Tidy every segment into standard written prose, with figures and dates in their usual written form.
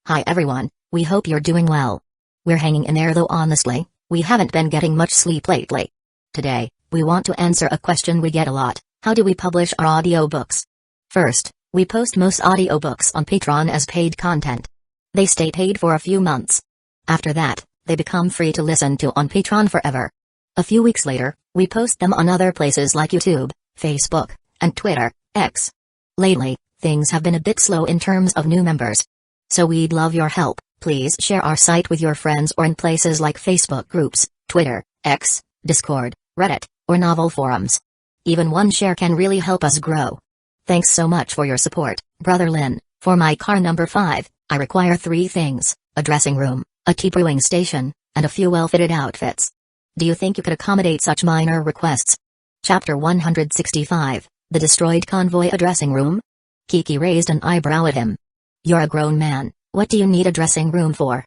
Hi everyone, we hope you're doing well. We're hanging in there though honestly, we haven't been getting much sleep lately. Today, we want to answer a question we get a lot: how do we publish our audiobooks? First, we post most audiobooks on Patreon as paid content. They stay paid for a few months. After that, they become free to listen to on Patreon forever. A few weeks later, we post them on other places like YouTube, Facebook, and Twitter, X. Lately, things have been a bit slow in terms of new members. So we'd love your help. Please share our site with your friends or in places like Facebook groups, Twitter, X, Discord, Reddit, or novel forums. Even one share can really help us grow. Thanks so much for your support, Brother Lin. For my car number 5, I require 3 things: a dressing room, a tea brewing station, and a few well-fitted outfits. Do you think you could accommodate such minor requests? Chapter 165, The Destroyed Convoy. A dressing room? Kiki raised an eyebrow at him. You're a grown man, what do you need a dressing room for?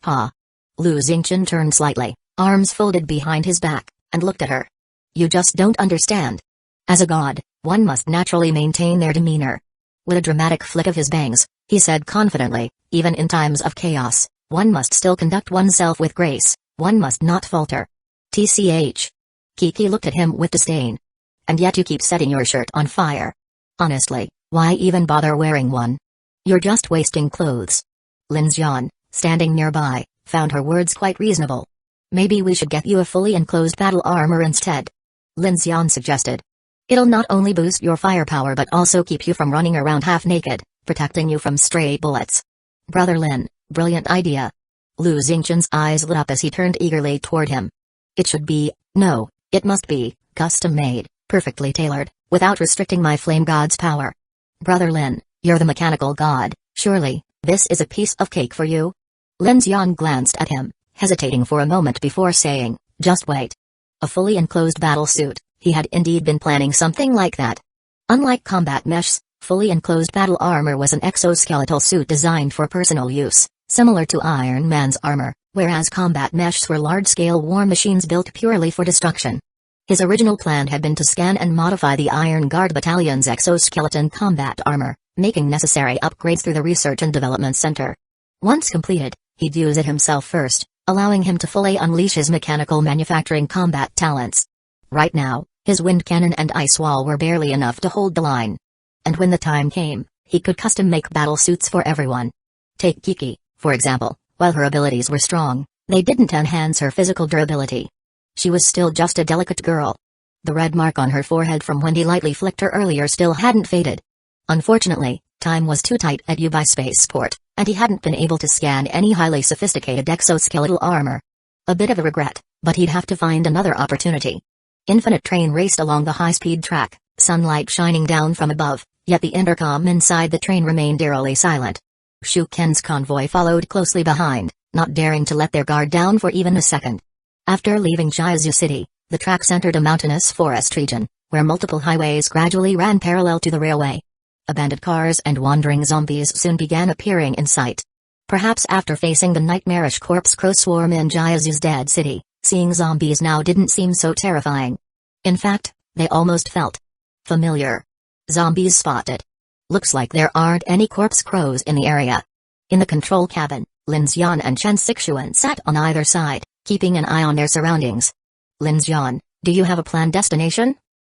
Ha! Lu Xingqian turned slightly, arms folded behind his back, and looked at her. You just don't understand. As a god, one must naturally maintain their demeanor. With a dramatic flick of his bangs, he said confidently, even in times of chaos, one must still conduct oneself with grace, one must not falter. TCH. Kiki looked at him with disdain. And yet you keep setting your shirt on fire. Honestly, why even bother wearing one? You're just wasting clothes. Lin Xian, standing nearby, found her words quite reasonable. Maybe we should get you a fully enclosed battle armor instead. Lin Xian suggested. It'll not only boost your firepower but also keep you from running around half naked, protecting you from stray bullets. Brother Lin, brilliant idea. Lu Xingqian's eyes lit up as he turned eagerly toward him. It should be, no, it must be, custom-made, perfectly tailored, without restricting my flame god's power. Brother Lin, you're the mechanical god, surely, this is a piece of cake for you? Lin Xian glanced at him, hesitating for a moment before saying, just wait. A fully enclosed battle suit, he had indeed been planning something like that. Unlike combat meshs, fully enclosed battle armor was an exoskeletal suit designed for personal use, similar to Iron Man's armor, whereas combat meshs were large-scale war machines built purely for destruction. His original plan had been to scan and modify the Iron Guard Battalion's exoskeleton combat armor, making necessary upgrades through the Research and Development Center. Once completed, he'd use it himself first, allowing him to fully unleash his mechanical manufacturing combat talents. Right now, his wind cannon and ice wall were barely enough to hold the line. And when the time came, he could custom-make battle suits for everyone. Take Kiki, for example. While her abilities were strong, they didn't enhance her physical durability. She was still just a delicate girl. The red mark on her forehead from when he lightly flicked her earlier still hadn't faded. Unfortunately, time was too tight at Yubai Spaceport, and he hadn't been able to scan any highly sophisticated exoskeletal armor. A bit of a regret, but he'd have to find another opportunity. Infinite Train raced along the high-speed track, sunlight shining down from above, yet the intercom inside the train remained eerily silent. Shu Ken's convoy followed closely behind, not daring to let their guard down for even a second. After leaving Jiazhu City, the tracks entered a mountainous forest region, where multiple highways gradually ran parallel to the railway. Abandoned cars and wandering zombies soon began appearing in sight. Perhaps after facing the nightmarish corpse crow swarm in Jiazhu's dead city, seeing zombies now didn't seem so terrifying. In fact, they almost felt familiar. Zombies spotted. Looks like there aren't any corpse crows in the area. In the control cabin, Lin Xian and Chen Sixuan sat on either side, keeping an eye on their surroundings. Lin Xian, do you have a planned destination?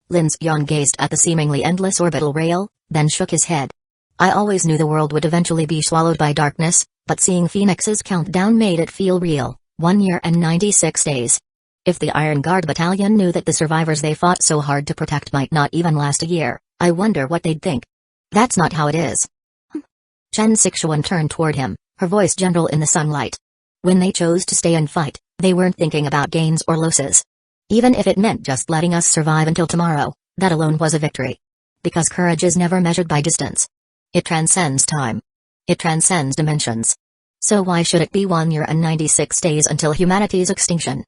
Lin Xian gazed at the seemingly endless orbital rail, then shook his head. I always knew the world would eventually be swallowed by darkness, but seeing Phoenix's countdown made it feel real. 1 year and 96 days. If the Iron Guard Battalion knew that the survivors they fought so hard to protect might not even last a year, I wonder what they'd think. That's not how it is. Chen Sixuan turned toward him, her voice gentle in the sunlight. When they chose to stay and fight, they weren't thinking about gains or losses. Even if it meant just letting us survive until tomorrow, that alone was a victory. Because courage is never measured by distance. It transcends time. It transcends dimensions. So why should it be 1 year and 96 days until humanity's extinction?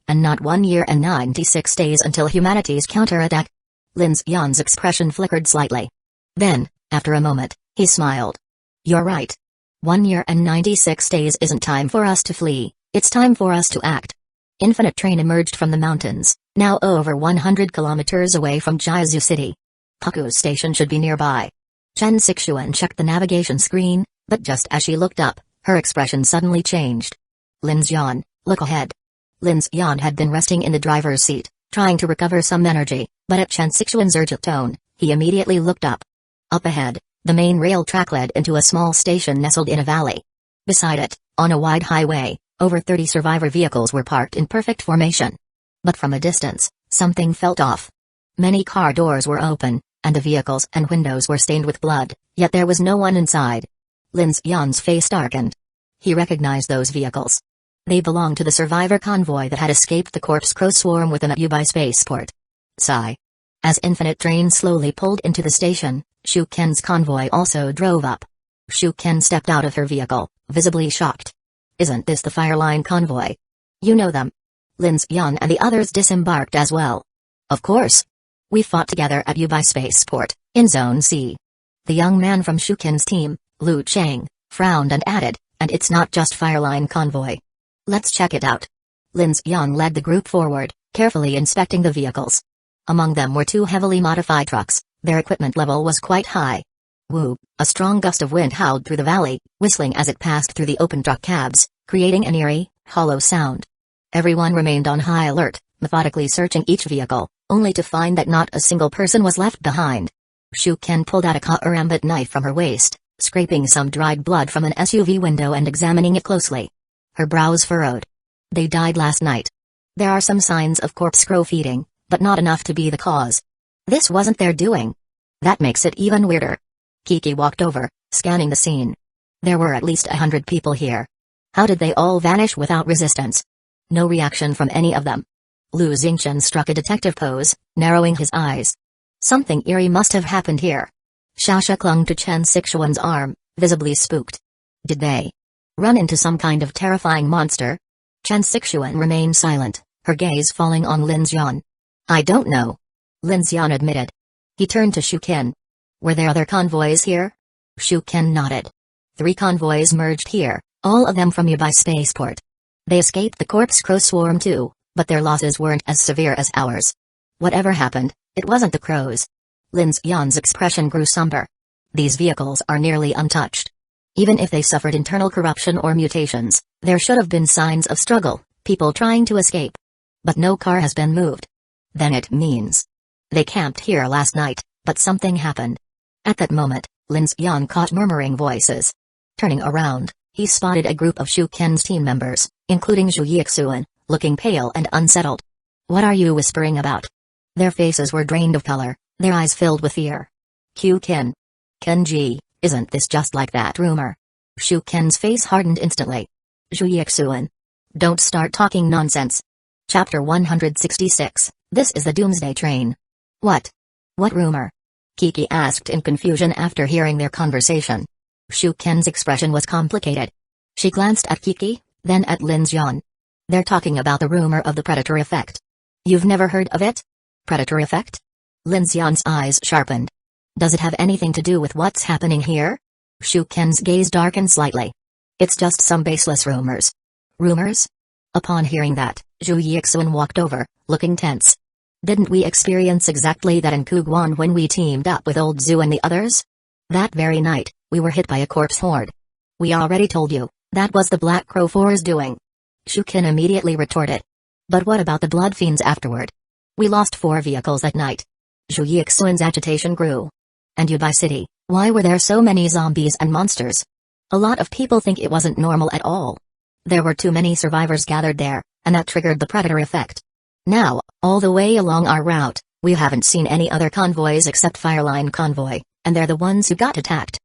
And not 1 year and 96 days until humanity's counterattack? Lin Xian's expression flickered slightly. Then, after a moment, he smiled. You're right. 1 year and 96 days isn't time for us to flee, it's time for us to act. Infinite Train emerged from the mountains, now over 100 kilometers away from Jiazhu City. Haku's station should be nearby. Chen Sixuan checked the navigation screen, but just as she looked up, Her expression suddenly changed. Lin Xian, look ahead. Lin Xian had been resting in the driver's seat, trying to recover some energy, but at Chen Sixuan's urgent tone, he immediately looked up. Up ahead, the main rail track led into a small station nestled in a valley. Beside it, on a wide highway, over 30 survivor vehicles were parked in perfect formation. But from a distance, something felt off. Many car doors were open, and the vehicles and windows were stained with blood, yet there was no one inside. Lin Xian's face darkened. He recognized those vehicles. They belonged to the survivor convoy that had escaped the corpse crow swarm within a Yubai spaceport. Sigh. As Infinite Train slowly pulled into the station, Shu Ken's convoy also drove up. Shu Ken stepped out of her vehicle, visibly shocked. Isn't this the Fireline convoy? You know them. Lin Xian and the others disembarked as well. Of course. We fought together at Yubai spaceport, in Zone C. The young man from Shu Ken's team, Lu Chang, frowned and added, and it's not just Fireline convoy. Let's check it out. Lin Xian led the group forward, carefully inspecting the vehicles. Among them were 2 heavily modified trucks. Their equipment level was quite high. Woo! A strong gust of wind howled through the valley, whistling as it passed through the open truck cabs, creating an eerie, hollow sound. Everyone remained on high alert, methodically searching each vehicle, only to find that not a single person was left behind. Shu Ken pulled out a karambit knife from her waist, scraping some dried blood from an SUV window and examining it closely. Her brows furrowed. They died last night. There are some signs of corpse crow feeding, but not enough to be the cause. This wasn't their doing. That makes it even weirder. Kiki walked over, scanning the scene. There were at least 100 people here. How did they all vanish without resistance? No reaction from any of them. Lu Xingchen struck a detective pose, narrowing his eyes. Something eerie must have happened here. Shasha clung to Chen Sixuan's arm, visibly spooked. Did they run into some kind of terrifying monster? Chen Sixuan remained silent, her gaze falling on Lin Xian. I don't know. Lin Xian admitted. He turned to Shu Ken. Were there other convoys here? Shu Ken nodded. 3 convoys merged here, all of them from Yubai spaceport. They escaped the corpse crow swarm too, but their losses weren't as severe as ours. Whatever happened, it wasn't the crows. Lin Xian's expression grew somber. These vehicles are nearly untouched. Even if they suffered internal corruption or mutations, there should have been signs of struggle, people trying to escape. But no car has been moved. Then it means they camped here last night, but something happened. At that moment, Lin Xian caught murmuring voices. Turning around, he spotted a group of Shu Ken's team members, including Zhu Yixuan, looking pale and unsettled. What are you whispering about? Their faces were drained of color, their eyes filled with fear. Q Ken. Kenji, isn't this just like that rumor? Shu Ken's face hardened instantly. Zhu Yixuan. Don't start talking nonsense. Chapter 166, This is the Doomsday Train. What? What rumor? Kiki asked in confusion after hearing their conversation. Shu Ken's expression was complicated. She glanced at Kiki, then at Lin Xian. They're talking about the rumor of the predator effect. You've never heard of it? Predator effect? Lin Xian's eyes sharpened. Does it have anything to do with what's happening here? Shu Ken's gaze darkened slightly. It's just some baseless rumors. Rumors? Upon hearing that, Zhu Yixuan walked over, looking tense. Didn't we experience exactly that in Kuguan when we teamed up with old Zhu and the others? That very night, we were hit by a corpse horde. We already told you, that was the Black Crow 4's doing. Shu Ken immediately retorted. But what about the Blood Fiends afterward? We lost 4 vehicles that night. Zhu Yixuan's agitation grew. And Yubai City, why were there so many zombies and monsters? A lot of people think it wasn't normal at all. There were too many survivors gathered there, and that triggered the predator effect. Now, all the way along our route, we haven't seen any other convoys except Fireline convoy, and they're the ones who got attacked.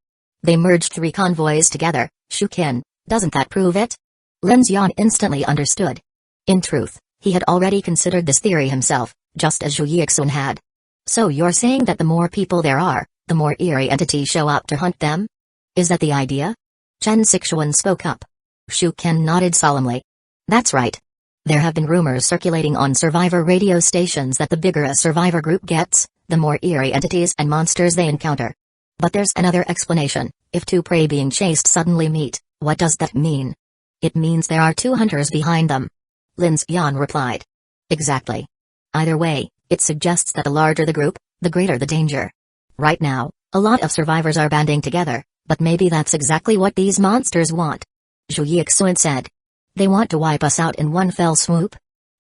They merged 3 convoys together, Shu Ken, doesn't that prove it? Lin Xian instantly understood. In truth, he had already considered this theory himself, just as Zhu Yixuan had. So you're saying that the more people there are, the more eerie entities show up to hunt them? Is that the idea? Chen Sixuan spoke up. Shu Ken nodded solemnly. That's right. There have been rumors circulating on survivor radio stations that the bigger a survivor group gets, the more eerie entities and monsters they encounter. But there's another explanation. If 2 prey being chased suddenly meet, what does that mean? It means there are 2 hunters behind them. Lin Xian replied. Exactly. Either way, it suggests that the larger the group, the greater the danger. Right now, a lot of survivors are banding together, but maybe that's exactly what these monsters want. Zhu Yixuan said. They want to wipe us out in one fell swoop?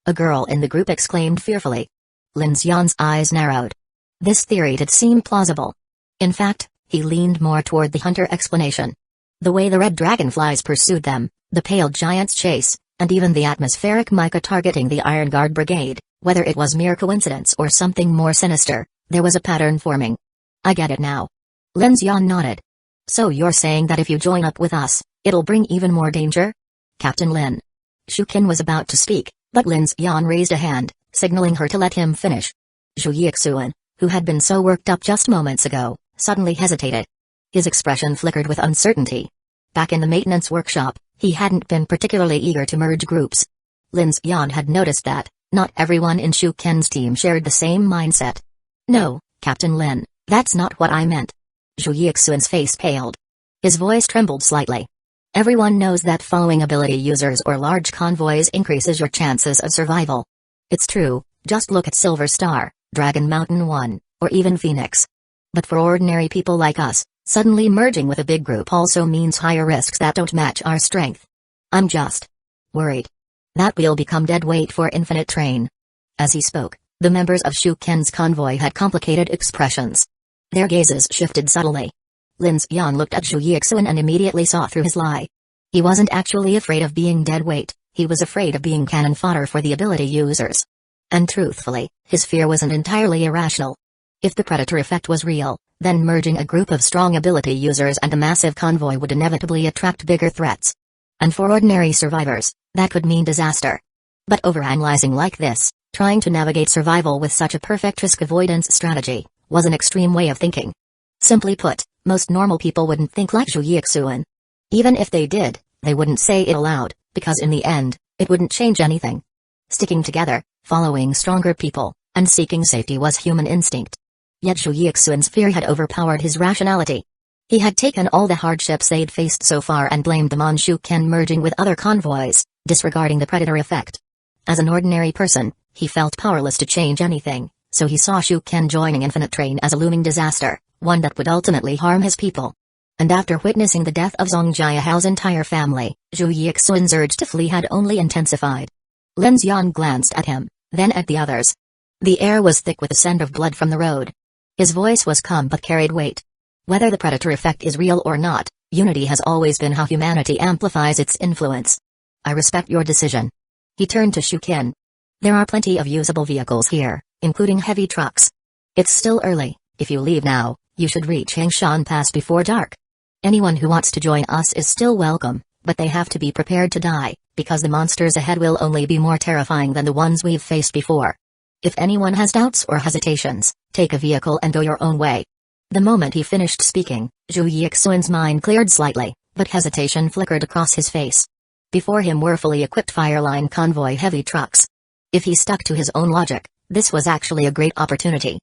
A girl in the group exclaimed fearfully. Lin Xian's eyes narrowed. This theory did seem plausible. In fact, he leaned more toward the hunter explanation. The way the red dragonflies pursued them, the pale giant's chase, and even the atmospheric mica targeting the Iron Guard Brigade, whether it was mere coincidence or something more sinister, there was a pattern forming. I get it now. Lin Xian nodded. So you're saying that if you join up with us, it'll bring even more danger? Captain Lin. Shu Qin was about to speak, but Lin Xian raised a hand, signaling her to let him finish. Zhu Yixuan, who had been so worked up just moments ago, suddenly hesitated. His expression flickered with uncertainty. Back in the maintenance workshop, he hadn't been particularly eager to merge groups. Lin Xian had noticed that not everyone in Shu Qin's team shared the same mindset. No, Captain Lin, that's not what I meant. Zhu Yixuan's face paled. His voice trembled slightly. Everyone knows that following ability users or large convoys increases your chances of survival. It's true, just look at Silver Star, Dragon Mountain 1, or even Phoenix. But for ordinary people like us, suddenly merging with a big group also means higher risks that don't match our strength. I'm just worried that we'll become dead weight for Infinite Train. As he spoke, the members of Shu Qin's convoy had complicated expressions. Their gazes shifted subtly. Lin Xian looked at Zhu Yixuan and immediately saw through his lie. He wasn't actually afraid of being dead weight, he was afraid of being cannon fodder for the ability users. And truthfully, his fear wasn't entirely irrational. If the predator effect was real, then merging a group of strong ability users and a massive convoy would inevitably attract bigger threats. And for ordinary survivors, that could mean disaster. But overanalyzing like this, trying to navigate survival with such a perfect risk avoidance strategy, was an extreme way of thinking. Simply put, most normal people wouldn't think like Zhu Yixuan. Even if they did, they wouldn't say it aloud, because in the end, it wouldn't change anything. Sticking together, following stronger people, and seeking safety was human instinct. Yet Zhu Yixuan's fear had overpowered his rationality. He had taken all the hardships they'd faced so far and blamed them on Shu Qin merging with other convoys, disregarding the predator effect. As an ordinary person, he felt powerless to change anything, so he saw Shu Qin joining Infinite Train as a looming disaster, one that would ultimately harm his people. And after witnessing the death of Zhong Jiahao's entire family, Zhu Yixuan's urge to flee had only intensified. Lin Xian glanced at him, then at the others. The air was thick with the scent of blood from the road. His voice was calm but carried weight. Whether the predator effect is real or not, unity has always been how humanity amplifies its influence. I respect your decision. He turned to Shu Qin. There are plenty of usable vehicles here, including heavy trucks. It's still early. If you leave now, you should reach Hangshan Pass before dark. Anyone who wants to join us is still welcome, but they have to be prepared to die, because the monsters ahead will only be more terrifying than the ones we've faced before. If anyone has doubts or hesitations, take a vehicle and go your own way. The moment he finished speaking, Zhu Yixuan's mind cleared slightly, but hesitation flickered across his face. Before him were fully equipped fireline convoy heavy trucks. If he stuck to his own logic, this was actually a great opportunity.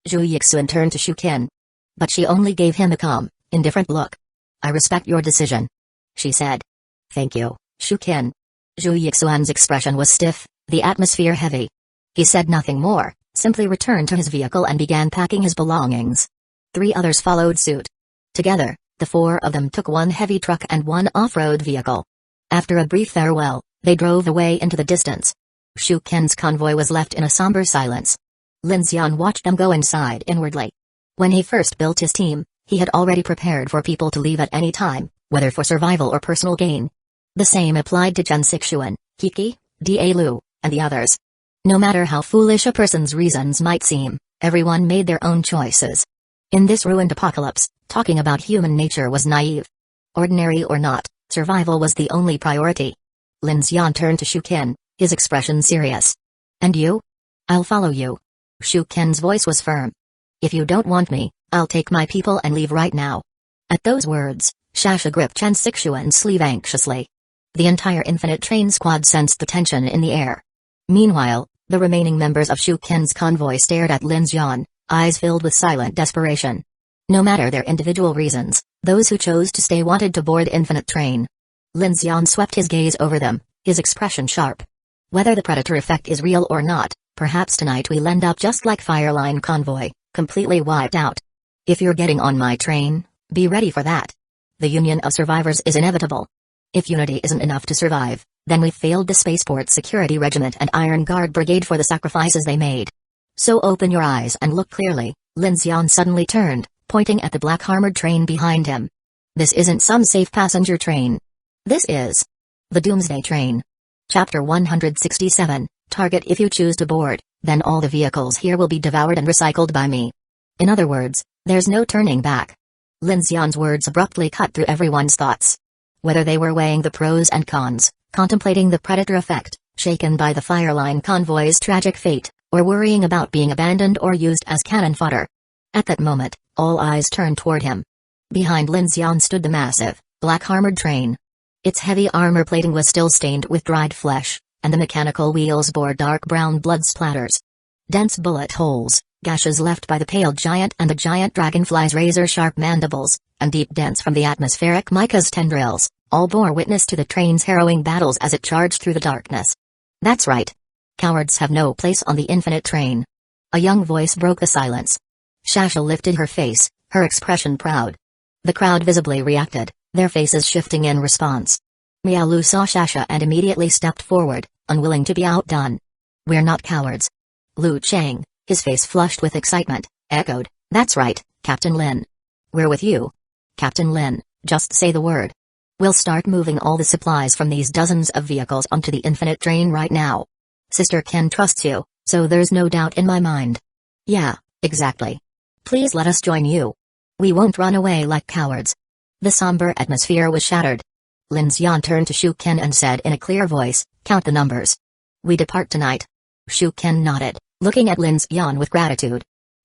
Zhu Yixuan turned to Shu Qin. But she only gave him a calm, indifferent look. I respect your decision, she said. Thank you, Shu Qin. Zhu Yixuan's expression was stiff, the atmosphere heavy. He said nothing more, simply returned to his vehicle and began packing his belongings. 3 others followed suit. Together, the 4 of them took one heavy truck and one off-road vehicle. After a brief farewell, they drove away into the distance. Shu Qin's convoy was left in a somber silence. Lin Xian watched them go inside inwardly. When he first built his team, he had already prepared for people to leave at any time, whether for survival or personal gain. The same applied to Chen Sixuan, Kiki, Da Lu, and the others. No matter how foolish a person's reasons might seem, everyone made their own choices. In this ruined apocalypse, talking about human nature was naive. Ordinary or not, survival was the only priority. Lin Xian turned to Shu Qin, his expression serious. And you? I'll follow you. Shu Qin's voice was firm. If you don't want me, I'll take my people and leave right now. At those words, Shasha gripped Chen Sixuan's sleeve anxiously. The entire Infinite Train squad sensed the tension in the air. Meanwhile, the remaining members of Shu Qin's convoy stared at Lin Xian, eyes filled with silent desperation. No matter their individual reasons, those who chose to stay wanted to board Infinite Train. Lin Xian swept his gaze over them, his expression sharp. Whether the predator effect is real or not, perhaps tonight we'll end up just like Fireline Convoy, completely wiped out. If you're getting on my train, be ready for that. The union of survivors is inevitable. If unity isn't enough to survive, then we failed the Spaceport Security Regiment and Iron Guard Brigade for the sacrifices they made. So open your eyes and look clearly. Lin Xian suddenly turned, pointing at the black armored train behind him. This isn't some safe passenger train. This is the Doomsday Train. Chapter 167, Target. If you choose to board, then all the vehicles here will be devoured and recycled by me. In other words, there's no turning back. Lin Xian's words abruptly cut through everyone's thoughts. Whether they were weighing the pros and cons, contemplating the predator effect, shaken by the Fireline convoy's tragic fate, or worrying about being abandoned or used as cannon fodder. At that moment, all eyes turned toward him. Behind Lin Xian stood the massive, black armored train. Its heavy armor plating was still stained with dried flesh, and the mechanical wheels bore dark brown blood splatters. Dense bullet holes, gashes left by the pale giant and the giant dragonfly's razor-sharp mandibles, and deep dents from the atmospheric mica's tendrils, all bore witness to the train's harrowing battles as it charged through the darkness. That's right. Cowards have no place on the infinite train. A young voice broke the silence. Shasha lifted her face, her expression proud. The crowd visibly reacted, their faces shifting in response. Miaolu saw Shasha and immediately stepped forward, unwilling to be outdone. We're not cowards. Lu Chang, his face flushed with excitement, echoed, That's right, Captain Lin. We're with you. Captain Lin, just say the word. We'll start moving all the supplies from these dozens of vehicles onto the infinite train right now. Sister Ken trusts you, so there's no doubt in my mind. Yeah, exactly. Please let us join you. We won't run away like cowards. The somber atmosphere was shattered. Lin Xian turned to Shu Ken and said in a clear voice, Count the numbers. We depart tonight. Shu Ken nodded, looking at Lin Xian with gratitude.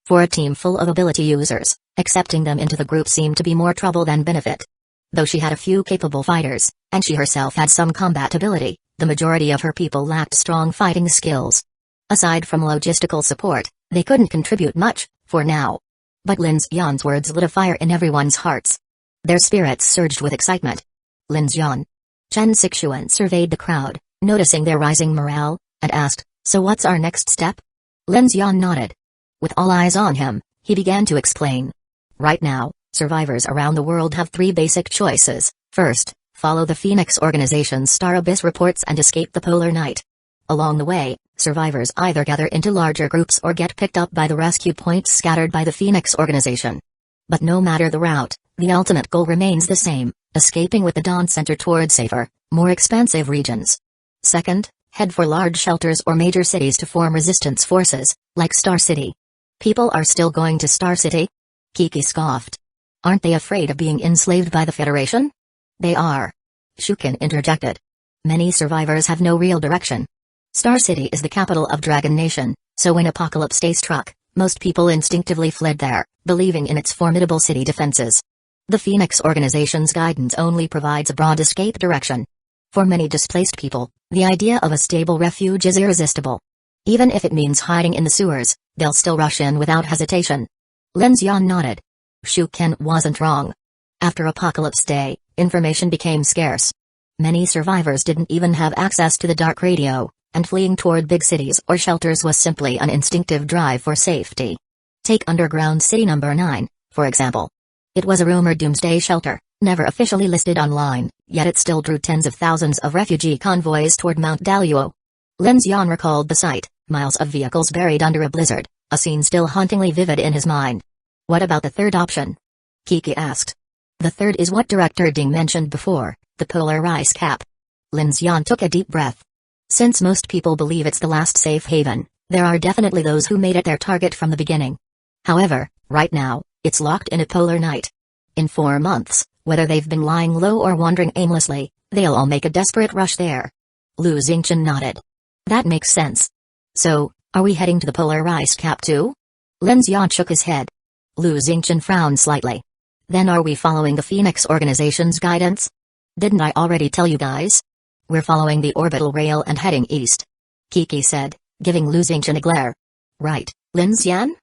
For a team full of ability users, accepting them into the group seemed to be more trouble than benefit. Though she had a few capable fighters, and she herself had some combat ability, the majority of her people lacked strong fighting skills. Aside from logistical support, they couldn't contribute much, for now. But Lin Xian's words lit a fire in everyone's hearts. Their spirits surged with excitement. Lin Xian. Chen Sixuan surveyed the crowd, noticing their rising morale, and asked, So what's our next step? Lin Xian nodded. With all eyes on him, he began to explain. Right now, survivors around the world have three basic choices. First, follow the Phoenix Organization's Star Abyss reports and escape the Polar Night. Along the way, survivors either gather into larger groups or get picked up by the rescue points scattered by the Phoenix Organization. But no matter the route, the ultimate goal remains the same, escaping with the Dawn Center toward safer, more expansive regions. Second, head for large shelters or major cities to form resistance forces, like Star City. People are still going to Star City? Kiki scoffed. Aren't they afraid of being enslaved by the Federation? They are. Shukin interjected. Many survivors have no real direction. Star City is the capital of Dragon Nation, so when Apocalypse Day struck, most people instinctively fled there, believing in its formidable city defenses. The Phoenix Organization's guidance only provides a broad escape direction. For many displaced people, the idea of a stable refuge is irresistible. Even if it means hiding in the sewers, they'll still rush in without hesitation. Lin Xian nodded. Shu Ken wasn't wrong. After Apocalypse Day, information became scarce. Many survivors didn't even have access to the dark radio, and fleeing toward big cities or shelters was simply an instinctive drive for safety. Take Underground City No. 9, for example. It was a rumored doomsday shelter, never officially listed online, yet it still drew tens of thousands of refugee convoys toward Mount Daluo. Lin Xian recalled the sight, miles of vehicles buried under a blizzard, a scene still hauntingly vivid in his mind. What about the third option? Kiki asked. The third is what Director Ding mentioned before, the polar ice cap. Lin Xian took a deep breath. Since most people believe it's the last safe haven, there are definitely those who made it their target from the beginning. However, right now, it's locked in a polar night. In 4 months, whether they've been lying low or wandering aimlessly, they'll all make a desperate rush there. Lu Xingchen nodded. That makes sense. So, are we heading to the polar ice cap too? Lin Xian shook his head. Lu Xingchen frowned slightly. Then are we following the Phoenix Organization's guidance? Didn't I already tell you guys? We're following the orbital rail and heading east. Kiki said, giving Lu Xingchen a glare. Right, Lin Xian?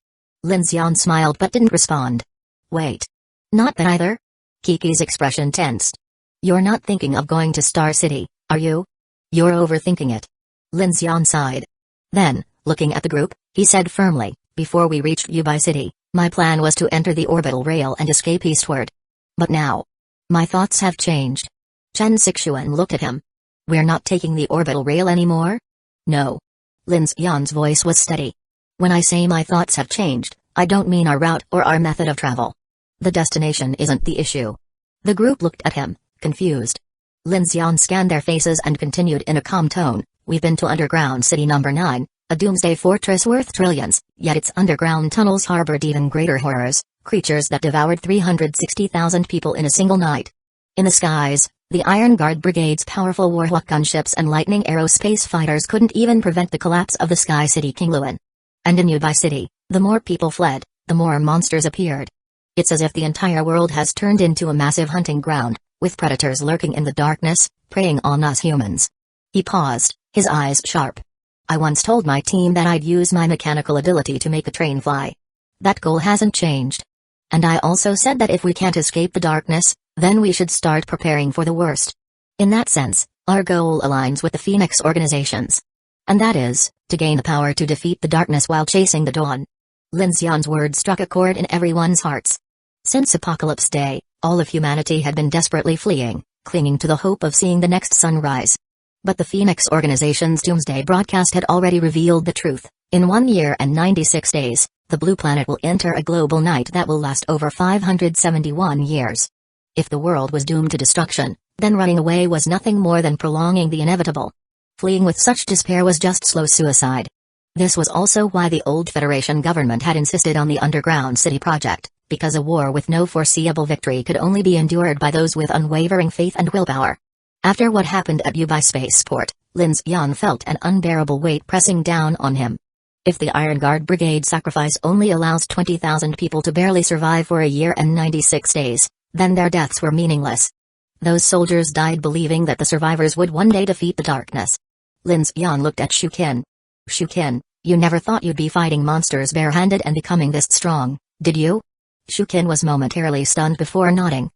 Lin Xian smiled but didn't respond. Wait. Not that either? Kiki's expression tensed. You're not thinking of going to Star City, are you? You're overthinking it. Lin Xian sighed. Then, looking at the group, he said firmly, before we reached Yubai City, my plan was to enter the orbital rail and escape eastward. But now, my thoughts have changed. Chen Sixuan looked at him. We're not taking the orbital rail anymore? No. Lin Xian's voice was steady. When I say my thoughts have changed, I don't mean our route or our method of travel. The destination isn't the issue. The group looked at him, confused. Lin Xian scanned their faces and continued in a calm tone. We've been to Underground City Number 9, a doomsday fortress worth trillions, yet its underground tunnels harbored even greater horrors, creatures that devoured 360,000 people in a single night. In the skies, the Iron Guard Brigade's powerful warhawk gunships and lightning aerospace fighters couldn't even prevent the collapse of the Sky City Kingluan. And in Yubai City, the more people fled, the more monsters appeared. It's as if the entire world has turned into a massive hunting ground, with predators lurking in the darkness, preying on us humans. He paused, his eyes sharp. I once told my team that I'd use my mechanical ability to make a train fly. That goal hasn't changed. And I also said that if we can't escape the darkness, then we should start preparing for the worst. In that sense, our goal aligns with the Phoenix organizations. And that is, to gain the power to defeat the darkness while chasing the dawn. Lin Xian's words struck a chord in everyone's hearts. Since Apocalypse Day, all of humanity had been desperately fleeing, clinging to the hope of seeing the next sunrise. But the Phoenix organization's Doomsday broadcast had already revealed the truth. In 1 year and 96 days, the Blue Planet will enter a global night that will last over 571 years. If the world was doomed to destruction, then running away was nothing more than prolonging the inevitable. Fleeing with such despair was just slow suicide. This was also why the old Federation government had insisted on the Underground City project, because a war with no foreseeable victory could only be endured by those with unwavering faith and willpower. After what happened at Yubai Spaceport, Lin Xian felt an unbearable weight pressing down on him. If the Iron Guard Brigade sacrifice only allows 20,000 people to barely survive for a year and 96 days, then their deaths were meaningless. Those soldiers died believing that the survivors would one day defeat the darkness. Lin Xian looked at Shukin. Shukin, you never thought you'd be fighting monsters barehanded and becoming this strong, did you? Shukin was momentarily stunned before nodding.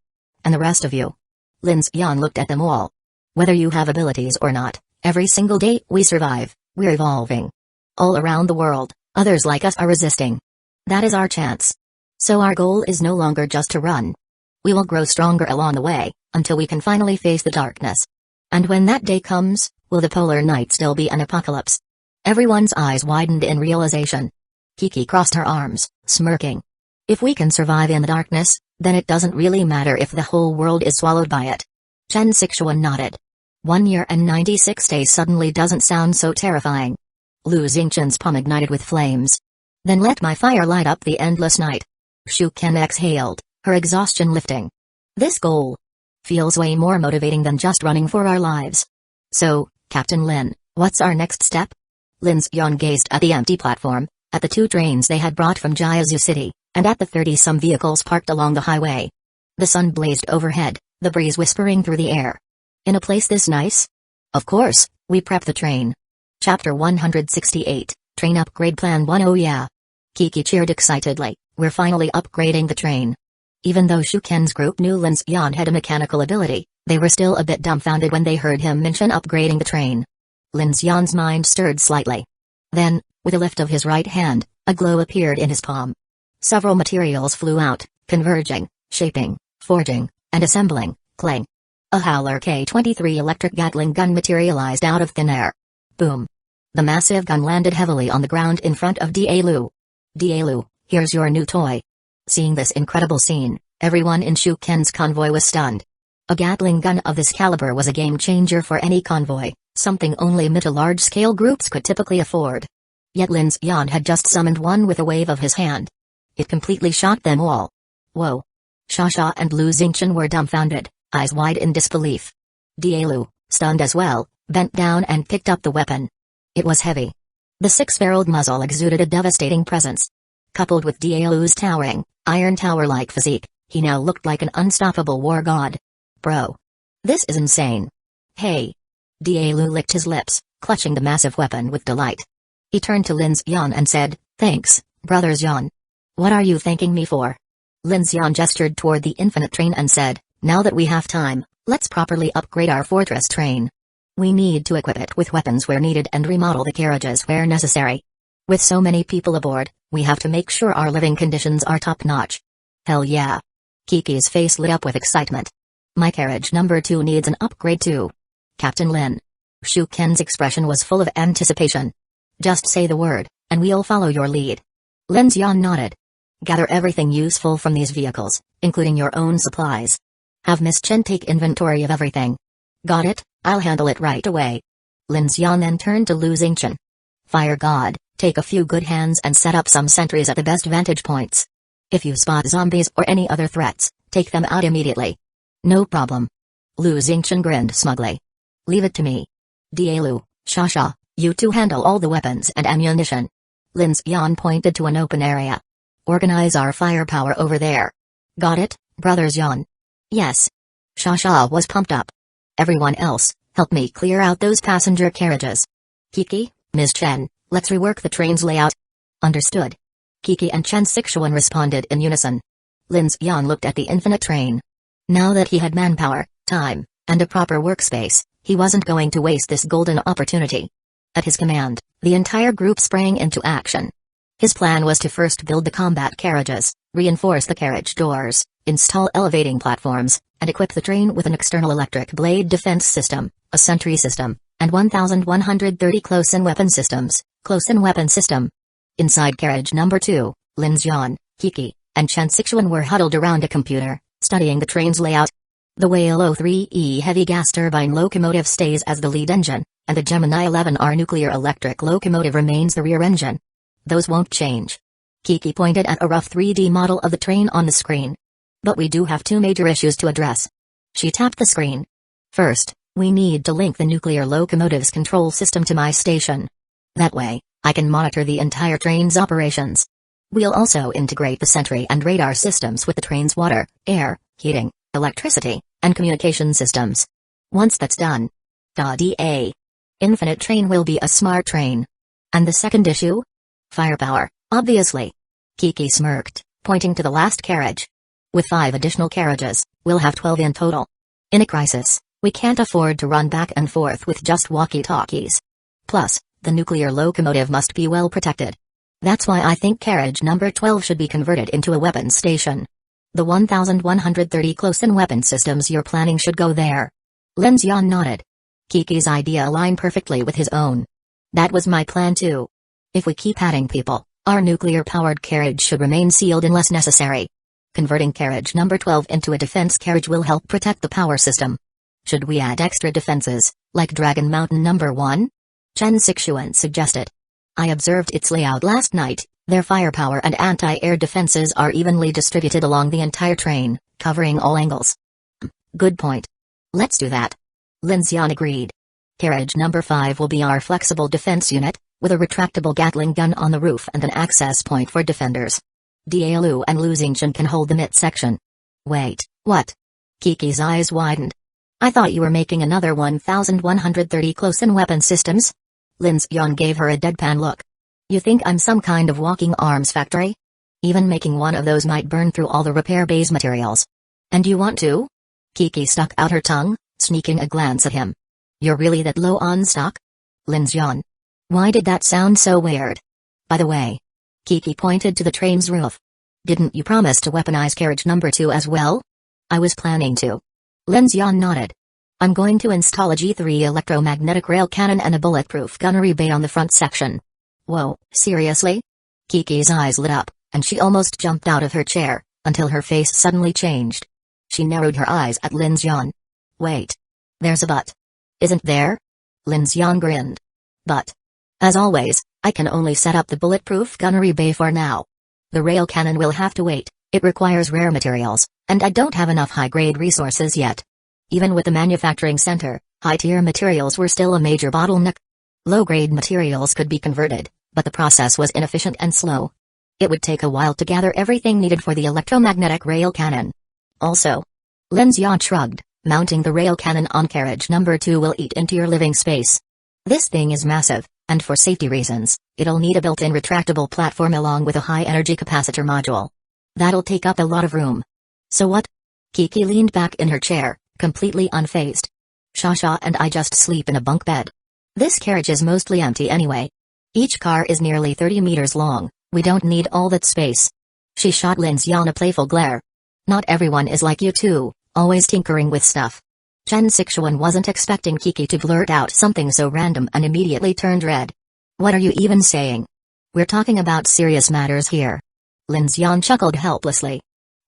And the rest of you? Lin Xian looked at them all. Whether you have abilities or not, every single day we survive, we're evolving. All around the world, others like us are resisting. That is our chance. So our goal is no longer just to run. We will grow stronger along the way, until we can finally face the darkness. And when that day comes, will the polar night still be an apocalypse? Everyone's eyes widened in realization. Kiki crossed her arms, smirking. If we can survive in the darkness, then it doesn't really matter if the whole world is swallowed by it. Chen Sixuan nodded. 1 year and 96 days suddenly doesn't sound so terrifying. Lu Xingchen's palm ignited with flames. Then let my fire light up the endless night. Shu Ken exhaled, her exhaustion lifting. This goal feels way more motivating than just running for our lives. So, Captain Lin, what's our next step? Lin Xian gazed at the empty platform, at the 2 trains they had brought from Jiazu City, and at the 30-some vehicles parked along the highway. The sun blazed overhead, the breeze whispering through the air. In a place this nice? Of course, we prep the train. Chapter 168, Train Upgrade Plan 1. Oh yeah. Kiki cheered excitedly, we're finally upgrading the train. Even though Shuken's group knew Lin Xian had a mechanical ability, they were still a bit dumbfounded when they heard him mention upgrading the train. Lin Xian's mind stirred slightly. Then, with a lift of his right hand, a glow appeared in his palm. Several materials flew out, converging, shaping, forging, and assembling. Clang. A Howler K-23 electric Gatling gun materialized out of thin air. Boom. The massive gun landed heavily on the ground in front of Dalu. Dalu, here's your new toy. Seeing this incredible scene, everyone in Shuken's convoy was stunned. A Gatling gun of this caliber was a game changer for any convoy, something only mid to large-scale groups could typically afford. Yet Lin Xian had just summoned one with a wave of his hand. It completely shocked them all. Whoa. Shasha and Lu Xingchen were dumbfounded, eyes wide in disbelief. Dalu, stunned as well, bent down and picked up the weapon. It was heavy. The 6-barreled muzzle exuded a devastating presence. Coupled with Dalu's towering, iron tower-like physique, he now looked like an unstoppable war god. Bro. This is insane. Hey. Dalu licked his lips, clutching the massive weapon with delight. He turned to Lin Xian and said, thanks, Brother Xian. What are you thanking me for? Lin Xian gestured toward the infinite train and said, now that we have time, let's properly upgrade our fortress train. We need to equip it with weapons where needed and remodel the carriages where necessary. With so many people aboard, we have to make sure our living conditions are top-notch. Hell yeah. Kiki's face lit up with excitement. My carriage number 2 needs an upgrade too. Captain Lin. Shuken's expression was full of anticipation. Just say the word, and we'll follow your lead. Lin Xian nodded. Gather everything useful from these vehicles, including your own supplies. Have Miss Chen take inventory of everything. Got it, I'll handle it right away. Lin Xian then turned to Lu Xingchen. Fire God, take a few good hands and set up some sentries at the best vantage points. If you spot zombies or any other threats, take them out immediately. No problem. Lu Xingchen grinned smugly. Leave it to me. Dalu, Shasha, you two handle all the weapons and ammunition. Lin Xian pointed to an open area. Organize our firepower over there. Got it, Brother Xian? Yes. Shasha was pumped up. Everyone else, help me clear out those passenger carriages. Kiki, Ms. Chen, let's rework the train's layout. Understood. Kiki and Chen Sixuan responded in unison. Lin Xian looked at the infinite train. Now that he had manpower, time, and a proper workspace, he wasn't going to waste this golden opportunity. At his command, the entire group sprang into action. His plan was to first build the combat carriages, reinforce the carriage doors, install elevating platforms, and equip the train with an external electric blade defense system, a sentry system, and 1,130 close-in weapon systems. Close-in weapon system. Inside carriage number 2, Lin Xian, Kiki, and Chen Sixuan were huddled around a computer, studying the train's layout. The Whale 03E heavy gas turbine locomotive stays as the lead engine, and the Gemini 11R nuclear electric locomotive remains the rear engine. Those won't change. Kiki pointed at a rough 3D model of the train on the screen. But we do have two major issues to address. She tapped the screen. First, we need to link the nuclear locomotive's control system to my station. That way, I can monitor the entire train's operations. We'll also integrate the sentry and radar systems with the train's water, air, heating, electricity, and communication systems. Once that's done, the Infinite Train will be a smart train. And the second issue? Firepower, obviously. Kiki smirked, pointing to the last carriage. With 5 additional carriages, we'll have 12 in total. In a crisis, we can't afford to run back and forth with just walkie-talkies. Plus, the nuclear locomotive must be well protected. That's why I think carriage number 12 should be converted into a weapons station. The 1,130 close-in weapon systems you're planning should go there. Lin Xian nodded. Kiki's idea aligned perfectly with his own. That was my plan too. If we keep adding people, our nuclear-powered carriage should remain sealed unless necessary. Converting carriage number 12 into a defense carriage will help protect the power system. Should we add extra defenses, like Dragon Mountain number 1? Chen Sixuan suggested. I observed its layout last night. Their firepower and anti-air defenses are evenly distributed along the entire train, covering all angles. Good point. Let's do that. Lin Xian agreed. Carriage number 5 will be our flexible defense unit, with a retractable Gatling gun on the roof and an access point for defenders. Dalu and Lu Xingchen can hold the midsection. Wait, what? Kiki's eyes widened. I thought you were making another 1,130 close-in weapon systems? Lin Xian gave her a deadpan look. You think I'm some kind of walking arms factory? Even making one of those might burn through all the repair base materials. And you want to? Kiki stuck out her tongue, sneaking a glance at him. You're really that low on stock? Lin Xian. Why did that sound so weird? By the way. Kiki pointed to the train's roof. Didn't you promise to weaponize carriage number 2 as well? I was planning to. Lin Xian nodded. I'm going to install a G3 electromagnetic rail cannon and a bulletproof gunnery bay on the front section. Whoa, seriously? Kiki's eyes lit up, and she almost jumped out of her chair, until her face suddenly changed. She narrowed her eyes at Lin Xian. Wait. There's a but. Isn't there? Lin Xian grinned. But. As always, I can only set up the bulletproof gunnery bay for now. The rail cannon will have to wait, it requires rare materials, and I don't have enough high-grade resources yet. Even with the manufacturing center, high-tier materials were still a major bottleneck. Low-grade materials could be converted, but the process was inefficient and slow. It would take a while to gather everything needed for the electromagnetic rail cannon. Also, Lin Xian shrugged, mounting the rail cannon on carriage number 2 will eat into your living space. This thing is massive, and for safety reasons, it'll need a built-in retractable platform along with a high-energy capacitor module. That'll take up a lot of room. So what? Kiki leaned back in her chair, completely unfazed. Shasha and I just sleep in a bunk bed. This carriage is mostly empty anyway. Each car is nearly 30 meters long, we don't need all that space. She shot Lin Xian a playful glare. Not everyone is like you two, always tinkering with stuff. Chen Sixuan wasn't expecting Kiki to blurt out something so random and immediately turned red. What are you even saying? We're talking about serious matters here. Lin Xian chuckled helplessly.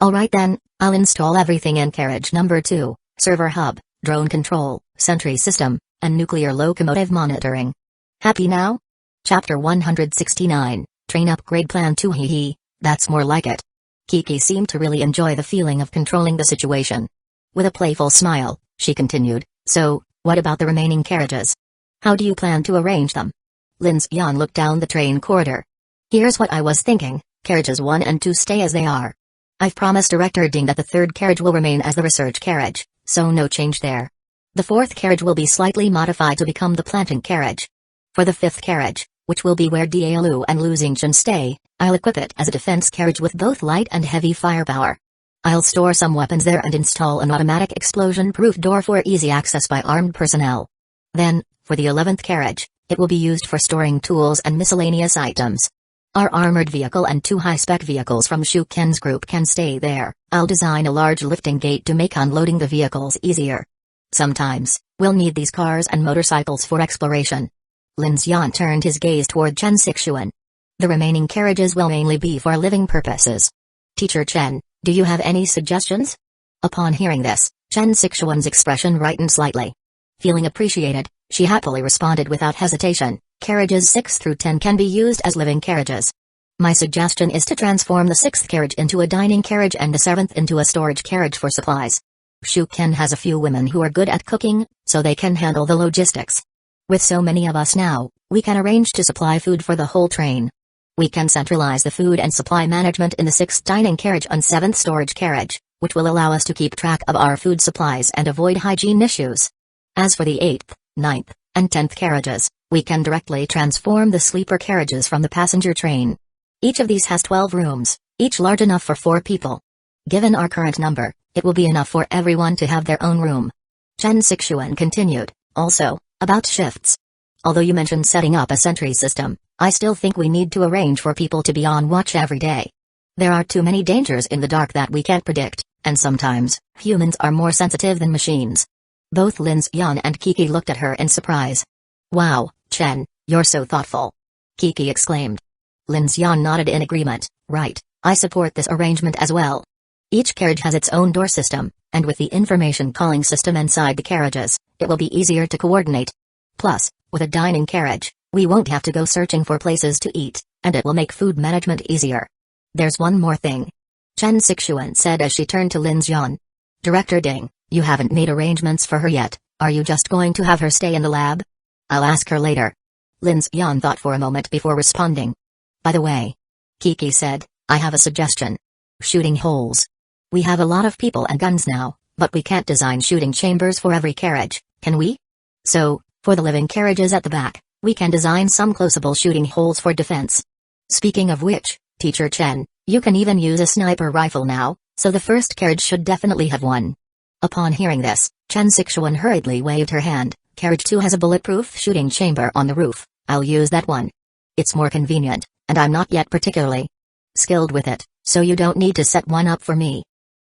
Alright then, I'll install everything in carriage number 2, server hub, drone control, sentry system, and nuclear locomotive monitoring. Happy now? Chapter 169, Train Upgrade Plan 2. Hee, that's more like it. Kiki seemed to really enjoy the feeling of controlling the situation. With a playful smile, she continued, so, what about the remaining carriages? How do you plan to arrange them? Lin Xian looked down the train corridor. Here's what I was thinking, carriages 1 and 2 stay as they are. I've promised Director Ding that the 3rd carriage will remain as the research carriage, so no change there. The 4th carriage will be slightly modified to become the planting carriage. For the 5th carriage, which will be where Dalu and Lu Xingchen stay, I'll equip it as a defense carriage with both light and heavy firepower. I'll store some weapons there and install an automatic explosion-proof door for easy access by armed personnel. Then, for the 11th carriage, it will be used for storing tools and miscellaneous items. Our armored vehicle and 2 high-spec vehicles from Shu Ken's group can stay there. I'll design a large lifting gate to make unloading the vehicles easier. Sometimes, we'll need these cars and motorcycles for exploration. Lin Xian turned his gaze toward Chen Sixuan. The remaining carriages will mainly be for living purposes. Teacher Chen, do you have any suggestions? Upon hearing this, Chen Sixuan's expression brightened slightly. Feeling appreciated, she happily responded without hesitation, carriages 6 through 10 can be used as living carriages. My suggestion is to transform the 6th carriage into a dining carriage and the 7th into a storage carriage for supplies. Shu Ken has a few women who are good at cooking, so they can handle the logistics. With so many of us now, we can arrange to supply food for the whole train. We can centralize the food and supply management in the 6th dining carriage and 7th storage carriage, which will allow us to keep track of our food supplies and avoid hygiene issues. As for the 8th, 9th, and 10th carriages, we can directly transform the sleeper carriages from the passenger train. Each of these has 12 rooms, each large enough for 4 people. Given our current number, it will be enough for everyone to have their own room. Chen Sixuan continued, also, about shifts. Although you mentioned setting up a sentry system, I still think we need to arrange for people to be on watch every day. There are too many dangers in the dark that we can't predict, and sometimes, humans are more sensitive than machines. Both Lin Xian and Kiki looked at her in surprise. Wow, Chen, you're so thoughtful. Kiki exclaimed. Lin Xian nodded in agreement, right, I support this arrangement as well. Each carriage has its own door system, and with the information calling system inside the carriages, it will be easier to coordinate. Plus, with a dining carriage, we won't have to go searching for places to eat, and it will make food management easier. There's one more thing. Chen Sixuan said as she turned to Lin Xian. Director Ding, you haven't made arrangements for her yet, are you just going to have her stay in the lab? I'll ask her later. Lin Xian thought for a moment before responding. By the way, Kiki said, I have a suggestion. Shooting holes. We have a lot of people and guns now, but we can't design shooting chambers for every carriage, can we? So, for the living carriages at the back, we can design some closable shooting holes for defense. Speaking of which, Teacher Chen, you can even use a sniper rifle now, so the 1st carriage should definitely have one. Upon hearing this, Chen Sixuan hurriedly waved her hand. Carriage 2 has a bulletproof shooting chamber on the roof, I'll use that one. It's more convenient, and I'm not yet particularly skilled with it, so you don't need to set one up for me.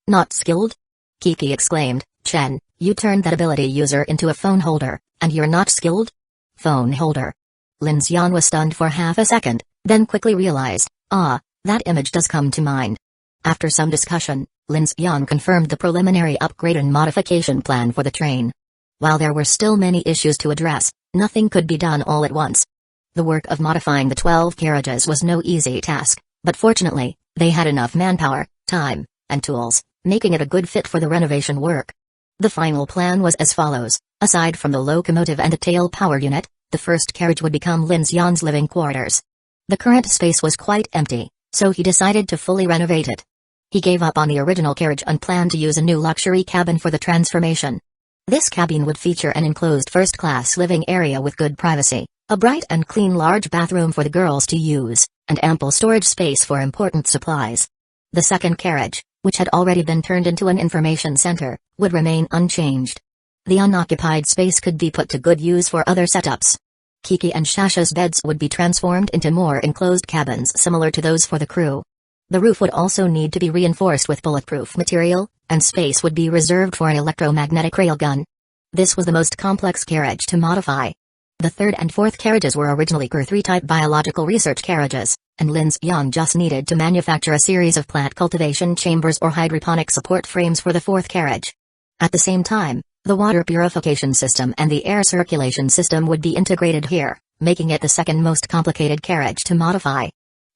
Not skilled? Kiki exclaimed, Chen, you turned that ability user into a phone holder, and you're not skilled? Phone holder. Lin Xian was stunned for half a second, then quickly realized, that image does come to mind. After some discussion, Lin Xian confirmed the preliminary upgrade and modification plan for the train. While there were still many issues to address, nothing could be done all at once. The work of modifying the 12 carriages was no easy task, but fortunately, they had enough manpower, time, and tools, making it a good fit for the renovation work. The final plan was as follows. Aside from the locomotive and the tail power unit, the 1st carriage would become Lin Xian's living quarters. The current space was quite empty, so he decided to fully renovate it. He gave up on the original carriage and planned to use a new luxury cabin for the transformation. This cabin would feature an enclosed first-class living area with good privacy, a bright and clean large bathroom for the girls to use, and ample storage space for important supplies. The 2nd carriage, which had already been turned into an information center, would remain unchanged. The unoccupied space could be put to good use for other setups. Kiki and Shasha's beds would be transformed into more enclosed cabins similar to those for the crew. The roof would also need to be reinforced with bulletproof material, and space would be reserved for an electromagnetic railgun. This was the most complex carriage to modify. The third and fourth carriages were originally Ker-3-type biological research carriages, and Lin Xian just needed to manufacture a series of plant cultivation chambers or hydroponic support frames for the fourth carriage. At the same time, the water purification system and the air circulation system would be integrated here, making it the second most complicated carriage to modify.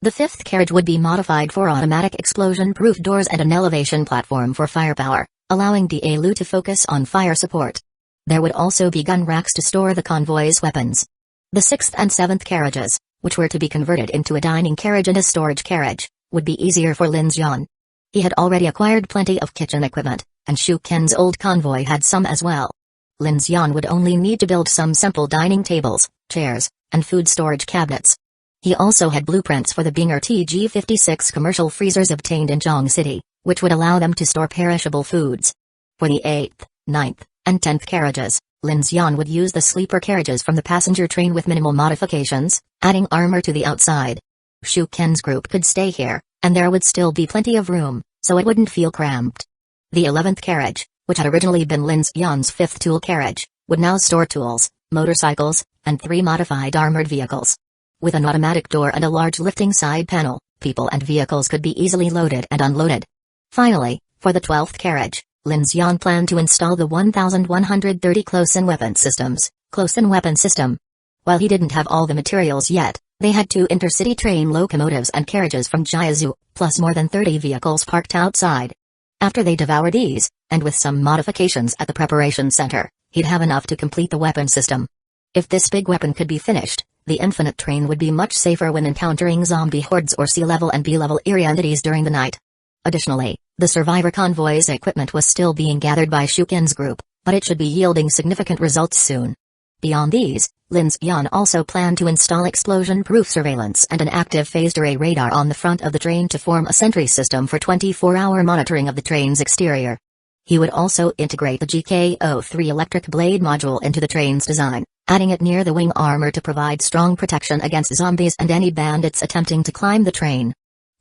The fifth carriage would be modified for automatic explosion-proof doors and an elevation platform for firepower, allowing Daelu to focus on fire support. There would also be gun racks to store the convoy's weapons. The sixth and seventh carriages, which were to be converted into a dining carriage and a storage carriage, would be easier for Lin Xian. He had already acquired plenty of kitchen equipment, and Shuken's old convoy had some as well. Lin Xian would only need to build some simple dining tables, chairs, and food storage cabinets. He also had blueprints for the Binger TG-56 commercial freezers obtained in Zhong City, which would allow them to store perishable foods. For the 8th, 9th, and 10th carriages, Lin Xian would use the sleeper carriages from the passenger train with minimal modifications, adding armor to the outside. Shuken's group could stay here, and there would still be plenty of room, so it wouldn't feel cramped. The 11th carriage, which had originally been Lin Xian's fifth tool carriage, would now store tools, motorcycles, and 3 modified armored vehicles. With an automatic door and a large lifting side panel, people and vehicles could be easily loaded and unloaded. Finally, for the 12th carriage, Lin Xian planned to install the 1130 close-in weapon systems, close-in weapon system. While he didn't have all the materials yet, they had 2 intercity train locomotives and carriages from Jiazhou, plus more than 30 vehicles parked outside. After they devoured these, and with some modifications at the preparation center, he'd have enough to complete the weapon system. If this big weapon could be finished, the infinite train would be much safer when encountering zombie hordes or C-level and B-level area entities during the night. Additionally, the survivor convoy's equipment was still being gathered by Shuken's group, but it should be yielding significant results soon. Beyond these, Lin Xian also planned to install explosion-proof surveillance and an active phased array radar on the front of the train to form a sentry system for 24-hour monitoring of the train's exterior. He would also integrate the GK-03 electric blade module into the train's design, adding it near the wing armor to provide strong protection against zombies and any bandits attempting to climb the train.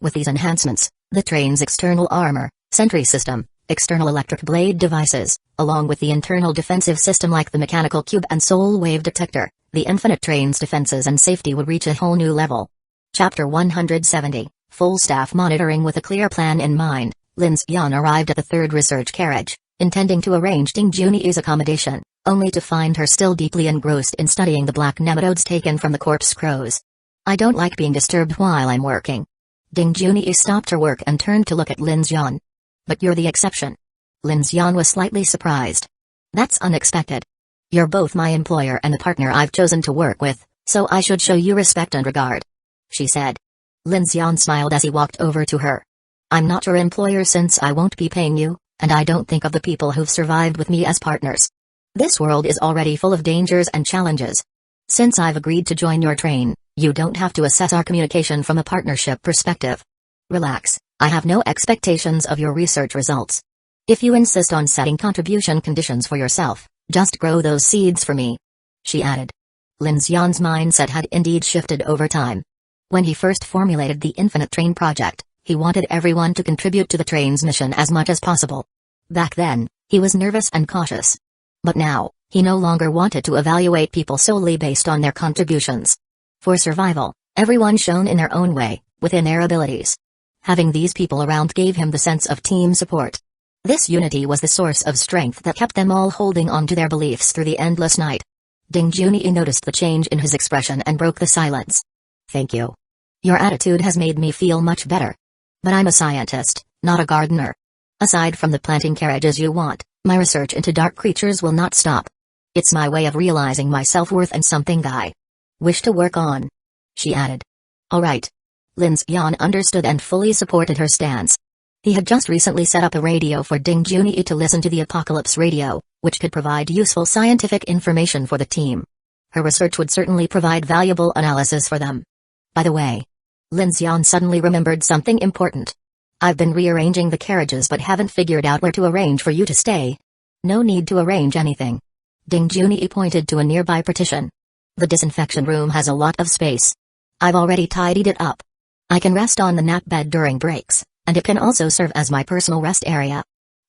With these enhancements, the train's external armor, sentry system, external electric blade devices, along with the internal defensive system like the mechanical cube and soul wave detector, the infinite train's defenses and safety would reach a whole new level. Chapter 170, Full Staff Monitoring. With a clear plan in mind, Lin Xian arrived at the third research carriage, intending to arrange Ding Junyi's accommodation, only to find her still deeply engrossed in studying the black nematodes taken from the corpse crows. "I don't like being disturbed while I'm working." Ding Junyi stopped her work and turned to look at Lin Xian. "But you're the exception." Lin Xian was slightly surprised. "That's unexpected. You're both my employer and the partner I've chosen to work with, so I should show you respect and regard," she said. Lin Xian smiled as he walked over to her. "I'm not your employer since I won't be paying you, and I don't think of the people who've survived with me as partners. This world is already full of dangers and challenges. Since I've agreed to join your train, you don't have to assess our communication from a partnership perspective. Relax, I have no expectations of your research results. If you insist on setting contribution conditions for yourself, just grow those seeds for me," she added. Lin Xian's mindset had indeed shifted over time. When he first formulated the Infinite Train project, he wanted everyone to contribute to the train's mission as much as possible. Back then, he was nervous and cautious. But now, he no longer wanted to evaluate people solely based on their contributions. For survival, everyone shone in their own way, within their abilities. Having these people around gave him the sense of team support. This unity was the source of strength that kept them all holding on to their beliefs through the endless night. Ding Junyi noticed the change in his expression and broke the silence. "Thank you. Your attitude has made me feel much better. But I'm a scientist, not a gardener. Aside from the planting carriages you want, my research into dark creatures will not stop. It's my way of realizing my self-worth and something I wish to work on," she added. "All right." Lin Xian understood and fully supported her stance. He had just recently set up a radio for Ding Junyi to listen to the Apocalypse Radio, which could provide useful scientific information for the team. Her research would certainly provide valuable analysis for them. By the way, Lin Xian suddenly remembered something important. "I've been rearranging the carriages but haven't figured out where to arrange for you to stay." "No need to arrange anything." Ding Junyi pointed to a nearby partition. "The disinfection room has a lot of space. I've already tidied it up. I can rest on the nap bed during breaks, and it can also serve as my personal rest area."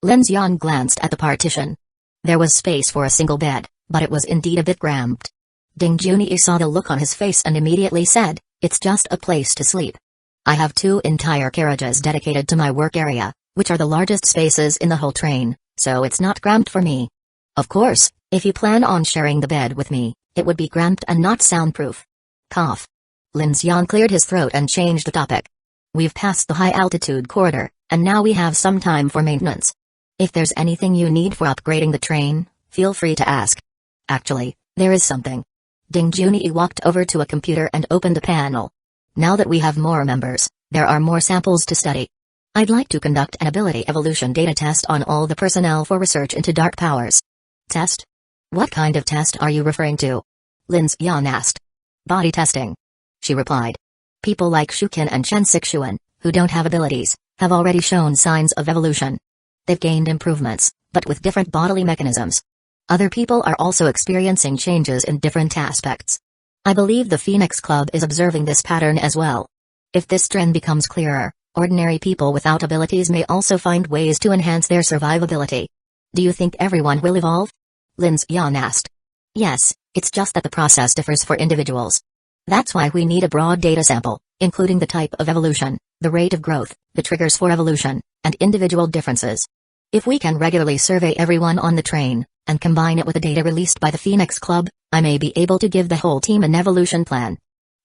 Lin Xian glanced at the partition. There was space for a single bed, but it was indeed a bit cramped. Ding Junyi saw the look on his face and immediately said, "It's just a place to sleep. I have 2 entire carriages dedicated to my work area, which are the largest spaces in the whole train, so it's not cramped for me. Of course, if you plan on sharing the bed with me, it would be cramped and not soundproof." Cough. Lin Xian cleared his throat and changed the topic. "We've passed the high-altitude corridor, and now we have some time for maintenance. If there's anything you need for upgrading the train, feel free to ask. Actually, there is something." Ding Junyi walked over to a computer and opened a panel. "Now that we have more members, there are more samples to study. I'd like to conduct an ability evolution data test on all the personnel for research into dark powers." "Test? What kind of test are you referring to?" Lin Xian asked. "Body testing," she replied. "People like Shukin and Chen Sixuan, who don't have abilities, have already shown signs of evolution. They've gained improvements, but with different bodily mechanisms. Other people are also experiencing changes in different aspects. I believe the Phoenix Club is observing this pattern as well. If this trend becomes clearer, ordinary people without abilities may also find ways to enhance their survivability. Do you think everyone will evolve?" Lin Xian asked. "Yes, it's just that the process differs for individuals. That's why we need a broad data sample, including the type of evolution, the rate of growth, the triggers for evolution, and individual differences. If we can regularly survey everyone on the train, and combine it with the data released by the Phoenix Club, I may be able to give the whole team an evolution plan."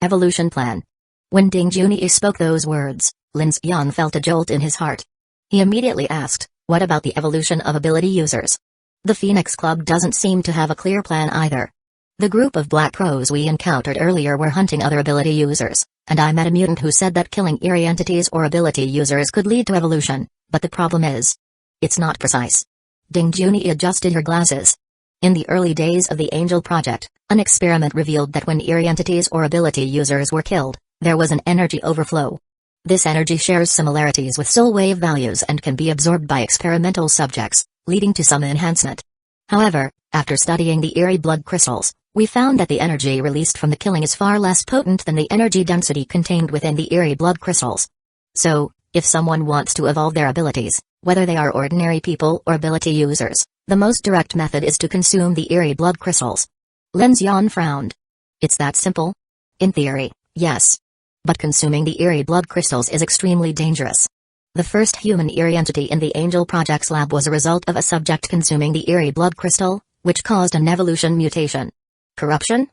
Evolution plan. When Ding Junyi spoke those words, Lin Xian felt a jolt in his heart. He immediately asked, "What about the evolution of ability users?" The Phoenix Club doesn't seem to have a clear plan either. The group of Black Crows we encountered earlier were hunting other ability users, and I met a mutant who said that killing eerie entities or ability users could lead to evolution, but the problem is, it's not precise. Ding Junyi adjusted her glasses. In the early days of the Angel Project, an experiment revealed that when eerie entities or ability users were killed, there was an energy overflow. This energy shares similarities with soul wave values and can be absorbed by experimental subjects, leading to some enhancement. However, after studying the eerie blood crystals, we found that the energy released from the killing is far less potent than the energy density contained within the eerie blood crystals. So, if someone wants to evolve their abilities, whether they are ordinary people or ability users, the most direct method is to consume the eerie blood crystals. Lin Xian frowned. "It's that simple?" "In theory, yes. But consuming the eerie blood crystals is extremely dangerous. The first human eerie entity in the Angel Project's lab was a result of a subject consuming the eerie blood crystal, which caused an evolution mutation." "Corruption?"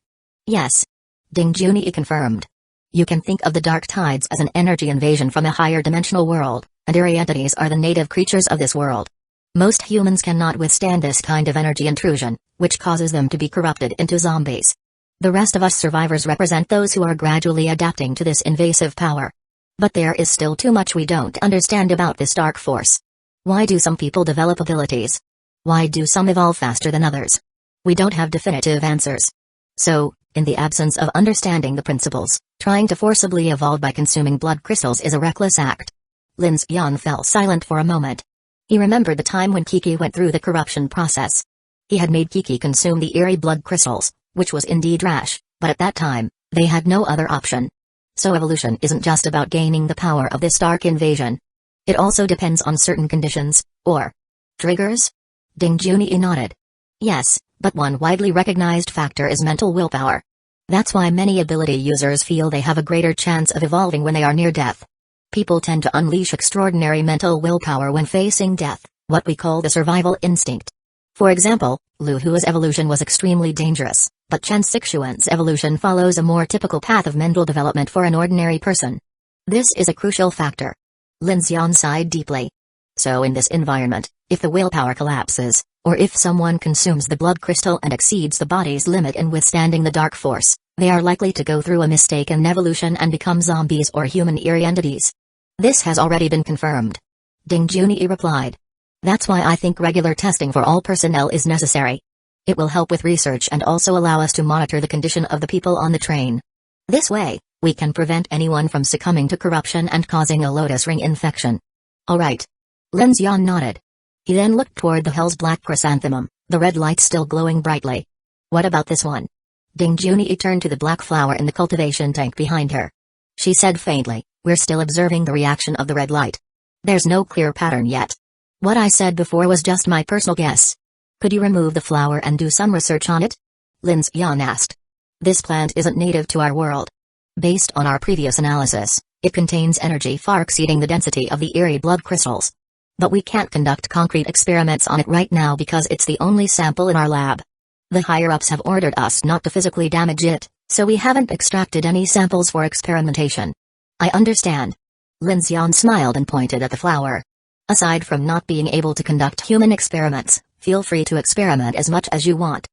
"Yes." Ding Junyi confirmed. "You can think of the dark tides as an energy invasion from a higher dimensional world, and eerie entities are the native creatures of this world. Most humans cannot withstand this kind of energy intrusion, which causes them to be corrupted into zombies. The rest of us survivors represent those who are gradually adapting to this invasive power. But there is still too much we don't understand about this dark force. Why do some people develop abilities? Why do some evolve faster than others? We don't have definitive answers. So, in the absence of understanding the principles, trying to forcibly evolve by consuming blood crystals is a reckless act." Lin Xian fell silent for a moment. He remembered the time when Kiki went through the corruption process. He had made Kiki consume the eerie blood crystals, which was indeed rash, but at that time, they had no other option. So evolution isn't just about gaining the power of this dark invasion. It also depends on certain conditions, or triggers? Ding Junyi nodded. Yes, but one widely recognized factor is mental willpower. That's why many ability users feel they have a greater chance of evolving when they are near death. People tend to unleash extraordinary mental willpower when facing death, what we call the survival instinct. For example, Lu Hua's evolution was extremely dangerous, but Chen Sixuan's evolution follows a more typical path of mental development for an ordinary person. This is a crucial factor. Lin Xian sighed deeply. So in this environment, if the willpower collapses, or if someone consumes the blood crystal and exceeds the body's limit in withstanding the dark force, they are likely to go through a mistaken evolution and become zombies or human eerie entities. This has already been confirmed. Ding Junyi replied. That's why I think regular testing for all personnel is necessary. It will help with research and also allow us to monitor the condition of the people on the train. This way, we can prevent anyone from succumbing to corruption and causing a lotus ring infection. All right. Lin Xian nodded. He then looked toward the Hell's Black Chrysanthemum, the red light still glowing brightly. What about this one? Ding Junyi turned to the black flower in the cultivation tank behind her. She said faintly, we're still observing the reaction of the red light. There's no clear pattern yet. What I said before was just my personal guess. Could you remove the flower and do some research on it? Lin Xian asked. This plant isn't native to our world. Based on our previous analysis, it contains energy far exceeding the density of the eerie blood crystals. But we can't conduct concrete experiments on it right now because it's the only sample in our lab. The higher-ups have ordered us not to physically damage it, so we haven't extracted any samples for experimentation. I understand. Lin Xian smiled and pointed at the flower. Aside from not being able to conduct human experiments, feel free to experiment as much as you want.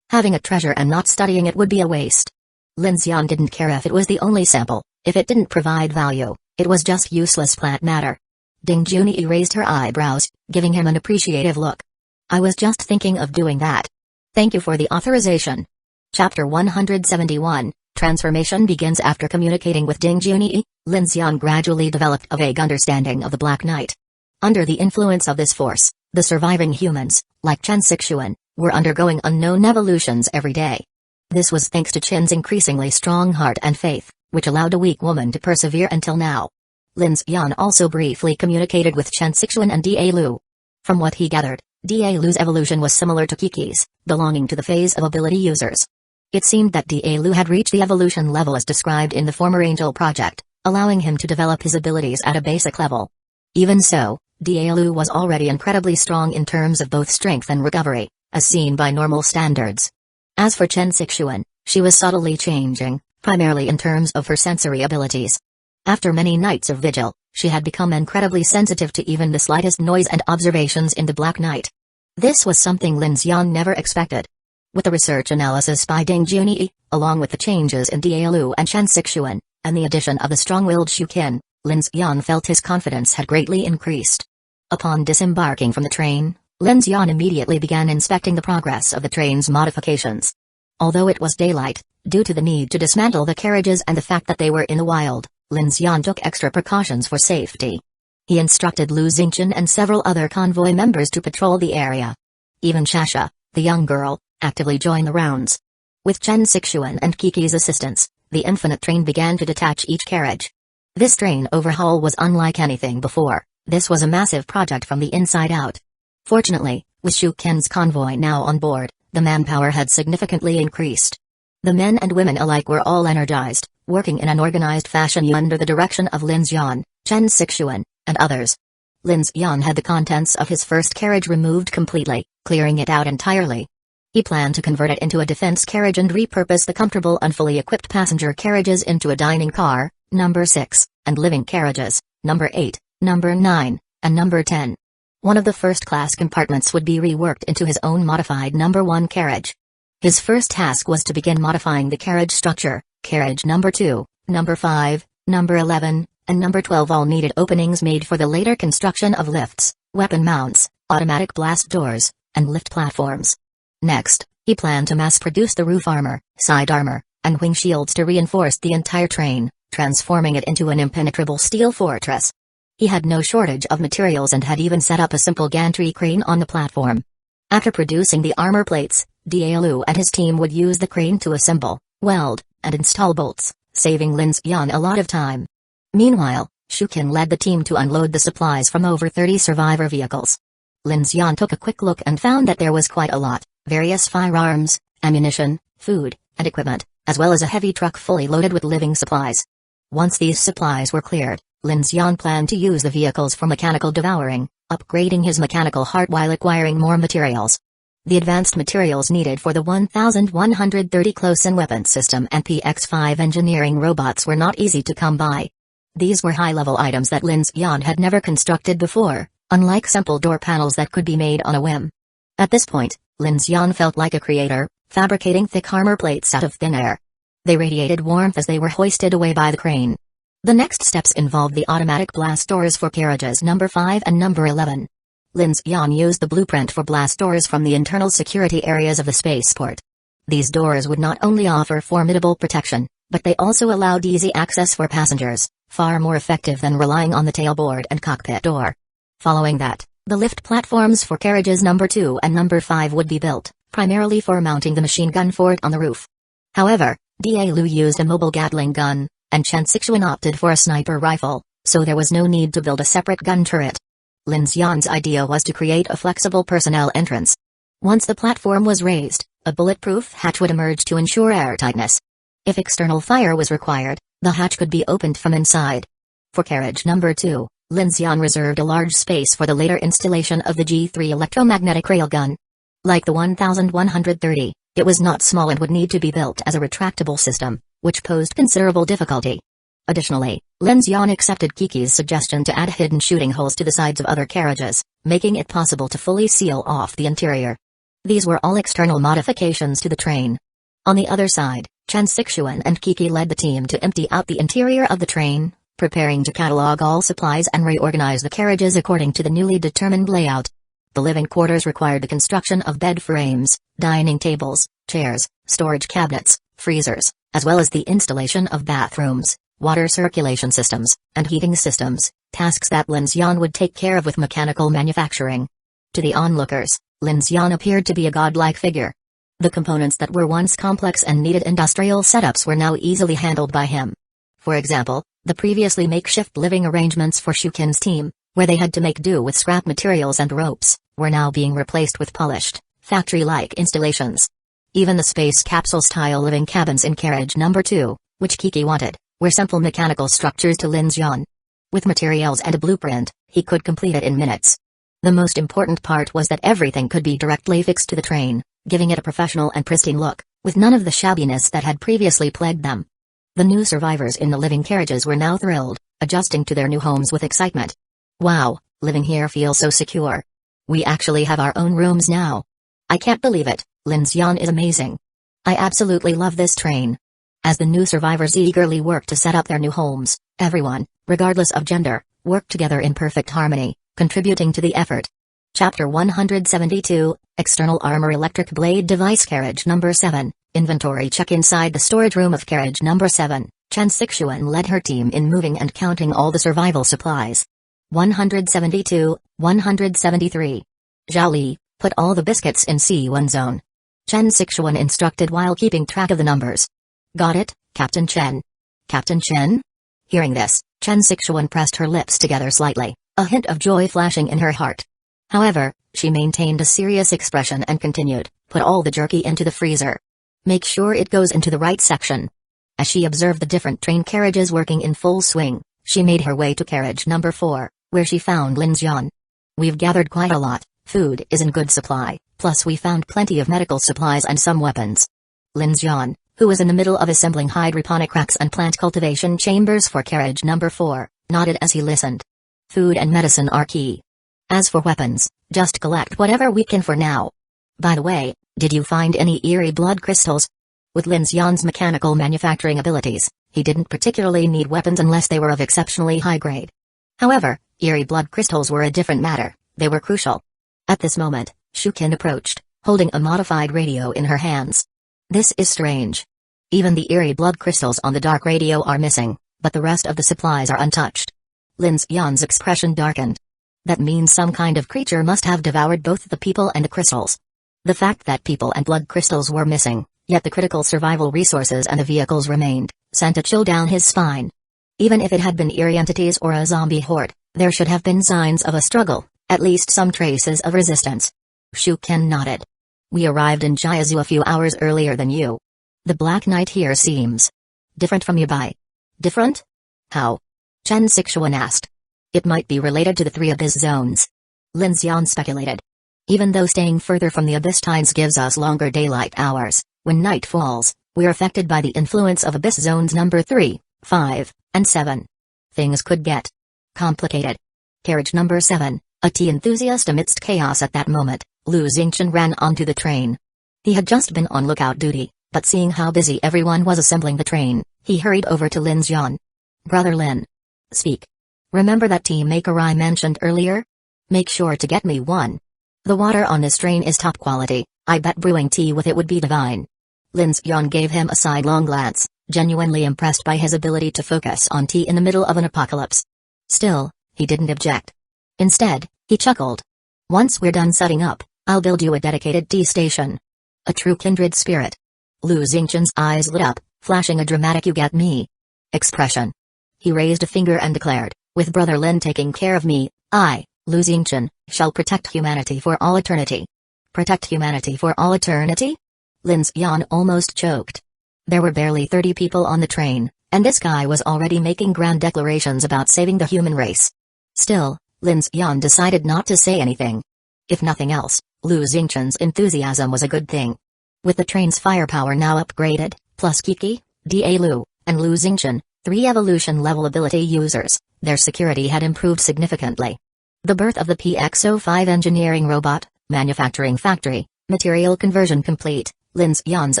Having a treasure and not studying it would be a waste. Lin Xian didn't care if it was the only sample. If it didn't provide value, it was just useless plant matter. Ding Junyi raised her eyebrows, giving him an appreciative look. I was just thinking of doing that. Thank you for the authorization. Chapter 171, Transformation begins. After communicating with Ding Junyi, Lin Xian gradually developed a vague understanding of the Black Knight. Under the influence of this force, the surviving humans, like Chen Sixuan, were undergoing unknown evolutions every day. This was thanks to Chen's increasingly strong heart and faith, which allowed a weak woman to persevere until now. Lin Xian also briefly communicated with Chen Sixuan and Da Lu. From what he gathered, Da Lu's evolution was similar to Kiki's, belonging to the phase of ability users. It seemed that Da Lu had reached the evolution level as described in the former Angel project, allowing him to develop his abilities at a basic level. Even so, Da Lu was already incredibly strong in terms of both strength and recovery, as seen by normal standards. As for Chen Sixuan, she was subtly changing, primarily in terms of her sensory abilities. After many nights of vigil, she had become incredibly sensitive to even the slightest noise and observations in the Black Night. This was something Lin Xian never expected. With the research analysis by Ding Junyi, along with the changes in Da Lu and Chen Sixuan, and the addition of the strong-willed Shukin, Lin Xian felt his confidence had greatly increased. Upon disembarking from the train, Lin Xian immediately began inspecting the progress of the train's modifications. Although it was daylight, due to the need to dismantle the carriages and the fact that they were in the wild, Lin Xian took extra precautions for safety. He instructed Lu Xingchen and several other convoy members to patrol the area. Even Shasha, the young girl, actively joined the rounds. With Chen Sixuan and Kiki's assistance, the infinite train began to detach each carriage. This train overhaul was unlike anything before. This was a massive project from the inside out. Fortunately, with Shu Ken's convoy now on board, the manpower had significantly increased. The men and women alike were all energized, working in an organized fashion under the direction of Lin Xian, Chen Sixuan, and others. Lin Xian had the contents of his first carriage removed completely, clearing it out entirely. He planned to convert it into a defense carriage and repurpose the comfortable and fully equipped passenger carriages into a dining car, number 6, and living carriages, number 8, number 9, and number 10. One of the first-class compartments would be reworked into his own modified number 1 carriage. His first task was to begin modifying the carriage structure. Carriage number 2, number 5, number 11, and number 12 all needed openings made for the later construction of lifts, weapon mounts, automatic blast doors, and lift platforms. Next, he planned to mass-produce the roof armor, side armor, and wing shields to reinforce the entire train, transforming it into an impenetrable steel fortress. He had no shortage of materials and had even set up a simple gantry crane on the platform. After producing the armor plates, Da Lu and his team would use the crane to assemble, weld, and install bolts, saving Lin Xian a lot of time. Meanwhile, Shukin led the team to unload the supplies from over 30 survivor vehicles. Lin Xian took a quick look and found that there was quite a lot, various firearms, ammunition, food, and equipment, as well as a heavy truck fully loaded with living supplies. Once these supplies were cleared, Lin Xian planned to use the vehicles for mechanical devouring, upgrading his mechanical heart while acquiring more materials. The advanced materials needed for the 1130 close-in weapon system and PX-5 engineering robots were not easy to come by. These were high-level items that Lin Xian had never constructed before, unlike simple door panels that could be made on a whim. At this point, Lin Xian felt like a creator, fabricating thick armor plates out of thin air. They radiated warmth as they were hoisted away by the crane. The next steps involved the automatic blast doors for carriages number 5 and number 11. Lin Xian used the blueprint for blast doors from the internal security areas of the spaceport. These doors would not only offer formidable protection, but they also allowed easy access for passengers, far more effective than relying on the tailboard and cockpit door. Following that, the lift platforms for carriages number 2 and number 5 would be built, primarily for mounting the machine gun fort on the roof. However, Da Lu used a mobile Gatling gun, and Chen Sixuan opted for a sniper rifle, so there was no need to build a separate gun turret. Lin Xian's idea was to create a flexible personnel entrance. Once the platform was raised, a bulletproof hatch would emerge to ensure airtightness. If external fire was required, the hatch could be opened from inside. For carriage number 2, Lin Xian reserved a large space for the later installation of the G3 electromagnetic railgun. Like the 1130, it was not small and would need to be built as a retractable system, which posed considerable difficulty. Additionally, Lin Xian accepted Kiki's suggestion to add hidden shooting holes to the sides of other carriages, making it possible to fully seal off the interior. These were all external modifications to the train. On the other side, Chen Sixuan and Kiki led the team to empty out the interior of the train, preparing to catalog all supplies and reorganize the carriages according to the newly determined layout. The living quarters required the construction of bed frames, dining tables, chairs, storage cabinets, freezers, as well as the installation of bathrooms, water circulation systems, and heating systems, tasks that Lin Xian would take care of with mechanical manufacturing. To the onlookers, Lin Xian appeared to be a godlike figure. The components that were once complex and needed industrial setups were now easily handled by him. For example, the previously makeshift living arrangements for Shukin's team, where they had to make do with scrap materials and ropes, were now being replaced with polished, factory-like installations. Even the space capsule-style living cabins in carriage number 2, which Kiki wanted, were simple mechanical structures to Lin Xian. With materials and a blueprint, he could complete it in minutes. The most important part was that everything could be directly fixed to the train, giving it a professional and pristine look, with none of the shabbiness that had previously plagued them. The new survivors in the living carriages were now thrilled, adjusting to their new homes with excitement. Wow, living here feels so secure. We actually have our own rooms now. I can't believe it, Lin Xian is amazing. I absolutely love this train. As the new survivors eagerly worked to set up their new homes, everyone, regardless of gender, worked together in perfect harmony, contributing to the effort. Chapter 172, External Armor Electric Blade Device Carriage number 7, Inventory Check. Inside the storage room of carriage number 7, Chen Sixuan led her team in moving and counting all the survival supplies. 172, 173. Zhao Li, put all the biscuits in C1 zone. Chen Sixuan instructed while keeping track of the numbers. Got it, Captain Chen. Captain Chen? Hearing this, Chen Sixuan pressed her lips together slightly, a hint of joy flashing in her heart. However, she maintained a serious expression and continued, put all the jerky into the freezer. Make sure it goes into the right section. As she observed the different train carriages working in full swing, she made her way to carriage number 4, where she found Lin Xian. We've gathered quite a lot, food is in good supply, plus we found plenty of medical supplies and some weapons. Lin Xian, who was in the middle of assembling hydroponic racks and plant cultivation chambers for carriage number 4, nodded as he listened. Food and medicine are key. As for weapons, just collect whatever we can for now. By the way, did you find any eerie blood crystals? With Lin Xian's mechanical manufacturing abilities, he didn't particularly need weapons unless they were of exceptionally high grade. However, eerie blood crystals were a different matter, they were crucial. At this moment, Shukin approached, holding a modified radio in her hands. This is strange. Even the eerie blood crystals on the dark radio are missing, but the rest of the supplies are untouched. Lin Xian's expression darkened. That means some kind of creature must have devoured both the people and the crystals. The fact that people and blood crystals were missing, yet the critical survival resources and the vehicles remained, sent a chill down his spine. Even if it had been eerie entities or a zombie horde, there should have been signs of a struggle, at least some traces of resistance. Shuken nodded. We arrived in Jiazu a few hours earlier than you. The Black Knight here seems different from Yabai. Different? How? Chen Sixuan asked. It might be related to the 3 abyss zones. Lin Xian speculated. Even though staying further from the abyss times gives us longer daylight hours, when night falls, we're affected by the influence of abyss zones number 3, 5, and 7. Things could get complicated. Carriage number 7, a tea enthusiast amidst chaos at that moment, Lu Xingchen ran onto the train. He had just been on lookout duty, but seeing how busy everyone was assembling the train, he hurried over to Lin Xian. Brother Lin. Speak. Remember that tea maker I mentioned earlier? Make sure to get me one. The water on this train is top quality, I bet brewing tea with it would be divine. Lin Xian gave him a sidelong glance, genuinely impressed by his ability to focus on tea in the middle of an apocalypse. Still, he didn't object. Instead, he chuckled. Once we're done setting up, I'll build you a dedicated tea station. A true kindred spirit. Lu Xingchen's eyes lit up, flashing a dramatic "you get me" expression. He raised a finger and declared, with Brother Lin taking care of me, I Lu Xingchen, shall protect humanity for all eternity. Protect humanity for all eternity? Lin Xian almost choked. There were barely 30 people on the train, and this guy was already making grand declarations about saving the human race. Still, Lin Xian decided not to say anything. If nothing else, Lu Xingchen's enthusiasm was a good thing. With the train's firepower now upgraded, plus Kiki, Da Lu, and Lu Xingchen, 3 evolution-level ability users, their security had improved significantly. The birth of the PX-05 engineering robot, manufacturing factory, material conversion complete. Lin Xian's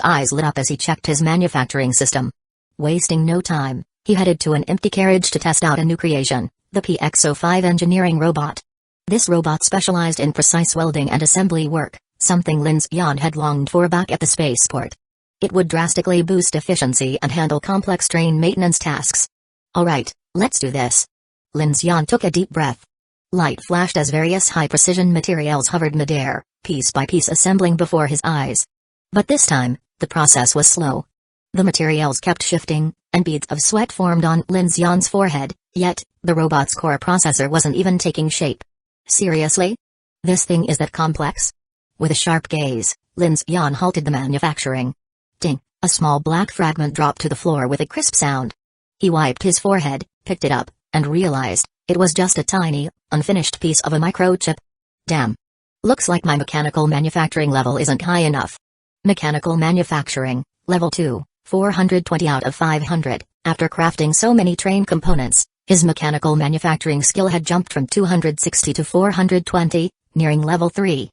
eyes lit up as he checked his manufacturing system. Wasting no time, he headed to an empty carriage to test out a new creation, the PX-05 engineering robot. This robot specialized in precise welding and assembly work, something Lin Xian had longed for back at the spaceport. It would drastically boost efficiency and handle complex train maintenance tasks. Alright, let's do this. Lin Xian took a deep breath. Light flashed as various high-precision materials hovered midair, piece by piece assembling before his eyes. But this time, the process was slow. The materials kept shifting, and beads of sweat formed on Lin Xian's forehead, yet, the robot's core processor wasn't even taking shape. Seriously? This thing is that complex? With a sharp gaze, Lin Xian halted the manufacturing. Ding, a small black fragment dropped to the floor with a crisp sound. He wiped his forehead, picked it up, and realized, it was just a tiny, unfinished piece of a microchip. Damn. Looks like my mechanical manufacturing level isn't high enough. Mechanical manufacturing, level 2, 420 out of 500. After crafting so many train components, his mechanical manufacturing skill had jumped from 260 to 420, nearing level 3.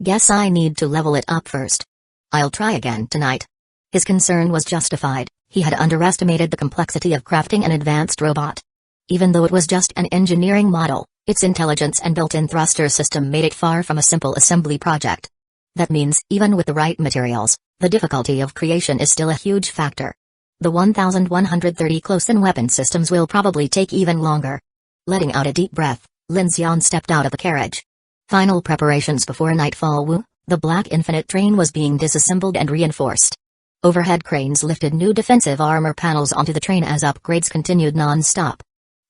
Guess I need to level it up first. I'll try again tonight. His concern was justified. He had underestimated the complexity of crafting an advanced robot. Even though it was just an engineering model, its intelligence and built-in thruster system made it far from a simple assembly project. That means, even with the right materials, the difficulty of creation is still a huge factor. The 1130 close-in weapon systems will probably take even longer. Letting out a deep breath, Lin Xian stepped out of the carriage. Final preparations before nightfall. The Black Infinite train was being disassembled and reinforced. Overhead cranes lifted new defensive armor panels onto the train as upgrades continued non-stop.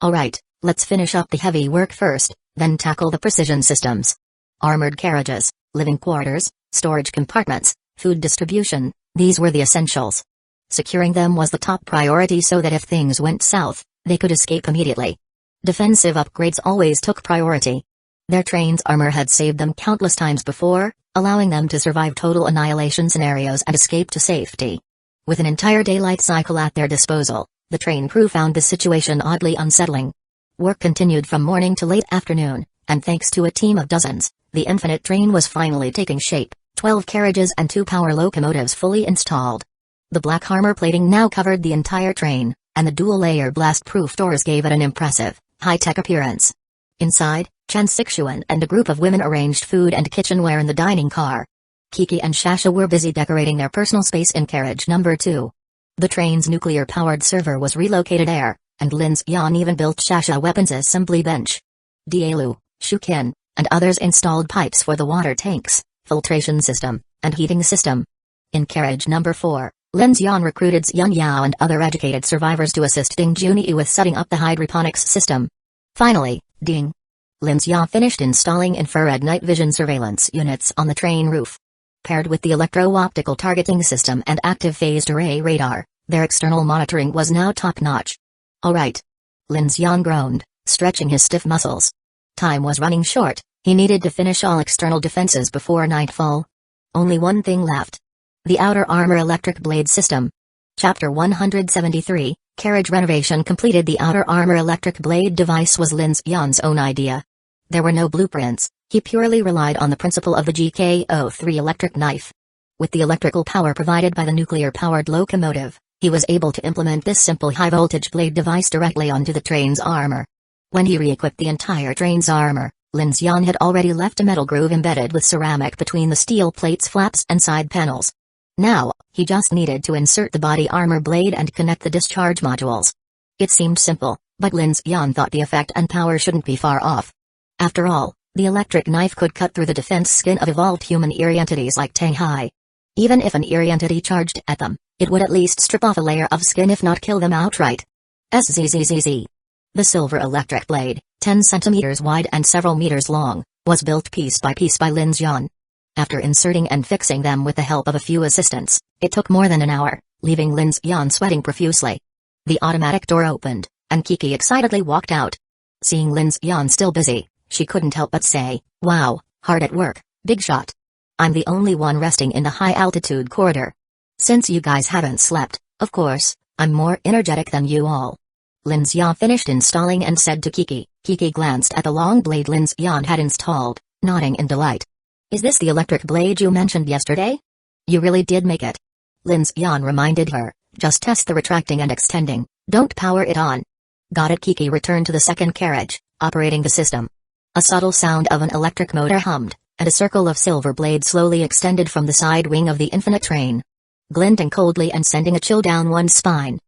Alright, let's finish up the heavy work first, then tackle the precision systems. Armored carriages, living quarters, storage compartments, food distribution, these were the essentials. Securing them was the top priority so that if things went south, they could escape immediately. Defensive upgrades always took priority. Their train's armor had saved them countless times before, allowing them to survive total annihilation scenarios and escape to safety. With an entire daylight cycle at their disposal, the train crew found the situation oddly unsettling. Work continued from morning to late afternoon, and thanks to a team of dozens, the infinite train was finally taking shape, 12 carriages and 2 power locomotives fully installed. The black armor plating now covered the entire train, and the dual-layer blast-proof doors gave it an impressive, high-tech appearance. Inside, Chen Sixuan and a group of women arranged food and kitchenware in the dining car. Kiki and Shasha were busy decorating their personal space in carriage number 2. The train's nuclear-powered server was relocated there, and Lin Xian even built Shasha weapons assembly bench. Dielu, Shukin, and others installed pipes for the water tanks, filtration system, and heating system. In carriage number 4, Lin Xian recruited Xian Yao and other educated survivors to assist Ding Junyi with setting up the hydroponics system. Finally, Ding Lin Xian finished installing infrared night vision surveillance units on the train roof. Paired with the electro-optical targeting system and active phased array radar, their external monitoring was now top-notch. Alright. Lin Xian groaned, stretching his stiff muscles. Time was running short, he needed to finish all external defenses before nightfall. Only one thing left. The outer armor electric blade system. Chapter 173, Carriage renovation completed. The outer armor electric blade device was Lin Xian's own idea. There were no blueprints, he purely relied on the principle of the GK03 electric knife. With the electrical power provided by the nuclear-powered locomotive, he was able to implement this simple high-voltage blade device directly onto the train's armor. When he re-equipped the entire train's armor, Lin Xian had already left a metal groove embedded with ceramic between the steel plates, flaps and side panels. Now, he just needed to insert the body armor blade and connect the discharge modules. It seemed simple, but Lin Xian thought the effect and power shouldn't be far off. After all, the electric knife could cut through the defense skin of evolved human eerie entities like Tanghai. Even if an eerie entity charged at them, it would at least strip off a layer of skin if not kill them outright. SZZZZ. The silver electric blade, 10 centimeters wide and several meters long, was built piece by Lin Xian. After inserting and fixing them with the help of a few assistants, it took more than an hour, leaving Lin Xian sweating profusely. The automatic door opened, and Kiki excitedly walked out. Seeing Lin Xian still busy, she couldn't help but say, "Wow, hard at work, big shot. I'm the only one resting in the high-altitude corridor. Since you guys haven't slept, of course, I'm more energetic than you all." Lin Xian finished installing and said to Kiki. Kiki glanced at the long blade Lin Xian had installed, nodding in delight. "Is this the electric blade you mentioned yesterday? You really did make it." Lin Xian reminded her, "Just test the retracting and extending, don't power it on." "Got it." Kiki returned to the second carriage, operating the system. A subtle sound of an electric motor hummed, and a circle of silver blades slowly extended from the side wing of the infinite train, glinting coldly and sending a chill down one's spine.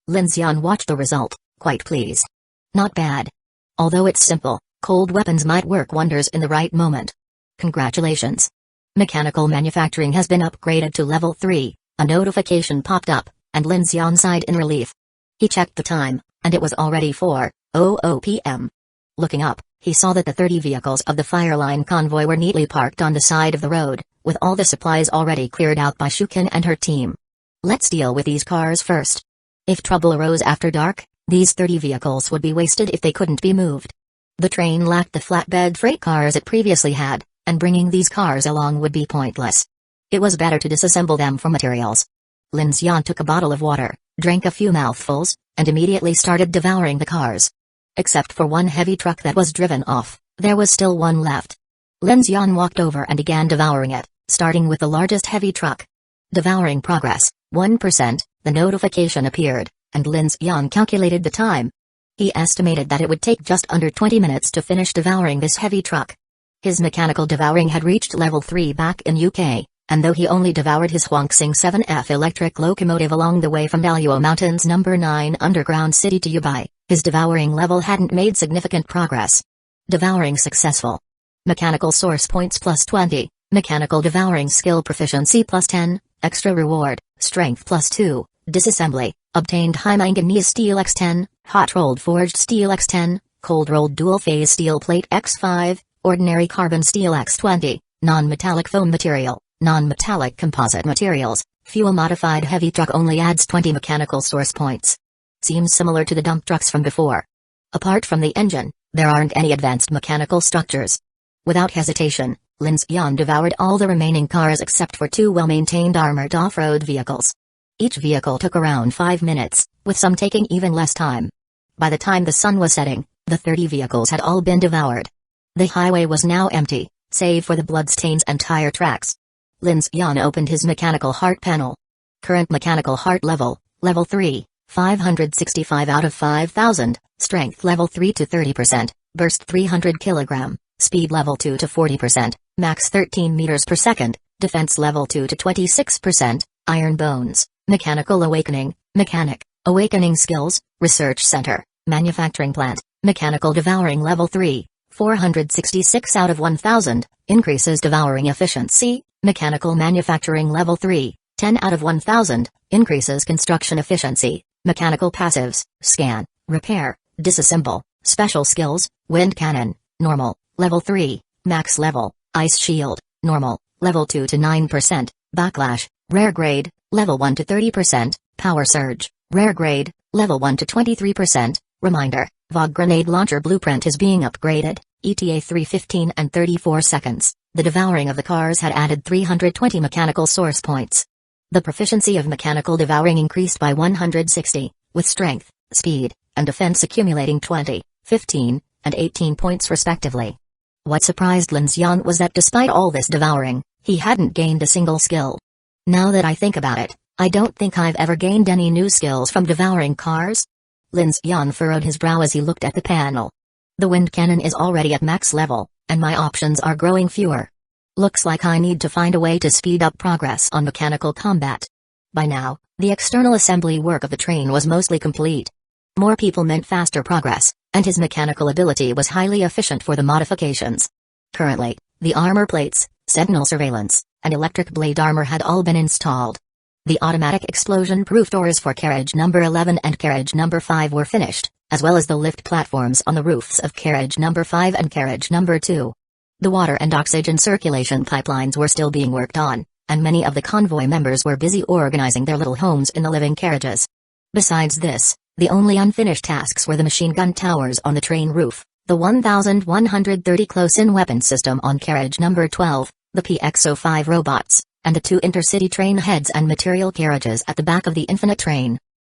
Lin Xian watched the result, quite pleased. Not bad. Although it's simple, cold weapons might work wonders in the right moment. Congratulations. Mechanical manufacturing has been upgraded to level 3, a notification popped up, and Lin Xian sighed in relief. He checked the time, and it was already 4:00 p.m. Looking up, he saw that the 30 vehicles of the Fireline convoy were neatly parked on the side of the road, with all the supplies already cleared out by Shukin and her team. Let's deal with these cars first. If trouble arose after dark, these 30 vehicles would be wasted if they couldn't be moved. The train lacked the flatbed freight cars it previously had, and bringing these cars along would be pointless. It was better to disassemble them from materials. Lin Xian took a bottle of water, drank a few mouthfuls, and immediately started devouring the cars. Except for one heavy truck that was driven off, there was still one left. Lin Xian walked over and began devouring it, starting with the largest heavy truck. Devouring progress, 1%, the notification appeared, and Lin Xian calculated the time. He estimated that it would take just under 20 minutes to finish devouring this heavy truck. His mechanical devouring had reached level 3 back in UK, and though he only devoured his Huangsing 7F electric locomotive along the way from Daluo Mountains No. 9 underground city to Yubai, his devouring level hadn't made significant progress. Devouring successful. Mechanical source points plus 20, mechanical devouring skill proficiency plus 10, extra reward, strength plus 2, disassembly, obtained high manganese steel x10, hot rolled forged steel x10, cold rolled dual phase steel plate x5, ordinary carbon steel x20, non-metallic foam material, non-metallic composite materials, fuel modified heavy truck only adds 20 mechanical source points. Seems similar to the dump trucks from before. Apart from the engine, there aren't any advanced mechanical structures. Without hesitation, Lin Xian devoured all the remaining cars except for 2 well-maintained armored off-road vehicles. Each vehicle took around 5 minutes, with some taking even less time. By the time the sun was setting, the 30 vehicles had all been devoured. The highway was now empty, save for the bloodstains and tire tracks. Lin Xian opened his mechanical heart panel. Current mechanical heart level, level 3, 565 out of 5000, strength level 3 to 30%, burst 300 kg, speed level 2 to 40%, max 13 meters per second, defense level 2 to 26%, iron bones, mechanical awakening, mechanic, awakening skills, research center, manufacturing plant, mechanical devouring level 3, 466 out of 1000, increases devouring efficiency, mechanical manufacturing level 3, 10 out of 1000, increases construction efficiency, mechanical passives, scan, repair, disassemble, special skills, wind cannon, normal, level 3, max level, ice shield, normal, level 2 to 9%, backlash, rare grade, level 1 to 30%, power surge, rare grade, level 1 to 23%, reminder, VOG grenade launcher blueprint is being upgraded, ETA 3:15 and 34 seconds, the devouring of the cars had added 320 mechanical source points. The proficiency of mechanical devouring increased by 160, with strength, speed, and defense accumulating 20, 15, and 18 points respectively. What surprised Lin Xian was that despite all this devouring, he hadn't gained a single skill. Now that I think about it, I don't think I've ever gained any new skills from devouring cars. Lin Xian furrowed his brow as he looked at the panel. The wind cannon is already at max level, and my options are growing fewer. Looks like I need to find a way to speed up progress on mechanical combat. By now, the external assembly work of the train was mostly complete. More people meant faster progress, and his mechanical ability was highly efficient for the modifications. Currently, the armor plates, sentinel surveillance, and electric blade armor had all been installed. The automatic explosion-proof doors for carriage number 11 and carriage number 5 were finished, as well as the lift platforms on the roofs of carriage number 5 and carriage number 2. The water and oxygen circulation pipelines were still being worked on, and many of the convoy members were busy organizing their little homes in the living carriages. Besides this, the only unfinished tasks were the machine gun towers on the train roof, the 1130 close-in weapon system on carriage number 12, the PX-05 robots, and the 2 intercity train heads and material carriages at the back of the infinite train.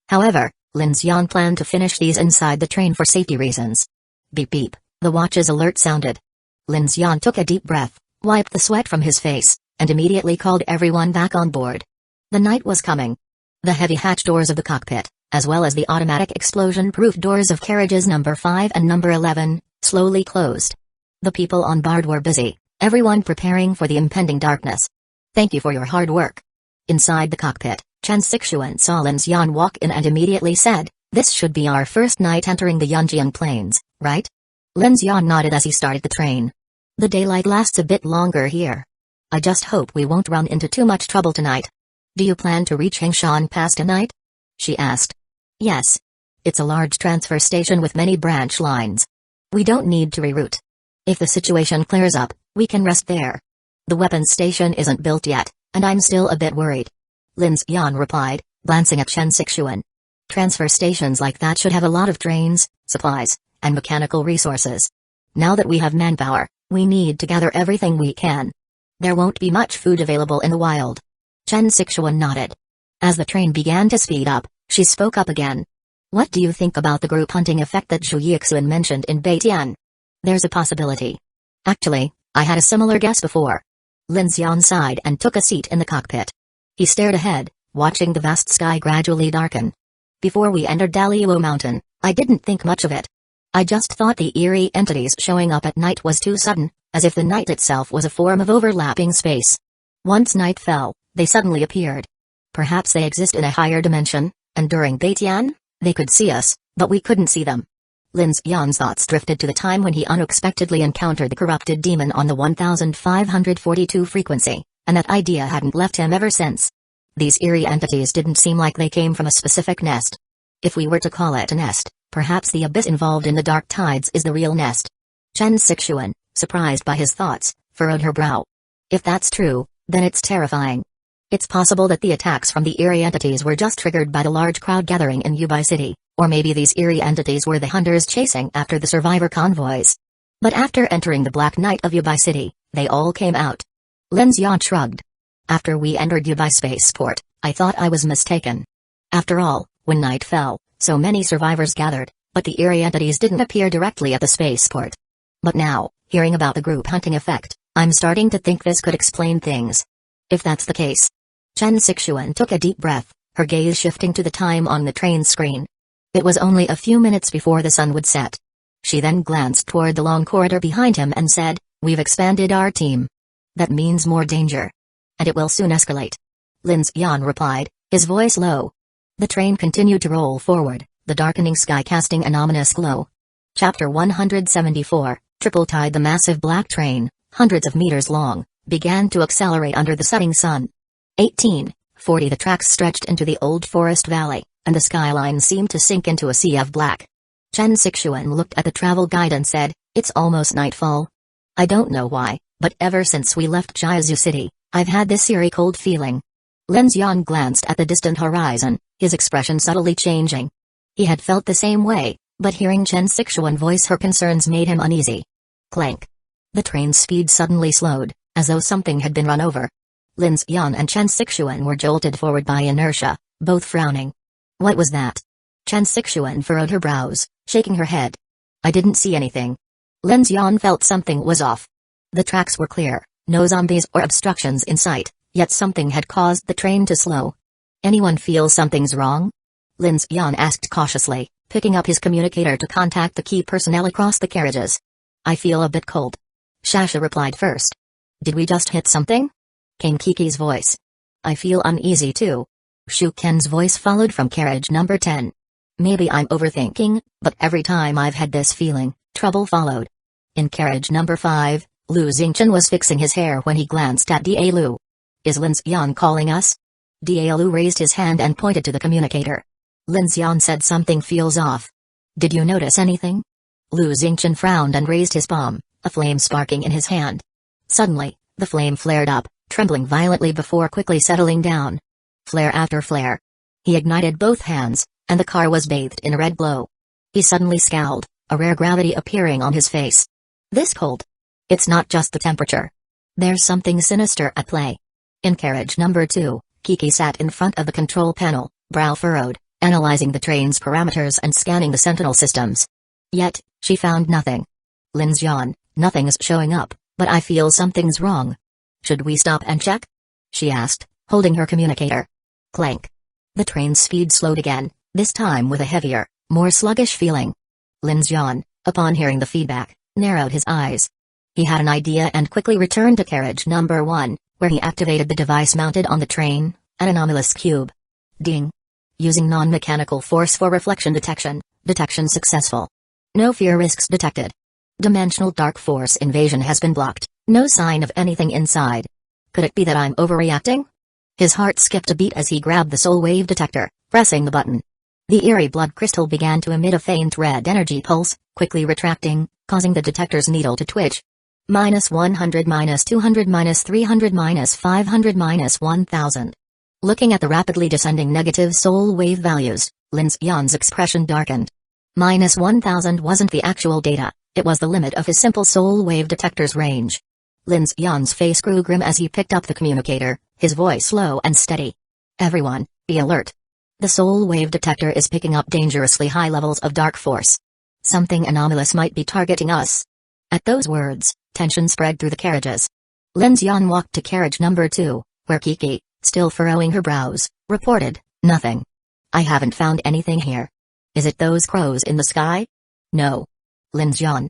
However, Lin Xian planned to finish these inside the train for safety reasons. Beep beep, the watch's alert sounded. Lin Xian took a deep breath, wiped the sweat from his face, and immediately called everyone back on board. The night was coming. The heavy hatch doors of the cockpit, as well as the automatic explosion-proof doors of carriages number 5 and number 11, slowly closed. The people on board were busy, everyone preparing for the impending darkness. Thank you for your hard work. Inside the cockpit, Chen Sixuan saw Lin Xian walk in and immediately said, "This should be our first night entering the Yunjian Plains, right?" Lin Xian nodded as he started the train. "The daylight lasts a bit longer here. I just hope we won't run into too much trouble tonight. Do you plan to reach Hengshan Pass tonight?" she asked. "Yes. It's a large transfer station with many branch lines. We don't need to reroute. If the situation clears up, we can rest there. The weapons station isn't built yet, and I'm still a bit worried," Lin Xian replied, glancing at Chen Sixuan. "Transfer stations like that should have a lot of trains, supplies, and mechanical resources. Now that we have manpower, we need to gather everything we can. There won't be much food available in the wild." Chen Sixuan nodded. As the train began to speed up, she spoke up again. "What do you think about the group hunting effect that Zhu Yixuan mentioned in Beitian? There's a possibility. Actually, I had a similar guess before." Lin Xian sighed and took a seat in the cockpit. He stared ahead, watching the vast sky gradually darken. "Before we entered Daliuo Mountain, I didn't think much of it. I just thought the eerie entities showing up at night was too sudden, as if the night itself was a form of overlapping space. Once night fell, they suddenly appeared. Perhaps they exist in a higher dimension, and during Beitian, they could see us, but we couldn't see them." Lin Xian's thoughts drifted to the time when he unexpectedly encountered the corrupted demon on the 1542 frequency, and that idea hadn't left him ever since. These eerie entities didn't seem like they came from a specific nest. If we were to call it a nest, perhaps the abyss involved in the dark tides is the real nest. Chen Sixuan, surprised by his thoughts, furrowed her brow. If that's true, then it's terrifying. It's possible that the attacks from the eerie entities were just triggered by the large crowd gathering in Yubai City, or maybe these eerie entities were the hunters chasing after the survivor convoys. But after entering the Black Night of Yubai City, they all came out. Lin Xian shrugged. "After we entered Yubai Spaceport, I thought I was mistaken. After all, when night fell, so many survivors gathered, but the eerie entities didn't appear directly at the spaceport. But now, hearing about the group hunting effect, I'm starting to think this could explain things. If that's the case." Chen Sixuan took a deep breath, her gaze shifting to the time on the train screen. It was only a few minutes before the sun would set. She then glanced toward the long corridor behind him and said, "We've expanded our team. That means more danger. And it will soon escalate." Lin Xian replied, his voice low. The train continued to roll forward, the darkening sky casting an ominous glow. Chapter 174, Triple Tide. The massive black train, hundreds of meters long, began to accelerate under the setting sun. 1840. The tracks stretched into the old forest valley, and the skyline seemed to sink into a sea of black. Chen Sixuan looked at the travel guide and said, "It's almost nightfall. I don't know why, but ever since we left Jiazu City, I've had this eerie cold feeling." Lin Xian glanced at the distant horizon, his expression subtly changing. He had felt the same way, but hearing Chen Sixuan voice her concerns made him uneasy. Clank. The train's speed suddenly slowed, as though something had been run over. Lin Xian and Chen Sixuan were jolted forward by inertia, both frowning. "What was that?" Chen Sixuan furrowed her brows, shaking her head. "I didn't see anything." Lin Xian felt something was off. The tracks were clear, no zombies or obstructions in sight, yet something had caused the train to slow. "Anyone feel something's wrong?" Lin Xian asked cautiously, picking up his communicator to contact the key personnel across the carriages. "I feel a bit cold." Shasha replied first. "Did we just hit something?" came Kiki's voice. "I feel uneasy too." Shu Ken's voice followed from carriage number 10. "Maybe I'm overthinking, but every time I've had this feeling, trouble followed." In carriage number 5, Lu Xingchen was fixing his hair when he glanced at Da Lu. "Is Lin Xian calling us?" Daolu raised his hand and pointed to the communicator. Lin Xian said something feels off. Did you notice anything? Lu Xingchen frowned and raised his palm, a flame sparking in his hand. Suddenly, the flame flared up, trembling violently before quickly settling down. Flare after flare. He ignited both hands, and the car was bathed in a red glow. He suddenly scowled, a rare gravity appearing on his face. This cold. It's not just the temperature. There's something sinister at play. In carriage number 2, Kiki sat in front of the control panel, brow furrowed, analyzing the train's parameters and scanning the sentinel systems. Yet, she found nothing. Lin Xian, nothing's showing up, but I feel something's wrong. Should we stop and check? She asked, holding her communicator. Clank. The train's speed slowed again, this time with a heavier, more sluggish feeling. Lin Xian, upon hearing the feedback, narrowed his eyes. He had an idea and quickly returned to carriage number 1, where he activated the device mounted on the train, an anomalous cube. Ding. Using non-mechanical force for reflection detection, detection successful. No fear risks detected. Dimensional dark force invasion has been blocked, no sign of anything inside. Could it be that I'm overreacting? His heart skipped a beat as he grabbed the soul wave detector, pressing the button. The eerie blood crystal began to emit a faint red energy pulse, quickly retracting, causing the detector's needle to twitch. -100, -200, -300, -500, -1000. Looking at the rapidly descending negative soul wave values, Lin Xian's expression darkened. -1000 wasn't the actual data, it was the limit of his simple soul wave detector's range. Lin Xian's face grew grim as he picked up the communicator, his voice low and steady. Everyone, be alert. The soul wave detector is picking up dangerously high levels of dark force. Something anomalous might be targeting us. At those words, tension spread through the carriages. Lin Xian walked to carriage number 2, where Kiki, still furrowing her brows, reported, nothing. I haven't found anything here. Is it those crows in the sky? No. Lin Xian.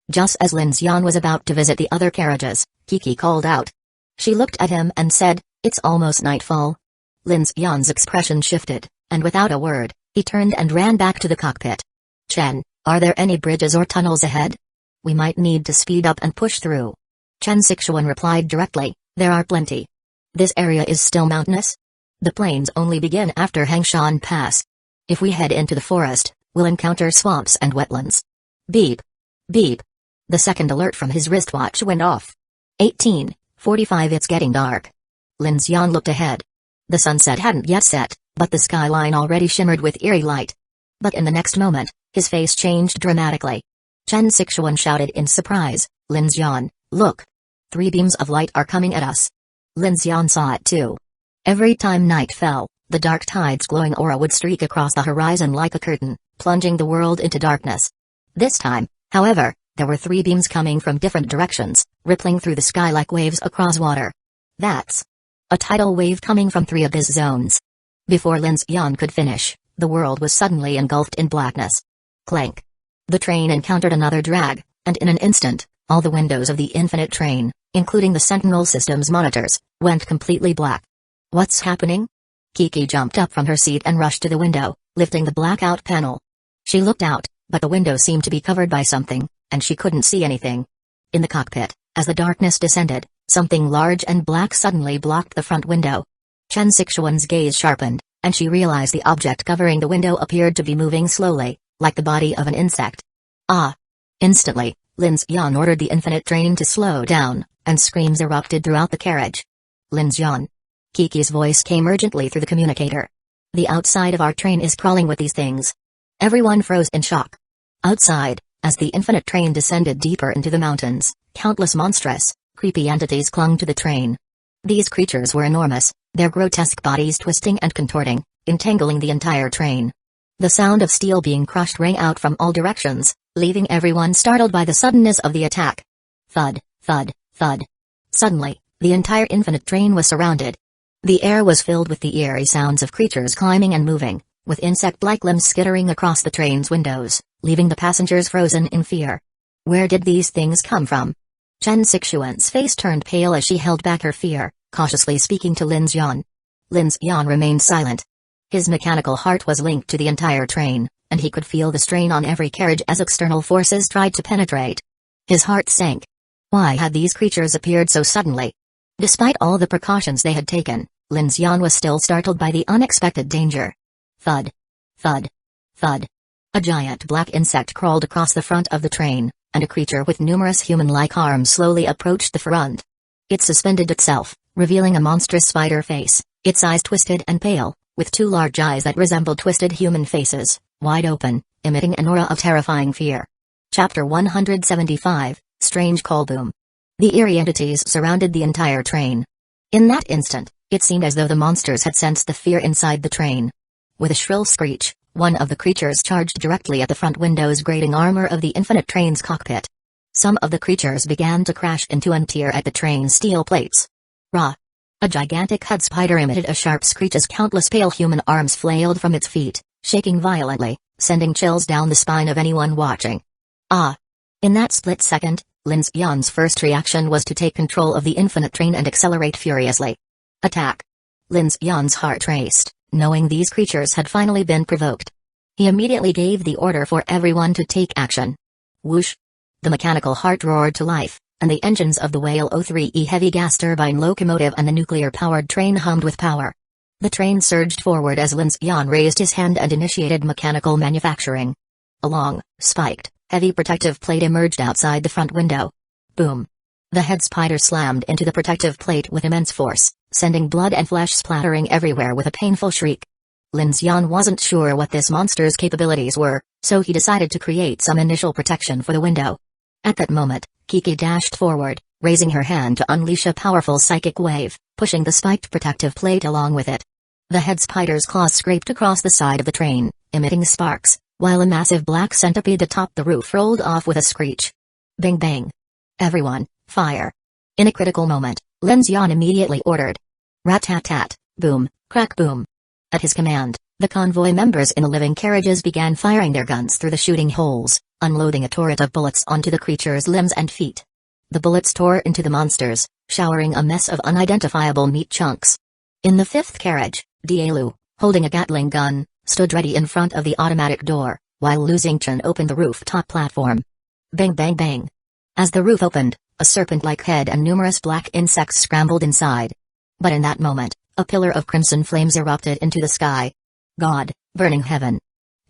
Just as Lin Xian was about to visit the other carriages, Kiki called out. She looked at him and said, it's almost nightfall. Lin Xian's expression shifted, and without a word, he turned and ran back to the cockpit. Chen, are there any bridges or tunnels ahead? We might need to speed up and push through. Chen Sixuan replied directly, there are plenty. This area is still mountainous? The plains only begin after Hangshan Pass. If we head into the forest, we'll encounter swamps and wetlands. Beep. Beep. The second alert from his wristwatch went off. 18:45. It's getting dark. Lin Xian looked ahead. The sunset hadn't yet set, but the skyline already shimmered with eerie light. But in the next moment, his face changed dramatically. Chen Sixuan shouted in surprise, Lin Xian, look! 3 beams of light are coming at us. Lin Xian saw it too. Every time night fell, the dark tide's glowing aura would streak across the horizon like a curtain, plunging the world into darkness. This time, however, there were 3 beams coming from different directions, rippling through the sky like waves across water. That's a tidal wave coming from 3 abyss zones. Before Lin Xian could finish, the world was suddenly engulfed in blackness. Clank. The train encountered another drag, and in an instant, all the windows of the infinite train, including the Sentinel System's monitors, went completely black. What's happening? Kiki jumped up from her seat and rushed to the window, lifting the blackout panel. She looked out, but the window seemed to be covered by something, and she couldn't see anything. In the cockpit, as the darkness descended, something large and black suddenly blocked the front window. Chen Sixuan's gaze sharpened, and she realized the object covering the window appeared to be moving slowly, like the body of an insect. Ah! Instantly, Lin Xian ordered the infinite train to slow down, and screams erupted throughout the carriage. Lin Xian. Kiki's voice came urgently through the communicator. The outside of our train is crawling with these things. Everyone froze in shock. Outside, as the infinite train descended deeper into the mountains, countless monstrous, creepy entities clung to the train. These creatures were enormous, their grotesque bodies twisting and contorting, entangling the entire train. The sound of steel being crushed rang out from all directions, leaving everyone startled by the suddenness of the attack. Thud, thud, thud. Suddenly, the entire infinite train was surrounded. The air was filled with the eerie sounds of creatures climbing and moving, with insect-like limbs skittering across the train's windows, leaving the passengers frozen in fear. Where did these things come from? Chen Sixuan's face turned pale as she held back her fear, cautiously speaking to Lin Xian. Lin Xian remained silent. His mechanical heart was linked to the entire train, and he could feel the strain on every carriage as external forces tried to penetrate. His heart sank. Why had these creatures appeared so suddenly? Despite all the precautions they had taken, Lin Xian was still startled by the unexpected danger. Thud. Thud. Thud. A giant black insect crawled across the front of the train, and a creature with numerous human-like arms slowly approached the front. It suspended itself, revealing a monstrous spider face, its eyes twisted and pale, with two large eyes that resembled twisted human faces, wide open, emitting an aura of terrifying fear. Chapter 175, Strange Call Boom. The eerie entities surrounded the entire train. In that instant, it seemed as though the monsters had sensed the fear inside the train. With a shrill screech, one of the creatures charged directly at the front window's grating armor of the infinite train's cockpit. Some of the creatures began to crash into and tear at the train's steel plates. Rah! A gigantic head spider emitted a sharp screech as countless pale human arms flailed from its feet, shaking violently, sending chills down the spine of anyone watching. Ah! In that split second, Lin Xian's first reaction was to take control of the infinite train and accelerate furiously. Attack! Lin Xian's heart raced, knowing these creatures had finally been provoked. He immediately gave the order for everyone to take action. Whoosh! The mechanical heart roared to life, and the engines of the Whale O3E heavy gas turbine locomotive and the nuclear-powered train hummed with power. The train surged forward as Lin Xian raised his hand and initiated mechanical manufacturing. A long, spiked, heavy protective plate emerged outside the front window. Boom! The head spider slammed into the protective plate with immense force, sending blood and flesh splattering everywhere with a painful shriek. Lin Xian wasn't sure what this monster's capabilities were, so he decided to create some initial protection for the window. At that moment, Kiki dashed forward, raising her hand to unleash a powerful psychic wave, pushing the spiked protective plate along with it. The head spider's claws scraped across the side of the train, emitting sparks, while a massive black centipede atop the roof rolled off with a screech. Bang bang! Everyone, fire! In a critical moment, Lin Xian immediately ordered. Rat-tat-tat, boom, crack boom. At his command, the convoy members in the living carriages began firing their guns through the shooting holes, unloading a torrent of bullets onto the creature's limbs and feet. The bullets tore into the monsters, showering a mess of unidentifiable meat chunks. In the fifth carriage, Dielu, holding a Gatling gun, stood ready in front of the automatic door, while Lu Xingchen opened the rooftop platform. Bang bang bang! As the roof opened, a serpent-like head and numerous black insects scrambled inside. But in that moment, a pillar of crimson flames erupted into the sky. God, burning heaven!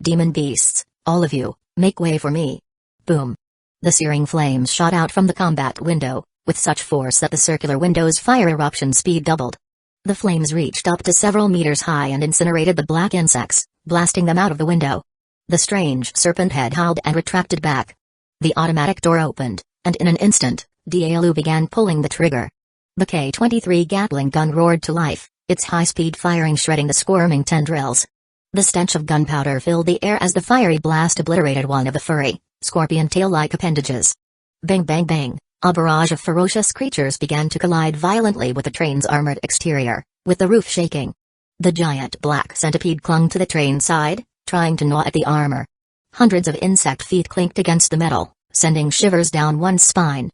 Demon beasts, all of you, make way for me! Boom! The searing flames shot out from the combat window, with such force that the circular window's fire eruption speed doubled. The flames reached up to several meters high and incinerated the black insects, blasting them out of the window. The strange serpent head howled and retracted back. The automatic door opened, and in an instant, Dielu began pulling the trigger. The K-23 Gatling gun roared to life, its high-speed firing shredding the squirming tendrils. The stench of gunpowder filled the air as the fiery blast obliterated one of the furry, scorpion tail-like appendages. Bang bang bang, a barrage of ferocious creatures began to collide violently with the train's armored exterior, with the roof shaking. The giant black centipede clung to the train side, trying to gnaw at the armor. Hundreds of insect feet clinked against the metal, sending shivers down one's spine.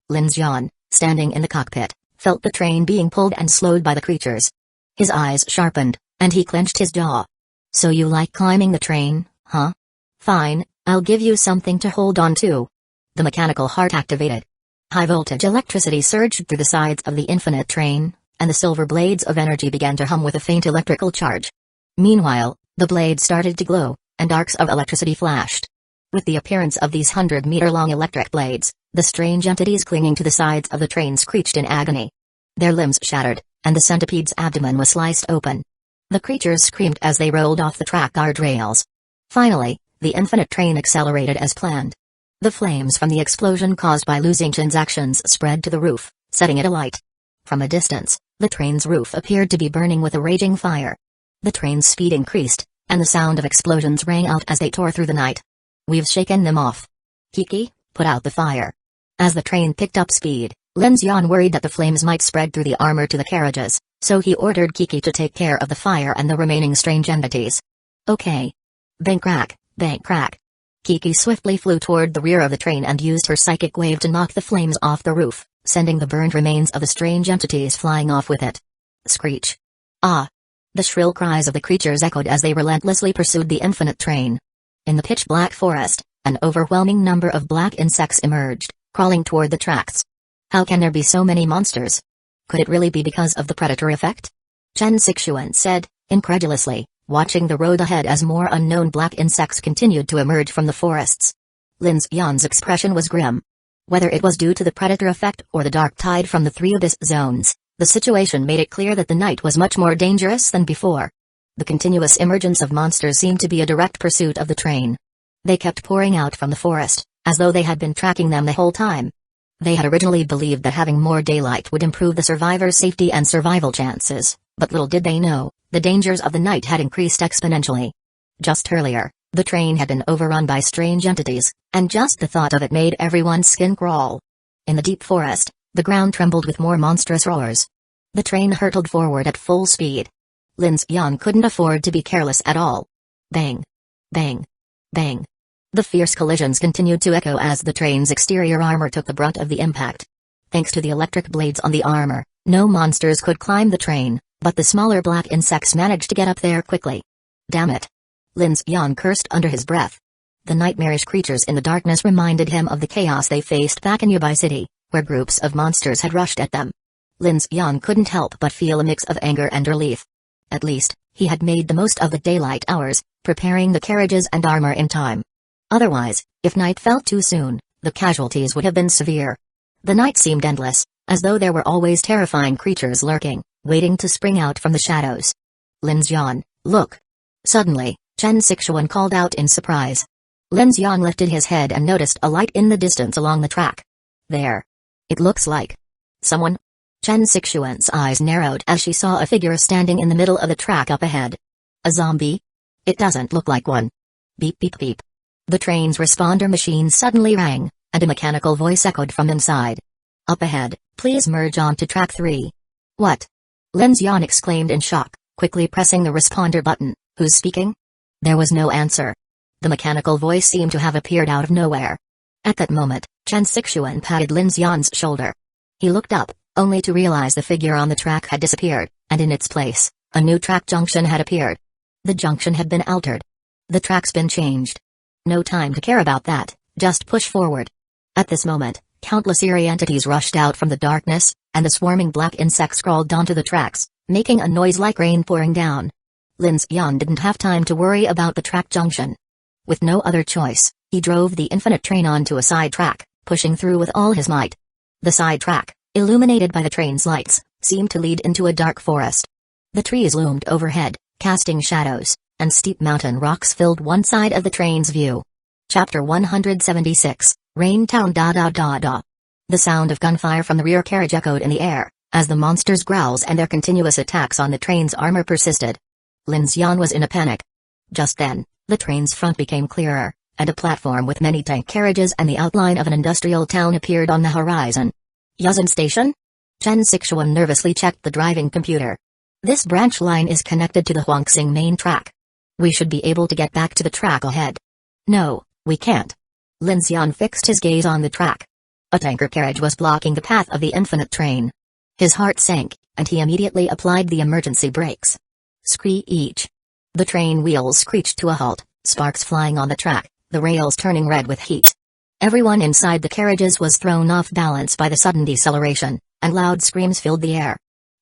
Lin Xian, standing in the cockpit, felt the train being pulled and slowed by the creatures. His eyes sharpened, and he clenched his jaw. So you like climbing the train, huh? Fine, I'll give you something to hold on to. The mechanical heart activated. High-voltage electricity surged through the sides of the infinite train, and the silver blades of energy began to hum with a faint electrical charge. Meanwhile, the blades started to glow, and arcs of electricity flashed. With the appearance of these 100-meter-long electric blades, the strange entities clinging to the sides of the train screeched in agony. Their limbs shattered, and the centipede's abdomen was sliced open. The creatures screamed as they rolled off the track guardrails. Finally, the infinite train accelerated as planned. The flames from the explosion caused by Lu Xingchen's actions spread to the roof, setting it alight. From a distance, the train's roof appeared to be burning with a raging fire. The train's speed increased, and the sound of explosions rang out as they tore through the night. We've shaken them off. Kiki, put out the fire. As the train picked up speed, Lin Xian worried that the flames might spread through the armor to the carriages, so he ordered Kiki to take care of the fire and the remaining strange entities. Okay. Bang crack, bang crack. Kiki swiftly flew toward the rear of the train and used her psychic wave to knock the flames off the roof, sending the burned remains of the strange entities flying off with it. Screech. Ah! The shrill cries of the creatures echoed as they relentlessly pursued the infinite train. In the pitch-black forest, an overwhelming number of black insects emerged, crawling toward the tracks. How can there be so many monsters? Could it really be because of the predator effect? Chen Sixuan said, incredulously, watching the road ahead as more unknown black insects continued to emerge from the forests. Lin Xian's expression was grim. Whether it was due to the predator effect or the dark tide from the three abyss zones, the situation made it clear that the night was much more dangerous than before. The continuous emergence of monsters seemed to be a direct pursuit of the train. They kept pouring out from the forest, as though they had been tracking them the whole time. They had originally believed that having more daylight would improve the survivors' safety and survival chances, but little did they know, the dangers of the night had increased exponentially. Just earlier, the train had been overrun by strange entities, and just the thought of it made everyone's skin crawl. In the deep forest, the ground trembled with more monstrous roars. The train hurtled forward at full speed. Lin Xian couldn't afford to be careless at all. Bang! Bang! Bang! The fierce collisions continued to echo as the train's exterior armor took the brunt of the impact. Thanks to the electric blades on the armor, no monsters could climb the train, but the smaller black insects managed to get up there quickly. Damn it! Lin Xian cursed under his breath. The nightmarish creatures in the darkness reminded him of the chaos they faced back in Yubai City, where groups of monsters had rushed at them. Lin Xian couldn't help but feel a mix of anger and relief. At least, he had made the most of the daylight hours, preparing the carriages and armor in time. Otherwise, if night fell too soon, the casualties would have been severe. The night seemed endless, as though there were always terrifying creatures lurking, waiting to spring out from the shadows. Lin Xian, look! Suddenly, Chen Sixuan called out in surprise. Lin Xian lifted his head and noticed a light in the distance along the track. There. It looks like someone. Chen Sixuan's eyes narrowed as she saw a figure standing in the middle of the track up ahead. A zombie? It doesn't look like one. Beep beep beep. The train's responder machine suddenly rang, and a mechanical voice echoed from inside. Up ahead, please merge onto track 3. What? Lin Xian exclaimed in shock, quickly pressing the responder button. Who's speaking? There was no answer. The mechanical voice seemed to have appeared out of nowhere. At that moment, Chen Sixuan patted Lin Xian's shoulder. He looked up, only to realize the figure on the track had disappeared, and in its place, a new track junction had appeared. The junction had been altered. The track's been changed. No time to care about that, just push forward. At this moment, countless eerie entities rushed out from the darkness, and the swarming black insects crawled onto the tracks, making a noise like rain pouring down. Lin Xian didn't have time to worry about the track junction. With no other choice, he drove the infinite train onto a side track, pushing through with all his might. The side track, illuminated by the train's lights, seemed to lead into a dark forest. The trees loomed overhead, casting shadows, and steep mountain rocks filled one side of the train's view. Chapter 176, Rain Town da da da da. The sound of gunfire from the rear carriage echoed in the air, as the monsters' growls and their continuous attacks on the train's armor persisted. Lin Xian was in a panic. Just then, the train's front became clearer, and a platform with many tank carriages and the outline of an industrial town appeared on the horizon. Yuzhen Station? Chen Sixuan nervously checked the driving computer. This branch line is connected to the Huangxing main track. We should be able to get back to the track ahead. No, we can't. Lin Xian fixed his gaze on the track. A tanker carriage was blocking the path of the infinite train. His heart sank, and he immediately applied the emergency brakes. Screech. The train wheels screeched to a halt, sparks flying on the track, the rails turning red with heat. Everyone inside the carriages was thrown off balance by the sudden deceleration, and loud screams filled the air.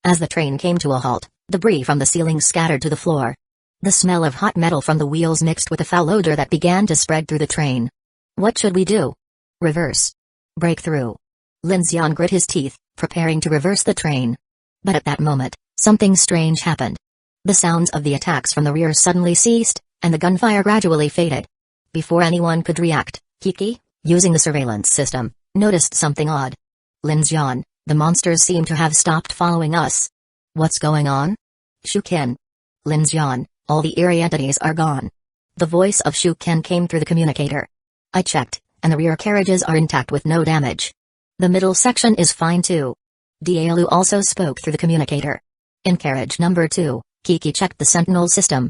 As the train came to a halt, debris from the ceiling scattered to the floor. The smell of hot metal from the wheels mixed with a foul odor that began to spread through the train. What should we do? Reverse. Break through. Lin Xian grit his teeth, preparing to reverse the train. But at that moment, something strange happened. The sounds of the attacks from the rear suddenly ceased, and the gunfire gradually faded. Before anyone could react, Kiki, using the surveillance system, noticed something odd. Lin Xian, the monsters seem to have stopped following us. What's going on? Shuken. Lin Xian, all the eerie entities are gone. The voice of Shuken came through the communicator. I checked, and the rear carriages are intact with no damage. The middle section is fine too. Dialu also spoke through the communicator. In carriage number 2, Kiki checked the sentinel system.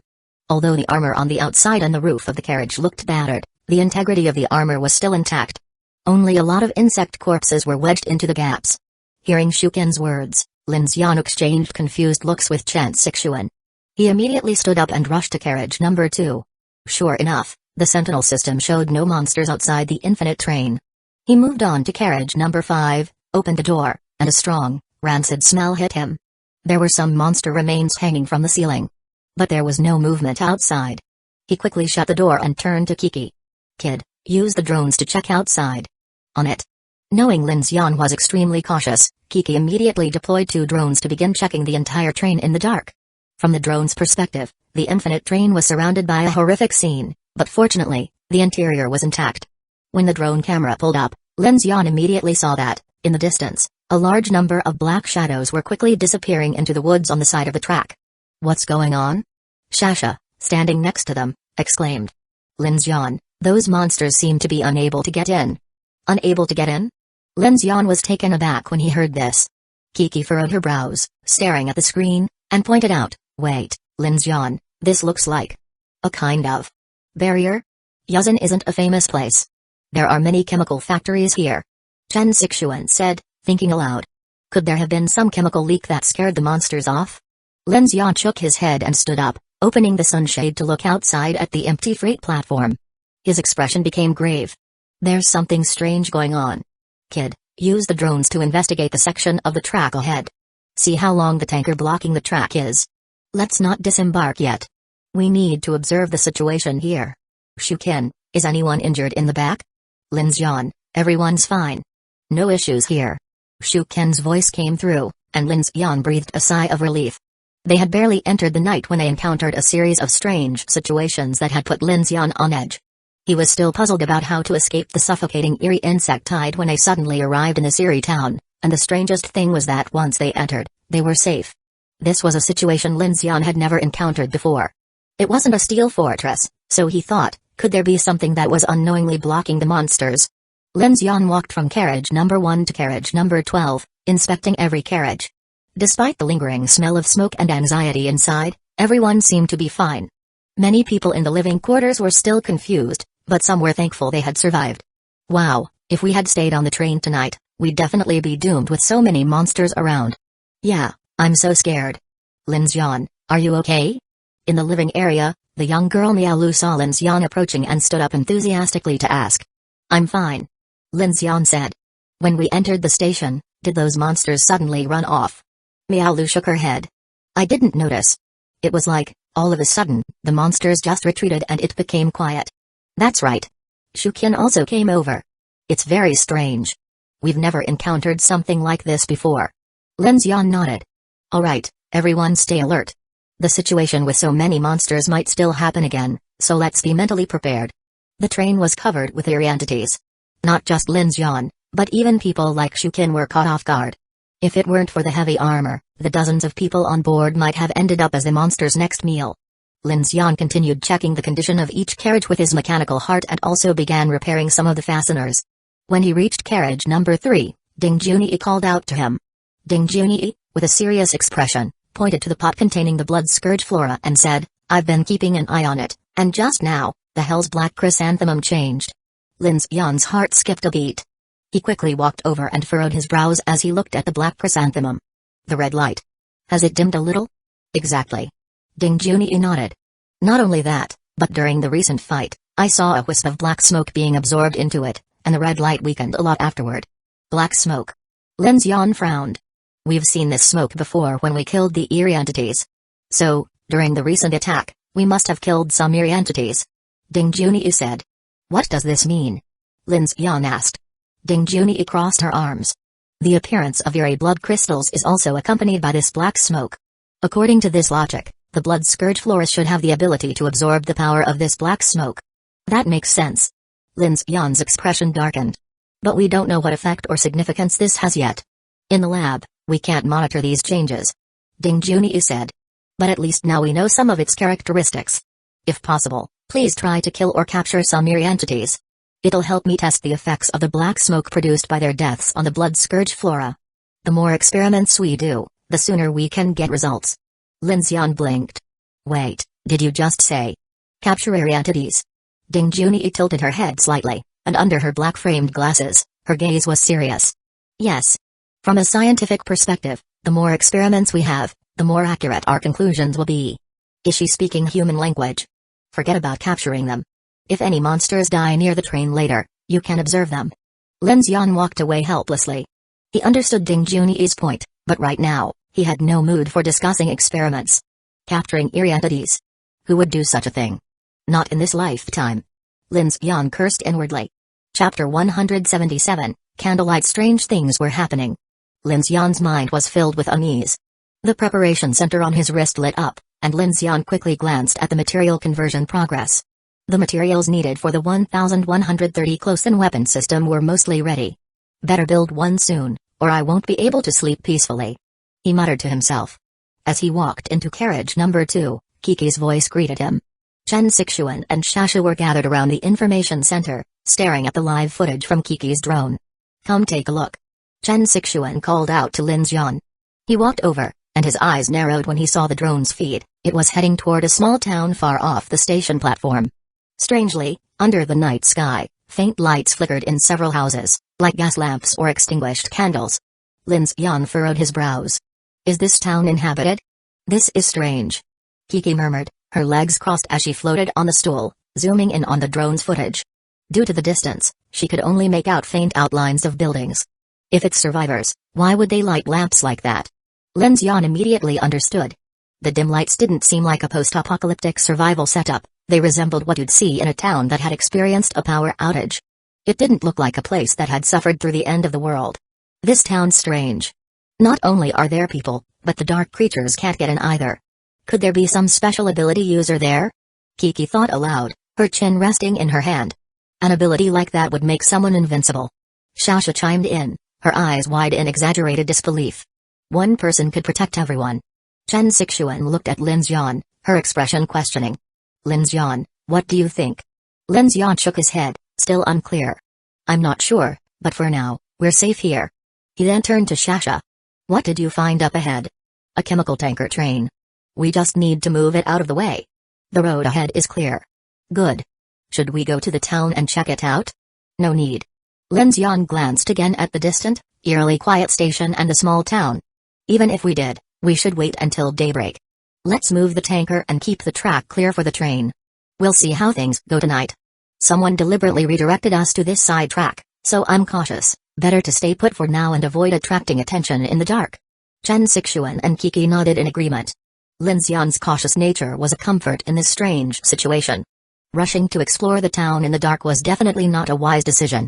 Although the armor on the outside and the roof of the carriage looked battered, the integrity of the armor was still intact. Only a lot of insect corpses were wedged into the gaps. Hearing Shuken's words, Lin Xian exchanged confused looks with Chen Sixuan. He immediately stood up and rushed to carriage number 2. Sure enough, the sentinel system showed no monsters outside the infinite train. He moved on to carriage number 5, opened the door, and a strong, rancid smell hit him. There were some monster remains hanging from the ceiling. But there was no movement outside. He quickly shut the door and turned to Kiki. "Kid, use the drones to check outside." "On it." Knowing Lin Xian was extremely cautious, Kiki immediately deployed 2 drones to begin checking the entire train in the dark. From the drone's perspective, the infinite train was surrounded by a horrific scene, but fortunately, the interior was intact. When the drone camera pulled up, Lin Xian immediately saw that, in the distance, a large number of black shadows were quickly disappearing into the woods on the side of the track. "What's going on?" Shasha, standing next to them, exclaimed. "Lin Xian, those monsters seem to be unable to get in." "Unable to get in?" Lin Xian was taken aback when he heard this. Kiki furrowed her brows, staring at the screen, and pointed out, "Wait, Lin Xian, this looks like a kind of barrier? Yuzhen isn't a famous place. There are many chemical factories here." Chen Sixuan said, thinking aloud. Could there have been some chemical leak that scared the monsters off? Lin Xian shook his head and stood up, opening the sunshade to look outside at the empty freight platform. His expression became grave. "There's something strange going on. Kid, use the drones to investigate the section of the track ahead. See how long the tanker blocking the track is. Let's not disembark yet. We need to observe the situation here. Shukin, is anyone injured in the back?" "Lin Xian, everyone's fine. No issues here." Shukin's voice came through, and Lin Xian breathed a sigh of relief. They had barely entered the night when they encountered a series of strange situations that had put Lin Xian on edge. He was still puzzled about how to escape the suffocating eerie insect tide when they suddenly arrived in this eerie town, and the strangest thing was that once they entered, they were safe. This was a situation Lin Xian had never encountered before. It wasn't a steel fortress, so he thought, could there be something that was unknowingly blocking the monsters? Lin Xian walked from carriage number 1 to carriage number 12, inspecting every carriage. Despite the lingering smell of smoke and anxiety inside, everyone seemed to be fine. Many people in the living quarters were still confused, but some were thankful they had survived. Wow, if we had stayed on the train tonight, we'd definitely be doomed with so many monsters around. Yeah, I'm so scared. Lin Xian, are you okay? In the living area, the young girl Miaolu saw Lin Xian approaching and stood up enthusiastically to ask. I'm fine. Lin Xian said. When we entered the station, did those monsters suddenly run off? Miaolu shook her head. I didn't notice. It was like, all of a sudden, the monsters just retreated and it became quiet. That's right. Shukin also came over. It's very strange. We've never encountered something like this before. Lin Xian nodded. Alright, everyone stay alert. The situation with so many monsters might still happen again, so let's be mentally prepared. The train was covered with eerie entities. Not just Lin Xian, but even people like Shukin were caught off guard. If it weren't for the heavy armor, the dozens of people on board might have ended up as the monster's next meal. Lin Xian continued checking the condition of each carriage with his mechanical heart and also began repairing some of the fasteners. When he reached carriage number 3, Ding Junyi called out to him. Ding Junyi, with a serious expression, pointed to the pot containing the blood scourge flora and said, I've been keeping an eye on it, and just now, the hell's black chrysanthemum changed. Lin Xian's heart skipped a beat. He quickly walked over and furrowed his brows as he looked at the black chrysanthemum. The red light. Has it dimmed a little? Exactly. Ding Junyi nodded. Not only that, but during the recent fight, I saw a wisp of black smoke being absorbed into it, and the red light weakened a lot afterward. Black smoke. Lin Xian frowned. We've seen this smoke before when we killed the eerie entities. So, during the recent attack, we must have killed some eerie entities. Ding Junyi said. What does this mean? Lin Xian asked. Ding Junyi crossed her arms. The appearance of eerie blood crystals is also accompanied by this black smoke. According to this logic, the blood scourge flora should have the ability to absorb the power of this black smoke. That makes sense. Lin Xian's expression darkened. But we don't know what effect or significance this has yet. In the lab, we can't monitor these changes. Ding Junyi said. But at least now we know some of its characteristics. If possible, please try to kill or capture some eerie entities. It'll help me test the effects of the black smoke produced by their deaths on the blood scourge flora. The more experiments we do, the sooner we can get results. Lin Xian blinked. Wait, did you just say capture eerie entities? Ding Junyi tilted her head slightly, and under her black-framed glasses, her gaze was serious. Yes. From a scientific perspective, the more experiments we have, the more accurate our conclusions will be. Is she speaking human language? Forget about capturing them. If any monsters die near the train later, you can observe them. Lin Xian walked away helplessly. He understood Ding Junyi's point, but right now, He had no mood for discussing experiments. Capturing eerie entities. Who would do such a thing? Not in this lifetime. Lin Xian cursed inwardly. Chapter 177, Candlelight. Strange things were happening. Lin Xian's mind was filled with unease. The preparation center on his wrist lit up, and Lin Xian quickly glanced at the material conversion progress. The materials needed for the 1130 close-in weapon system were mostly ready. Better build one soon, or I won't be able to sleep peacefully, he muttered to himself. As he walked into carriage number 2, Kiki's voice greeted him. Chen Sixuan and Shasha were gathered around the information center, staring at the live footage from Kiki's drone. Come take a look. Chen Sixuan called out to Lin Xian. He walked over, and his eyes narrowed when he saw the drone's feed. It was heading toward a small town far off the station platform. Strangely, under the night sky, faint lights flickered in several houses, like gas lamps or extinguished candles. Lin Xian furrowed his brows. Is this town inhabited? This is strange. Kiki murmured, her legs crossed as she floated on the stool, zooming in on the drone's footage. Due to the distance, she could only make out faint outlines of buildings. If it's survivors, why would they light lamps like that? Lin Xian immediately understood. The dim lights didn't seem like a post-apocalyptic survival setup. They resembled what you'd see in a town that had experienced a power outage. It didn't look like a place that had suffered through the end of the world. This town's strange. Not only are there people, but the dark creatures can't get in either. Could there be some special ability user there? Kiki thought aloud, her chin resting in her hand. An ability like that would make someone invincible. Shasha chimed in, her eyes wide in exaggerated disbelief. One person could protect everyone. Chen Sixuan looked at Lin Xian, her expression questioning. Lin Xian, what do you think? Lin Xian shook his head, still unclear. I'm not sure, but for now, we're safe here. He then turned to Shasha. What did you find up ahead? A chemical tanker train. We just need to move it out of the way. The road ahead is clear. Good. Should we go to the town and check it out? No need. Lin Xian glanced again at the distant, eerily quiet station and the small town. Even if we did, we should wait until daybreak. Let's move the tanker and keep the track clear for the train. We'll see how things go tonight. Someone deliberately redirected us to this side track, so I'm cautious. Better to stay put for now and avoid attracting attention in the dark. Chen Sixuan and Kiki nodded in agreement. Lin Xian's cautious nature was a comfort in this strange situation. Rushing to explore the town in the dark was definitely not a wise decision.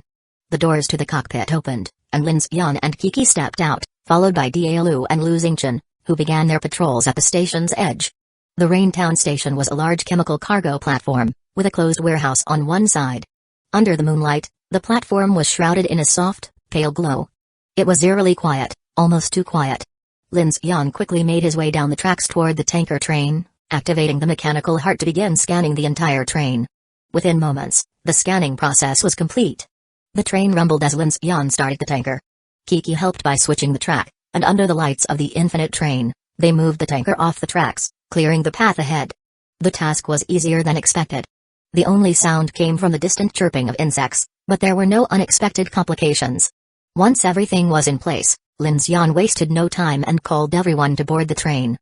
The doors to the cockpit opened, and Lin Xian and Kiki stepped out, followed by Daelu and Lu Xingchen, who began their patrols at the station's edge. The Raintown station was a large chemical cargo platform, with a closed warehouse on one side. Under the moonlight, the platform was shrouded in a soft, pale glow. It was eerily quiet, almost too quiet. Lin Xian quickly made his way down the tracks toward the tanker train, activating the mechanical heart to begin scanning the entire train. Within moments, the scanning process was complete. The train rumbled as Lin Xian started the tanker. Kiki helped by switching the track, and under the lights of the infinite train, they moved the tanker off the tracks, clearing the path ahead. The task was easier than expected. The only sound came from the distant chirping of insects, but there were no unexpected complications. Once everything was in place, Lin Xian wasted no time and called everyone to board the train.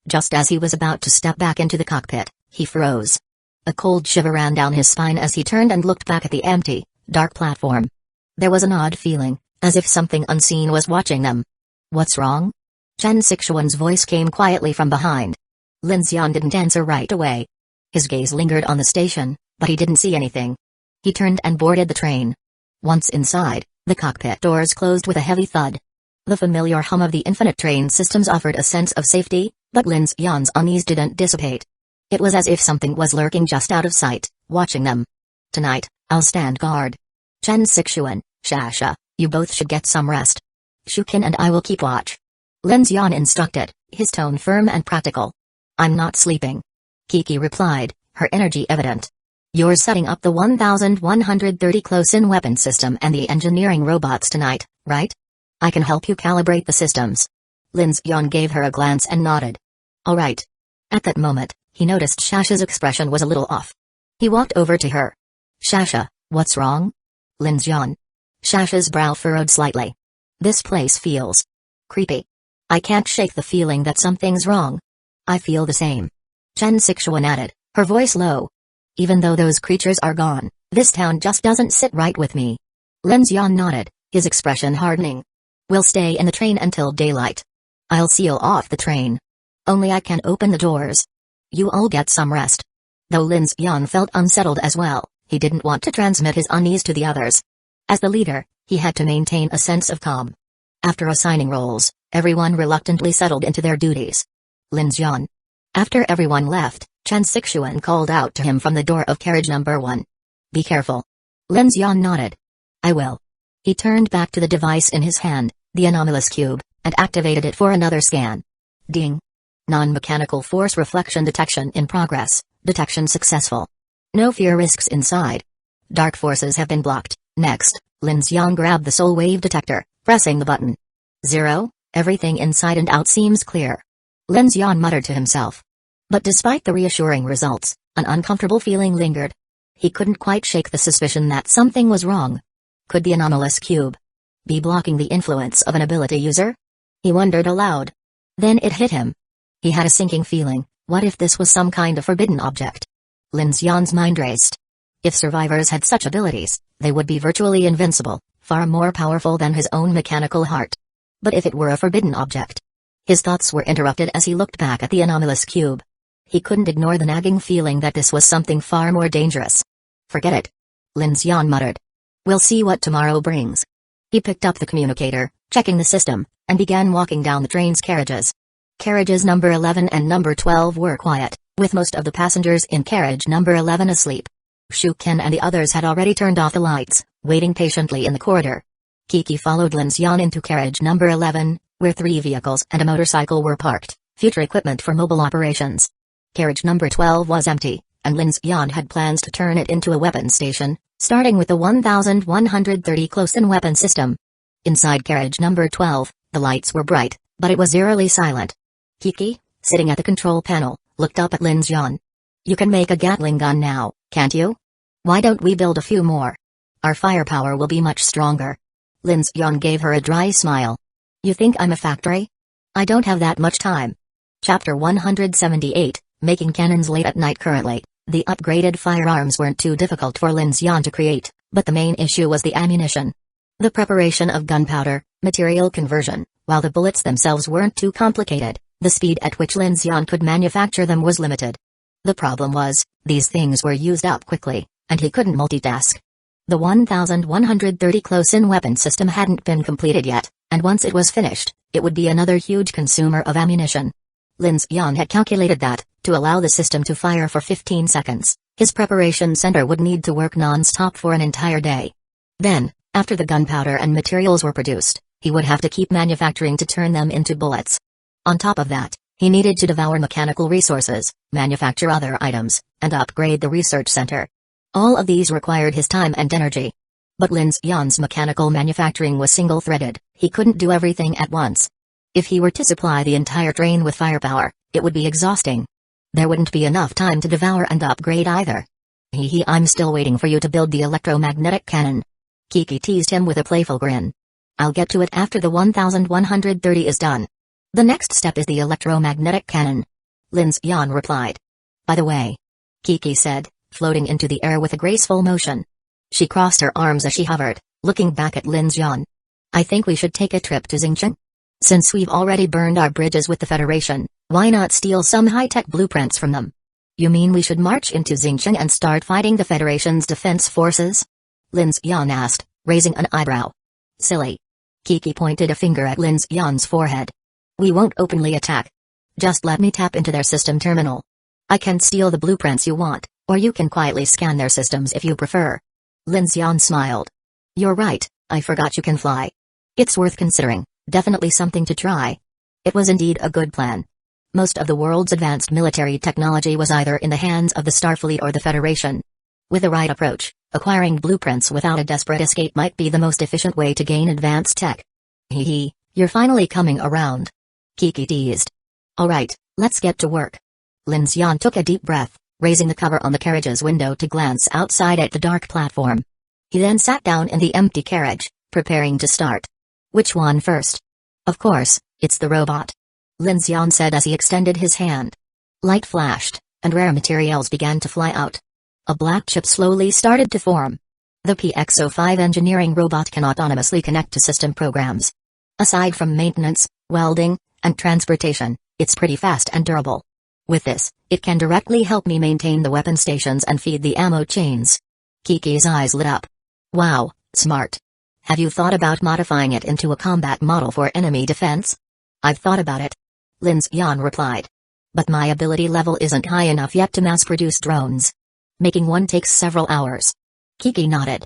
Just as he was about to step back into the cockpit, he froze. A cold shiver ran down his spine as he turned and looked back at the empty, dark platform. There was an odd feeling, as if something unseen was watching them. What's wrong? Chen Sixuan's voice came quietly from behind. Lin Xian didn't answer right away. His gaze lingered on the station, but he didn't see anything. He turned and boarded the train. Once inside, the cockpit doors closed with a heavy thud. The familiar hum of the infinite train systems offered a sense of safety, but Lin Xian's unease didn't dissipate. It was as if something was lurking just out of sight, watching them. Tonight, I'll stand guard. Chen Sixuan, Shasha, you both should get some rest. Shukin and I will keep watch. Lin Xian instructed, his tone firm and practical. I'm not sleeping. Kiki replied, her energy evident. You're setting up the 1130 close-in weapon system and the engineering robots tonight, right? I can help you calibrate the systems. Lin Xian gave her a glance and nodded. All right. At that moment, he noticed Shasha's expression was a little off. He walked over to her. Shasha, what's wrong? Lin Xian. Shasha's brow furrowed slightly. This place feels creepy. I can't shake the feeling that something's wrong. I feel the same. Chen Sixuan added, her voice low. Even though those creatures are gone, this town just doesn't sit right with me. Lin Xian nodded, his expression hardening. We'll stay in the train until daylight. I'll seal off the train. Only I can open the doors. You all get some rest. Though Lin Xian felt unsettled as well, he didn't want to transmit his unease to the others. As the leader, he had to maintain a sense of calm. After assigning roles, everyone reluctantly settled into their duties. Lin Xian. After everyone left, Chen Sixuan called out to him from the door of carriage number 1. Be careful. Lin Xian nodded. I will. He turned back to the device in his hand, the anomalous cube, and activated it for another scan. Ding. Non-mechanical force reflection detection in progress. Detection successful. No fear risks inside. Dark forces have been blocked. Next, Lin Xian grabbed the soul wave detector, pressing the button. 0, everything inside and out seems clear. Lin Xian muttered to himself. But despite the reassuring results, an uncomfortable feeling lingered. He couldn't quite shake the suspicion that something was wrong. Could the anomalous cube be blocking the influence of an ability user? He wondered aloud. Then it hit him. He had a sinking feeling, what if this was some kind of forbidden object? Lin Xian's mind raced. If survivors had such abilities, they would be virtually invincible, far more powerful than his own mechanical heart. But if it were a forbidden object? His thoughts were interrupted as he looked back at the anomalous cube. He couldn't ignore the nagging feeling that this was something far more dangerous. Forget it. Lin Xian muttered. We'll see what tomorrow brings. He picked up the communicator, checking the system, and began walking down the train's carriages. Carriages number 11 and number 12 were quiet, with most of the passengers in carriage number 11 asleep. Shu Ken and the others had already turned off the lights, waiting patiently in the corridor. Kiki followed Lin Xian into carriage number 11, where 3 vehicles and a motorcycle were parked, future equipment for mobile operations. Carriage number 12 was empty, and Lin Xian had plans to turn it into a weapon station, starting with the 1130 close-in weapon system. Inside carriage number 12, the lights were bright, but it was eerily silent. Kiki, sitting at the control panel, looked up at Lin Xian. You can make a Gatling gun now, can't you? Why don't we build a few more? Our firepower will be much stronger. Lin Xian gave her a dry smile. You think I'm a factory? I don't have that much time. Chapter 178, Making Cannons Late at Night. Currently, the upgraded firearms weren't too difficult for Lin Xian to create, but the main issue was the ammunition. The preparation of gunpowder, material conversion, while the bullets themselves weren't too complicated, the speed at which Lin Xian could manufacture them was limited. The problem was, these things were used up quickly, and he couldn't multitask. The 1130 close-in weapon system hadn't been completed yet, and once it was finished, it would be another huge consumer of ammunition. Lin Xian had calculated that, to allow the system to fire for 15 seconds, his preparation center would need to work non-stop for an entire day. Then, after the gunpowder and materials were produced, he would have to keep manufacturing to turn them into bullets. On top of that, he needed to devour mechanical resources, manufacture other items, and upgrade the research center. All of these required his time and energy. But Lin Xian's mechanical manufacturing was single-threaded, he couldn't do everything at once. If he were to supply the entire train with firepower, it would be exhausting. There wouldn't be enough time to devour and upgrade either. I'm still waiting for you to build the electromagnetic cannon. Kiki teased him with a playful grin. I'll get to it after the 1130 is done. The next step is the electromagnetic cannon. Lin Xian replied. By the way, Kiki said, floating into the air with a graceful motion. She crossed her arms as she hovered, looking back at Lin Xian. I think we should take a trip to Xinjiang. Since we've already burned our bridges with the Federation, why not steal some high-tech blueprints from them? You mean we should march into Xinjiang and start fighting the Federation's defense forces? Lin Xian asked, raising an eyebrow. Silly. Kiki pointed a finger at Lin Xian's forehead. We won't openly attack. Just let me tap into their system terminal. I can steal the blueprints you want, or you can quietly scan their systems if you prefer. Lin Xian smiled. You're right, I forgot you can fly. It's worth considering, definitely something to try. It was indeed a good plan. Most of the world's advanced military technology was either in the hands of the Starfleet or the Federation. With the right approach, acquiring blueprints without a desperate escape might be the most efficient way to gain advanced tech. You're finally coming around. Kiki teased. Alright, let's get to work. Lin Xian took a deep breath, raising the cover on the carriage's window to glance outside at the dark platform. He then sat down in the empty carriage, preparing to start. Which one first? Of course, it's the robot. Lin Xian said as he extended his hand. Light flashed, and rare materials began to fly out. A black chip slowly started to form. The PX-05 engineering robot can autonomously connect to system programs. Aside from maintenance, welding, and transportation, it's pretty fast and durable. With this, it can directly help me maintain the weapon stations and feed the ammo chains. Kiki's eyes lit up. Wow, smart. Have you thought about modifying it into a combat model for enemy defense? I've thought about it. Lin Xian replied. But my ability level isn't high enough yet to mass-produce drones. Making one takes several hours. Kiki nodded.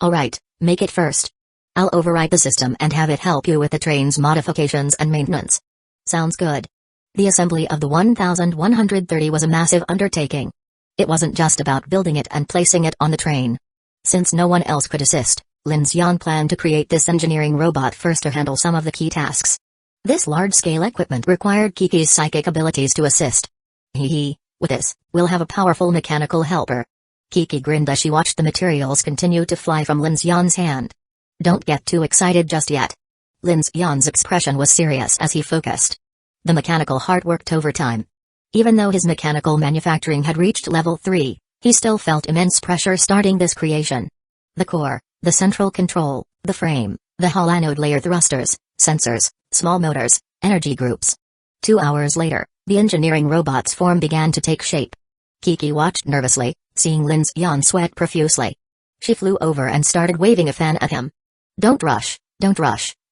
Alright, make it first. I'll overwrite the system and have it help you with the train's modifications and maintenance. Sounds good. The assembly of the 1130 was a massive undertaking. It wasn't just about building it and placing it on the train. Since no one else could assist, Lin Xian planned to create this engineering robot first to handle some of the key tasks. This large-scale equipment required Kiki's psychic abilities to assist. With this, we'll have a powerful mechanical helper. Kiki grinned as she watched the materials continue to fly from Lin Xian's hand. Don't get too excited just yet. Lin Xian's expression was serious as he focused. The mechanical heart worked overtime. Even though his mechanical manufacturing had reached level 3, he still felt immense pressure starting this creation. The core, the central control, the frame, the Hull anode layer thrusters, sensors, small motors, energy groups. 2 hours later, the engineering robot's form began to take shape. Kiki watched nervously, seeing Lin Xian sweat profusely. She flew over and started waving a fan at him. Don't rush,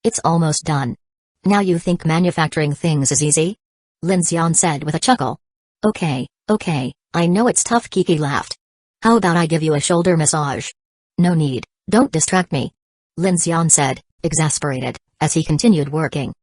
it's almost done. Now you think manufacturing things is easy? Lin Xian said with a chuckle. Okay, I know it's tough, Kiki laughed. How about I give you a shoulder massage? No need, don't distract me. Lin Xian said, exasperated, as he continued working.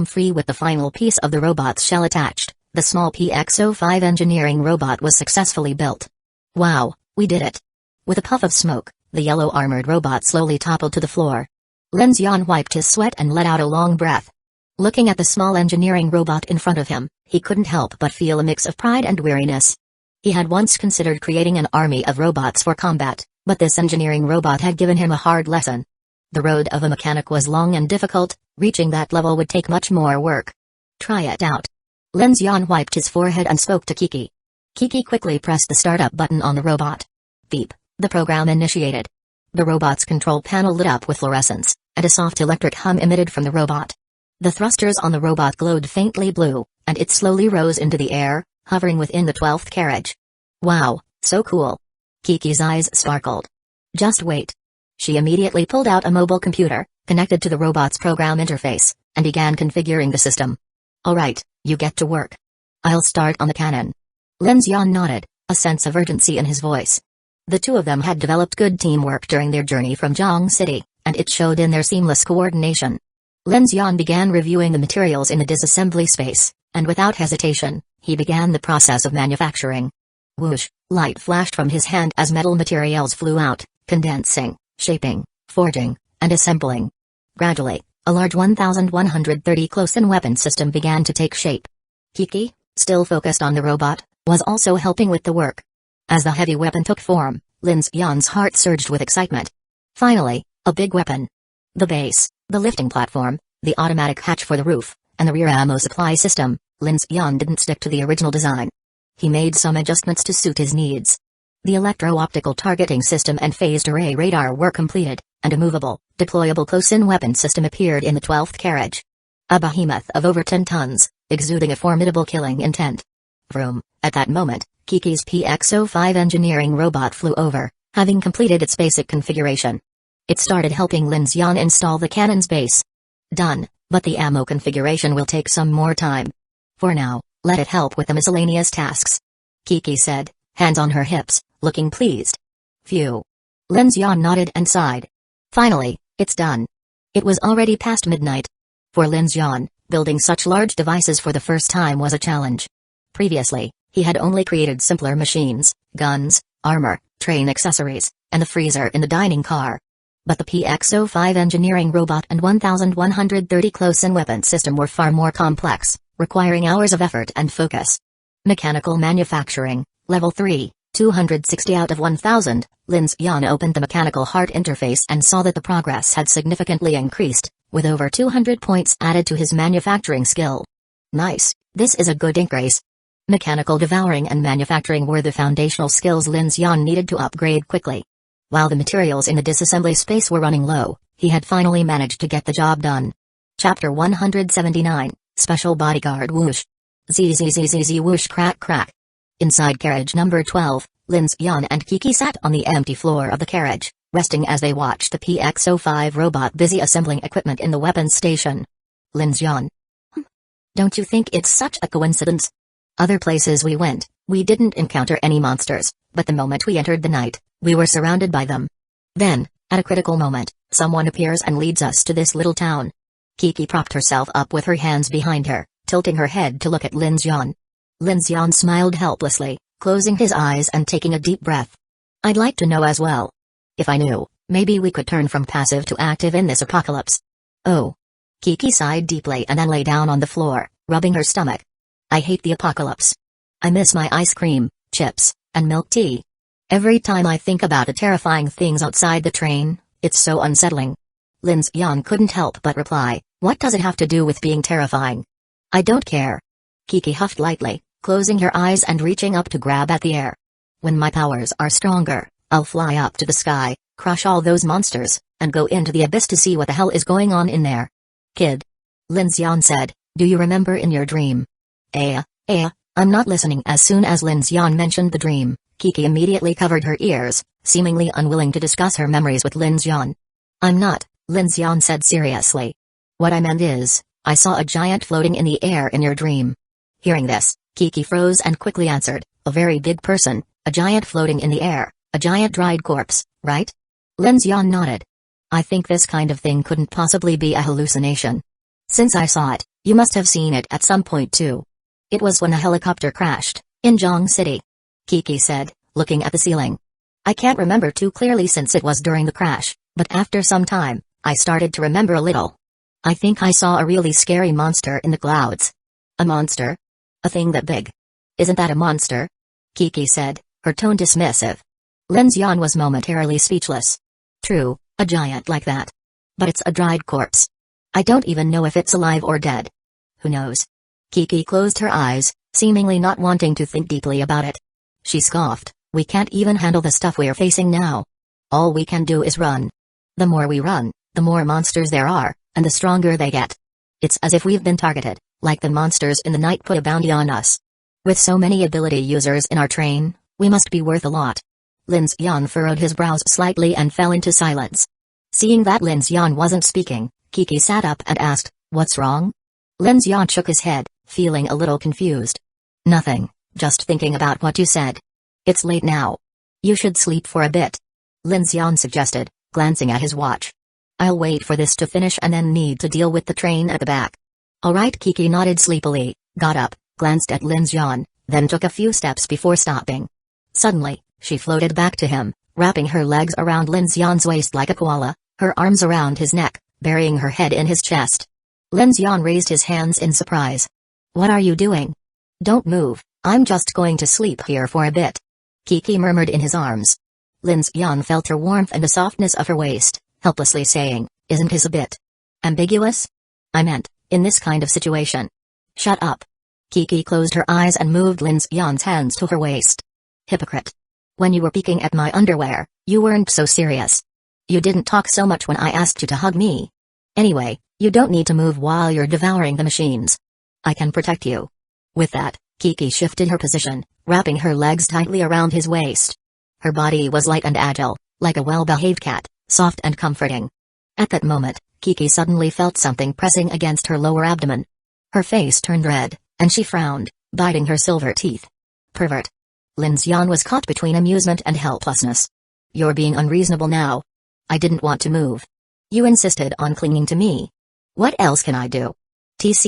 Free with the final piece of the robot's shell attached, the small PX-05 engineering robot was successfully built. Wow, we did it. With a puff of smoke, the yellow armored robot slowly toppled to the floor. Lin Xian wiped his sweat and let out a long breath. Looking at the small engineering robot in front of him, he couldn't help but feel a mix of pride and weariness. He had once considered creating an army of robots for combat, but this engineering robot had given him a hard lesson. The road of a mechanic was long and difficult, reaching that level would take much more work. Try it out. Lin Xian wiped his forehead and spoke to Kiki. Kiki quickly pressed the startup button on the robot. Beep, the program initiated. The robot's control panel lit up with fluorescence, and a soft electric hum emitted from the robot. The thrusters on the robot glowed faintly blue, and it slowly rose into the air, hovering within the 12th carriage. Wow, so cool. Kiki's eyes sparkled. Just wait. She immediately pulled out a mobile computer, connected to the robot's program interface, and began configuring the system. Alright, you get to work. I'll start on the cannon. Lin Xian nodded, a sense of urgency in his voice. The two of them had developed good teamwork during their journey from Zhang City, and it showed in their seamless coordination. Lin Xian began reviewing the materials in the disassembly space, and without hesitation, he began the process of manufacturing. Whoosh, light flashed from his hand as metal materials flew out, condensing, shaping, forging, and assembling. Gradually, a large 1130 close-in weapon system began to take shape. Kiki, still focused on the robot, was also helping with the work. As the heavy weapon took form, Lin Xian's heart surged with excitement. Finally, a big weapon. The base, the lifting platform, the automatic hatch for the roof, and the rear ammo supply system, Lin Xian didn't stick to the original design. He made some adjustments to suit his needs. The electro-optical targeting system and phased array radar were completed, and a movable, deployable close-in weapon system appeared in the 12th carriage. A behemoth of over 10 tons, exuding a formidable killing intent. Vroom, at that moment, Kiki's PX-05 engineering robot flew over, having completed its basic configuration. It started helping Lin Xian install the cannon's base. Done, but the ammo configuration will take some more time. For now, let it help with the miscellaneous tasks. Kiki said, hands on her hips, looking pleased. Phew. Lin Xian nodded and sighed. Finally, it's done. It was already past midnight. For Lin Xian, building such large devices for the first time was a challenge. Previously, he had only created simpler machines, guns, armor, train accessories, and the freezer in the dining car. But the PX-05 engineering robot and 1130 close-in weapon system were far more complex, requiring hours of effort and focus. Mechanical manufacturing, level 3, 260 out of 1000, Lin Xian opened the mechanical heart interface and saw that the progress had significantly increased, with over 200 points added to his manufacturing skill. Nice, this is a good increase. Mechanical devouring and manufacturing were the foundational skills Lin Xian needed to upgrade quickly. While the materials in the disassembly space were running low, he had finally managed to get the job done. Chapter 179, Special bodyguard whoosh. Zzz whoosh crack crack. Inside carriage number 12, Lin Xian and Kiki sat on the empty floor of the carriage, resting as they watched the PX-05 robot busy assembling equipment in the weapons station. Lin Xian. Don't you think it's such a coincidence? Other places we went, we didn't encounter any monsters, but the moment we entered the night, we were surrounded by them. Then, at a critical moment, someone appears and leads us to this little town. Kiki propped herself up with her hands behind her, tilting her head to look at Lin Xian. Lin Xian smiled helplessly, closing his eyes and taking a deep breath. I'd like to know as well. If I knew, maybe we could turn from passive to active in this apocalypse. Oh. Kiki sighed deeply and then lay down on the floor, rubbing her stomach. I hate the apocalypse. I miss my ice cream, chips, and milk tea. Every time I think about the terrifying things outside the train, it's so unsettling. Lin Xian couldn't help but reply, what does it have to do with being terrifying? I don't care. Kiki huffed lightly, closing her eyes and reaching up to grab at the air. When my powers are stronger, I'll fly up to the sky, crush all those monsters, and go into the abyss to see what the hell is going on in there. Kid. Lin Xian said, do you remember in your dream? I'm not listening. As soon as Lin Xian mentioned the dream, Kiki immediately covered her ears, seemingly unwilling to discuss her memories with Lin Xian. I'm not, Lin Xian said seriously. What I meant is, I saw a giant floating in the air in your dream. Hearing this, Kiki froze and quickly answered, a very big person, a giant floating in the air, a giant dried corpse, right? Lin Xian nodded. I think this kind of thing couldn't possibly be a hallucination. Since I saw it, you must have seen it at some point too. It was when a helicopter crashed, in Zhong City. Kiki said, looking at the ceiling. I can't remember too clearly since it was during the crash, but after some time, I started to remember a little. I think I saw a really scary monster in the clouds. A monster? A thing that big? Isn't that a monster? Kiki said, her tone dismissive. Lin Xian was momentarily speechless. True, a giant like that. But it's a dried corpse. I don't even know if it's alive or dead. Who knows? Kiki closed her eyes, seemingly not wanting to think deeply about it. She scoffed, we can't even handle the stuff we're facing now. All we can do is run. The more we run, the more monsters there are, and the stronger they get. It's as if we've been targeted, like the monsters in the night put a bounty on us. With so many ability users in our train, we must be worth a lot. Lin Xian furrowed his brows slightly and fell into silence. Seeing that Lin Xian wasn't speaking, Kiki sat up and asked, what's wrong? Lin Xian shook his head, feeling a little confused. Nothing, just thinking about what you said. It's late now. You should sleep for a bit. Lin Xian suggested, glancing at his watch. I'll wait for this to finish and then need to deal with the train at the back. Alright. Kiki nodded sleepily, got up, glanced at Lin Xian, then took a few steps before stopping. Suddenly, she floated back to him, wrapping her legs around Lin Xian's waist like a koala, her arms around his neck, burying her head in his chest. Lin Xian raised his hands in surprise. What are you doing? Don't move, I'm just going to sleep here for a bit. Kiki murmured in his arms. Lin Xian felt her warmth and the softness of her waist, helplessly saying, isn't his a bit ambiguous? I meant, in this kind of situation. Shut up. Kiki closed her eyes and moved Lin Xian's hands to her waist. Hypocrite. When you were peeking at my underwear, you weren't so serious. You didn't talk so much when I asked you to hug me. Anyway, you don't need to move while you're devouring the machines. I can protect you. With that, Kiki shifted her position, wrapping her legs tightly around his waist. Her body was light and agile, like a well-behaved cat, soft and comforting. At that moment, Kiki suddenly felt something pressing against her lower abdomen. Her face turned red, and she frowned, biting her silver teeth. Pervert. Lin Xian was caught between amusement and helplessness. You're being unreasonable now. I didn't want to move. You insisted on clinging to me. What else can I do? Tch.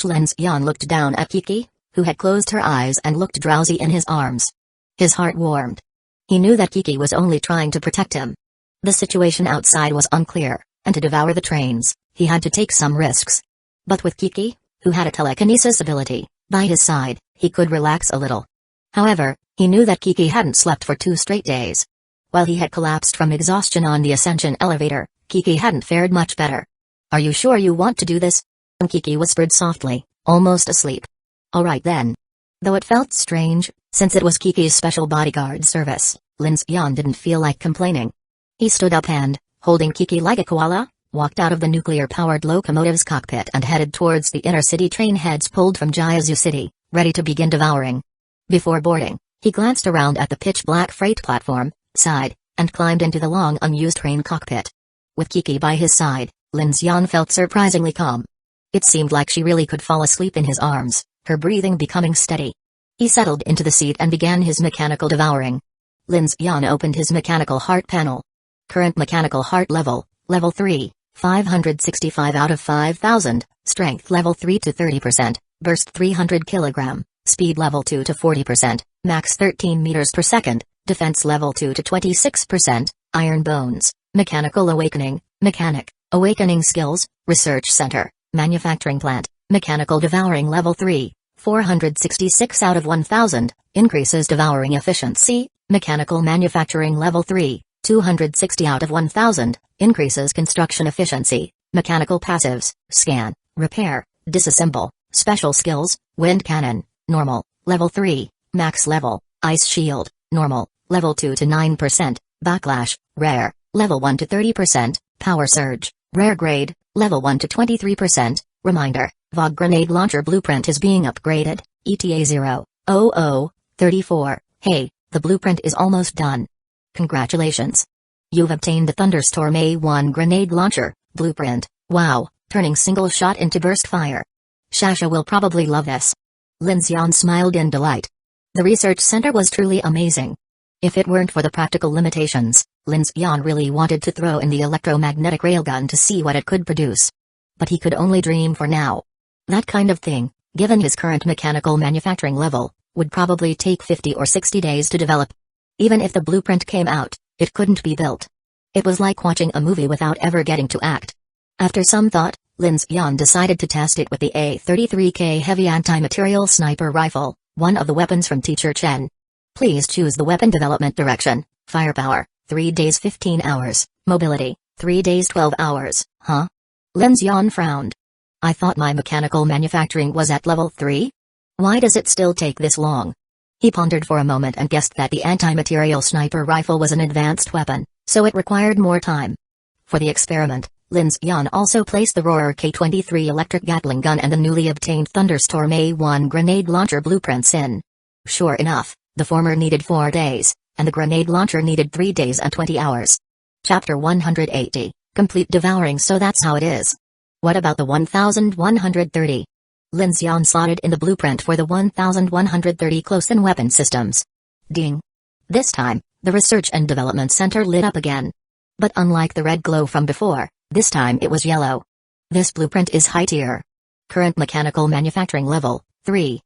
Lin Xian looked down at Kiki, who had closed her eyes and looked drowsy in his arms. His heart warmed. He knew that Kiki was only trying to protect him. The situation outside was unclear, and to devour the trains, he had to take some risks. But with Kiki, who had a telekinesis ability, by his side, he could relax a little. However, he knew that Kiki hadn't slept for 2 straight days. While he had collapsed from exhaustion on the ascension elevator, Kiki hadn't fared much better. Are you sure you want to do this? Kiki whispered softly, almost asleep. Alright then. Though it felt strange, since it was Kiki's special bodyguard service, Lin Xian didn't feel like complaining. He stood up and, holding Kiki like a koala, walked out of the nuclear-powered locomotive's cockpit and headed towards the inner-city train heads pulled from Jiazu City, ready to begin devouring. Before boarding, he glanced around at the pitch-black freight platform, sighed, and climbed into the long unused train cockpit. With Kiki by his side, Lin Xian felt surprisingly calm. It seemed like she really could fall asleep in his arms, her breathing becoming steady. He settled into the seat and began his mechanical devouring. Lin Xian opened his mechanical heart panel. Current mechanical heart level, level 3, 565 out of 5000, strength level 3 to 30%, burst 300 kg, speed level 2 to 40%, max 13 meters per second, defense level 2 to 26%, iron bones, mechanical awakening, mechanic, awakening skills, research center, manufacturing plant, mechanical devouring level 3, 466 out of 1000, increases devouring efficiency, mechanical manufacturing level 3, 260 out of 1000, increases construction efficiency, mechanical passives, scan, repair, disassemble, special skills, wind cannon, normal, level 3, max level, ice shield, normal, level 2 to 9%, backlash, rare, level 1 to 30%, power surge, rare grade, level 1 to 23%, reminder, VOG grenade launcher blueprint is being upgraded, ETA 0:00:34, hey, the blueprint is almost done. Congratulations. You've obtained the Thunderstorm A1 grenade launcher, blueprint, wow, turning single shot into burst fire. Shasha will probably love this. Lin Xian smiled in delight. The research center was truly amazing. If it weren't for the practical limitations, Lin Xian really wanted to throw in the electromagnetic railgun to see what it could produce. But he could only dream for now. That kind of thing, given his current mechanical manufacturing level, would probably take 50 or 60 days to develop. Even if the blueprint came out, it couldn't be built. It was like watching a movie without ever getting to act. After some thought, Lin Xian decided to test it with the A33K heavy anti-material sniper rifle, one of the weapons from Teacher Chen. Please choose the weapon development direction, firepower, 3 days 15 hours, mobility, 3 days 12 hours, huh? Lin Xian frowned. I thought my mechanical manufacturing was at level 3? Why does it still take this long? He pondered for a moment and guessed that the anti-material sniper rifle was an advanced weapon, so it required more time. For the experiment, Lin Xian also placed the Roarer K-23 electric Gatling gun and the newly obtained Thunderstorm A1 grenade launcher blueprints in. Sure enough, the former needed 4 days, and the grenade launcher needed 3 days and 20 hours. Chapter 180, Complete Devouring. So that's how it is. What about the 1130? Lin Xian slotted in the blueprint for the 1130 close-in weapon systems. Ding. This time, the Research and Development Center lit up again. But unlike the red glow from before, this time it was yellow. This blueprint is high tier. Current mechanical manufacturing level, 3.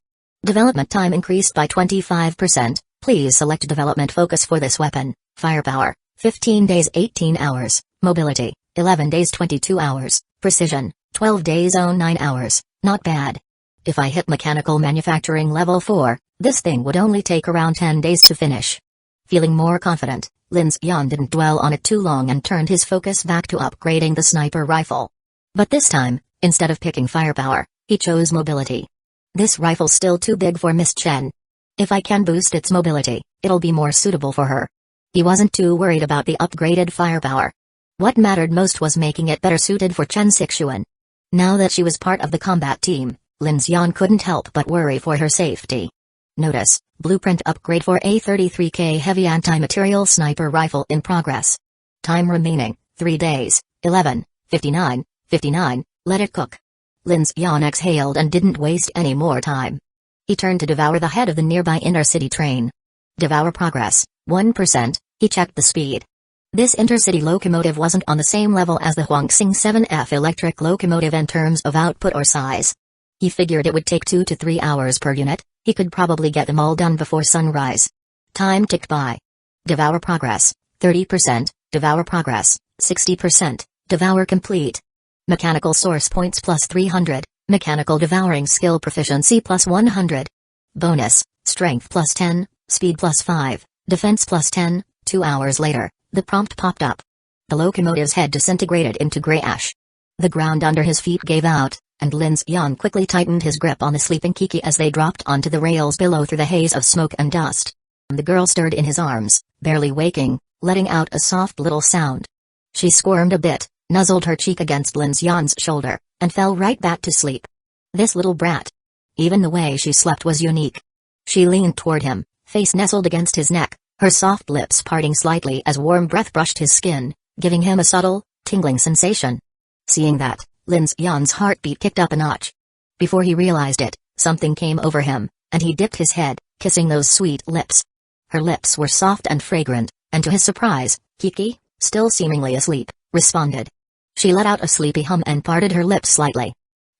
Development time increased by 25%, please select development focus for this weapon, firepower, 15 days 18 hours, mobility, 11 days 22 hours, precision, 12 days 09 hours, not bad. If I hit mechanical manufacturing level 4, this thing would only take around 10 days to finish. Feeling more confident, Lin Xian didn't dwell on it too long and turned his focus back to upgrading the sniper rifle. But this time, instead of picking firepower, he chose mobility. This rifle's still too big for Miss Chen. If I can boost its mobility, it'll be more suitable for her. He wasn't too worried about the upgraded firepower. What mattered most was making it better suited for Chen Sixuan. Now that she was part of the combat team, Lin Xian couldn't help but worry for her safety. Notice, blueprint upgrade for A33K heavy anti-material sniper rifle in progress. Time remaining, 3 days, 11:59, let it cook. Lin Xian exhaled and didn't waste any more time. He turned to devour the head of the nearby inner-city train. Devour progress, 1%, he checked the speed. This intercity locomotive wasn't on the same level as the Huangxing 7F electric locomotive in terms of output or size. He figured it would take 2 to 3 hours per unit, he could probably get them all done before sunrise. Time ticked by. Devour progress, 30%, devour progress, 60%, devour complete. Mechanical source points plus 300, mechanical devouring skill proficiency plus 100. Bonus, strength plus 10, speed plus 5, defense plus 10. 2 hours later, the prompt popped up. The locomotive's head disintegrated into gray ash. The ground under his feet gave out, and Lin Xian quickly tightened his grip on the sleeping Kiki as they dropped onto the rails below through the haze of smoke and dust. The girl stirred in his arms, barely waking, letting out a soft little sound. She squirmed a bit, nuzzled her cheek against Lin Xian's shoulder, and fell right back to sleep. This little brat. Even the way she slept was unique. She leaned toward him, face nestled against his neck, her soft lips parting slightly as warm breath brushed his skin, giving him a subtle, tingling sensation. Seeing that, Lin Xian's heartbeat kicked up a notch. Before he realized it, something came over him, and he dipped his head, kissing those sweet lips. Her lips were soft and fragrant, and to his surprise, Kiki, still seemingly asleep, responded. She let out a sleepy hum and parted her lips slightly.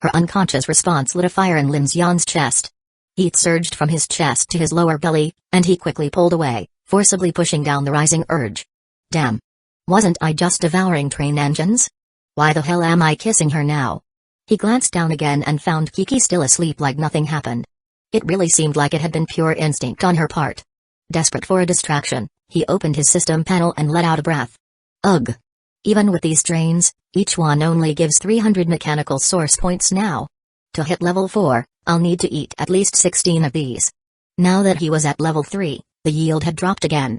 Her unconscious response lit a fire in Lin Xian's chest. Heat surged from his chest to his lower belly, and he quickly pulled away, forcibly pushing down the rising urge. Damn. Wasn't I just devouring train engines? Why the hell am I kissing her now? He glanced down again and found Kiki still asleep like nothing happened. It really seemed like it had been pure instinct on her part. Desperate for a distraction, he opened his system panel and let out a breath. Ugh. Even with these drains, each one only gives 300 mechanical source points now. To hit level 4, I'll need to eat at least 16 of these. Now that he was at level 3, the yield had dropped again.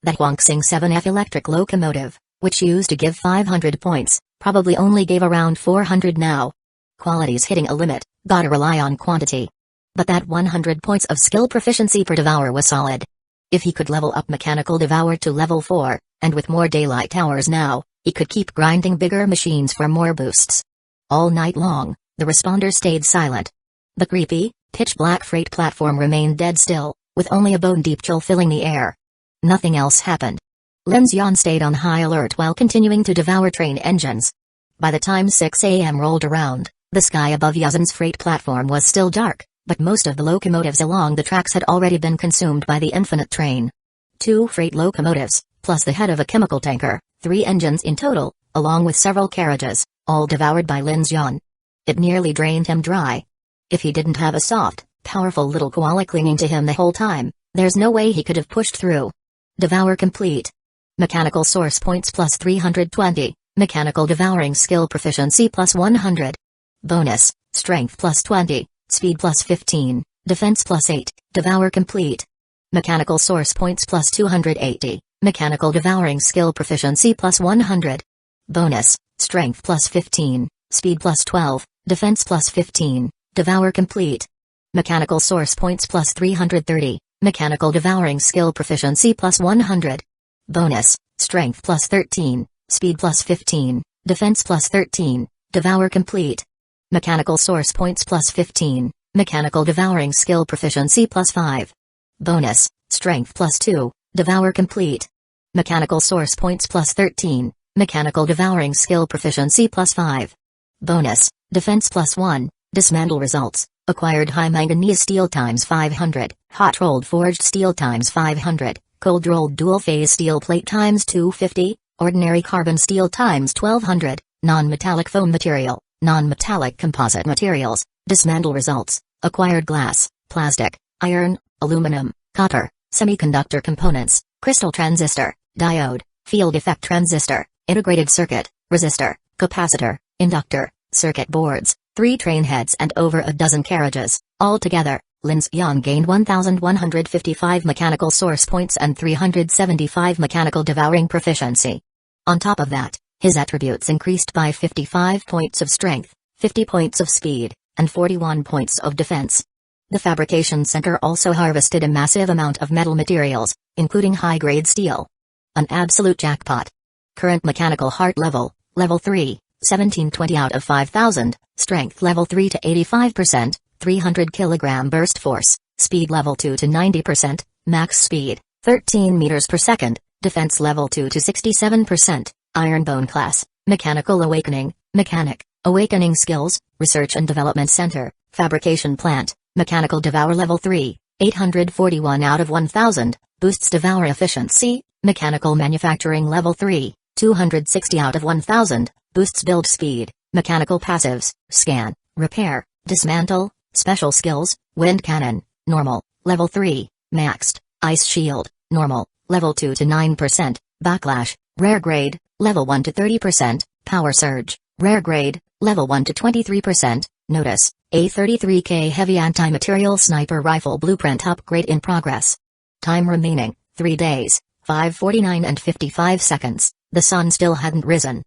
The Huangsing 7F electric locomotive, which used to give 500 points, probably only gave around 400 now. Quality's hitting a limit, gotta rely on quantity. But that 100 points of skill proficiency per devour was solid. If he could level up mechanical devour to level 4, and with more daylight hours now, he could keep grinding bigger machines for more boosts. All night long, the responder stayed silent. The creepy, pitch-black freight platform remained dead still, with only a bone-deep chill filling the air. Nothing else happened. Lin Xian stayed on high alert while continuing to devour train engines. By the time 6 a.m. rolled around, the sky above Yazen's freight platform was still dark, but most of the locomotives along the tracks had already been consumed by the infinite train. 2 freight locomotives, plus the head of a chemical tanker, 3 engines in total, along with several carriages, all devoured by Lin Xian. It nearly drained him dry. If he didn't have a soft, powerful little koala clinging to him the whole time, there's no way he could have pushed through. Devour complete. Mechanical source points plus 320, mechanical devouring skill proficiency plus 100. Bonus, strength plus 20, speed plus 15, defense plus 8, devour complete. Mechanical source points plus 280, mechanical devouring skill proficiency plus 100. Bonus, strength plus 15, speed plus 12, defense plus 15, devour complete. Mechanical source points plus 330, mechanical devouring skill proficiency plus 100. Bonus, strength plus 13, speed plus 15, defense plus 13, devour complete. Mechanical source points plus 15, mechanical devouring skill proficiency plus 5. Bonus, strength plus 2, devour complete. Mechanical source points plus 13, mechanical devouring skill proficiency plus 5. Bonus, defense plus 1, dismantle results, acquired high manganese steel times 500, hot rolled forged steel times 500, cold rolled dual phase steel plate times 250, ordinary carbon steel times 1200, non-metallic foam material, non-metallic composite materials, dismantle results, acquired glass, plastic, iron, aluminum, copper, semiconductor components, crystal transistor, diode, field effect transistor, integrated circuit, resistor, capacitor, inductor, circuit boards, 3 train heads and over a dozen carriages. Altogether, Lin Xian gained 1,155 mechanical source points and 375 mechanical devouring proficiency. On top of that, his attributes increased by 55 points of strength, 50 points of speed, and 41 points of defense. The fabrication center also harvested a massive amount of metal materials, including high-grade steel. An absolute jackpot. Current mechanical heart level, level 3, 1720 out of 5000, strength level 3 to 85%, 300 kg burst force, speed level 2 to 90%, max speed, 13 meters per second, defense level 2 to 67%, iron bone class, mechanical awakening, mechanic, awakening skills, research and development center, fabrication plant, mechanical devour level 3, 841 out of 1000, boosts devour efficiency, mechanical manufacturing level 3, 260 out of 1000, boosts build speed, mechanical passives, scan, repair, dismantle, special skills, wind cannon, normal, level 3, maxed, ice shield, normal, level 2 to 9%, backlash, rare grade, level 1 to 30%, power surge, rare grade, level 1 to 23%, notice, a 33K heavy anti-material sniper rifle blueprint upgrade in progress. Time remaining, 3 days, 5:49 and 55 seconds, the sun still hadn't risen.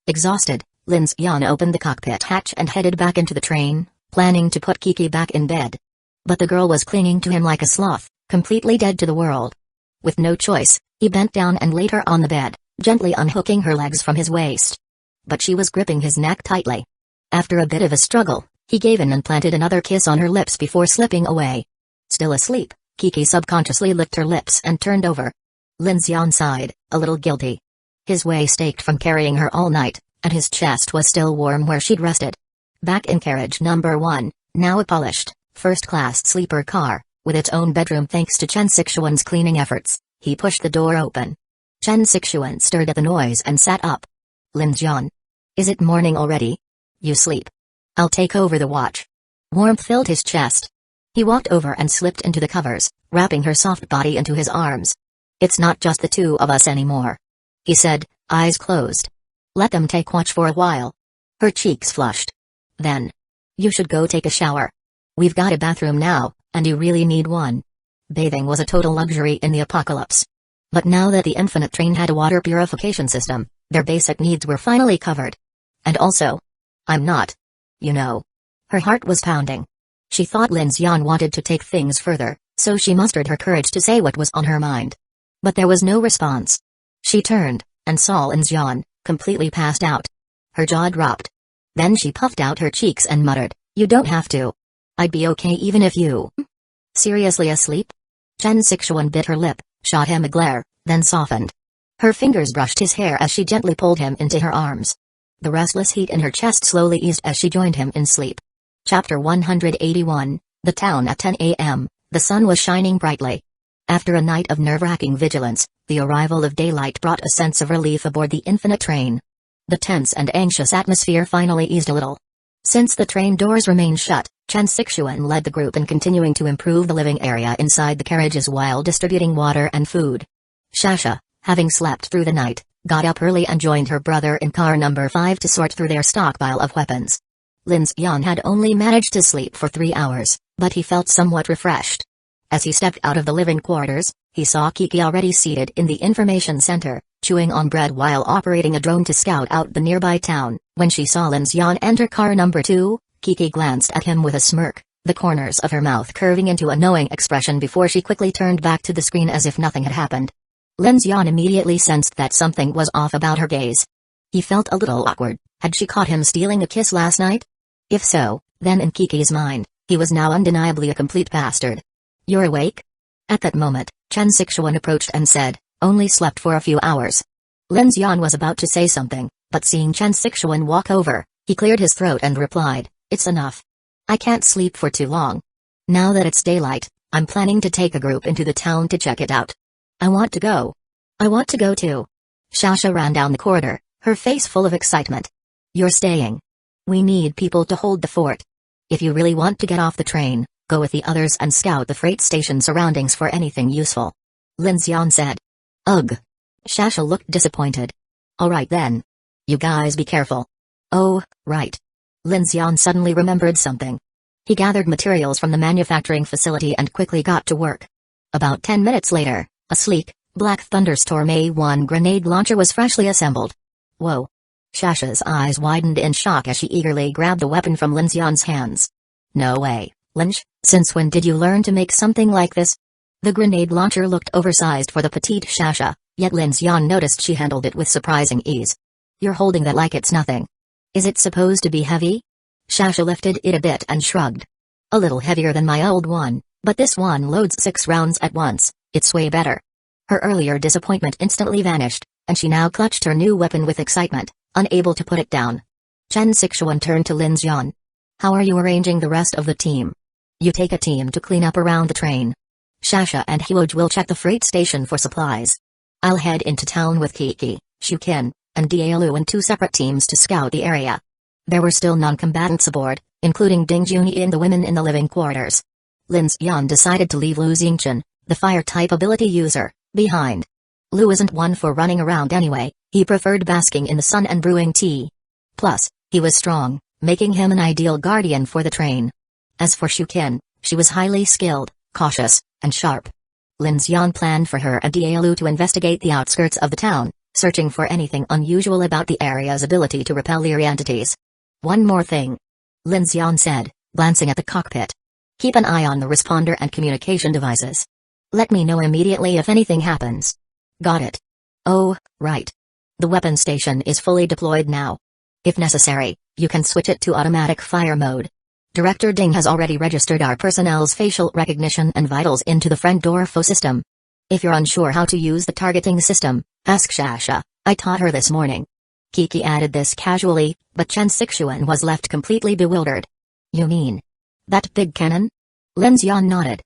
Exhausted, Lin Xian opened the cockpit hatch and headed back into the train, planning to put Kiki back in bed. But the girl was clinging to him like a sloth, completely dead to the world. With no choice, he bent down and laid her on the bed, gently unhooking her legs from his waist. But she was gripping his neck tightly. After a bit of a struggle, he gave in and planted another kiss on her lips before slipping away. Still asleep, Kiki subconsciously licked her lips and turned over. Lin Xian sighed, a little guilty. His waist ached from carrying her all night, and his chest was still warm where she'd rested. Back in carriage number 1, now a polished, first-class sleeper car, with its own bedroom thanks to Chen Sixuan's cleaning efforts, he pushed the door open. Chen Sixuan stirred at the noise and sat up. Lin Xian. Is it morning already? You sleep. I'll take over the watch. Warmth filled his chest. He walked over and slipped into the covers, wrapping her soft body into his arms. It's not just the two of us anymore, he said, eyes closed. Let them take watch for a while. Her cheeks flushed. Then. You should go take a shower. We've got a bathroom now, and you really need one. Bathing was a total luxury in the apocalypse. But now that the Infinite Train had a water purification system, their basic needs were finally covered. And also, I'm not. You know. Her heart was pounding. She thought Lin Xian wanted to take things further, so she mustered her courage to say what was on her mind. But there was no response. She turned, and saw Lin Xian, completely passed out. Her jaw dropped. Then she puffed out her cheeks and muttered, You don't have to. I'd be okay even if you... Seriously asleep? Chen Sixuan bit her lip, shot him a glare, then softened. Her fingers brushed his hair as she gently pulled him into her arms. The restless heat in her chest slowly eased as she joined him in sleep. Chapter 181, The Town at 10 a.m., the sun was shining brightly. After a night of nerve-wracking vigilance, the arrival of daylight brought a sense of relief aboard the Infinite Train. The tense and anxious atmosphere finally eased a little. Since the train doors remained shut, Chen Sixuan led the group in continuing to improve the living area inside the carriages while distributing water and food. Shasha, having slept through the night, got up early and joined her brother in car number 5 to sort through their stockpile of weapons. Lin Xian had only managed to sleep for 3 hours, but he felt somewhat refreshed. As he stepped out of the living quarters, he saw Kiki already seated in the information center, chewing on bread while operating a drone to scout out the nearby town. When she saw Lin Xian enter car number 2, Kiki glanced at him with a smirk, the corners of her mouth curving into a knowing expression before she quickly turned back to the screen as if nothing had happened. Lin Xian immediately sensed that something was off about her gaze. He felt a little awkward. Had she caught him stealing a kiss last night? If so, then in Kiki's mind, he was now undeniably a complete bastard. You're awake? At that moment, Chen Sixuan approached and said, Only slept for a few hours. Lin Xian was about to say something, but seeing Chen Sixuan walk over, he cleared his throat and replied, It's enough. I can't sleep for too long. Now that it's daylight, I'm planning to take a group into the town to check it out. I want to go. I want to go too. Shasha ran down the corridor, her face full of excitement. You're staying. We need people to hold the fort. If you really want to get off the train, go with the others and scout the freight station surroundings for anything useful. Lin Xian said. Ugh. Shasha looked disappointed. Alright then. You guys be careful. Oh, right. Lin Xian suddenly remembered something. He gathered materials from the manufacturing facility and quickly got to work. About 10 minutes later, a sleek, black Thunderstorm A1 grenade launcher was freshly assembled. Whoa. Shasha's eyes widened in shock as she eagerly grabbed the weapon from Lin Xian's hands. No way, Linch, since when did you learn to make something like this? The grenade launcher looked oversized for the petite Shasha, yet Lin Xian noticed she handled it with surprising ease. You're holding that like it's nothing. Is it supposed to be heavy? Shasha lifted it a bit and shrugged. A little heavier than my old one, but this one loads 6 rounds at once, it's way better. Her earlier disappointment instantly vanished, and she now clutched her new weapon with excitement, unable to put it down. Chen Sixuan turned to Lin Xian. How are you arranging the rest of the team? You take a team to clean up around the train. Shasha and Hyuga will check the freight station for supplies. I'll head into town with Kiki, Shukin, and Dialu in 2 separate teams to scout the area. There were still non-combatants aboard, including Ding Junyi and the women in the living quarters. Lin Xian decided to leave Lu Xingchen, the fire-type ability user, behind. Lu isn't one for running around anyway, he preferred basking in the sun and brewing tea. Plus, he was strong, making him an ideal guardian for the train. As for Shukin, she was highly skilled, cautious, and sharp. Lin Xian planned for her and Dialu to investigate the outskirts of the town, searching for anything unusual about the area's ability to repel eerie entities. One more thing. Lin Xian said, glancing at the cockpit. Keep an eye on the responder and communication devices. Let me know immediately if anything happens. Got it. Oh, right. The weapon station is fully deployed now. If necessary, you can switch it to automatic fire mode. Director Ding has already registered our personnel's facial recognition and vitals into the front door fo system. If you're unsure how to use the targeting system, ask Shasha. I taught her this morning. Kiki added this casually, but Chen Sixuan was left completely bewildered. You mean that big cannon? Lin Xian nodded.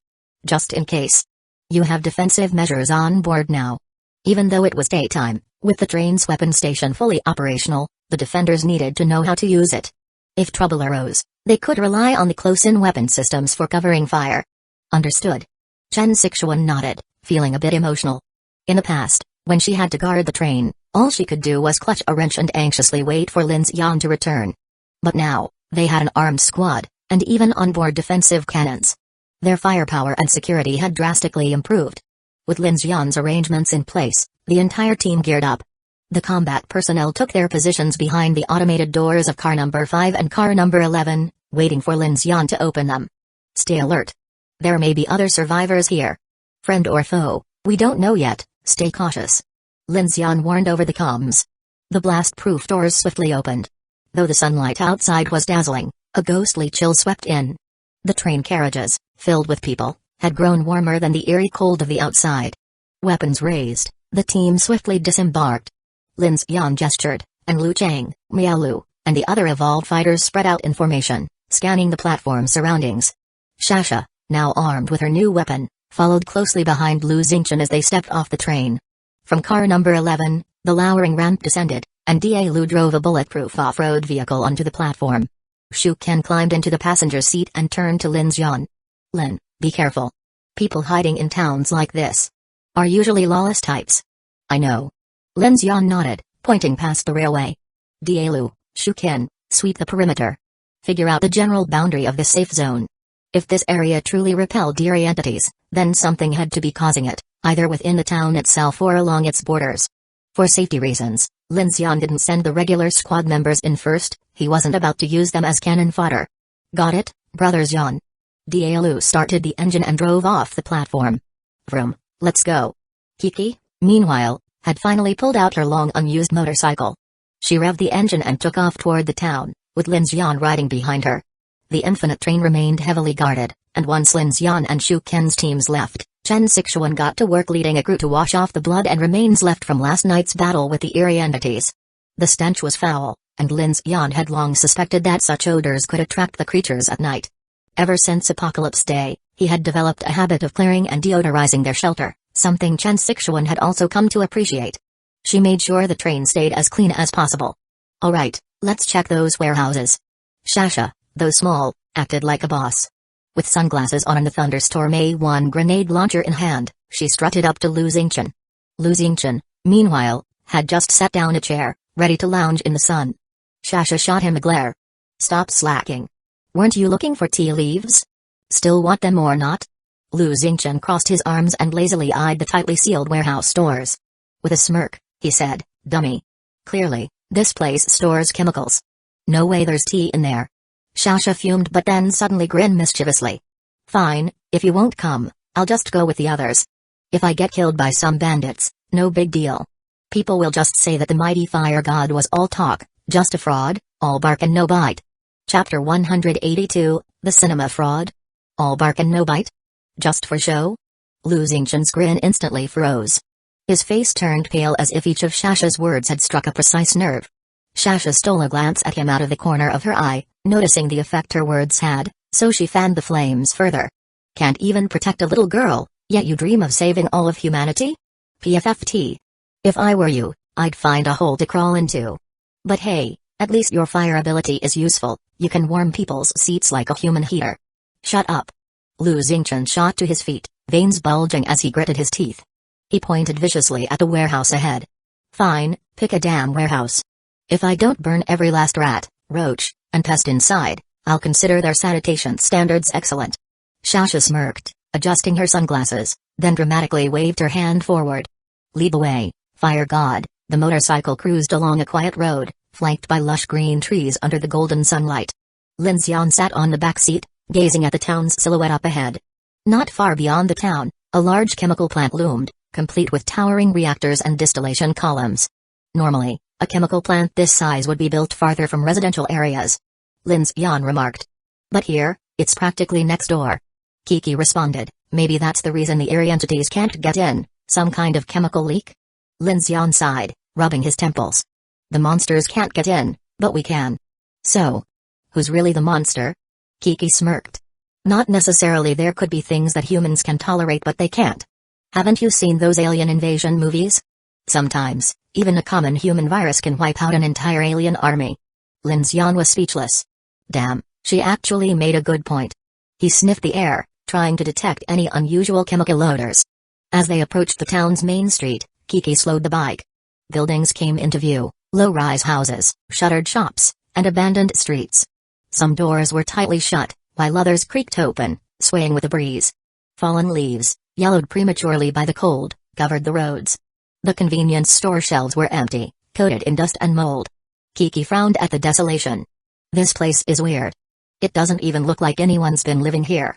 Just in case. You have defensive measures on board now. Even though it was daytime, with the train's weapon station fully operational, the defenders needed to know how to use it. If trouble arose, they could rely on the close-in weapon systems for covering fire. Understood. Chen Sixuan nodded, feeling a bit emotional. In the past, when she had to guard the train, all she could do was clutch a wrench and anxiously wait for Lin Xian to return. But now, they had an armed squad, and even onboard defensive cannons. Their firepower and security had drastically improved. With Lin Xian's arrangements in place, the entire team geared up. The combat personnel took their positions behind the automated doors of car number 5 and car number 11, waiting for Lin Xian to open them. Stay alert. There may be other survivors here. Friend or foe, we don't know yet, stay cautious. Lin Xian warned over the comms. The blast-proof doors swiftly opened. Though the sunlight outside was dazzling, a ghostly chill swept in. The train carriages, filled with people, had grown warmer than the eerie cold of the outside. Weapons raised, the team swiftly disembarked. Lin Xian gestured, and Lu Chang, Miao Lu, and the other evolved fighters spread out in formation, scanning the platform surroundings. Shasha, now armed with her new weapon, followed closely behind Lu Xingchen as they stepped off the train. From car number 11, the lowering ramp descended, and Da Lu drove a bulletproof off-road vehicle onto the platform. Shu Ken climbed into the passenger seat and turned to Lin Xian. Lin, be careful. People hiding in towns like this are usually lawless types. I know. Lin Xian nodded, pointing past the railway. Da Lu, Shu Ken, sweep the perimeter. Figure out the general boundary of the safe zone. If this area truly repelled eerie entities, then something had to be causing it, either within the town itself or along its borders. For safety reasons, Lin Xian didn't send the regular squad members in first, he wasn't about to use them as cannon fodder. Got it, Brother Xian. Da Lu started the engine and drove off the platform. Vroom, let's go. Kiki, meanwhile, had finally pulled out her long unused motorcycle. She revved the engine and took off toward the town, with Lin Xian riding behind her. The infinite train remained heavily guarded, and once Lin Xian and Shu Ken's teams left, Chen Sixuan got to work leading a crew to wash off the blood and remains left from last night's battle with the eerie entities. The stench was foul, and Lin Xian had long suspected that such odors could attract the creatures at night. Ever since Apocalypse Day, he had developed a habit of clearing and deodorizing their shelter, something Chen Sixuan had also come to appreciate. She made sure the train stayed as clean as possible. Alright, let's check those warehouses. Shasha, though small, acted like a boss. With sunglasses on and the Thunderstorm A1 grenade launcher in hand, she strutted up to Lu Xingchen. Lu Xingchen, meanwhile, had just sat down a chair, ready to lounge in the sun. Shasha shot him a glare. Stop slacking. Weren't you looking for tea leaves? Still want them or not? Lu Xingchen crossed his arms and lazily eyed the tightly sealed warehouse doors. With a smirk, he said, dummy. Clearly, this place stores chemicals. No way there's tea in there. Shasha fumed but then suddenly grinned mischievously. Fine, if you won't come, I'll just go with the others. If I get killed by some bandits, no big deal. People will just say that the mighty fire god was all talk, just a fraud, all bark and no bite. Chapter 182, The Cinema Fraud? All bark and no bite? Just for show? Lu Xingchen's grin instantly froze. His face turned pale as if each of Shasha's words had struck a precise nerve. Shasha stole a glance at him out of the corner of her eye, noticing the effect her words had, so she fanned the flames further. Can't even protect a little girl, yet you dream of saving all of humanity? PFFT. If I were you, I'd find a hole to crawl into. But hey, at least your fire ability is useful, you can warm people's seats like a human heater. Shut up. Lu Xingchen shot to his feet, veins bulging as he gritted his teeth. He pointed viciously at the warehouse ahead. Fine, pick a damn warehouse. If I don't burn every last rat, roach, and pest inside, I'll consider their sanitation standards excellent. Shasha smirked, adjusting her sunglasses, then dramatically waved her hand forward. Lead the way, fire god, The motorcycle cruised along a quiet road, flanked by lush green trees under the golden sunlight. Lin Xian sat on the back seat, gazing at the town's silhouette up ahead. Not far beyond the town, a large chemical plant loomed, complete with towering reactors and distillation columns. Normally, a chemical plant this size would be built farther from residential areas. Lin Xian remarked. But here, it's practically next door. Kiki responded, maybe that's the reason the eerie entities can't get in, some kind of chemical leak? Lin Xian sighed, rubbing his temples. The monsters can't get in, but we can. So, who's really the monster? Kiki smirked. Not necessarily, there could be things that humans can tolerate but they can't. Haven't you seen those alien invasion movies? Sometimes, even a common human virus can wipe out an entire alien army. Lin Xian was speechless. Damn, she actually made a good point. He sniffed the air, trying to detect any unusual chemical odors. As they approached the town's main street, Kiki slowed the bike. Buildings came into view, low-rise houses, shuttered shops, and abandoned streets. Some doors were tightly shut, while others creaked open, swaying with the breeze. Fallen leaves, yellowed prematurely by the cold, covered the roads. The convenience store shelves were empty, coated in dust and mold. Kiki frowned at the desolation. This place is weird. It doesn't even look like anyone's been living here.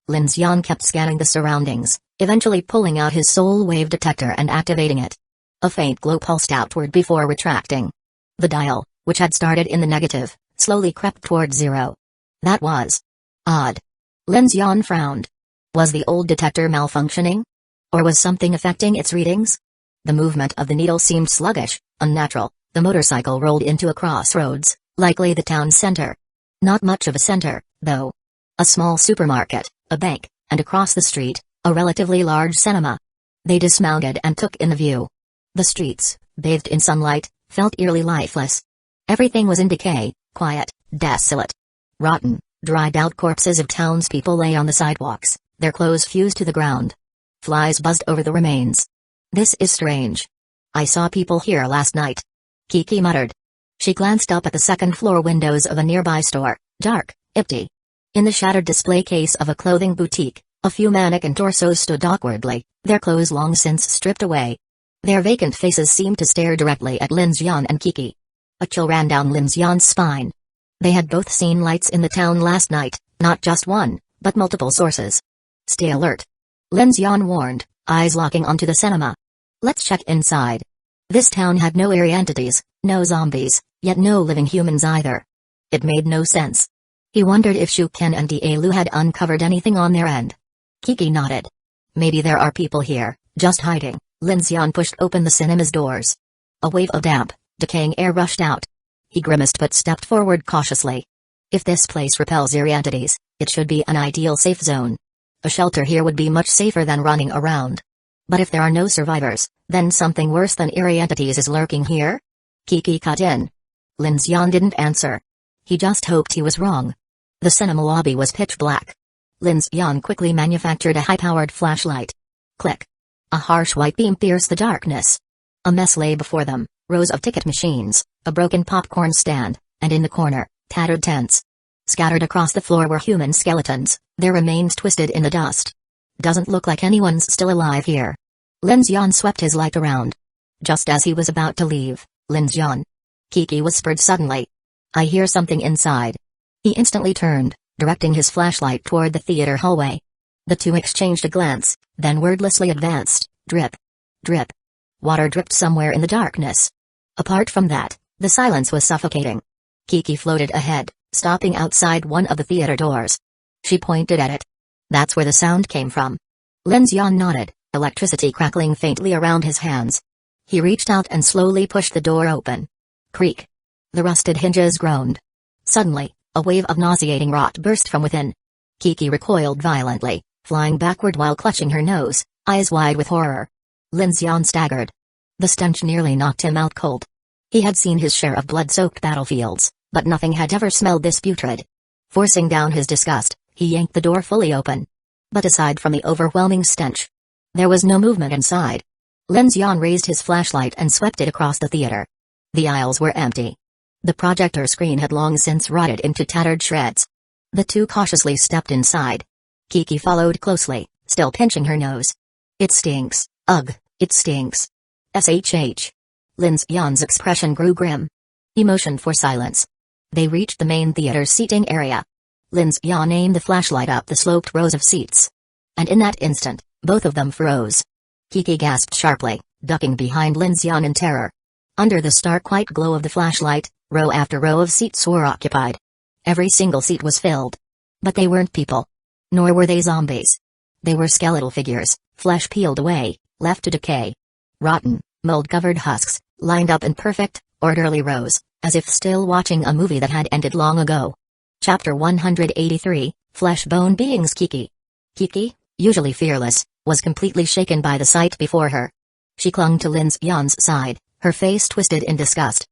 Lin Xian kept scanning the surroundings, eventually pulling out his soul wave detector and activating it. A faint glow pulsed outward before retracting. The dial, which had started in the negative, slowly crept toward 0. That was odd. Lin Xian frowned. Was the old detector malfunctioning? Or was something affecting its readings? The movement of the needle seemed sluggish, unnatural. The motorcycle rolled into a crossroads, likely the town center. Not much of a center, though. A small supermarket, a bank, and across the street, a relatively large cinema. They dismounted and took in the view. The streets, bathed in sunlight, felt eerily lifeless. Everything was in decay, quiet, desolate. Rotten, dried-out corpses of townspeople lay on the sidewalks, their clothes fused to the ground. Flies buzzed over the remains. This is strange. I saw people here last night. Kiki muttered. She glanced up at the second-floor windows of a nearby store, dark, empty. In the shattered display case of a clothing boutique, a few mannequin torsos stood awkwardly, their clothes long since stripped away. Their vacant faces seemed to stare directly at Lin Xian and Kiki. A chill ran down Lin Xian's spine. They had both seen lights in the town last night, not just one, but multiple sources. Stay alert. Lin Xian warned, eyes locking onto the cinema. Let's check inside. This town had no eerie entities, no zombies, yet no living humans either. It made no sense. He wondered if Shuken and Daelu had uncovered anything on their end. Kiki nodded. Maybe there are people here, just hiding. Lin Xian pushed open the cinema's doors. A wave of damp, decaying air rushed out. He grimaced but stepped forward cautiously. If this place repels eerie entities, it should be an ideal safe zone. A shelter here would be much safer than running around. But if there are no survivors, then something worse than eerie entities is lurking here? Kiki cut in. Lin Xian didn't answer. He just hoped he was wrong. The cinema lobby was pitch black. Lin Xian quickly manufactured a high-powered flashlight. Click. A harsh white beam pierced the darkness. A mess lay before them, rows of ticket machines, a broken popcorn stand, and in the corner, tattered tents. Scattered across the floor were human skeletons, their remains twisted in the dust. Doesn't look like anyone's still alive here. Lin Xian swept his light around. Just as he was about to leave, Lin Xian. Kiki whispered suddenly. I hear something inside. He instantly turned, directing his flashlight toward the theater hallway. The two exchanged a glance, then wordlessly advanced. Drip. Drip. Water dripped somewhere in the darkness. Apart from that, the silence was suffocating. Kiki floated ahead, stopping outside one of the theater doors. She pointed at it. That's where the sound came from. Lin Xian nodded, electricity crackling faintly around his hands. He reached out and slowly pushed the door open. Creak. The rusted hinges groaned. Suddenly, a wave of nauseating rot burst from within. Kiki recoiled violently, flying backward while clutching her nose, eyes wide with horror. Lin Xian staggered. The stench nearly knocked him out cold. He had seen his share of blood-soaked battlefields, but nothing had ever smelled this putrid. Forcing down his disgust, he yanked the door fully open. But aside from the overwhelming stench, there was no movement inside. Lin Xian raised his flashlight and swept it across the theater. The aisles were empty. The projector screen had long since rotted into tattered shreds. The two cautiously stepped inside. Kiki followed closely, still pinching her nose. It stinks. Ugh, it stinks. SHH. Lin Xian's expression grew grim. He motioned for silence. They reached the main theater's seating area. Lin Xian aimed the flashlight up the sloped rows of seats. And in that instant, both of them froze. Kiki gasped sharply, ducking behind Lin Xian in terror. Under the stark white glow of the flashlight, row after row of seats were occupied. Every single seat was filled. But they weren't people. Nor were they zombies. They were skeletal figures, flesh peeled away, left to decay. Rotten, mold-covered husks, lined up in perfect, orderly rows, as if still watching a movie that had ended long ago. Chapter 183, Flesh-Bone Beings. Kiki. Kiki, usually fearless, was completely shaken by the sight before her. She clung to Lin Xian's side, her face twisted in disgust.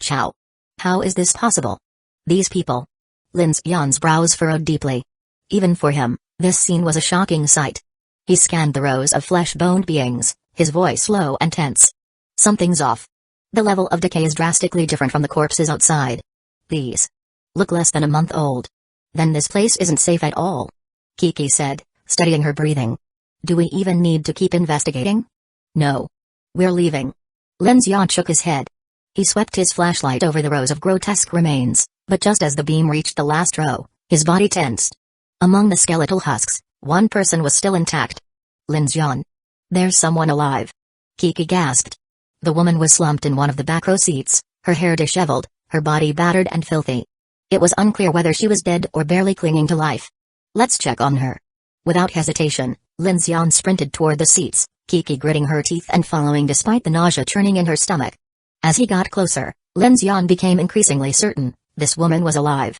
How? How is this possible? These people. Lin Xian's brows furrowed deeply. Even for him, this scene was a shocking sight. He scanned the rows of flesh-boned beings, his voice low and tense. Something's off. The level of decay is drastically different from the corpses outside. These look less than a month old. Then this place isn't safe at all, Kiki said, steadying her breathing. Do we even need to keep investigating? No. We're leaving. Lin Xian shook his head. He swept his flashlight over the rows of grotesque remains, but just as the beam reached the last row, his body tensed. Among the skeletal husks, one person was still intact. Lin Xian. There's someone alive. Kiki gasped. The woman was slumped in one of the back row seats, her hair disheveled, her body battered and filthy. It was unclear whether she was dead or barely clinging to life. Let's check on her. Without hesitation, Lin Xian sprinted toward the seats, Kiki gritting her teeth and following despite the nausea churning in her stomach. As he got closer, Lin Xian became increasingly certain, this woman was alive.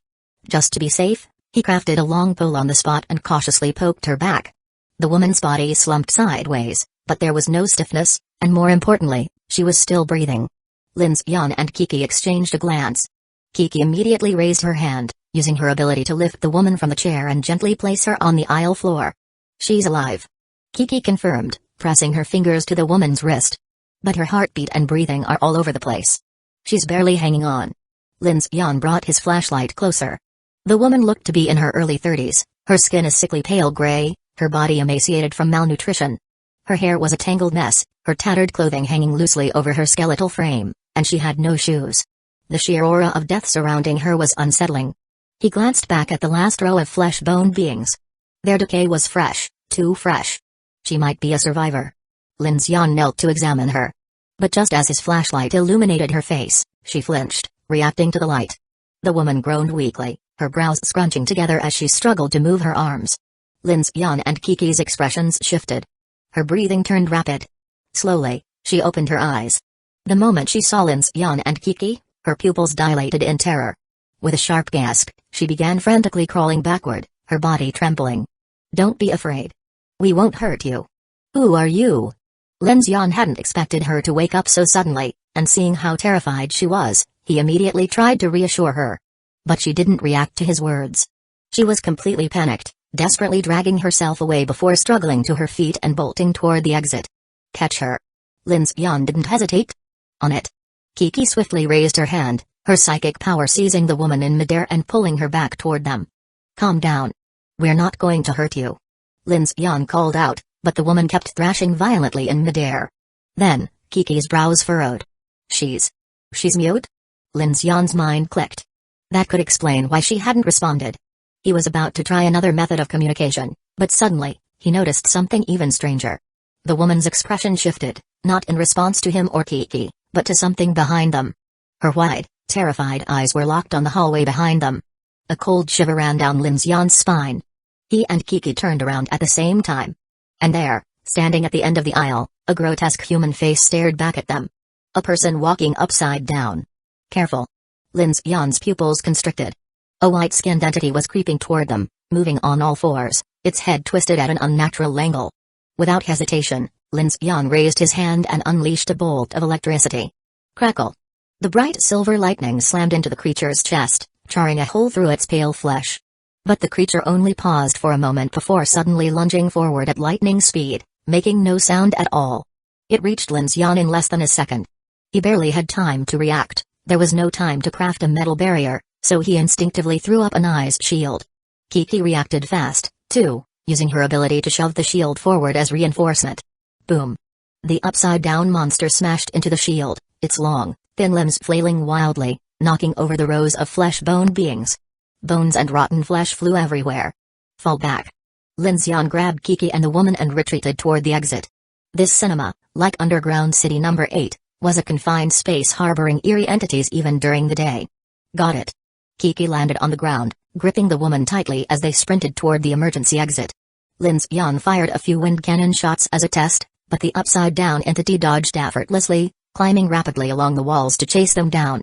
Just to be safe, he crafted a long pole on the spot and cautiously poked her back. The woman's body slumped sideways, but there was no stiffness, and more importantly, she was still breathing. Lin Xian and Kiki exchanged a glance. Kiki immediately raised her hand, using her ability to lift the woman from the chair and gently place her on the aisle floor. She's alive. Kiki confirmed, pressing her fingers to the woman's wrist. But her heartbeat and breathing are all over the place. She's barely hanging on. Lin Xian brought his flashlight closer. The woman looked to be in her early 30s, her skin a sickly pale gray, her body emaciated from malnutrition. Her hair was a tangled mess, her tattered clothing hanging loosely over her skeletal frame, and she had no shoes. The sheer aura of death surrounding her was unsettling. He glanced back at the last row of flesh-bone beings. Their decay was fresh, too fresh. She might be a survivor. Lin Xian knelt to examine her. But just as his flashlight illuminated her face, she flinched, reacting to the light. The woman groaned weakly, her brows scrunching together as she struggled to move her arms. Lin Xian and Kiki's expressions shifted. Her breathing turned rapid. Slowly, she opened her eyes. The moment she saw Lin Xian and Kiki, her pupils dilated in terror. With a sharp gasp, she began frantically crawling backward, her body trembling. Don't be afraid. We won't hurt you. Who are you? Lin Xian hadn't expected her to wake up so suddenly, and seeing how terrified she was, he immediately tried to reassure her. But she didn't react to his words. She was completely panicked, desperately dragging herself away before struggling to her feet and bolting toward the exit. Catch her. Lin Xian didn't hesitate. On it. Kiki swiftly raised her hand, her psychic power seizing the woman in midair and pulling her back toward them. Calm down. We're not going to hurt you. Lin Xian called out, but the woman kept thrashing violently in midair. Then, Kiki's brows furrowed. She's mute? Lin Xian's mind clicked. That could explain why she hadn't responded. He was about to try another method of communication, but suddenly, he noticed something even stranger. The woman's expression shifted, not in response to him or Kiki, but to something behind them. Her wide, terrified eyes were locked on the hallway behind them. A cold shiver ran down Lin Xian's spine. He and Kiki turned around at the same time. And there, standing at the end of the aisle, a grotesque human face stared back at them. A person walking upside down. Careful. Lin Xian's pupils constricted. A white-skinned entity was creeping toward them, moving on all fours, its head twisted at an unnatural angle. Without hesitation, Lin Xian raised his hand and unleashed a bolt of electricity. Crackle. The bright silver lightning slammed into the creature's chest, charring a hole through its pale flesh. But the creature only paused for a moment before suddenly lunging forward at lightning speed, making no sound at all. It reached Lin Xian in less than a second. He barely had time to react, there was no time to craft a metal barrier, so he instinctively threw up an ice shield. Kiki reacted fast, too, using her ability to shove the shield forward as reinforcement. Boom. The upside-down monster smashed into the shield, its long, thin limbs flailing wildly, knocking over the rows of flesh-boned beings. Bones and rotten flesh flew everywhere. Fall back. Lin Xian grabbed Kiki and the woman and retreated toward the exit. This cinema, like Underground City Number 8, was a confined space harboring eerie entities even during the day. Got it. Kiki landed on the ground, gripping the woman tightly as they sprinted toward the emergency exit. Lin Xian fired a few wind cannon shots as a test, but the upside-down entity dodged effortlessly, climbing rapidly along the walls to chase them down.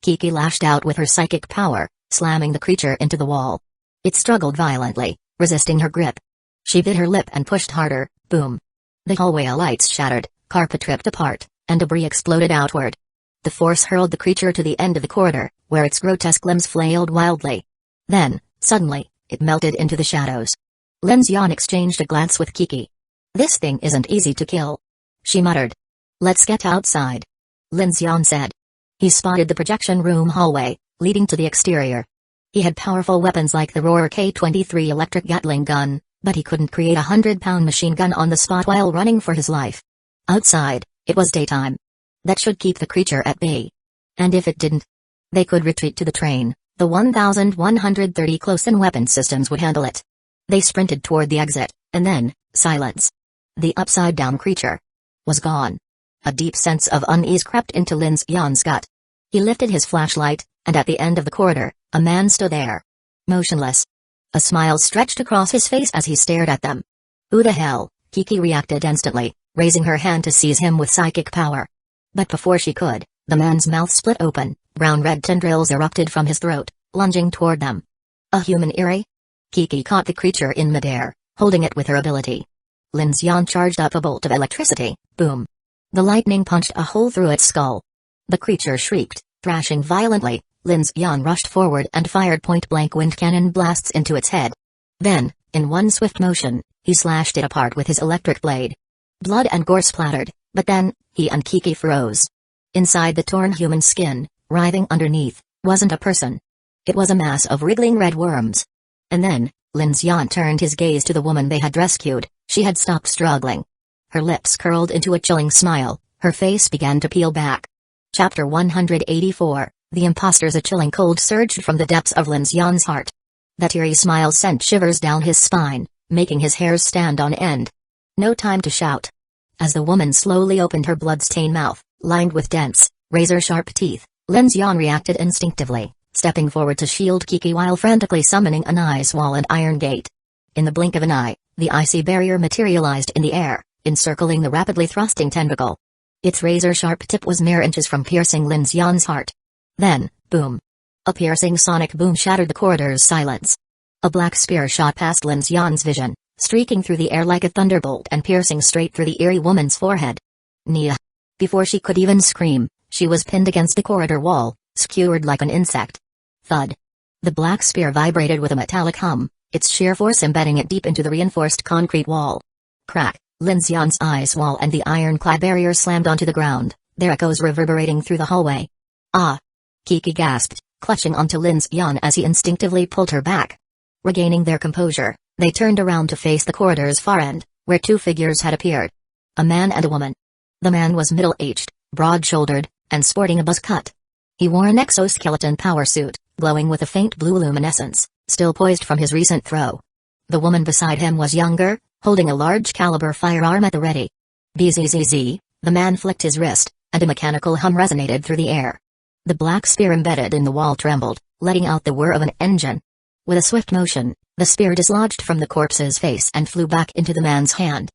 Kiki lashed out with her psychic power, slamming the creature into the wall. It struggled violently, resisting her grip. She bit her lip and pushed harder. Boom. The hallway lights shattered, carpet ripped apart, and debris exploded outward. The force hurled the creature to the end of the corridor, where its grotesque limbs flailed wildly. Then, suddenly, it melted into the shadows. Lin Xian exchanged a glance with Kiki. "This thing isn't easy to kill," she muttered. "Let's get outside," Lin Xian said. He spotted the projection room hallway, leading to the exterior. He had powerful weapons like the Roar K-23 electric Gatling gun, but he couldn't create a 100-pound machine gun on the spot while running for his life. Outside, it was daytime. That should keep the creature at bay. And if it didn't, they could retreat to the train. The 1,130 close-in weapon systems would handle it. They sprinted toward the exit, and then, silence. The upside-down creature was gone. A deep sense of unease crept into Lin Xian's gut. He lifted his flashlight, and at the end of the corridor, a man stood there. Motionless. A smile stretched across his face as he stared at them. Who the hell? Kiki reacted instantly, raising her hand to seize him with psychic power. But before she could, the man's mouth split open, brown-red tendrils erupted from his throat, lunging toward them. A human Eri? Kiki caught the creature in midair, holding it with her ability. Lin Xian charged up a bolt of electricity. Boom. The lightning punched a hole through its skull. The creature shrieked, thrashing violently. Lin Xian rushed forward and fired point-blank wind cannon blasts into its head. Then, in one swift motion, he slashed it apart with his electric blade. Blood and gore splattered, but then, he and Kiki froze. Inside the torn human skin, writhing underneath, wasn't a person. It was a mass of wriggling red worms. And then, Lin Xian turned his gaze to the woman they had rescued. She had stopped struggling. Her lips curled into a chilling smile, her face began to peel back. Chapter 184, The Imposters. A chilling cold surged from the depths of Lin Xian's heart. That eerie smile sent shivers down his spine, making his hairs stand on end. No time to shout. As the woman slowly opened her blood-stained mouth, lined with dense, razor-sharp teeth, Lin Xian reacted instinctively, stepping forward to shield Kiki while frantically summoning an ice wall and iron gate. In the blink of an eye, the icy barrier materialized in the air, encircling the rapidly thrusting tentacle. Its razor-sharp tip was mere inches from piercing Lin Xian's heart. Then, boom. A piercing sonic boom shattered the corridor's silence. A black spear shot past Lin Xian's vision, streaking through the air like a thunderbolt and piercing straight through the eerie woman's forehead. Nia. Before she could even scream, she was pinned against the corridor wall, skewered like an insect. Thud. The black spear vibrated with a metallic hum, its sheer force embedding it deep into the reinforced concrete wall. Crack. Lin Xian's ice wall and the ironclad barrier slammed onto the ground, their echoes reverberating through the hallway. Ah! Kiki gasped, clutching onto Lin Xian as he instinctively pulled her back. Regaining their composure, they turned around to face the corridor's far end, where two figures had appeared. A man and a woman. The man was middle-aged, broad-shouldered, and sporting a buzz cut. He wore an exoskeleton power suit, glowing with a faint blue luminescence, still poised from his recent throw. The woman beside him was younger, holding a large-caliber firearm at the ready. Bzzz, the man flicked his wrist, and a mechanical hum resonated through the air. The black spear embedded in the wall trembled, letting out the whir of an engine. With a swift motion, the spear dislodged from the corpse's face and flew back into the man's hand.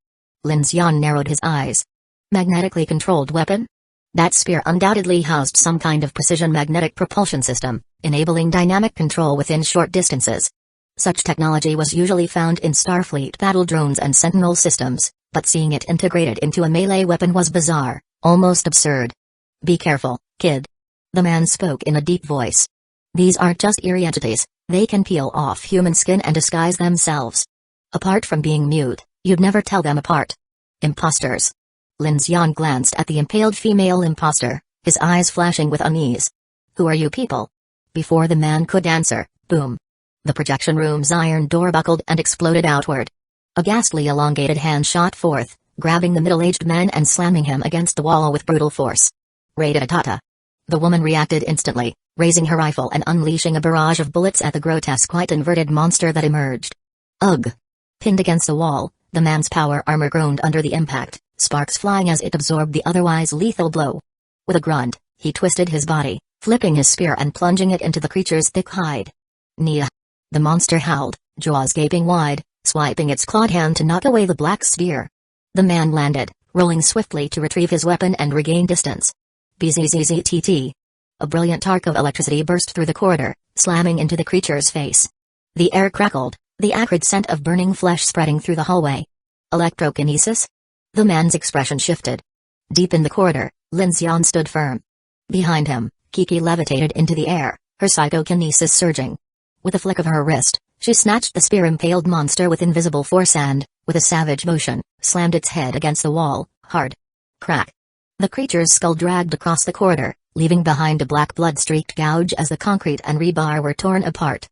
Lin Xian narrowed his eyes. Magnetically controlled weapon? That spear undoubtedly housed some kind of precision magnetic propulsion system, enabling dynamic control within short distances. Such technology was usually found in Starfleet battle drones and Sentinel systems, but seeing it integrated into a melee weapon was bizarre, almost absurd. Be careful, kid. The man spoke in a deep voice. These aren't just eerie entities, they can peel off human skin and disguise themselves. Apart from being mute, you'd never tell them apart. Imposters. Lin Xian glanced at the impaled female imposter, his eyes flashing with unease. Who are you people? Before the man could answer, boom. The projection room's iron door buckled and exploded outward. A ghastly elongated hand shot forth, grabbing the middle-aged man and slamming him against the wall with brutal force. Ratatata. The woman reacted instantly, raising her rifle and unleashing a barrage of bullets at the grotesque white inverted monster that emerged. Ugh! Pinned against the wall, the man's power armor groaned under the impact, sparks flying as it absorbed the otherwise lethal blow. With a grunt, he twisted his body, flipping his spear and plunging it into the creature's thick hide. Nia! The monster howled, jaws gaping wide, swiping its clawed hand to knock away the black spear. The man landed, rolling swiftly to retrieve his weapon and regain distance. Bzzzt. A brilliant arc of electricity burst through the corridor, slamming into the creature's face. The air crackled, the acrid scent of burning flesh spreading through the hallway. Electrokinesis? The man's expression shifted. Deep in the corridor, Lin Xian stood firm. Behind him, Kiki levitated into the air, her psychokinesis surging. With a flick of her wrist, she snatched the spear-impaled monster with invisible force and, with a savage motion, slammed its head against the wall, hard. Crack. The creature's skull dragged across the corridor, leaving behind a black blood-streaked gouge as the concrete and rebar were torn apart.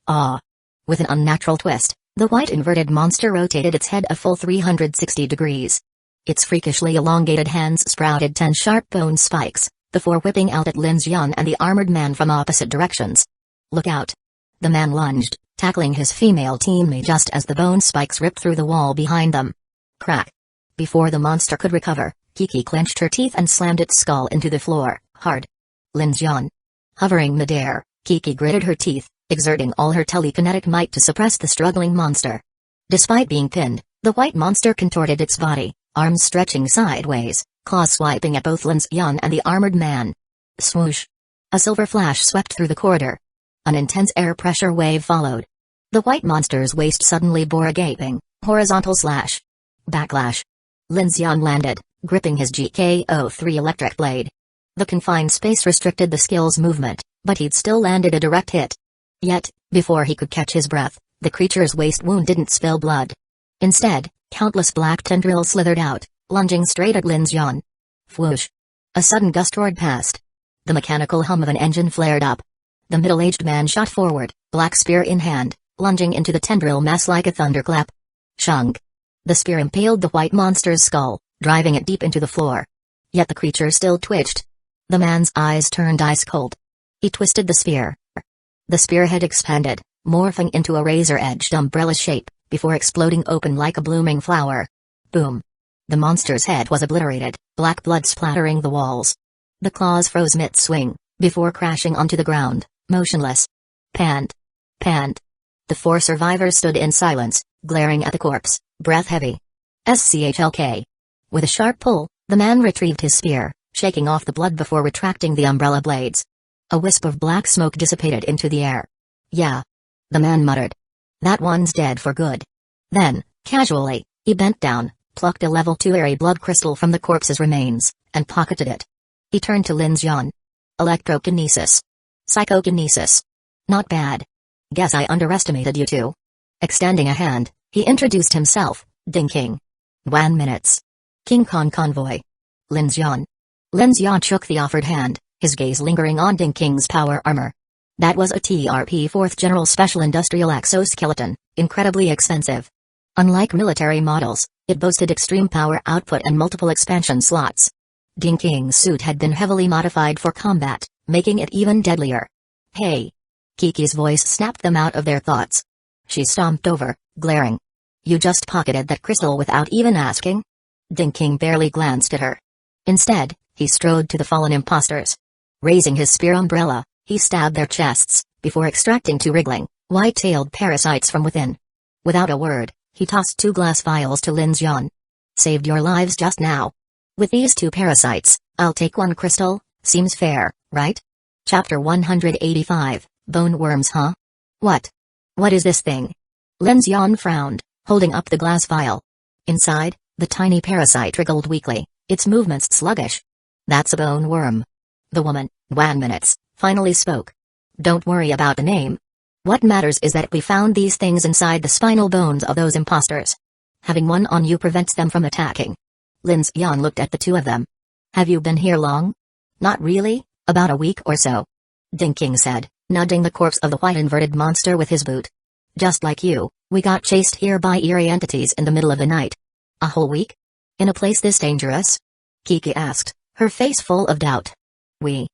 Ah! With an unnatural twist, the white inverted monster rotated its head a full 360 degrees. Its freakishly elongated hands sprouted 10 sharp bone spikes, the 4 whipping out at Lin Xian and the armored man from opposite directions. Look out! The man lunged, tackling his female teammate just as the bone spikes ripped through the wall behind them. Crack! Before the monster could recover, Kiki clenched her teeth and slammed its skull into the floor, hard. Lin Xian. Hovering midair, Kiki gritted her teeth, exerting all her telekinetic might to suppress the struggling monster. Despite being pinned, the white monster contorted its body, arms stretching sideways, claws swiping at both Lin Xian and the armored man. Swoosh! A silver flash swept through the corridor. An intense air pressure wave followed. The white monster's waist suddenly bore a gaping, horizontal slash. Backlash. Lin Xian landed, gripping his GKO-3 electric blade. The confined space restricted the skill's movement, but he'd still landed a direct hit. Yet, before he could catch his breath, the creature's waist wound didn't spill blood. Instead, countless black tendrils slithered out, lunging straight at Lin Xian. Whoosh! A sudden gust roared past. The mechanical hum of an engine flared up. The middle-aged man shot forward, black spear in hand, lunging into the tendril mass like a thunderclap. Shunk! The spear impaled the white monster's skull, driving it deep into the floor. Yet the creature still twitched. The man's eyes turned ice-cold. He twisted the spear. The spearhead expanded, morphing into a razor-edged umbrella shape, before exploding open like a blooming flower. Boom! The monster's head was obliterated, black blood splattering the walls. The claws froze mid-swing, before crashing onto the ground, motionless. Pant! Pant! The 4 survivors stood in silence, glaring at the corpse, breath heavy. SCHLK. With a sharp pull, the man retrieved his spear, shaking off the blood before retracting the umbrella blades. A wisp of black smoke dissipated into the air. Yeah. The man muttered. That one's dead for good. Then, casually, he bent down, plucked a level 2 airy blood crystal from the corpse's remains, and pocketed it. He turned to Lin Xian. Electrokinesis. Psychokinesis. Not bad. Guess I underestimated you two. Extending a hand, he introduced himself, Ding King. 1 minutes. King Kong Convoy. Lin Xian. Lin Xian shook the offered hand, his gaze lingering on Ding King's power armor. That was a TRP 4th General Special Industrial Exoskeleton, incredibly expensive. Unlike military models, it boasted extreme power output and multiple expansion slots. Ding King's suit had been heavily modified for combat, making it even deadlier. Hey! Kiki's voice snapped them out of their thoughts. She stomped over, glaring. You just pocketed that crystal without even asking? Ding King barely glanced at her. Instead, he strode to the fallen impostors. Raising his spear umbrella, he stabbed their chests, before extracting 2 wriggling, white-tailed parasites from within. Without a word, he tossed 2 glass vials to Lin Xian. Saved your lives just now. With these 2 parasites, I'll take 1 crystal, seems fair, right? Chapter 185, Bone Worms huh? What? What is this thing? Lin Xian frowned, holding up the glass vial. Inside, the tiny parasite wriggled weakly, its movements sluggish. That's a bone worm. The woman, 1 minutes, finally spoke. Don't worry about the name. What matters is that we found these things inside the spinal bones of those imposters. Having one on you prevents them from attacking. Lin Xian looked at the 2 of them. Have you been here long? Not really, about a week or so. Ding King said, nudging the corpse of the white inverted monster with his boot. Just like you, we got chased here by eerie entities in the middle of the night. A whole week? In a place this dangerous? Kiki asked, her face full of doubt. 1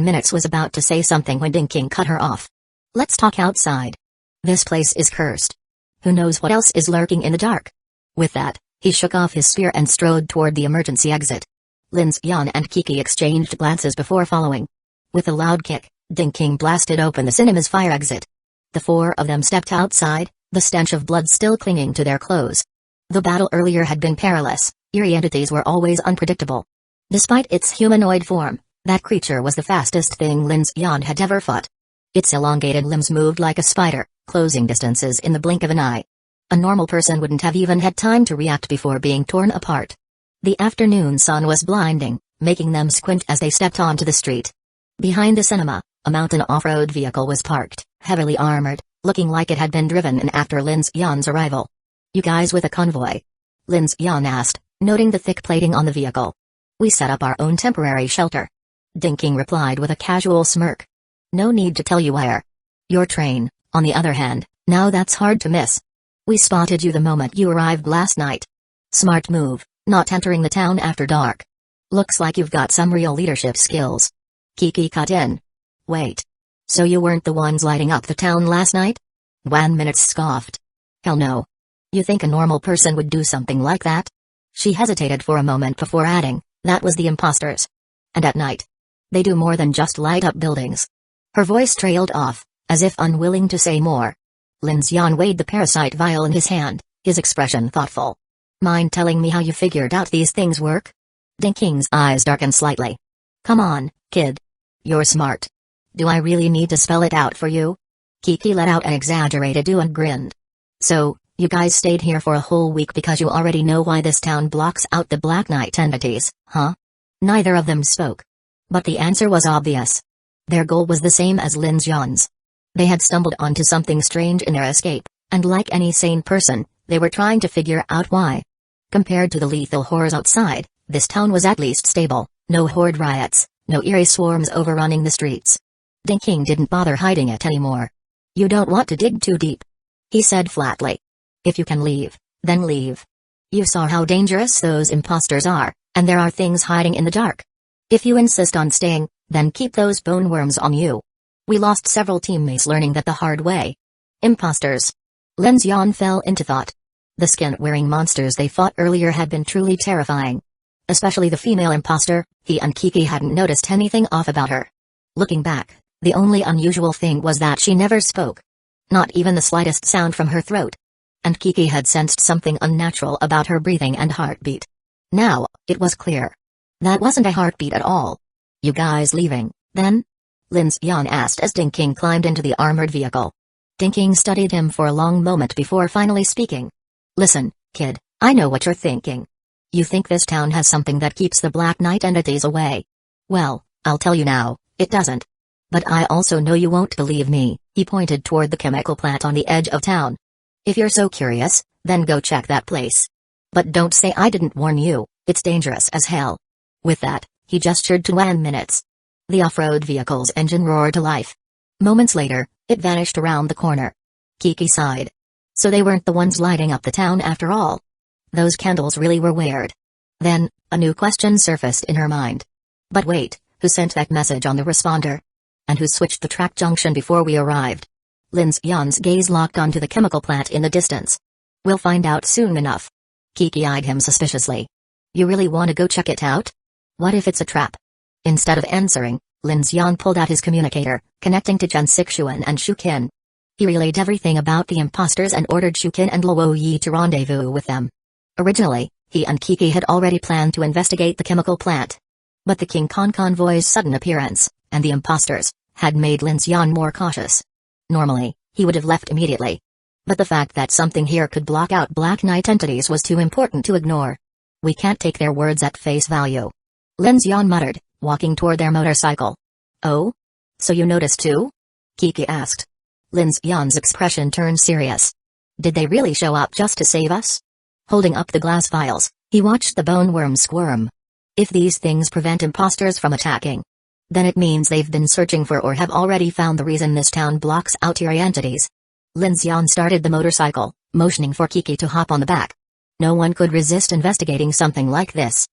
minute was about to say something when Dinking cut her off. Let's talk outside. This place is cursed. Who knows what else is lurking in the dark? With that, he shook off his spear and strode toward the emergency exit. Lin's Yan and Kiki exchanged glances before following. With a loud kick, Dinking blasted open the cinema's fire exit. The four of them stepped outside, the stench of blood still clinging to their clothes. The battle earlier had been perilous, eerie entities were always unpredictable. Despite its humanoid form, that creature was the fastest thing Lin's Yan had ever fought. Its elongated limbs moved like a spider, closing distances in the blink of an eye. A normal person wouldn't have even had time to react before being torn apart. The afternoon sun was blinding, making them squint as they stepped onto the street. Behind the cinema, a mountain off-road vehicle was parked, heavily armored, looking like it had been driven in after Lin's Yan's arrival. You guys with a convoy? Lin's Yan asked, noting the thick plating on the vehicle. We set up our own temporary shelter. Dinking replied with a casual smirk. No need to tell you where. Your train, on the other hand, now that's hard to miss. We spotted you the moment you arrived last night. Smart move, not entering the town after dark. Looks like you've got some real leadership skills. Kiki cut in. Wait. So you weren't the ones lighting up the town last night? 1 minute scoffed. Hell no. You think a normal person would do something like that? She hesitated for a moment before adding, that was the imposters. And at night. They do more than just light up buildings. Her voice trailed off, as if unwilling to say more. Lin's Yan weighed the parasite vial in his hand, his expression thoughtful. Mind telling me how you figured out these things work? Dinking's eyes darkened slightly. Come on, kid. You're smart. Do I really need to spell it out for you? Kiki let out an exaggerated and grinned. So, you guys stayed here for a whole week because you already know why this town blocks out the Black Knight entities, huh? Neither of them spoke. But the answer was obvious. Their goal was the same as Lin's Yan's. They had stumbled onto something strange in their escape, and like any sane person, they were trying to figure out why. Compared to the lethal horrors outside, this town was at least stable, no horde riots, no eerie swarms overrunning the streets. Dinking didn't bother hiding it anymore. You don't want to dig too deep, he said flatly. If you can leave, then leave. You saw how dangerous those imposters are, and there are things hiding in the dark. If you insist on staying, then keep those bone worms on you. We lost several teammates learning that the hard way. Imposters. Lin's Yan fell into thought. The skin-wearing monsters they fought earlier had been truly terrifying. Especially the female imposter, he and Kiki hadn't noticed anything off about her. Looking back, the only unusual thing was that she never spoke. Not even the slightest sound from her throat. And Kiki had sensed something unnatural about her breathing and heartbeat. Now, it was clear. That wasn't a heartbeat at all. You guys leaving, then? Lin's Yan asked as Dinking climbed into the armored vehicle. Dinking studied him for a long moment before finally speaking. Listen, kid, I know what you're thinking. You think this town has something that keeps the Black Knight entities away. Well, I'll tell you now, it doesn't. But I also know you won't believe me, he pointed toward the chemical plant on the edge of town. If you're so curious, then go check that place. But don't say I didn't warn you, it's dangerous as hell. With that, he gestured to 1 minute. The off-road vehicle's engine roared to life. Moments later, it vanished around the corner. Kiki sighed. So they weren't the ones lighting up the town after all. Those candles really were weird. Then, a new question surfaced in her mind. But wait, who sent that message on the responder? And who switched the track junction before we arrived? Lin's Yan's gaze locked onto the chemical plant in the distance. We'll find out soon enough. Kiki eyed him suspiciously. You really want to go check it out? What if it's a trap? Instead of answering, Lin's Yan pulled out his communicator, connecting to Jen Sixuan and Shukin. He relayed everything about the imposters and ordered Shukin and Luo Yi to rendezvous with them. Originally, he and Kiki had already planned to investigate the chemical plant. But the King Kong convoy's sudden appearance, and the imposters, had made Lin's Yan more cautious. Normally, he would have left immediately. But the fact that something here could block out Black Knight entities was too important to ignore. We can't take their words at face value. Lin's Yan muttered, walking toward their motorcycle. Oh? So you noticed too? Kiki asked. Lin's Yan's expression turned serious. Did they really show up just to save us? Holding up the glass vials, he watched the bone worm squirm. If these things prevent imposters from attacking, then it means they've been searching for or have already found the reason this town blocks out eerie entities. Lin's Yan started the motorcycle, motioning for Kiki to hop on the back. No one could resist investigating something like this.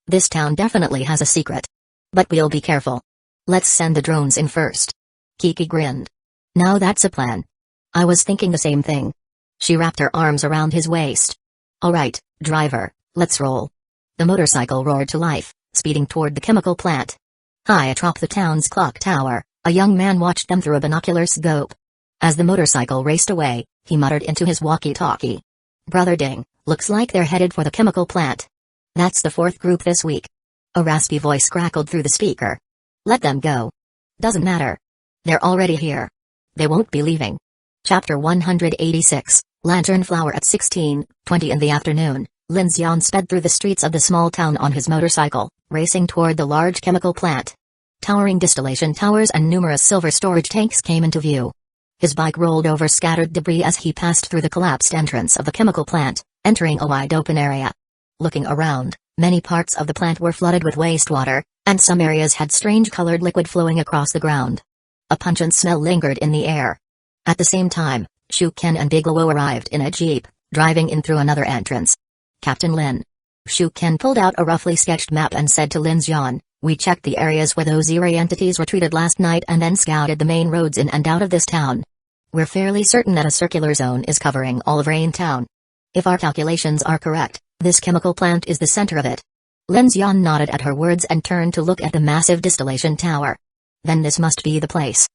This town definitely has a secret. But we'll be careful. Let's send the drones in first. Kiki grinned. Now that's a plan. I was thinking the same thing. She wrapped her arms around his waist. Alright, driver, let's roll. The motorcycle roared to life, speeding toward the chemical plant. High atop the town's clock tower, a young man watched them through a binocular scope. As the motorcycle raced away, he muttered into his walkie-talkie. Brother Ding, looks like they're headed for the chemical plant. That's the fourth group this week. A raspy voice crackled through the speaker. Let them go. Doesn't matter. They're already here. They won't be leaving. Chapter 186, Lantern Flower. At 16:20 in the afternoon, Lin Xian sped through the streets of the small town on his motorcycle, racing toward the large chemical plant. Towering distillation towers and numerous silver storage tanks came into view. His bike rolled over scattered debris as he passed through the collapsed entrance of the chemical plant, entering a wide open area. Looking around, many parts of the plant were flooded with wastewater, and some areas had strange colored liquid flowing across the ground. A pungent smell lingered in the air. At the same time, Shu Ken and Bigelow arrived in a jeep, driving in through another entrance. Captain Lin. Shu Ken pulled out a roughly sketched map and said to Lin Xian, we checked the areas where those eerie entities retreated last night and then scouted the main roads in and out of this town. We're fairly certain that a circular zone is covering all of Rain Town. If our calculations are correct, this chemical plant is the center of it. Lin Xian nodded at her words and turned to look at the massive distillation tower. Then this must be the place.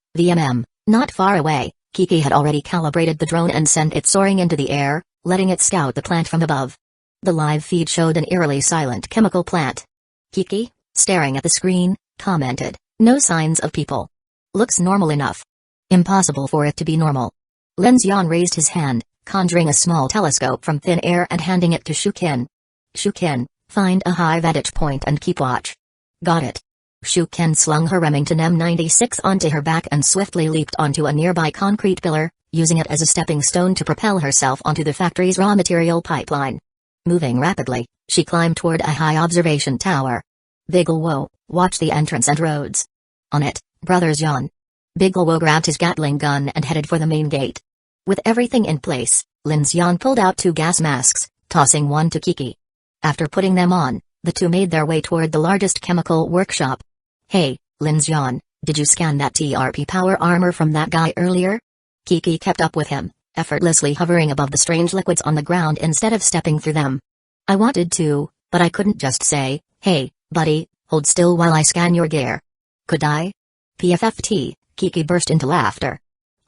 Not far away, Kiki had already calibrated the drone and sent it soaring into the air, letting it scout the plant from above. The live feed showed an eerily silent chemical plant. Kiki, staring at the screen, commented, no signs of people. Looks normal enough. Impossible for it to be normal. Lin Xian raised his hand, conjuring a small telescope from thin air and handing it to Shu Ken. Shu Ken, find a high vantage point and keep watch. Got it. Shu Ken slung her Remington M96 onto her back and swiftly leaped onto a nearby concrete pillar, using it as a stepping stone to propel herself onto the factory's raw material pipeline. Moving rapidly, she climbed toward a high observation tower. Bigelow, watch the entrance and roads. On it, Brother Xian. Bigelow grabbed his Gatling gun and headed for the main gate. With everything in place, Lin Xian pulled out 2 gas masks, tossing one to Kiki. After putting them on, the two made their way toward the largest chemical workshop. Hey, Lin Xian, did you scan that TRP power armor from that guy earlier? Kiki kept up with him, effortlessly hovering above the strange liquids on the ground instead of stepping through them. I wanted to, but I couldn't just say, hey, buddy, hold still while I scan your gear. Could I? PFFT, Kiki burst into laughter.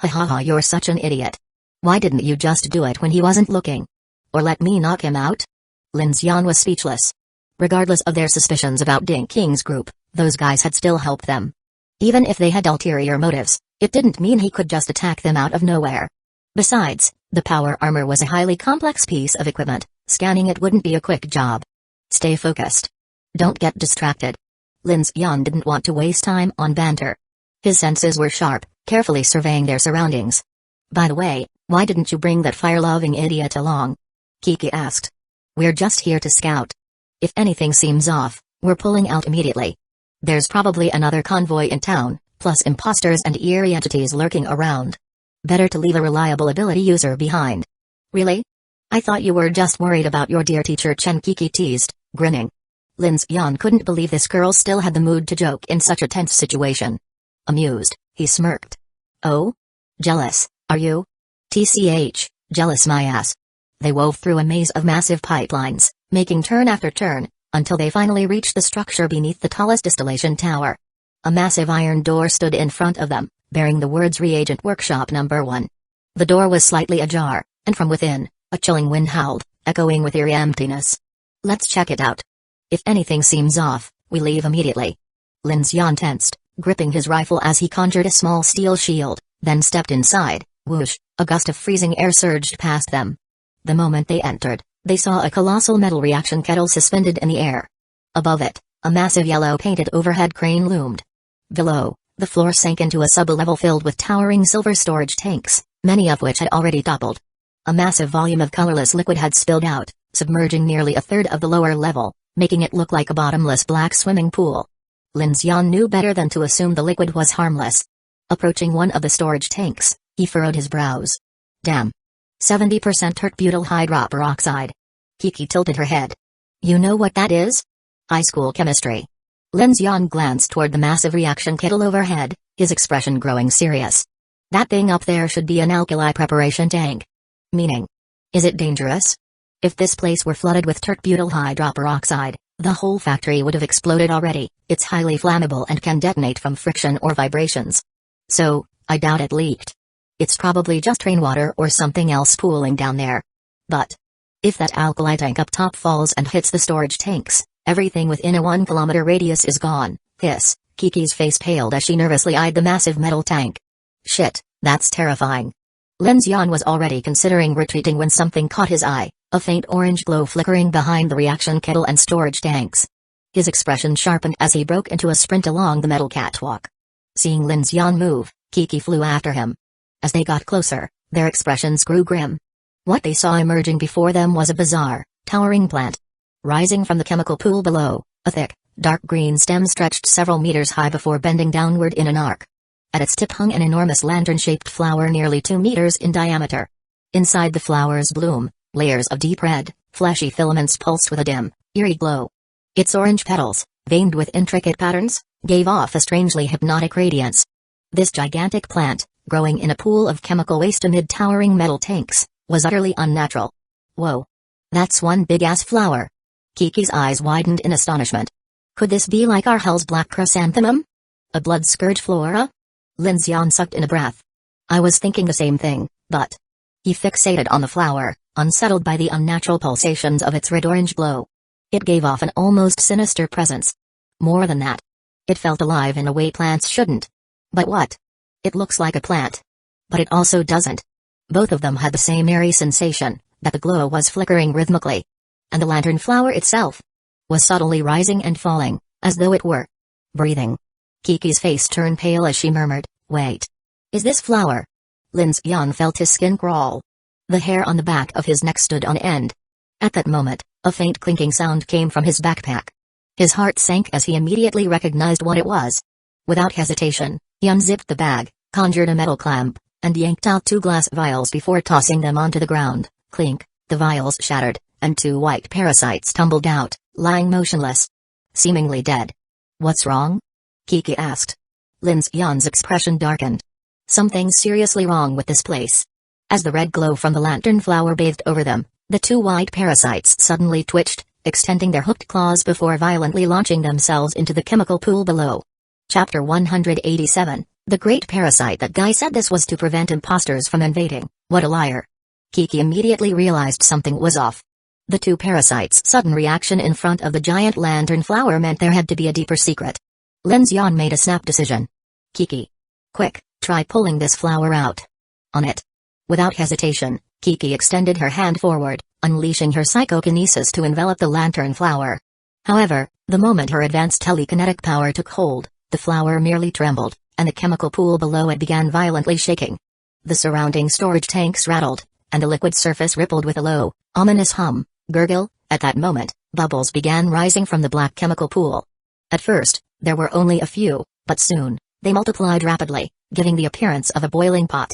Ha ha ha, you're such an idiot. Why didn't you just do it when he wasn't looking? Or let me knock him out? Lin Xian was speechless. Regardless of their suspicions about Ding King's group, those guys had still helped them. Even if they had ulterior motives, it didn't mean he could just attack them out of nowhere. Besides, the power armor was a highly complex piece of equipment, scanning it wouldn't be a quick job. Stay focused. Don't get distracted. Lin Xian didn't want to waste time on banter. His senses were sharp, carefully surveying their surroundings. By the way, why didn't you bring that fire-loving idiot along? Kiki asked. We're just here to scout. If anything seems off, we're pulling out immediately. There's probably another convoy in town, plus imposters and eerie entities lurking around. Better to leave a reliable ability user behind. Really? I thought you were just worried about your dear teacher Chen. Kiki teased, grinning. Lin Xian couldn't believe this girl still had the mood to joke in such a tense situation. Amused, he smirked. Oh? Jealous, are you? TCH, jealous my ass. They wove through a maze of massive pipelines, making turn after turn, until they finally reached the structure beneath the tallest distillation tower. A massive iron door stood in front of them, bearing the words Reagent Workshop Number 1. The door was slightly ajar, and from within, a chilling wind howled, echoing with eerie emptiness. Let's check it out. If anything seems off, we leave immediately. Lin Xian tensed, gripping his rifle as he conjured a small steel shield, then stepped inside. Whoosh, a gust of freezing air surged past them. The moment they entered, they saw a colossal metal reaction kettle suspended in the air. Above it, a massive yellow-painted overhead crane loomed. Below, the floor sank into a sub-level filled with towering silver storage tanks, many of which had already toppled. A massive volume of colorless liquid had spilled out, submerging nearly a third of the lower level, making it look like a bottomless black swimming pool. Lin Xian knew better than to assume the liquid was harmless. Approaching one of the storage tanks, he furrowed his brows. Damn. 70% tert butyl hydroperoxide. Kiki tilted her head. You know what that is? High school chemistry. Lin Xian glanced toward the massive reaction kettle overhead, his expression growing serious. That thing up there should be an alkali preparation tank. Meaning? Is it dangerous? If this place were flooded with tert-butyl hydroperoxide, the whole factory would have exploded already. It's highly flammable and can detonate from friction or vibrations. So, I doubt it leaked. It's probably just rainwater or something else pooling down there. But if that alkali tank up top falls and hits the storage tanks, everything within a 1 kilometer radius is gone. Hiss. Kiki's face paled as she nervously eyed the massive metal tank. Shit, that's terrifying. Lin Xian was already considering retreating when something caught his eye, a faint orange glow flickering behind the reaction kettle and storage tanks. His expression sharpened as he broke into a sprint along the metal catwalk. Seeing Lin Xian move, Kiki flew after him. As they got closer, their expressions grew grim. What they saw emerging before them was a bizarre, towering plant. Rising from the chemical pool below, a thick, dark green stem stretched several meters high before bending downward in an arc. At its tip hung an enormous lantern-shaped flower nearly 2 meters in diameter. Inside the flower's bloom, layers of deep red, fleshy filaments pulsed with a dim, eerie glow. Its orange petals, veined with intricate patterns, gave off a strangely hypnotic radiance. This gigantic plant, growing in a pool of chemical waste amid towering metal tanks, was utterly unnatural. Whoa. That's one big-ass flower. Kiki's eyes widened in astonishment. Could this be like our hell's black chrysanthemum? A blood-scourge flora? Lin Xian sucked in a breath. I was thinking the same thing, but... He fixated on the flower, unsettled by the unnatural pulsations of its red-orange glow. It gave off an almost sinister presence. More than that. It felt alive in a way plants shouldn't. But what? It looks like a plant. But it also doesn't. Both of them had the same eerie sensation, that the glow was flickering rhythmically. And the lantern flower itself was subtly rising and falling, as though it were breathing. Kiki's face turned pale as she murmured, "Wait. Is this flower?" Lin Xian felt his skin crawl. The hair on the back of his neck stood on end. At that moment, a faint clinking sound came from his backpack. His heart sank as he immediately recognized what it was. Without hesitation, he unzipped the bag, conjured a metal clamp, and yanked out 2 glass vials before tossing them onto the ground. Clink, the vials shattered, and 2 white parasites tumbled out, lying motionless. Seemingly dead. "What's wrong?" Kiki asked. Lin Xian's expression darkened. Something seriously wrong with this place. As the red glow from the lantern flower bathed over them, the 2 white parasites suddenly twitched, extending their hooked claws before violently launching themselves into the chemical pool below. Chapter 187, The Great Parasite. That guy said this was to prevent imposters from invading. What a liar. Kiki immediately realized something was off. The 2 parasites' sudden reaction in front of the giant lantern flower meant there had to be a deeper secret. Lin Xian made a snap decision. "Kiki. Quick, try pulling this flower out. On it." Without hesitation, Kiki extended her hand forward, unleashing her psychokinesis to envelop the lantern flower. However, the moment her advanced telekinetic power took hold, the flower merely trembled, and the chemical pool below it began violently shaking. The surrounding storage tanks rattled, and the liquid surface rippled with a low, ominous hum, gurgle. At that moment, bubbles began rising from the black chemical pool. At first, there were only a few, but soon, they multiplied rapidly, giving the appearance of a boiling pot.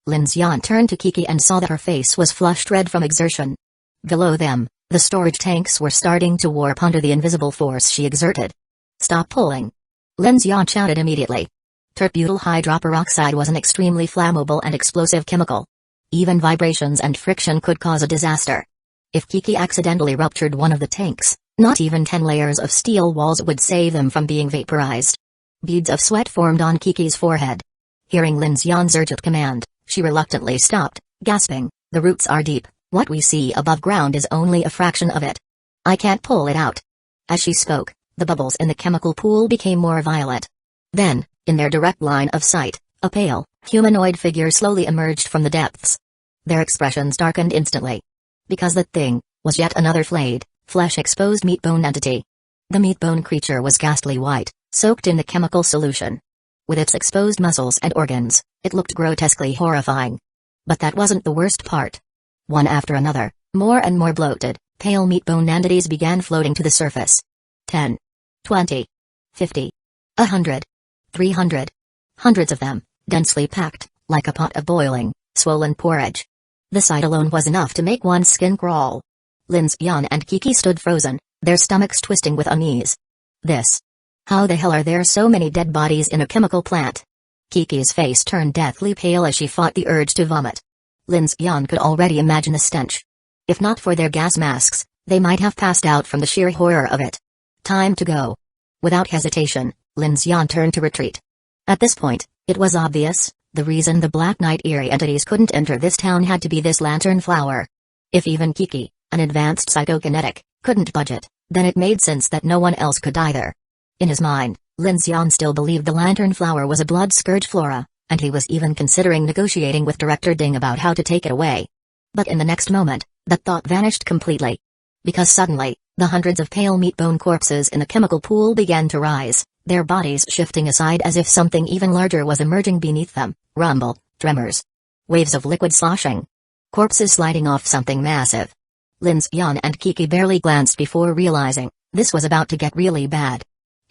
Lin Xian turned to Kiki and saw that her face was flushed red from exertion. Below them, the storage tanks were starting to warp under the invisible force she exerted. "Stop pulling!" Lin Xian shouted immediately. Tert-butyl hydroperoxide was an extremely flammable and explosive chemical. Even vibrations and friction could cause a disaster. If Kiki accidentally ruptured one of the tanks, not even 10 layers of steel walls would save them from being vaporized. Beads of sweat formed on Kiki's forehead. Hearing Lin Xian's urgent command, she reluctantly stopped, gasping, "The roots are deep, what we see above ground is only a fraction of it. I can't pull it out." As she spoke, the bubbles in the chemical pool became more violet. Then, in their direct line of sight, a pale, humanoid figure slowly emerged from the depths. Their expressions darkened instantly. Because that thing was yet another flayed, flesh-exposed meat-bone entity. The meat-bone creature was ghastly white, soaked in the chemical solution. With its exposed muscles and organs, it looked grotesquely horrifying. But that wasn't the worst part. One after another, more and more bloated, pale meat-bone entities began floating to the surface. 10. 20. 50. 100. 300. Hundreds of them, densely packed, like a pot of boiling, swollen porridge. The sight alone was enough to make one's skin crawl. Lin Xian and Kiki stood frozen, their stomachs twisting with unease. This. How the hell are there so many dead bodies in a chemical plant? Kiki's face turned deathly pale as she fought the urge to vomit. Lin Xian could already imagine the stench. If not for their gas masks, they might have passed out from the sheer horror of it. Time to go. Without hesitation, Lin Xian turned to retreat. At this point, it was obvious, the reason the Black Knight Eerie entities couldn't enter this town had to be this lantern flower. If even Kiki, an advanced psychokinetic, couldn't budge it, then it made sense that no one else could either. In his mind, Lin Xian still believed the lantern flower was a blood scourge flora, and he was even considering negotiating with Director Ding about how to take it away. But in the next moment, that thought vanished completely. Because suddenly, the hundreds of pale meat bone corpses in the chemical pool began to rise, their bodies shifting aside as if something even larger was emerging beneath them. Rumble, tremors. Waves of liquid sloshing. Corpses sliding off something massive. Lin Xian and Kiki barely glanced before realizing, this was about to get really bad.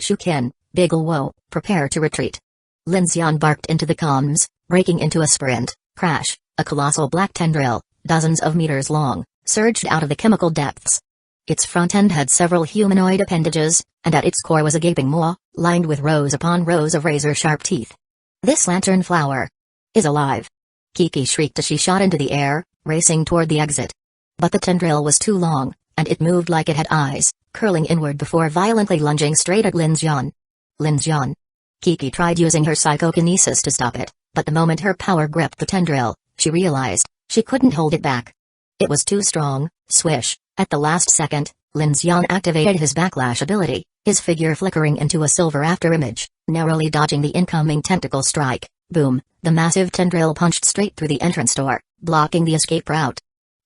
Shukin, Big Luo, prepare to retreat. Lin Xian barked into the comms, breaking into a sprint. Crash, a colossal black tendril, dozens of meters long, surged out of the chemical depths. Its front end had several humanoid appendages, and at its core was a gaping maw, lined with rows upon rows of razor-sharp teeth. This lantern flower is alive. Kiki shrieked as she shot into the air, racing toward the exit. But the tendril was too long, and it moved like it had eyes, curling inward before violently lunging straight at Lin Xian. Lin Xian. Kiki tried using her psychokinesis to stop it, but the moment her power gripped the tendril, she realized she couldn't hold it back. It was too strong. Swish. At the last second, Lin Xian activated his backlash ability, his figure flickering into a silver afterimage, narrowly dodging the incoming tentacle strike. Boom, the massive tendril punched straight through the entrance door, blocking the escape route.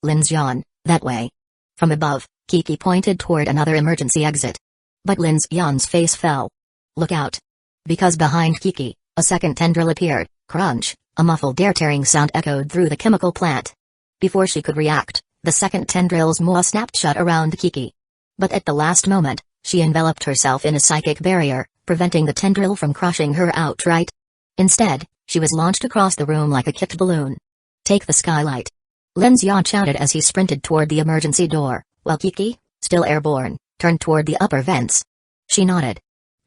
Lin Xian, that way. From above, Kiki pointed toward another emergency exit. But Lin Xian's face fell. Look out. Because behind Kiki, a second tendril appeared. Crunch, a muffled air-tearing sound echoed through the chemical plant. Before she could react, the second tendril's maw snapped shut around Kiki. But at the last moment, she enveloped herself in a psychic barrier, preventing the tendril from crushing her outright. Instead, she was launched across the room like a kicked balloon. Take the skylight. Lin Xian shouted as he sprinted toward the emergency door, while Kiki, still airborne, turned toward the upper vents. She nodded.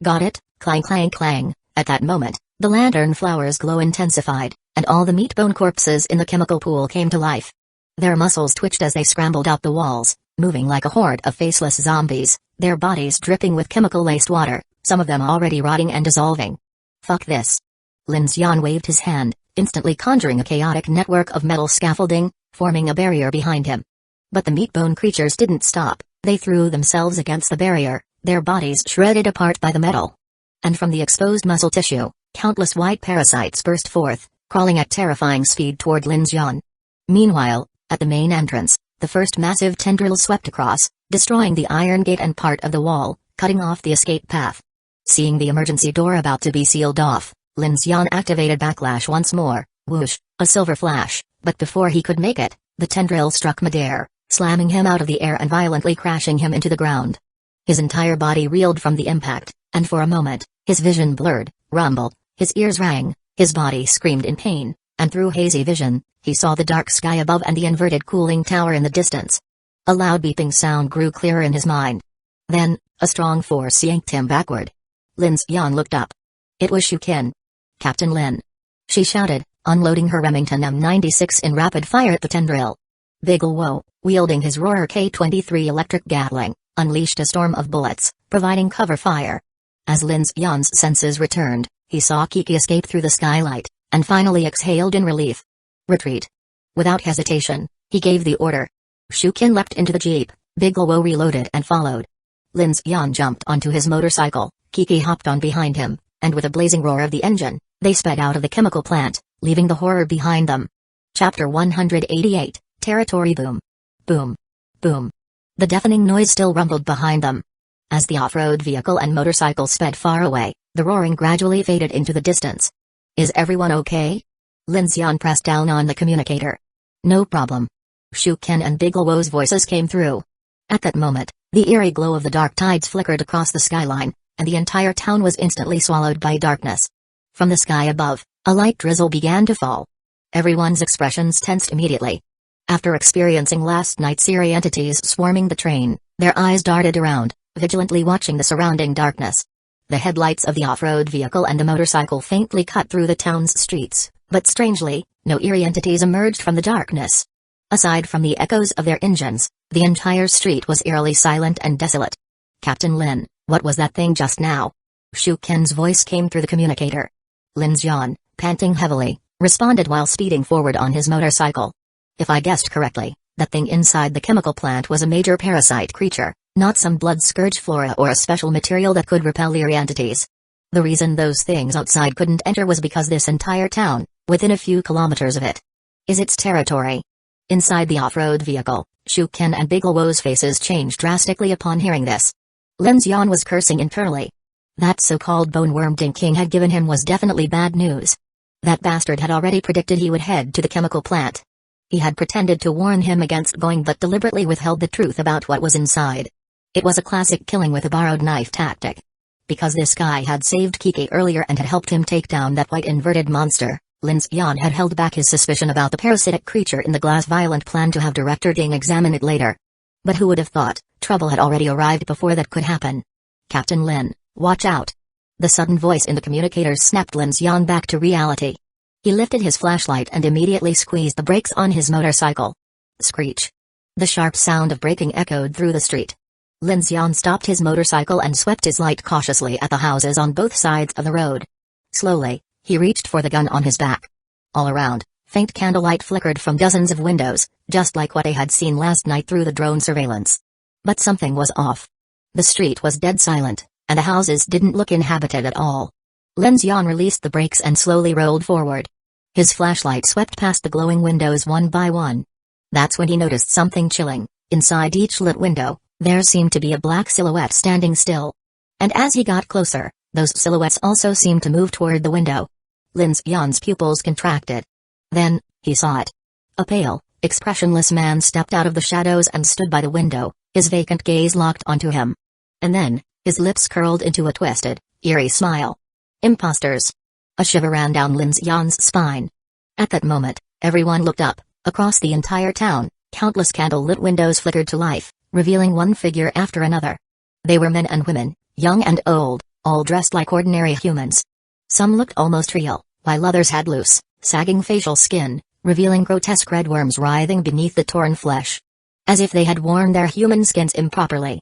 Got it, clang clang clang. At that moment, the lantern flower's glow intensified, and all the meat bone corpses in the chemical pool came to life. Their muscles twitched as they scrambled up the walls, moving like a horde of faceless zombies, their bodies dripping with chemical-laced water, some of them already rotting and dissolving. Fuck this. Lin Xian waved his hand, instantly conjuring a chaotic network of metal scaffolding, forming a barrier behind him. But the meat-bone creatures didn't stop, they threw themselves against the barrier, their bodies shredded apart by the metal. And from the exposed muscle tissue, countless white parasites burst forth, crawling at terrifying speed toward Lin Xian. Meanwhile, at the main entrance, the first massive tendril swept across, destroying the iron gate and part of the wall, cutting off the escape path. Seeing the emergency door about to be sealed off, Lin Xian activated backlash once more. Whoosh, a silver flash, but before he could make it, the tendril struck midair, slamming him out of the air and violently crashing him into the ground. His entire body reeled from the impact, and for a moment, his vision blurred. Rumble, his ears rang, his body screamed in pain, and through hazy vision, he saw the dark sky above and the inverted cooling tower in the distance. A loud beeping sound grew clearer in his mind. Then, a strong force yanked him backward. Lin Xian looked up. It was Shukin. Captain Lin. She shouted, unloading her Remington M96 in rapid fire at the tendril. Big Luo, wielding his Roarer K-23 electric Gatling, unleashed a storm of bullets, providing cover fire. As Lin Xian's senses returned, he saw Kiki escape through the skylight, and finally exhaled in relief. Retreat. Without hesitation, he gave the order. Shukin leapt into the jeep, Big Luo reloaded and followed. Lin Xian jumped onto his motorcycle, Kiki hopped on behind him, and with a blazing roar of the engine, they sped out of the chemical plant, leaving the horror behind them. Chapter 188, Territory Boom. Boom. Boom. The deafening noise still rumbled behind them. As the off-road vehicle and motorcycle sped far away, the roaring gradually faded into the distance. Is everyone okay? Lin Xian pressed down on the communicator. No problem. Shukin and Big Luo's voices came through. At that moment, the eerie glow of the dark tides flickered across the skyline, and the entire town was instantly swallowed by darkness. From the sky above, a light drizzle began to fall. Everyone's expressions tensed immediately. After experiencing last night's eerie entities swarming the train, Their eyes darted around, vigilantly watching the surrounding darkness. The headlights of the off-road vehicle and the motorcycle faintly cut through the town's streets, but strangely, no eerie entities emerged from the darkness. Aside from the echoes of their engines, the entire street was eerily silent and desolate. "Captain Lin, what was that thing just now?" Shu Ken's voice came through the communicator. Lin Xian, panting heavily, responded while speeding forward on his motorcycle. "If I guessed correctly, that thing inside the chemical plant was a major parasite creature, not some blood-scourge flora or a special material that could repel eerie entities. The reason those things outside couldn't enter was because this entire town, within a few kilometers of it, is its territory." Inside the off-road vehicle, Shu Ken and Big Luo's faces changed drastically upon hearing this. Lin Xian was cursing internally. That so-called bone-worm Ding King had given him was definitely bad news. That bastard had already predicted he would head to the chemical plant. He had pretended to warn him against going but deliberately withheld the truth about what was inside. It was a classic killing with a borrowed knife tactic. Because this guy had saved Kiki earlier and had helped him take down that white inverted monster, Lin Xian had held back his suspicion about the parasitic creature in the glass violent plan to have Director Ding examine it later. But who would have thought, trouble had already arrived before that could happen. "Captain Lin, watch out." The sudden voice in the communicator snapped Lin Xian back to reality. He lifted his flashlight and immediately squeezed the brakes on his motorcycle. Screech. The sharp sound of braking echoed through the street. Lin Xian stopped his motorcycle and swept his light cautiously at the houses on both sides of the road. Slowly, he reached for the gun on his back. All around, faint candlelight flickered from dozens of windows, just like what they had seen last night through the drone surveillance. But something was off. The street was dead silent, and the houses didn't look inhabited at all. Lin Xian released the brakes and slowly rolled forward. His flashlight swept past the glowing windows one by one. That's when he noticed something chilling. Inside each lit window, there seemed to be a black silhouette standing still. And as he got closer, those silhouettes also seemed to move toward the window. Lin Xian's pupils contracted. Then, he saw it. A pale, expressionless man stepped out of the shadows and stood by the window, his vacant gaze locked onto him. And then, his lips curled into a twisted, eerie smile. Imposters. A shiver ran down Lin Xian's spine. At that moment, everyone looked up. Across the entire town, countless candle-lit windows flickered to life, revealing one figure after another. They were men and women, young and old, all dressed like ordinary humans. Some looked almost real, while others had loose, sagging facial skin, revealing grotesque red worms writhing beneath the torn flesh. As if they had worn their human skins improperly.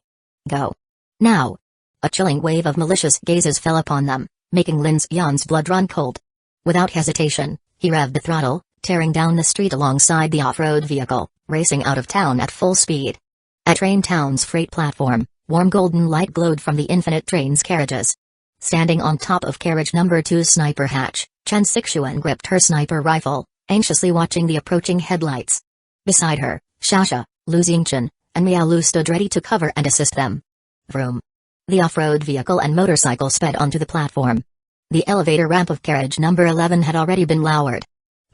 "Go. Now." A chilling wave of malicious gazes fell upon them, making Lin Xian's blood run cold. Without hesitation, he revved the throttle, tearing down the street alongside the off-road vehicle, racing out of town at full speed. At Train Town's freight platform, warm golden light glowed from the infinite train's carriages. Standing on top of carriage number 2's sniper hatch, Chen Sixuan gripped her sniper rifle, anxiously watching the approaching headlights. Beside her, Shasha, Lu Xingchen, and Miaolu stood ready to cover and assist them. Vroom. The off-road vehicle and motorcycle sped onto the platform. The elevator ramp of carriage number 11 had already been lowered.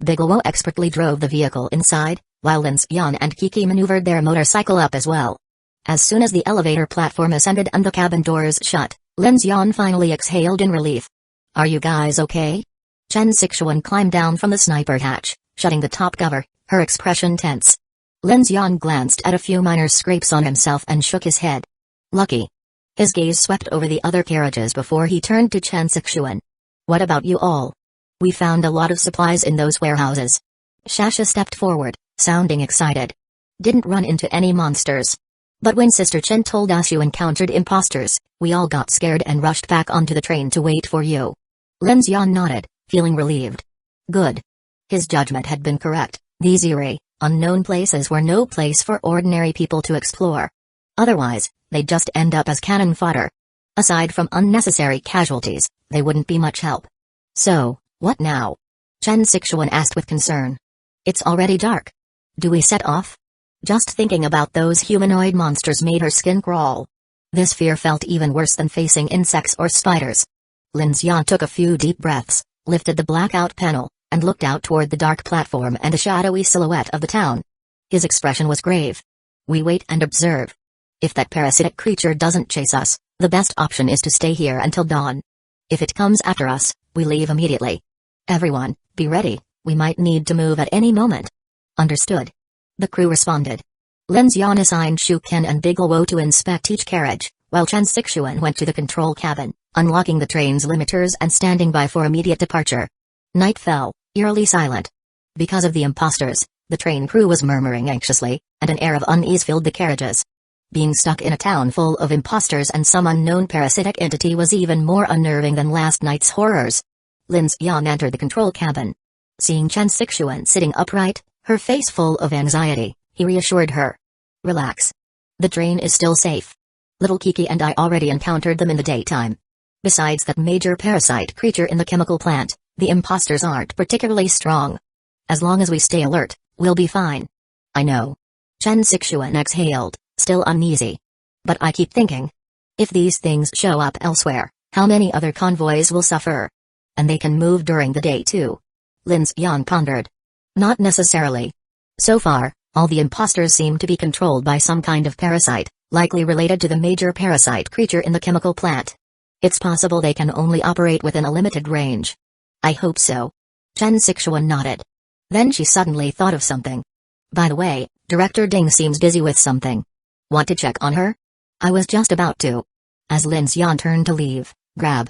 Big Luo expertly drove the vehicle inside, while Lin Xian and Kiki maneuvered their motorcycle up as well. As soon as the elevator platform ascended and the cabin doors shut, Lin Xian finally exhaled in relief. "Are you guys okay?" Chen Sixuan climbed down from the sniper hatch, shutting the top cover, her expression tense. Lin Xian glanced at a few minor scrapes on himself and shook his head. "Lucky." His gaze swept over the other carriages before he turned to Chen Sixuan. "What about you all? We found a lot of supplies in those warehouses." Shasha stepped forward, sounding excited. "Didn't run into any monsters. But when Sister Chen told us you encountered imposters, we all got scared and rushed back onto the train to wait for you." Lin Xian nodded, feeling relieved. Good. His judgment had been correct. These eerie, unknown places were no place for ordinary people to explore. Otherwise, they'd just end up as cannon fodder. Aside from unnecessary casualties, they wouldn't be much help. "So, what now?" Chen Sixuan asked with concern. "It's already dark. Do we set off?" Just thinking about those humanoid monsters made her skin crawl. This fear felt even worse than facing insects or spiders. Lin Xian took a few deep breaths, lifted the blackout panel, and looked out toward the dark platform and the shadowy silhouette of the town. His expression was grave. "We wait and observe. If that parasitic creature doesn't chase us, the best option is to stay here until dawn. If it comes after us, we leave immediately. Everyone, be ready, we might need to move at any moment." "Understood." The crew responded. Lin Xian assigned Shu Ken and Big Luo to inspect each carriage, while Chen Sixuan went to the control cabin, unlocking the train's limiters and standing by for immediate departure. Night fell, eerily silent. Because of the imposters, the train crew was murmuring anxiously, and an air of unease filled the carriages. Being stuck in a town full of imposters and some unknown parasitic entity was even more unnerving than last night's horrors. Lin Xian entered the control cabin. Seeing Chen Sixuan sitting upright, her face full of anxiety, he reassured her. Relax. The train is still safe. Little Kiki and I already encountered them in the daytime. Besides that major parasite creature in the chemical plant, the imposters aren't particularly strong. As long as we stay alert, we'll be fine. I know. Chen Sixuan exhaled, still uneasy. But I keep thinking. If these things show up elsewhere, how many other convoys will suffer? And they can move during the day too. Lin Xian pondered. Not necessarily. So far, all the imposters seem to be controlled by some kind of parasite, likely related to the major parasite creature in the chemical plant. It's possible they can only operate within a limited range. I hope so. Chen Sixuan nodded. Then she suddenly thought of something. By the way, Director Ding seems busy with something. Want to check on her? I was just about to. As Lin Xian turned to leave, grab.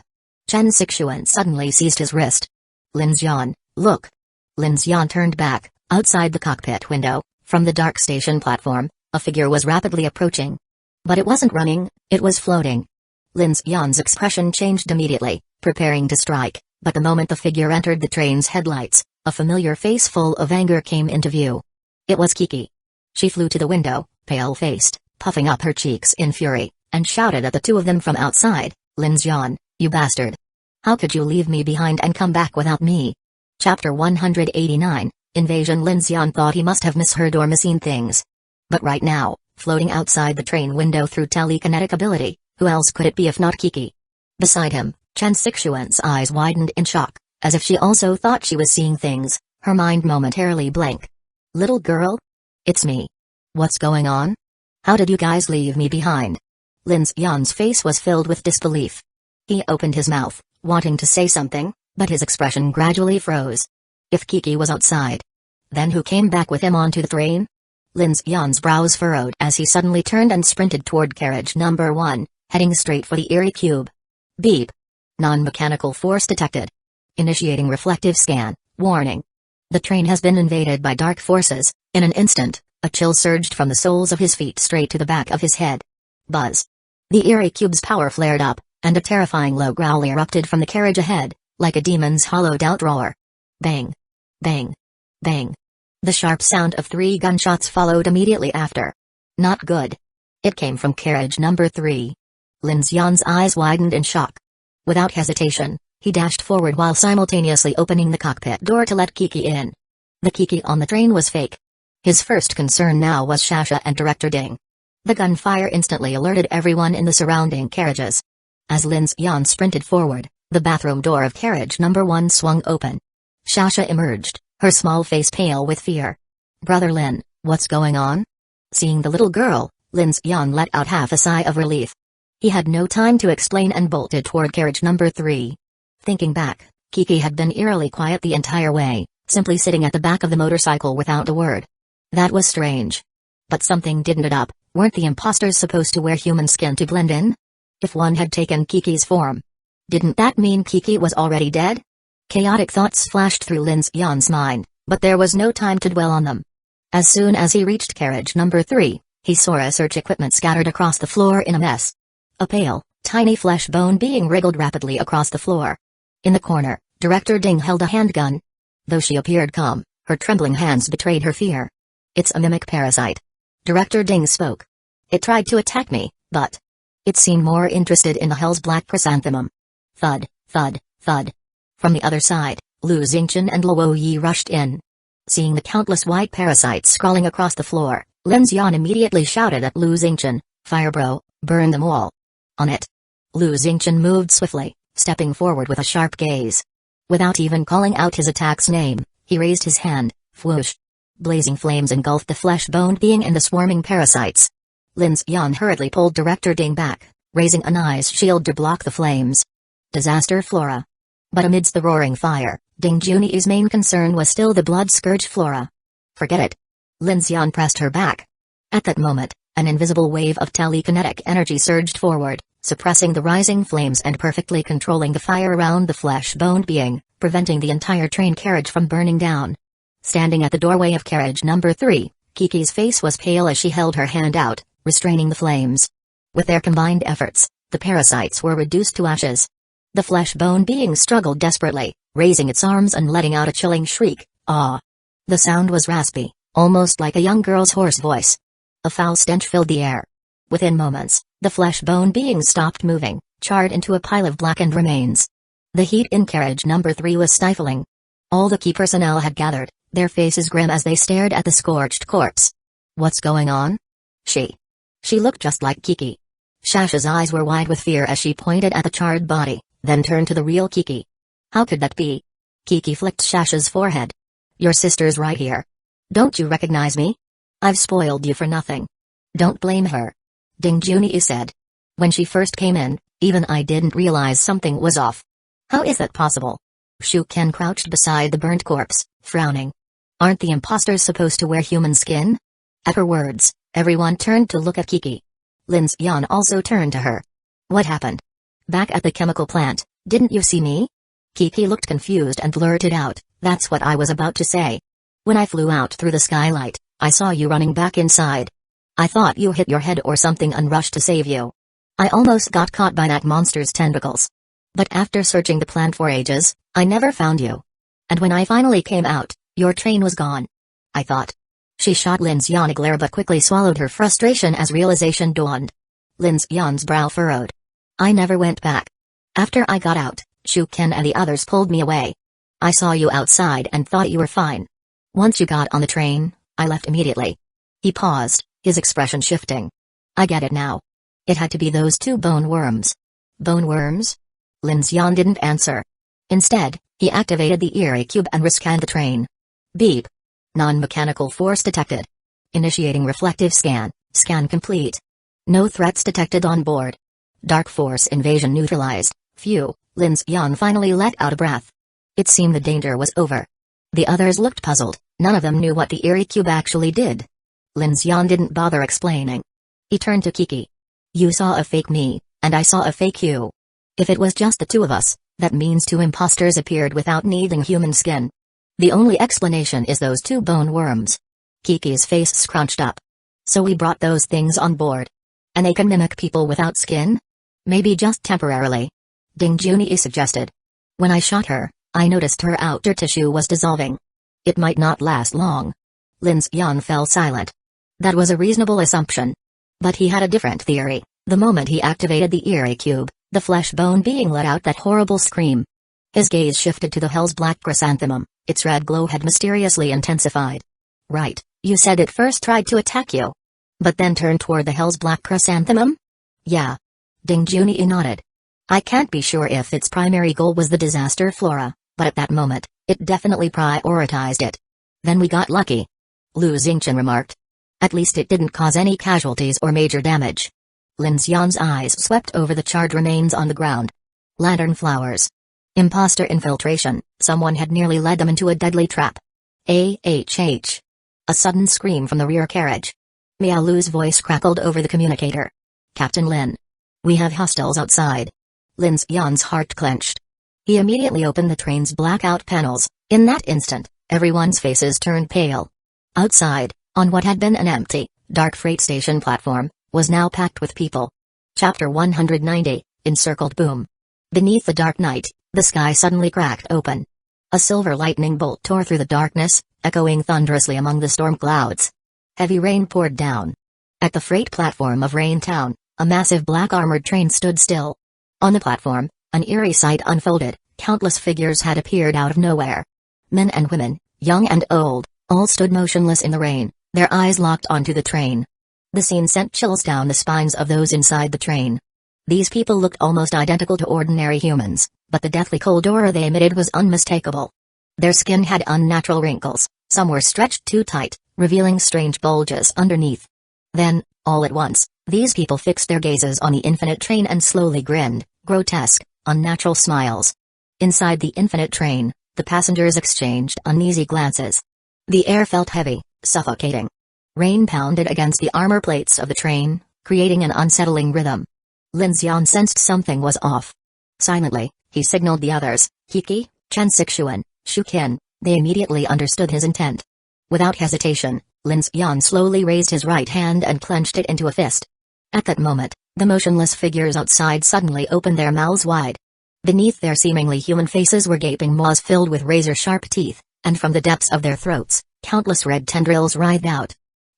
Chen Sixuan suddenly seized his wrist. Lin Xian, look. Lin Xian turned back, outside the cockpit window, from the dark station platform, a figure was rapidly approaching. But it wasn't running, it was floating. Lin Xian's expression changed immediately, preparing to strike, but the moment the figure entered the train's headlights, a familiar face full of anger came into view. It was Kiki. She flew to the window, pale-faced, puffing up her cheeks in fury, and shouted at the two of them from outside, Lin Xian, you bastard. How could you leave me behind and come back without me? Chapter 189, Invasion. Lin Xian thought he must have misheard or misseen things. But right now, floating outside the train window through telekinetic ability, who else could it be if not Kiki? Beside him, Chen Sixuan's eyes widened in shock, as if she also thought she was seeing things, her mind momentarily blank. Little girl? It's me. What's going on? How did you guys leave me behind? Lin Xian's face was filled with disbelief. He opened his mouth, wanting to say something, but his expression gradually froze. If Kiki was outside, then who came back with him onto the train? Lin Xian's brows furrowed as he suddenly turned and sprinted toward carriage number 1, heading straight for the eerie cube. Beep. Non-mechanical force detected. Initiating reflective scan. Warning. The train has been invaded by dark forces. In an instant, a chill surged from the soles of his feet straight to the back of his head. Buzz. The eerie cube's power flared up, and a terrifying low growl erupted from the carriage ahead, like a demon's hollowed-out roar. Bang. Bang. Bang. The sharp sound of 3 gunshots followed immediately after. Not good. It came from carriage number 3. Lin Xian's eyes widened in shock. Without hesitation, he dashed forward while simultaneously opening the cockpit door to let Kiki in. The Kiki on the train was fake. His first concern now was Shasha and Director Ding. The gunfire instantly alerted everyone in the surrounding carriages. As Lin Xian sprinted forward, the bathroom door of carriage number 1 swung open. Shasha emerged, her small face pale with fear. Brother Lin, what's going on? Seeing the little girl, Lin Xian let out half a sigh of relief. He had no time to explain and bolted toward carriage number 3. Thinking back, Kiki had been eerily quiet the entire way, simply sitting at the back of the motorcycle without a word. That was strange. But something didn't add up. Weren't the imposters supposed to wear human skin to blend in? If one had taken Kiki's form, didn't that mean Kiki was already dead? Chaotic thoughts flashed through Lin Xian's mind, but there was no time to dwell on them. As soon as he reached carriage number 3, he saw a search equipment scattered across the floor in a mess. A pale, tiny flesh bone being wriggled rapidly across the floor. In the corner, Director Ding held a handgun. Though she appeared calm, her trembling hands betrayed her fear. It's a mimic parasite. Director Ding spoke. It tried to attack me, but it seemed more interested in the hell's black chrysanthemum. Thud, thud, thud. From the other side, Lu Xingchen and Luo Yi rushed in. Seeing the countless white parasites crawling across the floor, Lin Xian immediately shouted at Lu Xingchen, "Fire bro, burn them all." On it. Lu Xingchen moved swiftly, stepping forward with a sharp gaze. Without even calling out his attack's name, he raised his hand, whoosh. Blazing flames engulfed the flesh-boned being and the swarming parasites. Lin Xian hurriedly pulled Director Ding back, raising an ice shield to block the flames. Disaster Flora. But amidst the roaring fire, Ding Junyi's main concern was still the blood-scourged Flora. Forget it. Lin Xian pressed her back. At that moment, an invisible wave of telekinetic energy surged forward, suppressing the rising flames and perfectly controlling the fire around the flesh-boned being, preventing the entire train carriage from burning down. Standing at the doorway of carriage number 3, Kiki's face was pale as she held her hand out, restraining the flames. With their combined efforts, the parasites were reduced to ashes. The flesh-bone being struggled desperately, raising its arms and letting out a chilling shriek, "Ah!" The sound was raspy, almost like a young girl's hoarse voice. A foul stench filled the air. Within moments, the flesh-bone being stopped moving, charred into a pile of blackened remains. The heat in carriage number 3 was stifling. All the key personnel had gathered, their faces grim as they stared at the scorched corpse. "What's going on?" She looked just like Kiki. Shasha's eyes were wide with fear as she pointed at the charred body, then turned to the real Kiki. "How could that be?" Kiki flicked Shasha's forehead. "Your sister's right here. Don't you recognize me? I've spoiled you for nothing." "Don't blame her," Ding Junyi said. "When she first came in, even I didn't realize something was off." "How is that possible?" Shuken crouched beside the burnt corpse, frowning. "Aren't the imposters supposed to wear human skin?" At her words, everyone turned to look at Kiki. Lin Xian also turned to her. "What happened?" "Back at the chemical plant, didn't you see me?" Kiki looked confused and blurted out, "That's what I was about to say. When I flew out through the skylight, I saw you running back inside. I thought you hit your head or something and rushed to save you. I almost got caught by that monster's tentacles. But after searching the plant for ages, I never found you. And when I finally came out, your train was gone. I thought." She shot Lin Xian a glare but quickly swallowed her frustration as realization dawned. Lin Xian's brow furrowed. "I never went back. After I got out, Shuken and the others pulled me away. I saw you outside and thought you were fine. Once you got on the train, I left immediately." He paused, his expression shifting. "I get it now. It had to be those 2 bone worms." "Bone worms?" Lin Xian didn't answer. Instead, he activated the Eerie Cube and rescanned the train. Beep. Non-mechanical force detected. Initiating reflective scan. Scan complete. No threats detected on board. Dark force invasion neutralized. Phew, Lin Xian finally let out a breath. It seemed the danger was over. The others looked puzzled, none of them knew what the Eerie Cube actually did. Lin Xian didn't bother explaining. He turned to Kiki. "You saw a fake me, and I saw a fake you. If it was just the 2 of us, that means 2 imposters appeared without needing human skin. The only explanation is those 2 bone worms." Kiki's face scrunched up. "So we brought those things on board. And they can mimic people without skin? Maybe just temporarily," Ding Junyi suggested. "When I shot her, I noticed her outer tissue was dissolving. It might not last long." Lin Xian fell silent. That was a reasonable assumption. But he had a different theory. The moment he activated the Eerie Cube, the flesh-bone being let out that horrible scream. His gaze shifted to the hell's black chrysanthemum, its red glow had mysteriously intensified. "Right, you said it first tried to attack you. But then turned toward the hell's black chrysanthemum?" "Yeah." Ding Junyi nodded. "I can't be sure if its primary goal was the disaster flora, but at that moment, it definitely prioritized it. Then we got lucky," Lu Xingchen remarked. "At least it didn't cause any casualties or major damage." Lin Xian's eyes swept over the charred remains on the ground. Lantern flowers. Imposter infiltration, someone had nearly led them into a deadly trap. AHH. A sudden scream from the rear carriage. Miao Lu's voice crackled over the communicator. "Captain Lin. We have hostiles outside." Lin Xian's heart clenched. He immediately opened the train's blackout panels. In that instant, everyone's faces turned pale. Outside, on what had been an empty, dark freight station platform, was now packed with people. Chapter 190, Encircled Boom. Beneath the dark night, the sky suddenly cracked open. A silver lightning bolt tore through the darkness, echoing thunderously among the storm clouds. Heavy rain poured down. At the freight platform of Rain Town, a massive black armored train stood still. On the platform, an eerie sight unfolded. Countless figures had appeared out of nowhere. Men and women, young and old, all stood motionless in the rain, their eyes locked onto the train. The scene sent chills down the spines of those inside the train. These people looked almost identical to ordinary humans, but the deathly cold aura they emitted was unmistakable. Their skin had unnatural wrinkles, some were stretched too tight, revealing strange bulges underneath. Then, all at once, these people fixed their gazes on the infinite train and slowly grinned, grotesque, unnatural smiles. Inside the infinite train, the passengers exchanged uneasy glances. The air felt heavy, suffocating. Rain pounded against the armor plates of the train, creating an unsettling rhythm. Lin Xian sensed something was off. Silently, he signaled the others, Kiki, Chen Sixuan, Shu Qin. They immediately understood his intent. Without hesitation, Lin Xian slowly raised his right hand and clenched it into a fist. At that moment, the motionless figures outside suddenly opened their mouths wide. Beneath their seemingly human faces were gaping maws filled with razor-sharp teeth, and from the depths of their throats, countless red tendrils writhed out.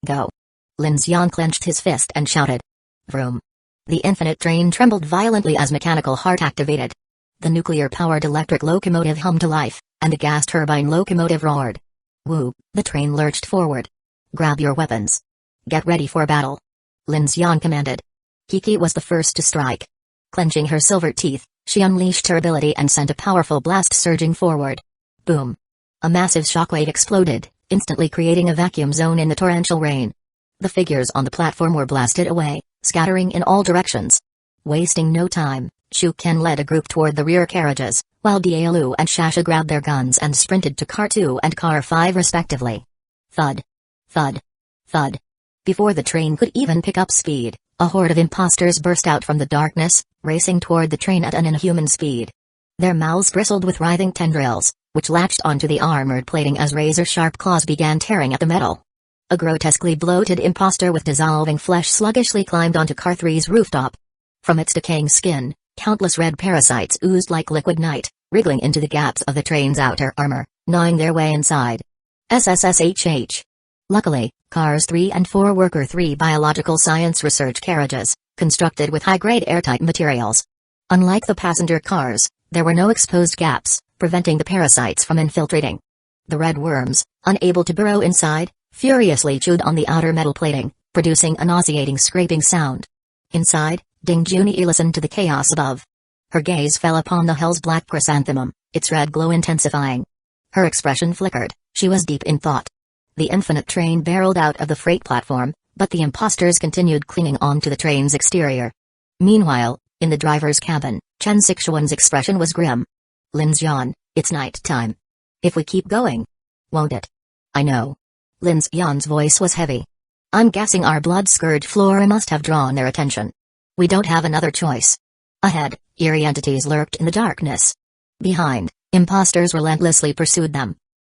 Go! Lin Xian clenched his fist and shouted. Vroom! The infinite train trembled violently as mechanical heart activated. The nuclear-powered electric locomotive hummed to life, and the gas turbine locomotive roared. Woo! The train lurched forward. Grab your weapons. Get ready for battle. Lin Xian commanded. Kiki was the first to strike. Clenching her silver teeth, she unleashed her ability and sent a powerful blast surging forward. Boom! A massive shockwave exploded, instantly creating a vacuum zone in the torrential rain. The figures on the platform were blasted away, scattering in all directions. Wasting no time, Shu Ken led a group toward the rear carriages, while Dialu and Shasha grabbed their guns and sprinted to Car 2 and Car 5 respectively. Thud. Thud. Thud. Before the train could even pick up speed, a horde of imposters burst out from the darkness, racing toward the train at an inhuman speed. Their mouths bristled with writhing tendrils, which latched onto the armored plating as razor-sharp claws began tearing at the metal. A grotesquely bloated imposter with dissolving flesh sluggishly climbed onto Car 3's rooftop. From its decaying skin, countless red parasites oozed like liquid night, wriggling into the gaps of the train's outer armor, gnawing their way inside. SSSHH. Luckily, Cars 3 and 4 were Car 3 biological science research carriages, constructed with high-grade airtight materials. Unlike the passenger cars, there were no exposed gaps, preventing the parasites from infiltrating. The red worms, unable to burrow inside, furiously chewed on the outer metal plating, producing a nauseating scraping sound. Inside, Ding Junyi listened to the chaos above. Her gaze fell upon the hell's black chrysanthemum, its red glow intensifying. Her expression flickered, she was deep in thought. The infinite train barreled out of the freight platform, but the imposters continued clinging on to the train's exterior. Meanwhile, in the driver's cabin, Chen Sixuan's expression was grim. Lin Xian, it's night time. If we keep going. Won't it? I know. Lin Xian's voice was heavy. I'm guessing our blood-scourged flora must have drawn their attention. We don't have another choice. Ahead, eerie entities lurked in the darkness. Behind, imposters relentlessly pursued them.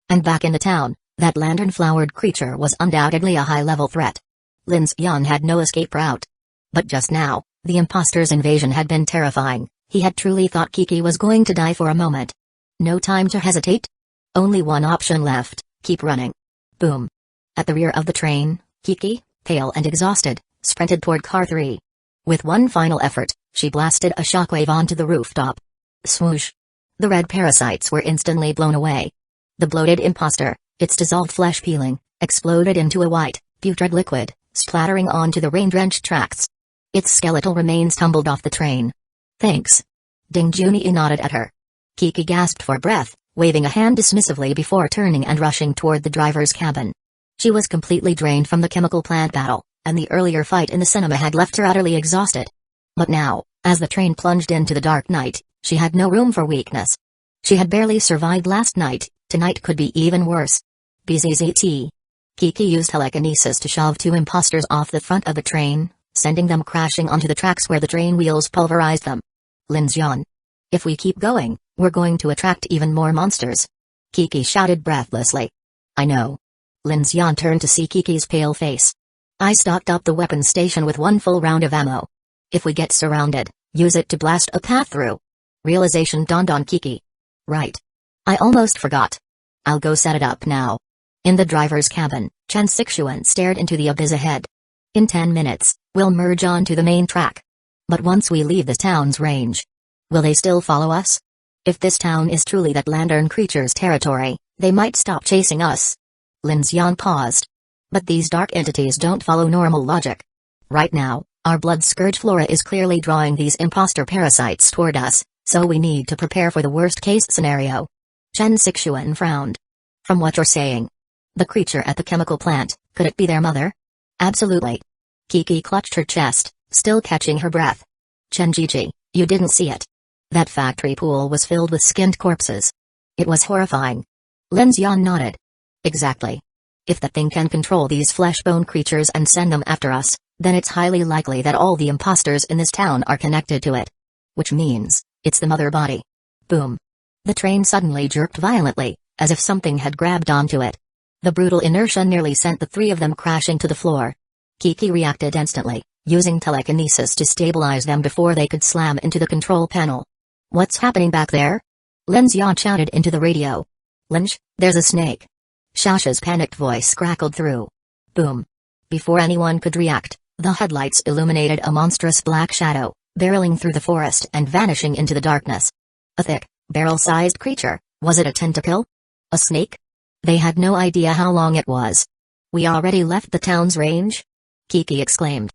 And back in the town, that lantern-flowered creature was undoubtedly a high-level threat. Lin Xian had no escape route. But just now, the imposter's invasion had been terrifying. He had truly thought Kiki was going to die for a moment. No time to hesitate. Only one option left, keep running. Boom. At the rear of the train, Kiki, pale and exhausted, sprinted toward Car 3. With one final effort, she blasted a shockwave onto the rooftop. Swoosh. The red parasites were instantly blown away. The bloated imposter, its dissolved flesh peeling, exploded into a white, putrid liquid, splattering onto the rain-drenched tracks. Its skeletal remains tumbled off the train. Thanks. Ding Junyi nodded at her. Kiki gasped for breath, waving a hand dismissively before turning and rushing toward the driver's cabin. She was completely drained from the chemical plant battle, and the earlier fight in the cinema had left her utterly exhausted. But now, as the train plunged into the dark night, she had no room for weakness. She had barely survived last night, tonight could be even worse. BZZT. Kiki used telekinesis to shove two imposters off the front of the train, sending them crashing onto the tracks where the train wheels pulverized them. Lin Xian. If we keep going, we're going to attract even more monsters. Kiki shouted breathlessly. I know. Lin Xian turned to see Kiki's pale face. I stocked up the weapons station with one full round of ammo. If we get surrounded, use it to blast a path through. Realization dawned on Kiki. Right. I almost forgot. I'll go set it up now. In the driver's cabin, Chen Sixuan stared into the abyss ahead. In 10 minutes, we'll merge onto the main track. But once we leave the town's range, will they still follow us? If this town is truly that lantern creature's territory, they might stop chasing us. Lin Xian paused. But these dark entities don't follow normal logic. Right now, our blood-scourged flora is clearly drawing these imposter parasites toward us, so we need to prepare for the worst-case scenario. Chen Sixuan frowned. From what you're saying, the creature at the chemical plant, could it be their mother? Absolutely. Kiki clutched her chest, still catching her breath. Chen Jiji, you didn't see it. That factory pool was filled with skinned corpses. It was horrifying. Lin Xian nodded. Exactly. If that thing can control these flesh-bone creatures and send them after us, then it's highly likely that all the imposters in this town are connected to it. Which means, it's the mother body. Boom. The train suddenly jerked violently, as if something had grabbed onto it. The brutal inertia nearly sent the three of them crashing to the floor. Kiki reacted instantly, using telekinesis to stabilize them before they could slam into the control panel. "What's happening back there?" Lin Xian shouted into the radio. "Linch, there's a snake." Shasha's panicked voice crackled through. Boom. Before anyone could react, the headlights illuminated a monstrous black shadow, barreling through the forest and vanishing into the darkness. A thick, barrel-sized creature. Was it a tentacle? A snake? They had no idea how long it was. "We already left the town's range?" Kiki exclaimed.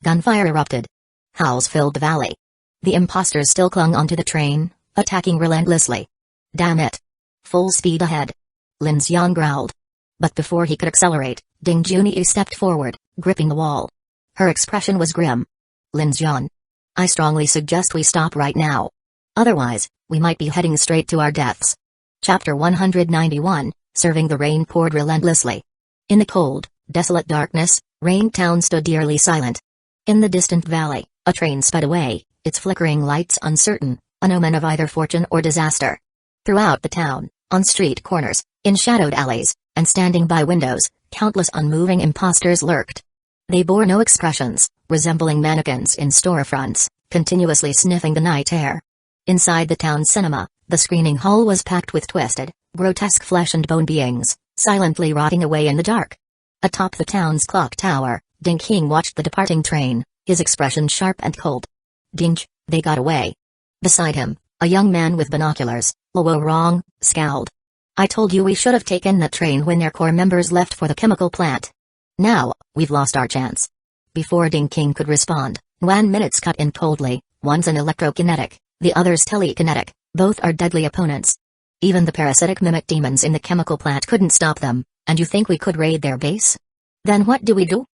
Gunfire erupted. Howls filled the valley. The imposters still clung onto the train, attacking relentlessly. "Damn it. Full speed ahead." Lin Xian growled. But before he could accelerate, Ding Junyi stepped forward, gripping the wall. Her expression was grim. "Lin Xian, I strongly suggest we stop right now. Otherwise, we might be heading straight to our deaths." Chapter 191, Serving the Rain poured relentlessly. In the cold, desolate darkness, Rain Town stood eerily silent. In the distant valley, a train sped away, its flickering lights uncertain, an omen of either fortune or disaster. Throughout the town, on street corners, in shadowed alleys, and standing by windows, countless unmoving imposters lurked. They bore no expressions, resembling mannequins in storefronts, continuously sniffing the night air. Inside the town cinema, the screening hall was packed with twisted, grotesque flesh and bone beings, silently rotting away in the dark. Atop the town's clock tower, Ding King watched the departing train, his expression sharp and cold. "Ding, they got away." Beside him, a young man with binoculars, Luo Rong, scowled. "I told you we should have taken that train when their core members left for the chemical plant. Now, we've lost our chance." Before Ding King could respond, 1 minute cut in coldly. "One's an electrokinetic, the other's telekinetic, both are deadly opponents. Even the parasitic mimic demons in the chemical plant couldn't stop them, and you think we could raid their base? Then what do we do?"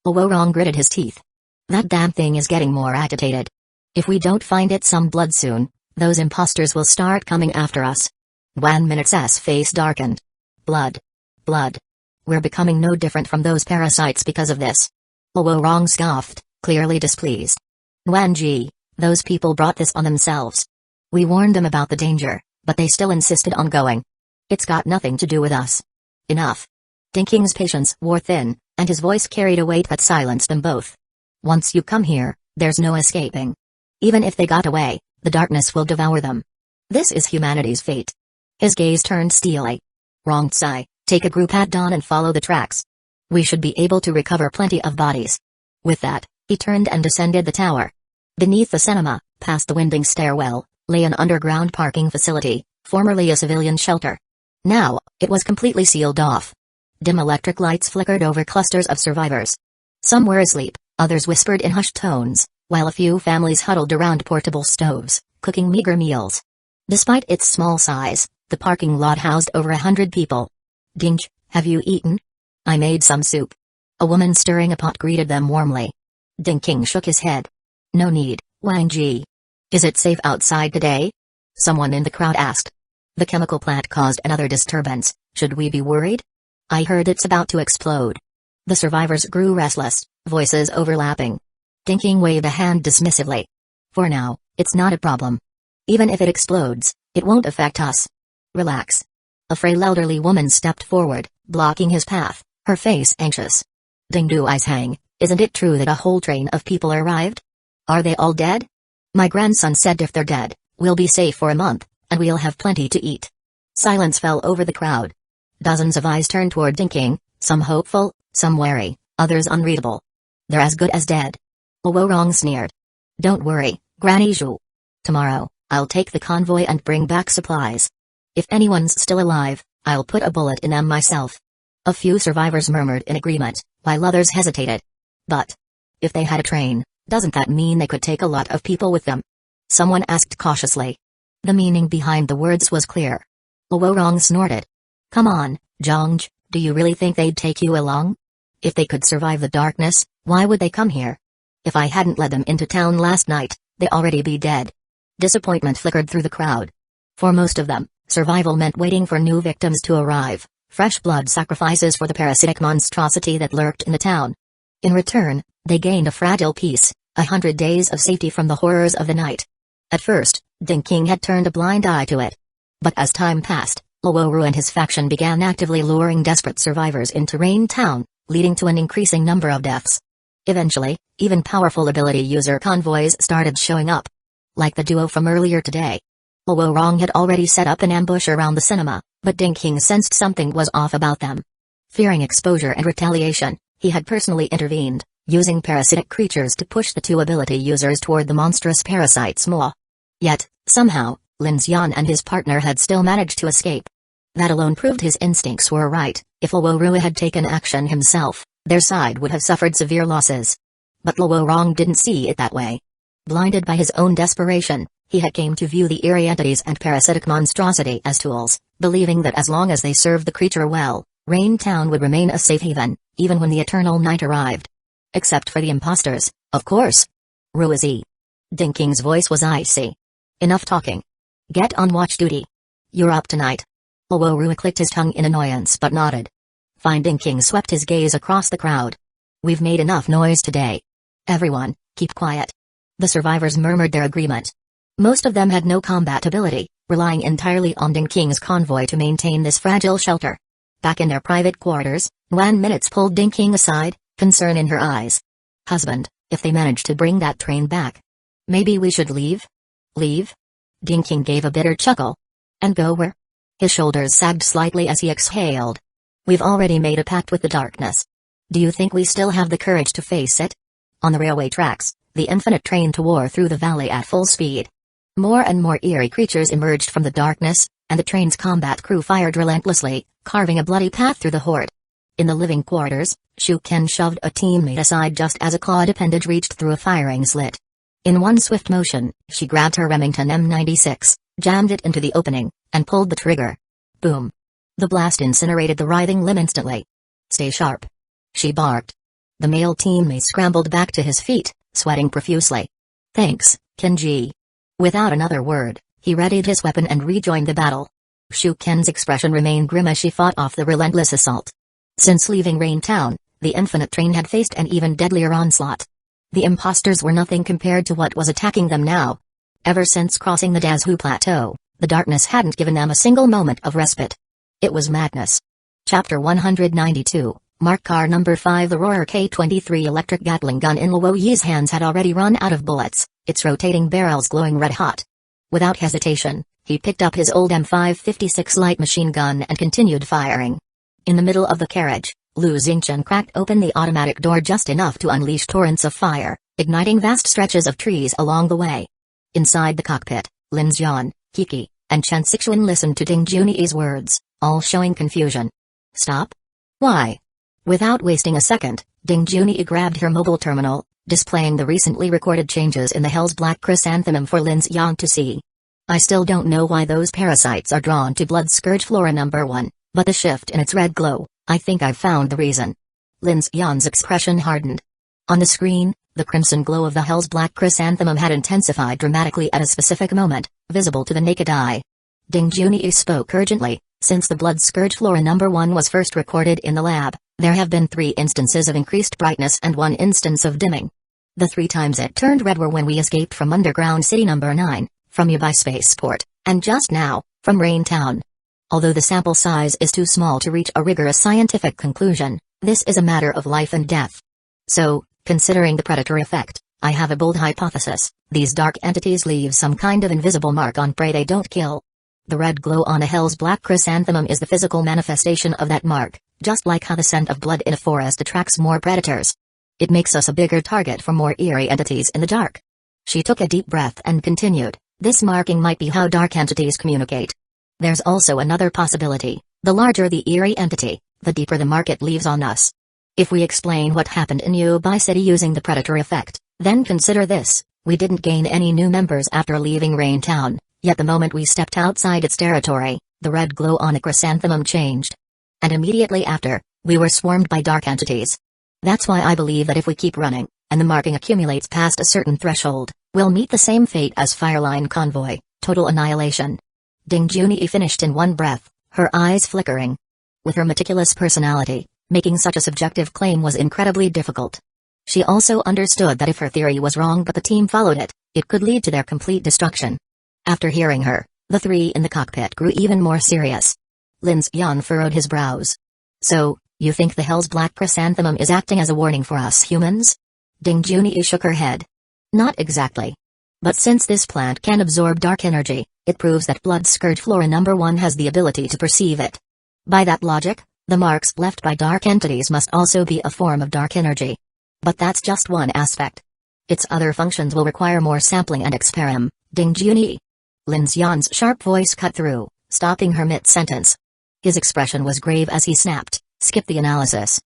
Luo Rong gritted his teeth. "That damn thing is getting more agitated. If we don't find it some blood soon, those imposters will start coming after us." 1 minute's face darkened. "Blood. Blood. We're becoming no different from those parasites because of this." Luo Rong scoffed, clearly displeased. "Wanji, those people brought this on themselves. We warned them about the danger, but they still insisted on going. It's got nothing to do with us. Enough." Ding King's patience wore thin, and his voice carried a weight that silenced them both. "Once you come here, there's no escaping. Even if they got away, the darkness will devour them. This is humanity's fate." His gaze turned steely. "Wrong Tsai, take a group at dawn and follow the tracks. We should be able to recover plenty of bodies." With that, he turned and descended the tower. Beneath the cinema, past the winding stairwell, lay an underground parking facility, formerly a civilian shelter. Now, it was completely sealed off. Dim electric lights flickered over clusters of survivors. Some were asleep, others whispered in hushed tones, while a few families huddled around portable stoves, cooking meager meals. Despite its small size, the parking lot housed over 100 people. "Ding, have you eaten?" "I made some soup." A woman stirring a pot greeted them warmly. Ding King shook his head. "No need, Wang Ji. Is it safe outside today?" Someone in the crowd asked. "The chemical plant caused another disturbance, should we be worried?" "I heard it's about to explode." The survivors grew restless, voices overlapping. Ding King waved a hand dismissively. "For now, it's not a problem. Even if it explodes, it won't affect us. Relax." A frail elderly woman stepped forward, blocking his path, her face anxious. "Ding Du Aishang, isn't it true that a whole train of people arrived? Are they all dead?" "My grandson said if they're dead, we'll be safe for a month, and we'll have plenty to eat." Silence fell over the crowd. Dozens of eyes turned toward Ding King, some hopeful, some wary, others unreadable. "They're as good as dead." Luo Rong sneered. "Don't worry, Granny Zhu. Tomorrow, I'll take the convoy and bring back supplies. If anyone's still alive, I'll put a bullet in them myself." A few survivors murmured in agreement, while others hesitated. "But if they had a train, doesn't that mean they could take a lot of people with them?" Someone asked cautiously. The meaning behind the words was clear. Luo Rong snorted. "Come on, Zhang, do you really think they'd take you along? If they could survive the darkness, why would they come here? If I hadn't led them into town last night, they'd already be dead." Disappointment flickered through the crowd. For most of them, survival meant waiting for new victims to arrive, fresh blood sacrifices for the parasitic monstrosity that lurked in the town. In return, they gained a fragile peace, 100 days of safety from the horrors of the night. At first, Ding King had turned a blind eye to it. But as time passed, Luoru and his faction began actively luring desperate survivors into Rain Town, leading to an increasing number of deaths. Eventually, even powerful ability user convoys started showing up. Like the duo from earlier today. Luorong had already set up an ambush around the cinema, but Ding King sensed something was off about them. Fearing exposure and retaliation, he had personally intervened, using parasitic creatures to push the two ability users toward the monstrous parasite's maw. Yet, somehow, Lin Xian and his partner had still managed to escape. That alone proved his instincts were right. If Luoru had taken action himself, their side would have suffered severe losses. But Luorong didn't see it that way. Blinded by his own desperation, he had came to view the eerie entities and parasitic monstrosity as tools, believing that as long as they served the creature well, Rain Town would remain a safe haven, even when the eternal night arrived. Except for the imposters, of course. Ruizi. Ding King's voice was icy. Enough talking. Get on watch duty. You're up tonight. Luoru clicked his tongue in annoyance but nodded. Fine. Ding King swept his gaze across the crowd. We've made enough noise today. Everyone, keep quiet. The survivors murmured their agreement. Most of them had no combat ability, relying entirely on Ding King's convoy to maintain this fragile shelter. Back in their private quarters, Wan Minutes pulled Ding King aside, concern in her eyes. Husband, if they manage to bring that train back, maybe we should leave? Leave? Ding King gave a bitter chuckle. And go where? His shoulders sagged slightly as he exhaled. We've already made a pact with the darkness. Do you think we still have the courage to face it? On the railway tracks, the infinite train tore through the valley at full speed. More and more eerie creatures emerged from the darkness, and the train's combat crew fired relentlessly, carving a bloody path through the horde. In the living quarters, Shuken shoved a teammate aside just as a clawed appendage reached through a firing slit. In one swift motion, she grabbed her Remington M96, jammed it into the opening, and pulled the trigger. Boom. The blast incinerated the writhing limb instantly. Stay sharp. She barked. The male teammate scrambled back to his feet, sweating profusely. Thanks, Kenji. Without another word, he readied his weapon and rejoined the battle. Shuken's expression remained grim as she fought off the relentless assault. Since leaving Rain Town, the infinite train had faced an even deadlier onslaught. The imposters were nothing compared to what was attacking them now. Ever since crossing the Danzō plateau, the darkness hadn't given them a single moment of respite. It was madness. Chapter 192, Mark Car Number 5. The Roarer K-23 electric Gatling gun in Luo Yi's hands had already run out of bullets, its rotating barrels glowing red-hot. Without hesitation, he picked up his old M556 light machine gun and continued firing. In the middle of the carriage, Lu Xingchen cracked open the automatic door just enough to unleash torrents of fire, igniting vast stretches of trees along the way. Inside the cockpit, Lin Xian, Kiki, and Chen Sixuan listened to Ding Junyi's words, all showing confusion. Stop? Why? Without wasting a second, Ding Junyi grabbed her mobile terminal, displaying the recently recorded changes in the Hell's Black Chrysanthemum for Lin Xian to see. I still don't know why those parasites are drawn to Blood Scourge Flora number 1, but the shift in its red glow, I think I've found the reason. Lin Xian's expression hardened. On the screen, the crimson glow of the Hell's Black Chrysanthemum had intensified dramatically at a specific moment, visible to the naked eye. Ding Junyi spoke urgently. Since the Blood Scourge Flora number 1 was first recorded in the lab, there have been 3 instances of increased brightness and 1 instance of dimming. The 3 times it turned red were when we escaped from Underground City number 9, from Yabai Spaceport, and just now, from Rain Town. Although the sample size is too small to reach a rigorous scientific conclusion, this is a matter of life and death. So, considering the predator effect, I have a bold hypothesis: these dark entities leave some kind of invisible mark on prey they don't kill. The red glow on a Hell's Black Chrysanthemum is the physical manifestation of that mark, just like how the scent of blood in a forest attracts more predators. It makes us a bigger target for more eerie entities in the dark. She took a deep breath and continued, this marking might be how dark entities communicate. There's also another possibility: the larger the eerie entity, the deeper the mark it leaves on us. If we explain what happened in Yabai City using the predator effect, then consider this: we didn't gain any new members after leaving Rain Town, yet the moment we stepped outside its territory, the red glow on the chrysanthemum changed. And immediately after, we were swarmed by dark entities. That's why I believe that if we keep running, and the marking accumulates past a certain threshold, we'll meet the same fate as Fireline Convoy, total annihilation. Ding Junyi finished in one breath, her eyes flickering. With her meticulous personality, making such a subjective claim was incredibly difficult. She also understood that if her theory was wrong but the team followed it, it could lead to their complete destruction. After hearing her, the three in the cockpit grew even more serious. Lin Xian furrowed his brows. So, you think the Hell's Black Chrysanthemum is acting as a warning for us humans? Ding Junyi shook her head. Not exactly. But since this plant can absorb dark energy, it proves that Blood Scourge Flora number 1 has the ability to perceive it. By that logic, the marks left by dark entities must also be a form of dark energy. But that's just one aspect. Its other functions will require more sampling and experiment, Ding Junyi. Lin Xian's sharp voice cut through, stopping her mid-sentence. His expression was grave as he snapped, skip the analysis.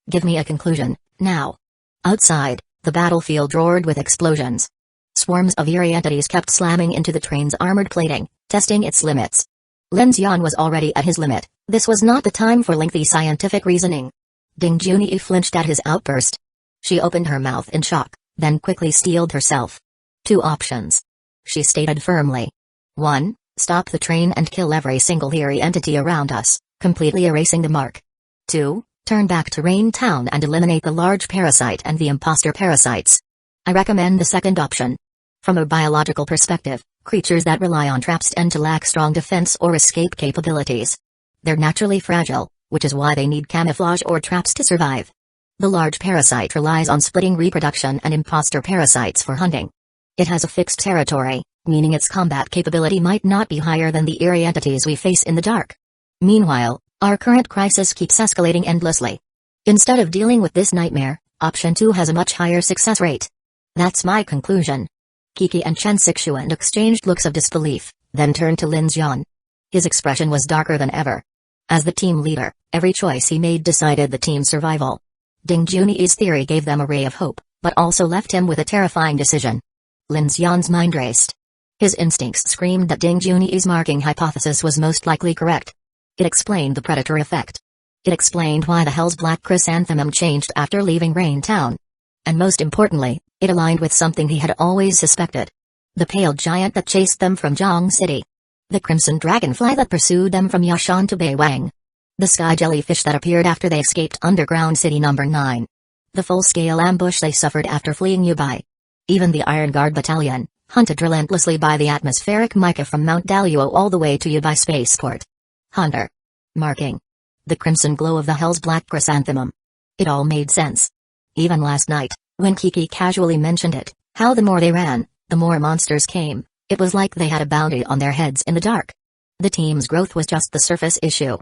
Give me a conclusion, now. Outside, the battlefield roared with explosions. Swarms of eerie entities kept slamming into the train's armored plating, testing its limits. Lin Xian was already at his limit. This was not the time for lengthy scientific reasoning. Ding Junyi flinched at his outburst. She opened her mouth in shock, then quickly steeled herself. 2 options. She stated firmly. 1. Stop the train and kill every single eerie entity around us, completely erasing the mark. 2. Turn back to Rain Town and eliminate the large parasite and the imposter parasites. I recommend the second option. From a biological perspective, creatures that rely on traps tend to lack strong defense or escape capabilities. They're naturally fragile, which is why they need camouflage or traps to survive. The large parasite relies on splitting reproduction and imposter parasites for hunting. It has a fixed territory, meaning its combat capability might not be higher than the eerie entities we face in the dark. Meanwhile, our current crisis keeps escalating endlessly. Instead of dealing with this nightmare, option 2 has a much higher success rate. That's my conclusion. Kiki and Chen Sixuan exchanged looks of disbelief, then turned to Lin Xian. His expression was darker than ever. As the team leader, every choice he made decided the team's survival. Ding Junyi's theory gave them a ray of hope, but also left him with a terrifying decision. Lin Xian's mind raced. His instincts screamed that Ding Junyi's marking hypothesis was most likely correct. It explained the predator effect. It explained why the Hell's Black Chrysanthemum changed after leaving Rain Town. And most importantly, it aligned with something he had always suspected. The pale giant that chased them from Zhang City. The crimson dragonfly that pursued them from Yashan to Beiwang. The sky jellyfish that appeared after they escaped Underground City number 9. The full-scale ambush they suffered after fleeing Yubai. Even the Iron Guard Battalion, hunted relentlessly by the atmospheric mica from Mount Daluo all the way to Yubai Spaceport. Hunter. Marking. The crimson glow of the Hell's Black Chrysanthemum. It all made sense. Even last night, when Kiki casually mentioned it, how the more they ran, the more monsters came, it was like they had a bounty on their heads in the dark. The team's growth was just the surface issue.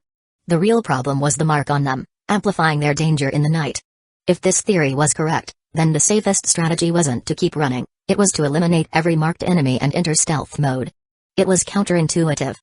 The real problem was the mark on them, amplifying their danger in the night. If this theory was correct, then the safest strategy wasn't to keep running, it was to eliminate every marked enemy and enter stealth mode. It was counterintuitive.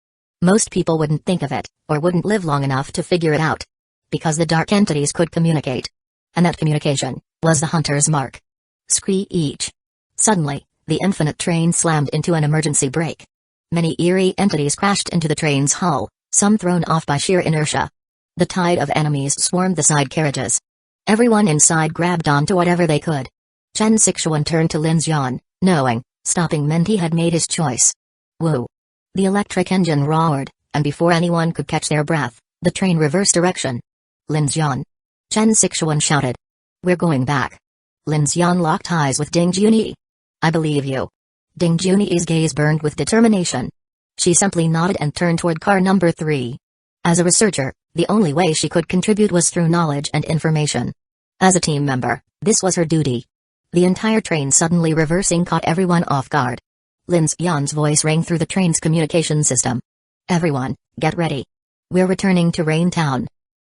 Most people wouldn't think of it, or wouldn't live long enough to figure it out. Because the dark entities could communicate. And that communication was the hunter's mark. Screech. Suddenly, the infinite train slammed into an emergency brake. Many eerie entities crashed into the train's hull, some thrown off by sheer inertia. The tide of enemies swarmed the side carriages. Everyone inside grabbed onto whatever they could. Chen Sixuan turned to Lin Xian, knowing, stopping meant he had made his choice. Woo! The electric engine roared, and before anyone could catch their breath, the train reversed direction. Lin Xian. Chen Sixuan shouted. We're going back. Lin Xian locked eyes with Ding Junyi. I believe you. Ding Junyi's gaze burned with determination. She simply nodded and turned toward car number 3. As a researcher, the only way she could contribute was through knowledge and information. As a team member, this was her duty. The entire train suddenly reversing caught everyone off guard. Lin Xian's voice rang through the train's communication system. Everyone, get ready. We're returning to Rain Town.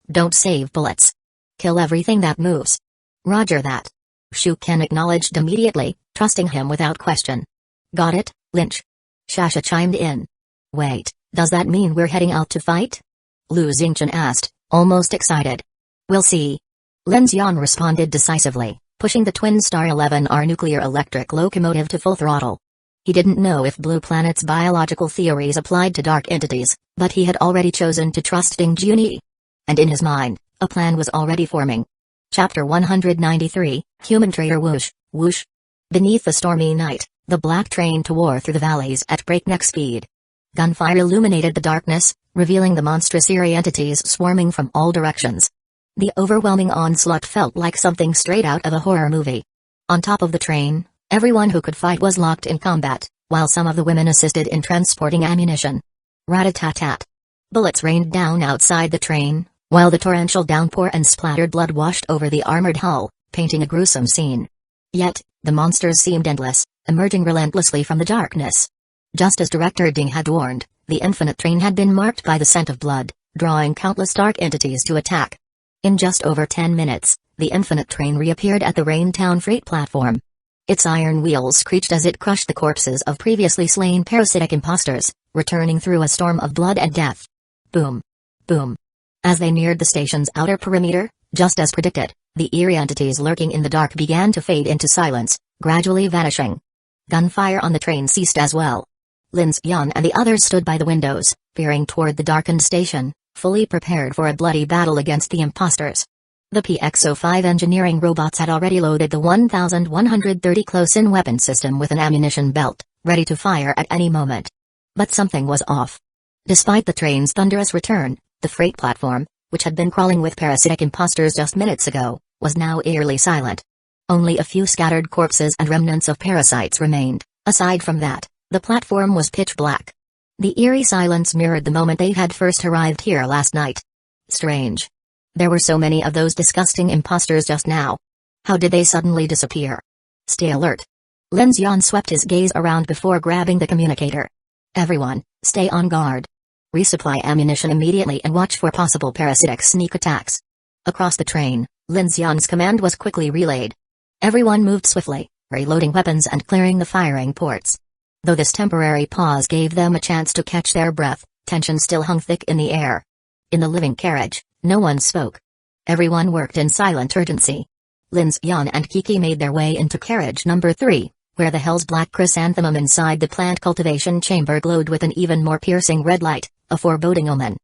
Don't save bullets. Kill everything that moves. Roger that. Shu Ken acknowledged immediately, trusting him without question. Got it, Lynch. Shasha chimed in. Wait, does that mean we're heading out to fight? Lu Xingchen asked, almost excited. We'll see. Lin Xian responded decisively, pushing the Twin Star 11R nuclear electric locomotive to full throttle. He didn't know if Blue Planet's biological theories applied to dark entities, but he had already chosen to trust Ding Junyi. And in his mind, a plan was already forming. Chapter 193, Human Trader Whoosh, Whoosh. Beneath the stormy night, the black train tore through the valleys at breakneck speed. Gunfire illuminated the darkness, revealing the monstrous eerie entities swarming from all directions. The overwhelming onslaught felt like something straight out of a horror movie. On top of the train, everyone who could fight was locked in combat, while some of the women assisted in transporting ammunition. Rat-a-tat-tat. Bullets rained down outside the train, while the torrential downpour and splattered blood washed over the armored hull, painting a gruesome scene. Yet, the monsters seemed endless, emerging relentlessly from the darkness. Just as Director Ding had warned, the infinite train had been marked by the scent of blood, drawing countless dark entities to attack. In just over 10 minutes, the infinite train reappeared at the Raintown freight platform. Its iron wheels screeched as it crushed the corpses of previously slain parasitic imposters, returning through a storm of blood and death. Boom. Boom. As they neared the station's outer perimeter, just as predicted, the eerie entities lurking in the dark began to fade into silence, gradually vanishing. Gunfire on the train ceased as well. Lin Xian and the others stood by the windows, peering toward the darkened station, fully prepared for a bloody battle against the imposters. The PX-05 engineering robots had already loaded the 1130 close-in weapon system with an ammunition belt, ready to fire at any moment. But something was off. Despite the train's thunderous return, the freight platform, which had been crawling with parasitic imposters just minutes ago, was now eerily silent. Only a few scattered corpses and remnants of parasites remained. Aside from that, the platform was pitch black. The eerie silence mirrored the moment they had first arrived here last night. Strange. There were so many of those disgusting imposters just now. How did they suddenly disappear? Stay alert. Lin Xian swept his gaze around before grabbing the communicator. Everyone, stay on guard. Resupply ammunition immediately and watch for possible parasitic sneak attacks. Across the train, Lin Xian's command was quickly relayed. Everyone moved swiftly, reloading weapons and clearing the firing ports. Though this temporary pause gave them a chance to catch their breath, tension still hung thick in the air. In the living carriage, no one spoke. Everyone worked in silent urgency. Lin Xian and Kiki made their way into carriage number 3, where the hell's black chrysanthemum inside the plant cultivation chamber glowed with an even more piercing red light, a foreboding omen.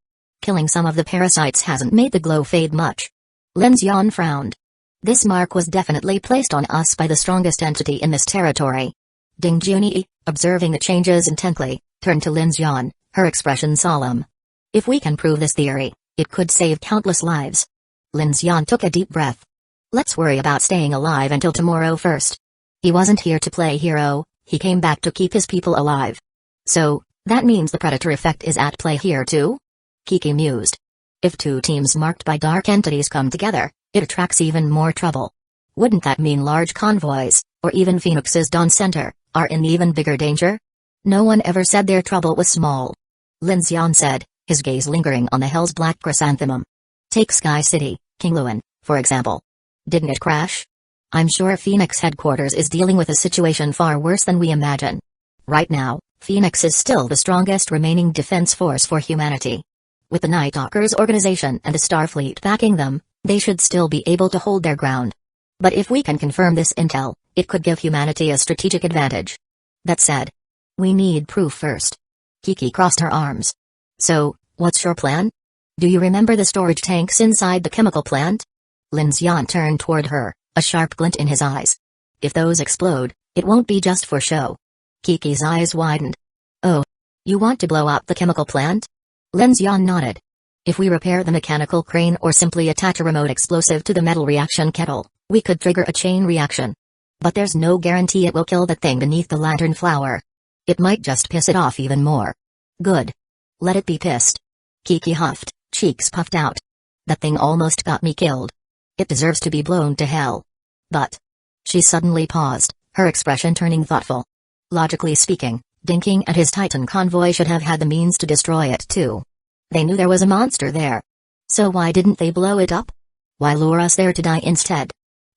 Killing some of the parasites hasn't made the glow fade much. Lin Xian frowned. This mark was definitely placed on us by the strongest entity in this territory. Ding Junyi, observing the changes intently, turned to Lin Xian, her expression solemn. If we can prove this theory, it could save countless lives. Lin Xian took a deep breath. Let's worry about staying alive until tomorrow first. He wasn't here to play hero, he came back to keep his people alive. So, that means the predator effect is at play here too? Kiki mused. If two teams marked by dark entities come together, it attracts even more trouble. Wouldn't that mean large convoys, or even Phoenix's Dawn Center, are in even bigger danger? No one ever said their trouble was small. Lin Xian said, his gaze lingering on the hell's black chrysanthemum. Take Sky City, Kingluan, for example. Didn't it crash? I'm sure Phoenix headquarters is dealing with a situation far worse than we imagine. Right now, Phoenix is still the strongest remaining defense force for humanity. With the Nighthawkers organization and the Starfleet backing them, they should still be able to hold their ground. But if we can confirm this intel, it could give humanity a strategic advantage. That said, we need proof first. Kiki crossed her arms. So, what's your plan? Do you remember the storage tanks inside the chemical plant? Lin Xian turned toward her, a sharp glint in his eyes. If those explode, it won't be just for show. Kiki's eyes widened. Oh, you want to blow up the chemical plant? Lin Xian nodded. If we repair the mechanical crane or simply attach a remote explosive to the metal reaction kettle, we could trigger a chain reaction. But there's no guarantee it will kill the thing beneath the lantern flower. It might just piss it off even more. Good. Let it be pissed. Kiki huffed, cheeks puffed out. That thing almost got me killed. It deserves to be blown to hell. But... She suddenly paused, her expression turning thoughtful. Logically speaking, Dinking and his Titan convoy should have had the means to destroy it too. They knew there was a monster there. So why didn't they blow it up? Why lure us there to die instead?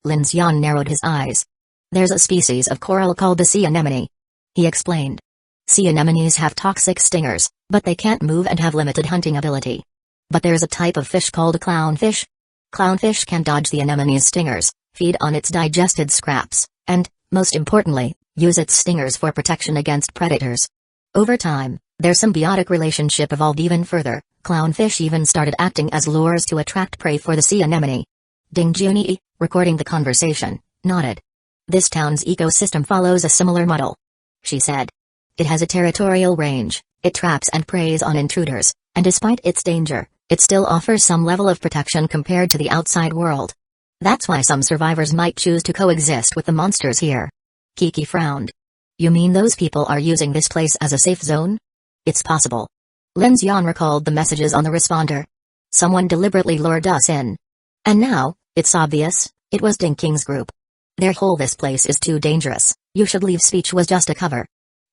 Lin Xian narrowed his eyes. There's a species of coral called the sea anemone. He explained. Sea anemones have toxic stingers, but they can't move and have limited hunting ability. But there's a type of fish called a clownfish. Clownfish can dodge the anemone's stingers, feed on its digested scraps, and, most importantly, use its stingers for protection against predators. Over time, their symbiotic relationship evolved even further. Clownfish even started acting as lures to attract prey for the sea anemone. Ding Junyi, recording the conversation, nodded. This town's ecosystem follows a similar model. She said. It has a territorial range, It traps and preys on intruders, and despite its danger, it still offers some level of protection compared to the outside world. That's why some survivors might choose to coexist with the monsters here. Kiki frowned. You mean those people are using this place as a safe zone? It's possible. Lin Xian recalled the messages on the responder. Someone deliberately lured us in. And now, it's obvious, it was Ding King's group. Their whole "this place is too dangerous, you should leave" speech was just a cover.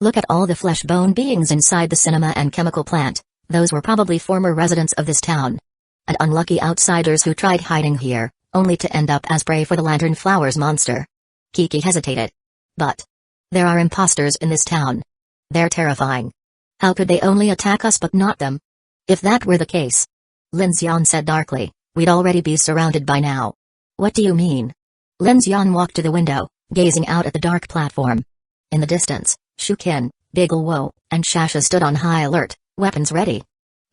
Look at all the flesh-bone beings inside the cinema and chemical plant. Those were probably former residents of this town. And unlucky outsiders who tried hiding here, only to end up as prey for the Lantern Flowers monster. Kiki hesitated. But there are imposters in this town. They're terrifying. How could they only attack us but not them? If that were the case, Lin Xian said darkly, we'd already be surrounded by now. What do you mean? Lin Xian walked to the window, gazing out at the dark platform. In the distance, Shukin, Big Luo, and Shasha stood on high alert, weapons ready.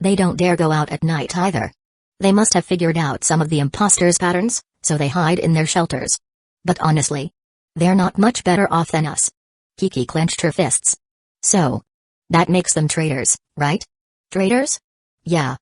They don't dare go out at night either. They must have figured out some of the imposters' patterns, so they hide in their shelters. But honestly, they're not much better off than us. Kiki clenched her fists. So, that makes them traitors, right? Traitors? Yeah.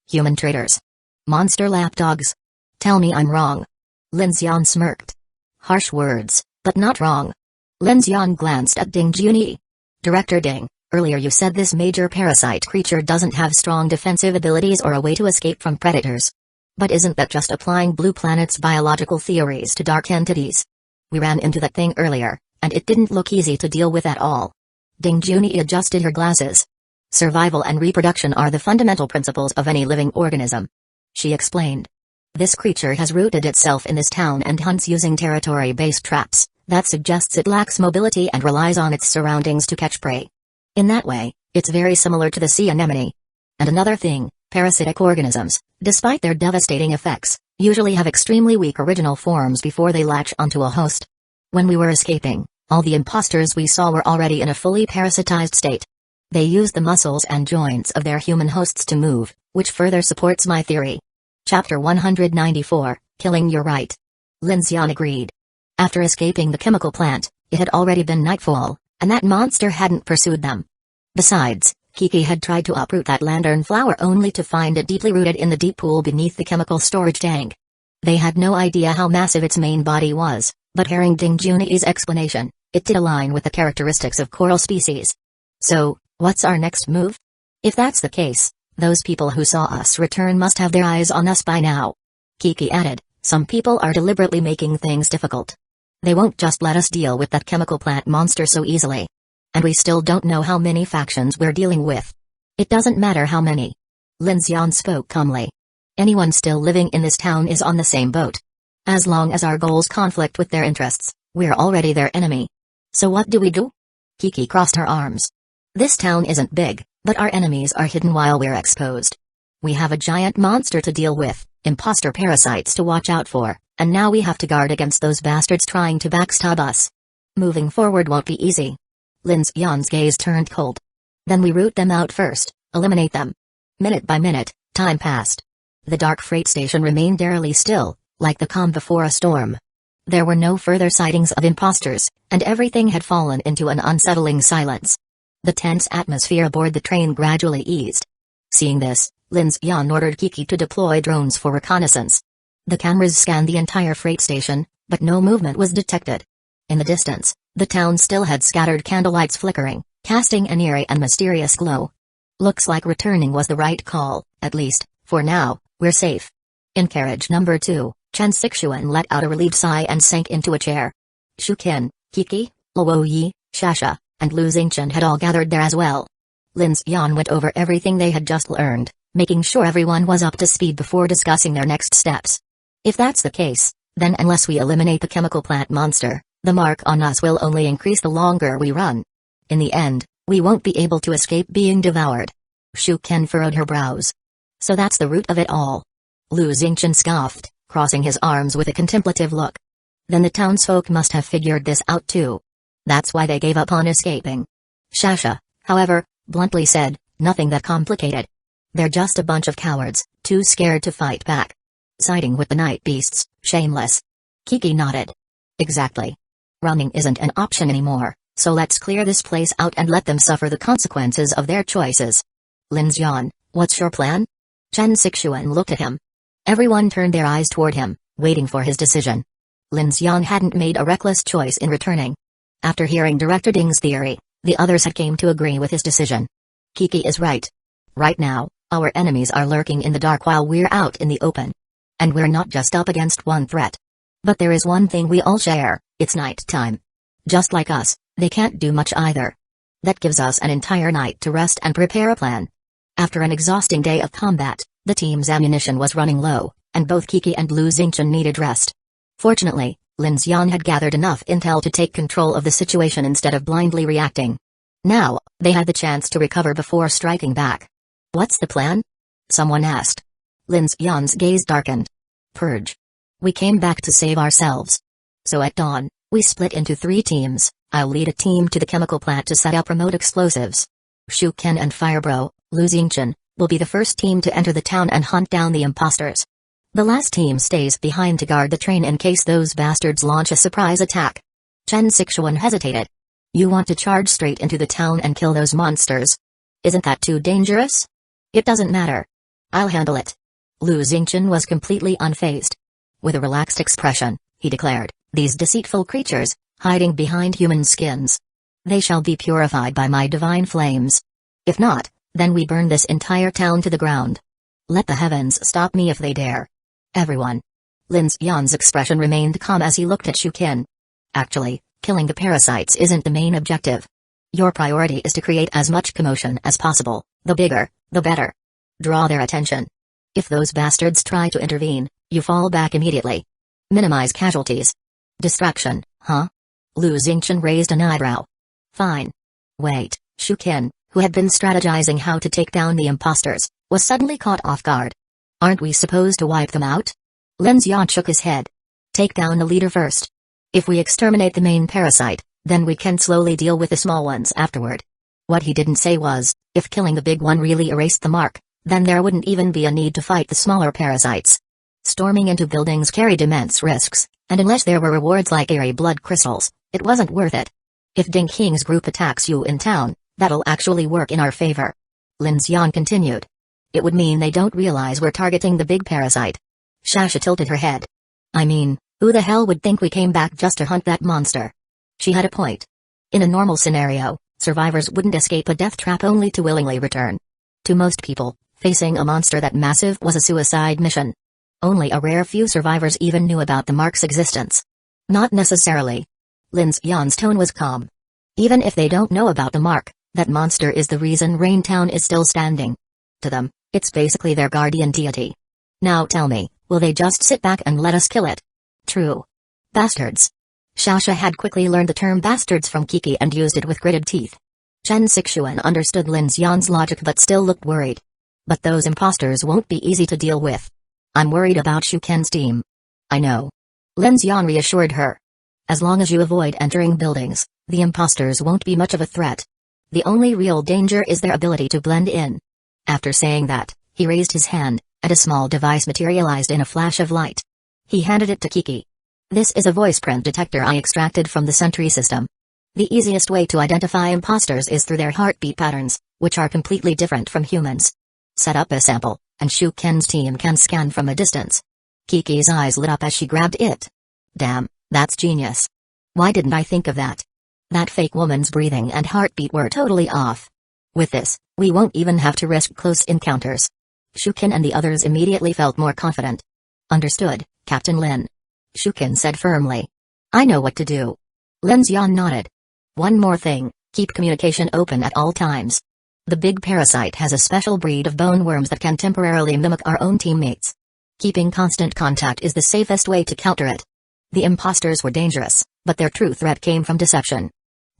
Human traitors. Monster lapdogs. Tell me I'm wrong. Lin Xian smirked. Harsh words, but not wrong. Lin Xian glanced at Ding Junyi. Director Ding, earlier you said this major parasite creature doesn't have strong defensive abilities or a way to escape from predators. But isn't that just applying Blue Planet's biological theories to dark entities? We ran into that thing earlier, and it didn't look easy to deal with at all. Ding Junyi adjusted her glasses. Survival and reproduction are the fundamental principles of any living organism. She explained. This creature has rooted itself in this town and hunts using territory-based traps. That suggests it lacks mobility and relies on its surroundings to catch prey. In that way, it's very similar to the sea anemone. And another thing, parasitic organisms, despite their devastating effects, usually have extremely weak original forms before they latch onto a host. When we were escaping, all the imposters we saw were already in a fully parasitized state. They used the muscles and joints of their human hosts to move, which further supports my theory. Chapter 194, Killing You're Right. Lin Xian agreed. After escaping the chemical plant, it had already been nightfall, and that monster hadn't pursued them. Besides, Kiki had tried to uproot that lantern flower only to find it deeply rooted in the deep pool beneath the chemical storage tank. They had no idea how massive its main body was, but hearing Ding Junyi's explanation, it did align with the characteristics of coral species. So, what's our next move? If that's the case, those people who saw us return must have their eyes on us by now. Kiki added, some people are deliberately making things difficult. They won't just let us deal with that chemical plant monster so easily. And we still don't know how many factions we're dealing with. It doesn't matter how many. Lin Xian spoke calmly. Anyone still living in this town is on the same boat. As long as our goals conflict with their interests, we're already their enemy. So what do we do? Kiki crossed her arms. This town isn't big, but our enemies are hidden while we're exposed. We have a giant monster to deal with, imposter parasites to watch out for, and now we have to guard against those bastards trying to backstab us. Moving forward won't be easy. Lin Xian's gaze turned cold. Then we root them out first, eliminate them. Minute by minute, time passed. The dark freight station remained eerily still, like the calm before a storm. There were no further sightings of imposters, and everything had fallen into an unsettling silence. The tense atmosphere aboard the train gradually eased. Seeing this, Lin Xian ordered Kiki to deploy drones for reconnaissance. The cameras scanned the entire freight station, but no movement was detected. In the distance, the town still had scattered candlelights flickering, casting an eerie and mysterious glow. Looks like returning was the right call, at least, for now, we're safe. In carriage number 2, Chen Sixuan let out a relieved sigh and sank into a chair. Shukin, Kiki, Luo Yi, Shasha, and Lu Xingchen had all gathered there as well. Lin Xian went over everything they had just learned, making sure everyone was up to speed before discussing their next steps. If that's the case, then unless we eliminate the chemical plant monster, the mark on us will only increase the longer we run. In the end, we won't be able to escape being devoured. Shu Ken furrowed her brows. So that's the root of it all. Lu Xingchen scoffed, crossing his arms with a contemplative look. Then the townsfolk must have figured this out too. That's why they gave up on escaping. Shasha, however, bluntly said, nothing that complicated. They're just a bunch of cowards, too scared to fight back. Siding with the night beasts, shameless. Kiki nodded. Exactly. Running isn't an option anymore, So let's clear this place out and let them suffer the consequences of their choices. Lin Xian, what's your plan? Chen Sixuan looked at him. Everyone turned their eyes toward him, waiting for his decision. Lin Xian hadn't made a reckless choice in returning. After hearing Director Ding's theory, the others had came to agree with his decision. Kiki is right. Right now, our enemies are lurking in the dark while we're out in the open. And we're not just up against one threat. But there is one thing we all share, it's night time. Just like us, they can't do much either. That gives us an entire night to rest and prepare a plan. After an exhausting day of combat, the team's ammunition was running low, and both Kiki and Lu Xingchen needed rest. Fortunately, Lin Xian had gathered enough intel to take control of the situation instead of blindly reacting. Now, they had the chance to recover before striking back. What's the plan? Someone asked. Lin Xian's gaze darkened. Purge. We came back to save ourselves. So at dawn, we split into 3 teams. I'll lead a team to the chemical plant to set up remote explosives. Shuken and Firebro, Lu Xingchen, will be the first team to enter the town and hunt down the imposters. The last team stays behind to guard the train in case those bastards launch a surprise attack. Chen Sixuan hesitated. You want to charge straight into the town and kill those monsters? Isn't that too dangerous? It doesn't matter. I'll handle it. Lu Xingchen was completely unfazed. With a relaxed expression, he declared, these deceitful creatures, hiding behind human skins. They shall be purified by my divine flames. If not, then we burn this entire town to the ground. Let the heavens stop me if they dare. Everyone. Lin Xian's expression remained calm as he looked at Shuken. Actually, killing the parasites isn't the main objective. Your priority is to create as much commotion as possible, the bigger, the better. Draw their attention. If those bastards try to intervene, you fall back immediately. Minimize casualties. Distraction, huh? Lu Xingchen raised an eyebrow. Fine. Wait, Shuken, who had been strategizing how to take down the imposters, was suddenly caught off guard. Aren't we supposed to wipe them out? Lin Xian shook his head. Take down the leader first. If we exterminate the main parasite, then we can slowly deal with the small ones afterward. What he didn't say was, if killing the big one really erased the mark, then there wouldn't even be a need to fight the smaller parasites. Storming into buildings carried immense risks, and unless there were rewards like airy blood crystals, it wasn't worth it. If Ding King's group attacks you in town, that'll actually work in our favor. Lin Xian continued. It would mean they don't realize we're targeting the big parasite. Shasha tilted her head. I mean, who the hell would think we came back just to hunt that monster? She had a point. In a normal scenario, survivors wouldn't escape a death trap only to willingly return. To most people, facing a monster that massive was a suicide mission. Only a rare few survivors even knew about the mark's existence. Not necessarily. Lin Xian's tone was calm. Even if they don't know about the mark, that monster is the reason Raintown is still standing. To them, it's basically their guardian deity. Now tell me, will they just sit back and let us kill it? True. Bastards. Shasha had quickly learned the term bastards from Kiki and used it with gritted teeth. Chen Sixuan understood Lin Xian's logic but still looked worried. But those imposters won't be easy to deal with. I'm worried about Shuken's team. I know. Lin Xian reassured her. As long as you avoid entering buildings, the imposters won't be much of a threat. The only real danger is their ability to blend in. After saying that, he raised his hand, and a small device materialized in a flash of light. He handed it to Kiki. This is a voice print detector I extracted from the sentry system. The easiest way to identify imposters is through their heartbeat patterns, which are completely different from humans. Set up a sample, and Shuken's team can scan from a distance. Kiki's eyes lit up as she grabbed it. Damn, that's genius. Why didn't I think of that? That fake woman's breathing and heartbeat were totally off. With this, we won't even have to risk close encounters. Shuken and the others immediately felt more confident. Understood, Captain Lin. Shuken said firmly. I know what to do. Lin Xian nodded. One more thing, keep communication open at all times. The big parasite has a special breed of bone worms that can temporarily mimic our own teammates. Keeping constant contact is the safest way to counter it. The imposters were dangerous, but their true threat came from deception.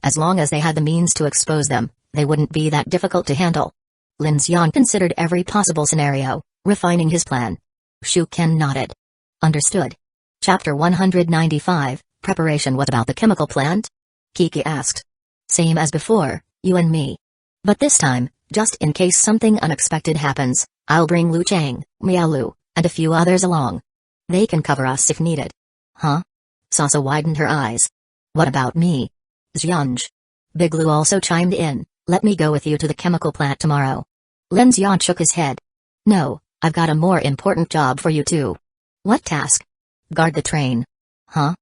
As long as they had the means to expose them, they wouldn't be that difficult to handle. Lin Xian considered every possible scenario, refining his plan. Shuken nodded. Understood. Chapter 195, Preparation. What about the chemical plant? Kiki asked. Same as before, you and me. But this time, just in case something unexpected happens, I'll bring Lu Chang, Miaolu, and a few others along. They can cover us if needed. Huh? Sasa widened her eyes. What about me? Xianj. Big Lou also chimed in, let me go with you to the chemical plant tomorrow. Lin Xian shook his head. No, I've got a more important job for you too. What task? Guard the train. Huh?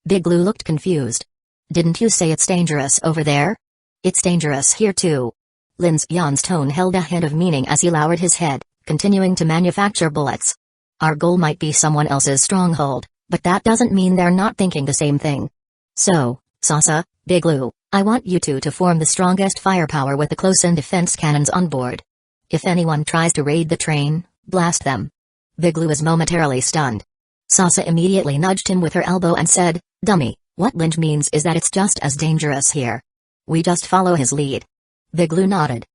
Big Lou looked confused. Didn't you say it's dangerous over there? It's dangerous here too. Lin Xian's tone held a hint of meaning as he lowered his head, continuing to manufacture bullets. Our goal might be someone else's stronghold, but that doesn't mean they're not thinking the same thing. So, Sasa, Big Lou, I want you two to form the strongest firepower with the close-in defense cannons on board. If anyone tries to raid the train, blast them. Big Lou was momentarily stunned. Sasa immediately nudged him with her elbow and said, Dummy, what Lynch means is that it's just as dangerous here. We just follow his lead. Big Lou nodded.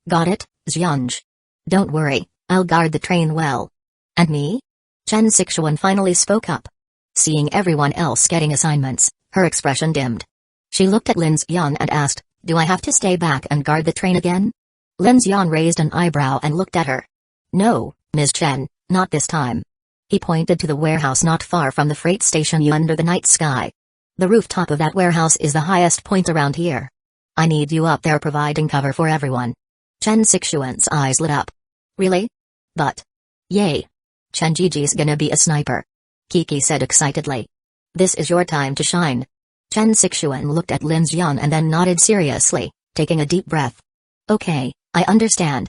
Got it, Xianj. Don't worry, I'll guard the train well. And me? Chen Sixuan finally spoke up. Seeing everyone else getting assignments, her expression dimmed. She looked at Lin Xian and asked, do I have to stay back and guard the train again? Lin Xian raised an eyebrow and looked at her. No, Ms. Chen, not this time. He pointed to the warehouse not far from the freight station under the night sky. The rooftop of that warehouse is the highest point around here. I need you up there providing cover for everyone. Chen Sixuan's eyes lit up. Really? But. Yay. Chen Jiji's gonna be a sniper. Kiki said excitedly. This is your time to shine. Chen Sixuan looked at Lin Xian and then nodded seriously, taking a deep breath. Okay, I understand.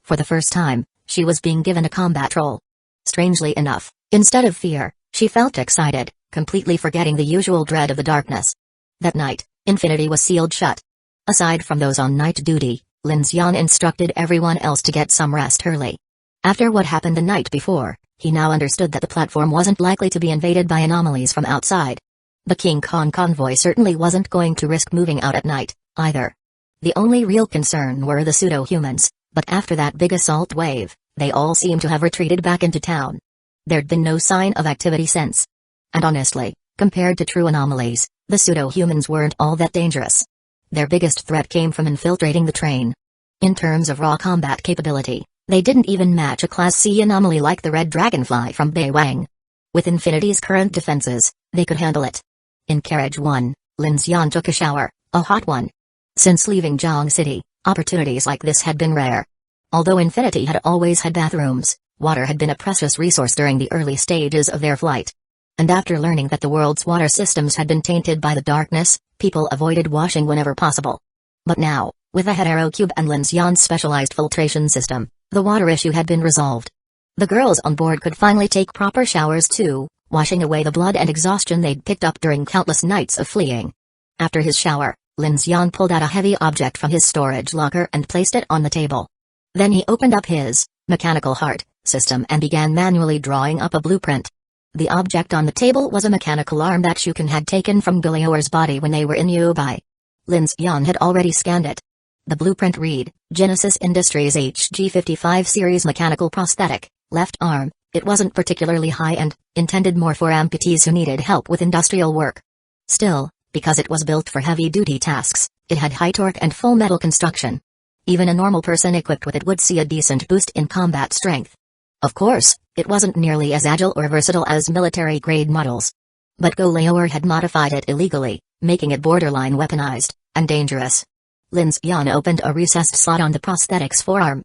For the first time, she was being given a combat role. Strangely enough, instead of fear, she felt excited, completely forgetting the usual dread of the darkness. That night, Infinity was sealed shut. Aside from those on night duty, Lin Xian instructed everyone else to get some rest early. After what happened the night before, he now understood that the platform wasn't likely to be invaded by anomalies from outside. The King Kong convoy certainly wasn't going to risk moving out at night, either. The only real concern were the pseudo-humans, but after that big assault wave, they all seemed to have retreated back into town. There'd been no sign of activity since. And honestly, compared to true anomalies, the pseudo-humans weren't all that dangerous. Their biggest threat came from infiltrating the train. In terms of raw combat capability, they didn't even match a Class C anomaly like the Red Dragonfly from Beiwang. With Infinity's current defenses, they could handle it. In Carriage 1, Lin Xian took a shower, a hot one. Since leaving Jiang City, opportunities like this had been rare. Although Infinity had always had bathrooms, water had been a precious resource during the early stages of their flight. And after learning that the world's water systems had been tainted by the darkness, people avoided washing whenever possible. But now, with a Hetero Cube and Lin Xian's specialized filtration system, the water issue had been resolved. The girls on board could finally take proper showers too, washing away the blood and exhaustion they'd picked up during countless nights of fleeing. After his shower, Lin Xian pulled out a heavy object from his storage locker and placed it on the table. Then he opened up his mechanical heart system and began manually drawing up a blueprint. The object on the table was a mechanical arm that Shuken had taken from Gulior's body when they were in Yubai. Lin Xian had already scanned it. The blueprint read, Genesis Industries HG55 series mechanical prosthetic, left arm. It wasn't particularly high-end, intended more for amputees who needed help with industrial work. Still, because it was built for heavy-duty tasks, it had high torque and full metal construction. Even a normal person equipped with it would see a decent boost in combat strength. Of course, it wasn't nearly as agile or versatile as military-grade models. But Gulior had modified it illegally, making it borderline weaponized, and dangerous. Lin Xian opened a recessed slot on the prosthetic's forearm.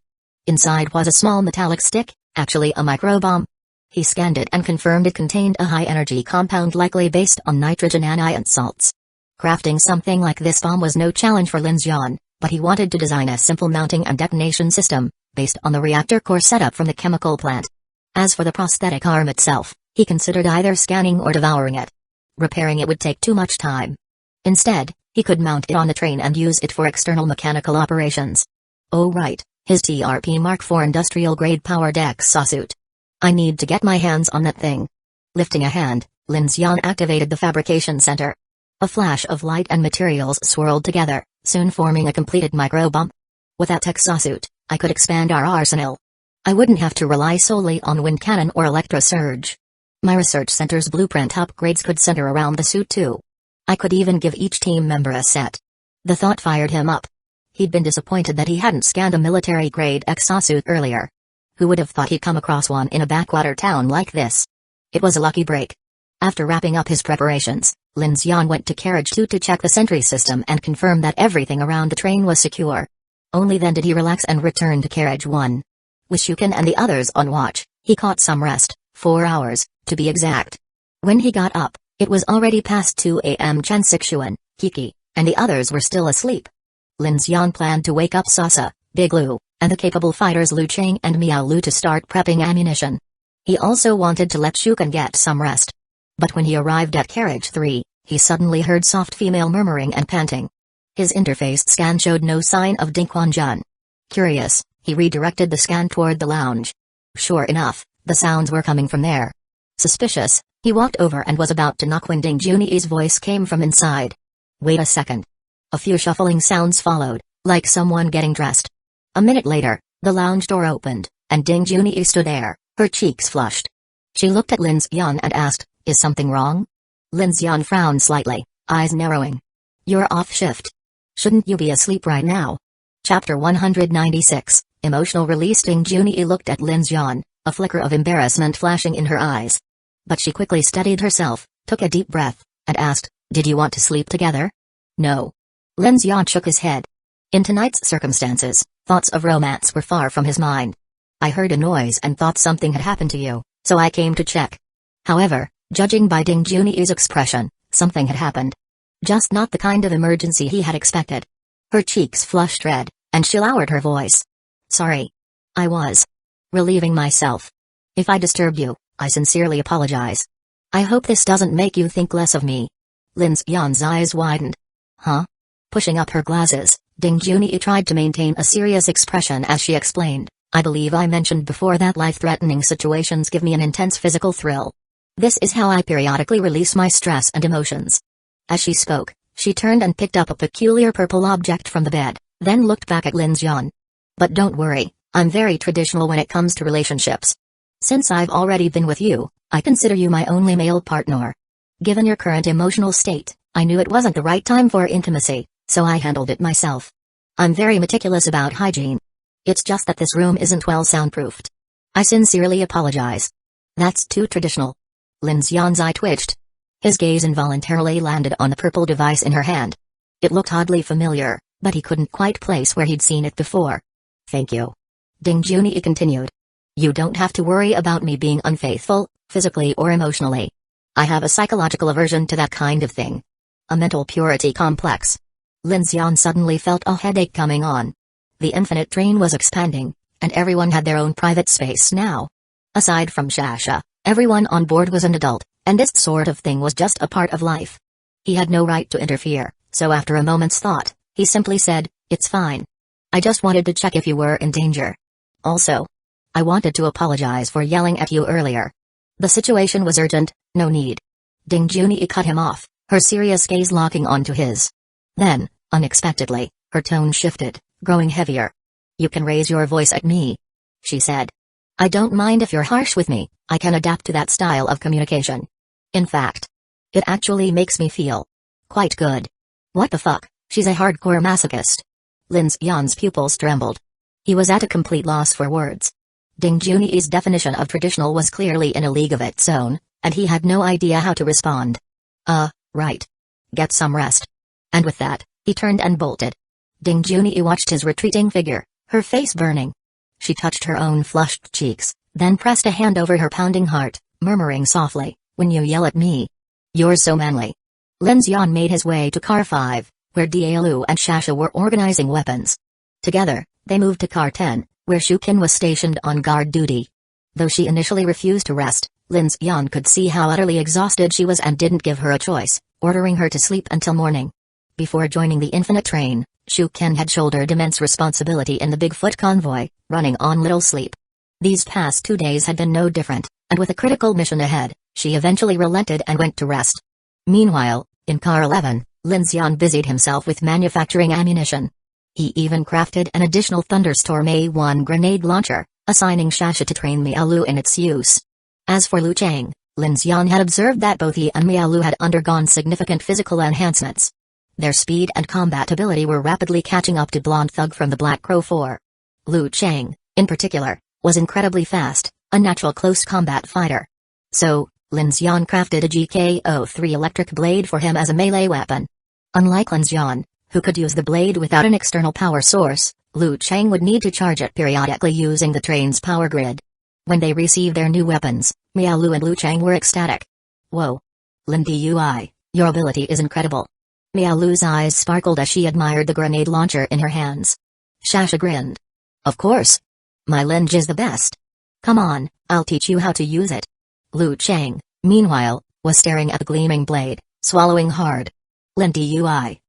Inside was a small metallic stick, actually a microbomb. He scanned it and confirmed it contained a high-energy compound likely based on nitrogen anion salts. Crafting something like this bomb was no challenge for Lin Xian, but he wanted to design a simple mounting and detonation system, based on the reactor core setup from the chemical plant. As for the prosthetic arm itself, he considered either scanning or devouring it. Repairing it would take too much time. Instead, he could mount it on the train and use it for external mechanical operations. Oh right, his TRP Mark IV industrial-grade powered exosuit. I need to get my hands on that thing. Lifting a hand, Lin Xian activated the fabrication center. A flash of light and materials swirled together, soon forming a completed microbomb. With that exosuit, I could expand our arsenal. I wouldn't have to rely solely on wind cannon or electrosurge. My research center's blueprint upgrades could center around the suit too. I could even give each team member a set. The thought fired him up. He'd been disappointed that he hadn't scanned a military-grade exosuit earlier. Who would have thought he'd come across one in a backwater town like this? It was a lucky break. After wrapping up his preparations, Lin Xian went to Carriage 2 to check the sentry system and confirm that everything around the train was secure. Only then did he relax and return to Carriage 1. With Shuken and the others on watch, he caught some rest, 4 hours, to be exact. When he got up, it was already past 2 a.m. Chen Sixuan, Kiki, and the others were still asleep. Lin Xian planned to wake up Sasa, Big Lu, and the capable fighters Lu Chang and Miao Lu to start prepping ammunition. He also wanted to let Shuken get some rest. But when he arrived at Carriage 3, he suddenly heard soft female murmuring and panting. His interface scan showed no sign of Ding Quanjun. Curious, he redirected the scan toward the lounge. Sure enough, the sounds were coming from there. Suspicious, he walked over and was about to knock when Ding Junyi's voice came from inside. Wait a second. A few shuffling sounds followed, like someone getting dressed. A minute later, the lounge door opened, and Ding Junyi stood there, her cheeks flushed. She looked at Lin Xian and asked, "Is something wrong?" Lin Xian frowned slightly, eyes narrowing. "You're off shift. Shouldn't you be asleep right now?" Chapter 196, Emotional Release. Ding Junyi looked at Lin Xian, a flicker of embarrassment flashing in her eyes. But she quickly steadied herself, took a deep breath, and asked, "Did you want to sleep together?" "No." Lin Xian shook his head. In tonight's circumstances, thoughts of romance were far from his mind. "I heard a noise and thought something had happened to you, so I came to check." However, judging by Ding Junyi's expression, something had happened. Just not the kind of emergency he had expected. Her cheeks flushed red, and she lowered her voice. "Sorry. I was relieving myself. If I disturbed you, I sincerely apologize. I hope this doesn't make you think less of me." Lin Xian's eyes widened. "Huh?" Pushing up her glasses, Ding Junyi tried to maintain a serious expression as she explained, "I believe I mentioned before that life-threatening situations give me an intense physical thrill. This is how I periodically release my stress and emotions." As she spoke, she turned and picked up a peculiar purple object from the bed, then looked back at Lin Xian. "But don't worry, I'm very traditional when it comes to relationships. Since I've already been with you, I consider you my only male partner. Given your current emotional state, I knew it wasn't the right time for intimacy, so I handled it myself. I'm very meticulous about hygiene. It's just that this room isn't well soundproofed. I sincerely apologize." "That's too traditional." Lin Xian's eye twitched. His gaze involuntarily landed on the purple device in her hand. It looked oddly familiar, but he couldn't quite place where he'd seen it before. "Thank you." Ding Junyi continued. "You don't have to worry about me being unfaithful, physically or emotionally. I have a psychological aversion to that kind of thing. A mental purity complex." Lin Xian suddenly felt a headache coming on. The infinite train was expanding, and everyone had their own private space now. Aside from Shasha, everyone on board was an adult, and this sort of thing was just a part of life. He had no right to interfere, so after a moment's thought, he simply said, "It's fine. I just wanted to check if you were in danger. Also, I wanted to apologize for yelling at you earlier. The situation was urgent, no need." Ding Junyi cut him off, her serious gaze locking onto his. Then, unexpectedly, her tone shifted, growing heavier. "You can raise your voice at me," she said. "I don't mind if you're harsh with me, I can adapt to that style of communication. In fact, it actually makes me feel quite good." "What the fuck, she's a hardcore masochist." Lin Xian's pupils trembled. He was at a complete loss for words. Ding Junyi's definition of traditional was clearly in a league of its own, and he had no idea how to respond. Right. Get some rest." And with that, he turned and bolted. Ding Junyi watched his retreating figure, her face burning. She touched her own flushed cheeks, then pressed a hand over her pounding heart, murmuring softly, "When you yell at me, you're so manly." Lin Xian made his way to Car 5, where Dialu and Shasha were organizing weapons. Together, they moved to Car 10, where Shuken was stationed on guard duty. Though she initially refused to rest, Lin Xian could see how utterly exhausted she was and didn't give her a choice, ordering her to sleep until morning. Before joining the Infinite Train, Shuken had shouldered immense responsibility in the Bigfoot convoy, running on little sleep. These past 2 days had been no different, and with a critical mission ahead, she eventually relented and went to rest. Meanwhile, in Car 11, Lin Xian busied himself with manufacturing ammunition. He even crafted an additional Thunderstorm A1 grenade launcher, assigning Shasha to train Miaolu in its use. As for Lu Chang, Lin Xian had observed that both he and Miaolu had undergone significant physical enhancements. Their speed and combat ability were rapidly catching up to Blonde Thug from the Black Crow 4. Lu Chang, in particular, was incredibly fast, a natural close combat fighter. So, Lin Xian crafted a GKO-3 electric blade for him as a melee weapon. Unlike Lin Xian, who could use the blade without an external power source, Liu Chang would need to charge it periodically using the train's power grid. When they received their new weapons, Miao Lu and Liu Chang were ecstatic. Whoa! Lin Dui, your ability is incredible. Miao Lu's eyes sparkled as she admired the grenade launcher in her hands. Shasha grinned. Of course. My Linj is the best. Come on, I'll teach you how to use it. Liu Chang, meanwhile, was staring at the gleaming blade, swallowing hard. Lin Dui.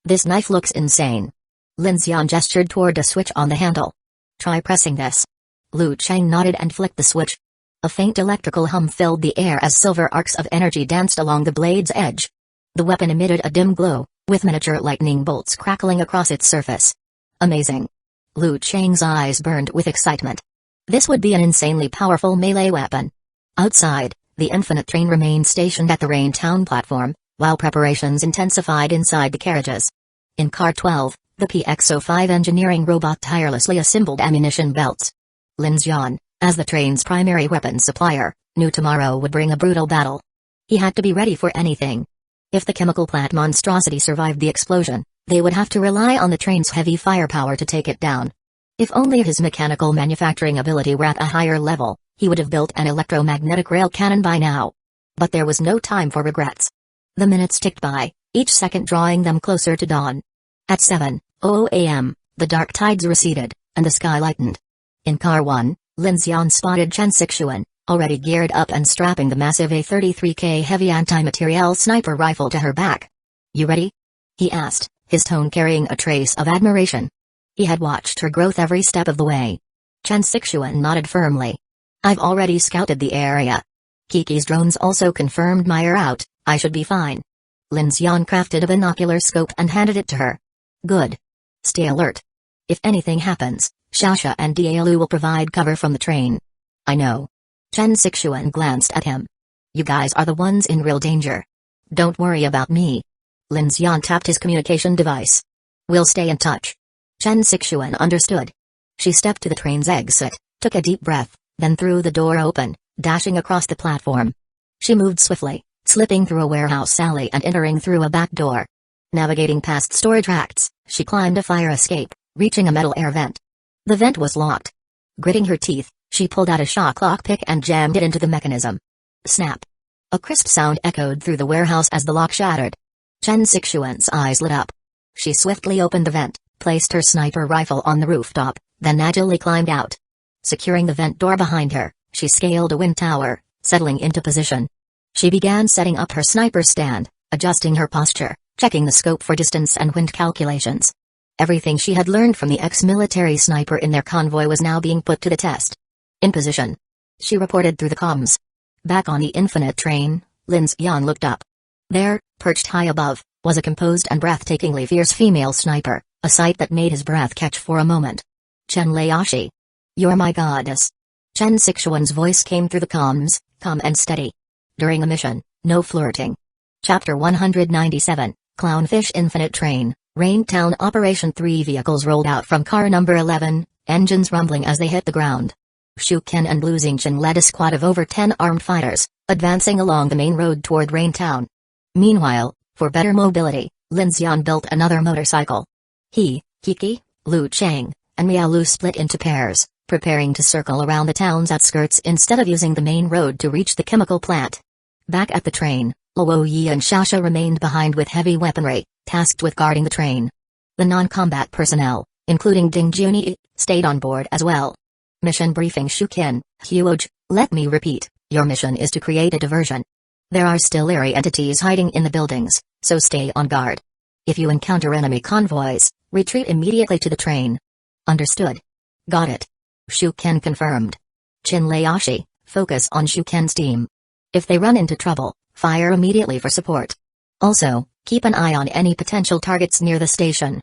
This knife looks insane. Lin Xian gestured toward a switch on the handle. Try pressing this. Liu Chang nodded and flicked the switch. A faint electrical hum filled the air as silver arcs of energy danced along the blade's edge. The weapon emitted a dim glow, with miniature lightning bolts crackling across its surface. Amazing. Liu Chang's eyes burned with excitement. This would be an insanely powerful melee weapon. Outside, the Infinite Train remained stationed at the Rain Town platform, while preparations intensified inside the carriages. In Car 12, the PXO-5 engineering robot tirelessly assembled ammunition belts. Lin Xian, as the train's primary weapons supplier, knew tomorrow would bring a brutal battle. He had to be ready for anything. If the chemical plant monstrosity survived the explosion, they would have to rely on the train's heavy firepower to take it down. If only his mechanical manufacturing ability were at a higher level, he would have built an electromagnetic rail cannon by now. But there was no time for regrets. The minutes ticked by, each second drawing them closer to dawn. At 7:00 a.m., the dark tides receded, and the sky lightened. In Car 1, Lin Xian spotted Chen Sixuan, already geared up and strapping the massive A-33K heavy anti-materiel sniper rifle to her back. You ready? He asked, his tone carrying a trace of admiration. He had watched her growth every step of the way. Chen Sixuan nodded firmly. I've already scouted the area. Kiki's drones also confirmed my route, I should be fine. Lin Xian crafted a binocular scope and handed it to her. Good. Stay alert. If anything happens, Shasha and Dialu will provide cover from the train. I know. Chen Sixuan glanced at him. You guys are the ones in real danger. Don't worry about me. Lin Xian tapped his communication device. We'll stay in touch. Chen Sixuan understood. She stepped to the train's exit, took a deep breath, then threw the door open, dashing across the platform. She moved swiftly, slipping through a warehouse alley and entering through a back door. Navigating past storage racks, she climbed a fire escape, reaching a metal air vent. The vent was locked. Gritting her teeth, she pulled out a shock lockpick and jammed it into the mechanism. Snap! A crisp sound echoed through the warehouse as the lock shattered. Chen Sixuan's eyes lit up. She swiftly opened the vent, placed her sniper rifle on the rooftop, then agilely climbed out. Securing the vent door behind her, she scaled a wind tower, settling into position. She began setting up her sniper stand, adjusting her posture, checking the scope for distance and wind calculations. Everything she had learned from the ex-military sniper in their convoy was now being put to the test. In position. She reported through the comms. Back on the Infinite Train, Lin Xian looked up. There, perched high above, was a composed and breathtakingly fierce female sniper, a sight that made his breath catch for a moment. Chen Laoshi. You're my goddess. Chen Sixuan's voice came through the comms, calm and steady. During a mission, no flirting. Chapter 197, Clownfish Infinite Train, Rain Town Operation 3 vehicles rolled out from car number 11, engines rumbling as they hit the ground. Shu Ken and Lu Xingchen led a squad of over 10 armed fighters, advancing along the main road toward Rain Town. Meanwhile, for better mobility, Lin Xian built another motorcycle. He, Kiki, Liu Chang, and Miao Lu split into pairs, preparing to circle around the town's outskirts instead of using the main road to reach the chemical plant. Back at the train, Luo Yi and Shasha remained behind with heavy weaponry, tasked with guarding the train. The non-combat personnel, including Ding Junyi, stayed on board as well. Mission briefing. Shukin, Huge, let me repeat, your mission is to create a diversion. There are still eerie entities hiding in the buildings, so stay on guard. If you encounter enemy convoys, retreat immediately to the train. Understood. Got it. Shuken confirmed. Chin Laoshi, focus on Shuken's team. If they run into trouble, fire immediately for support. Also, keep an eye on any potential targets near the station.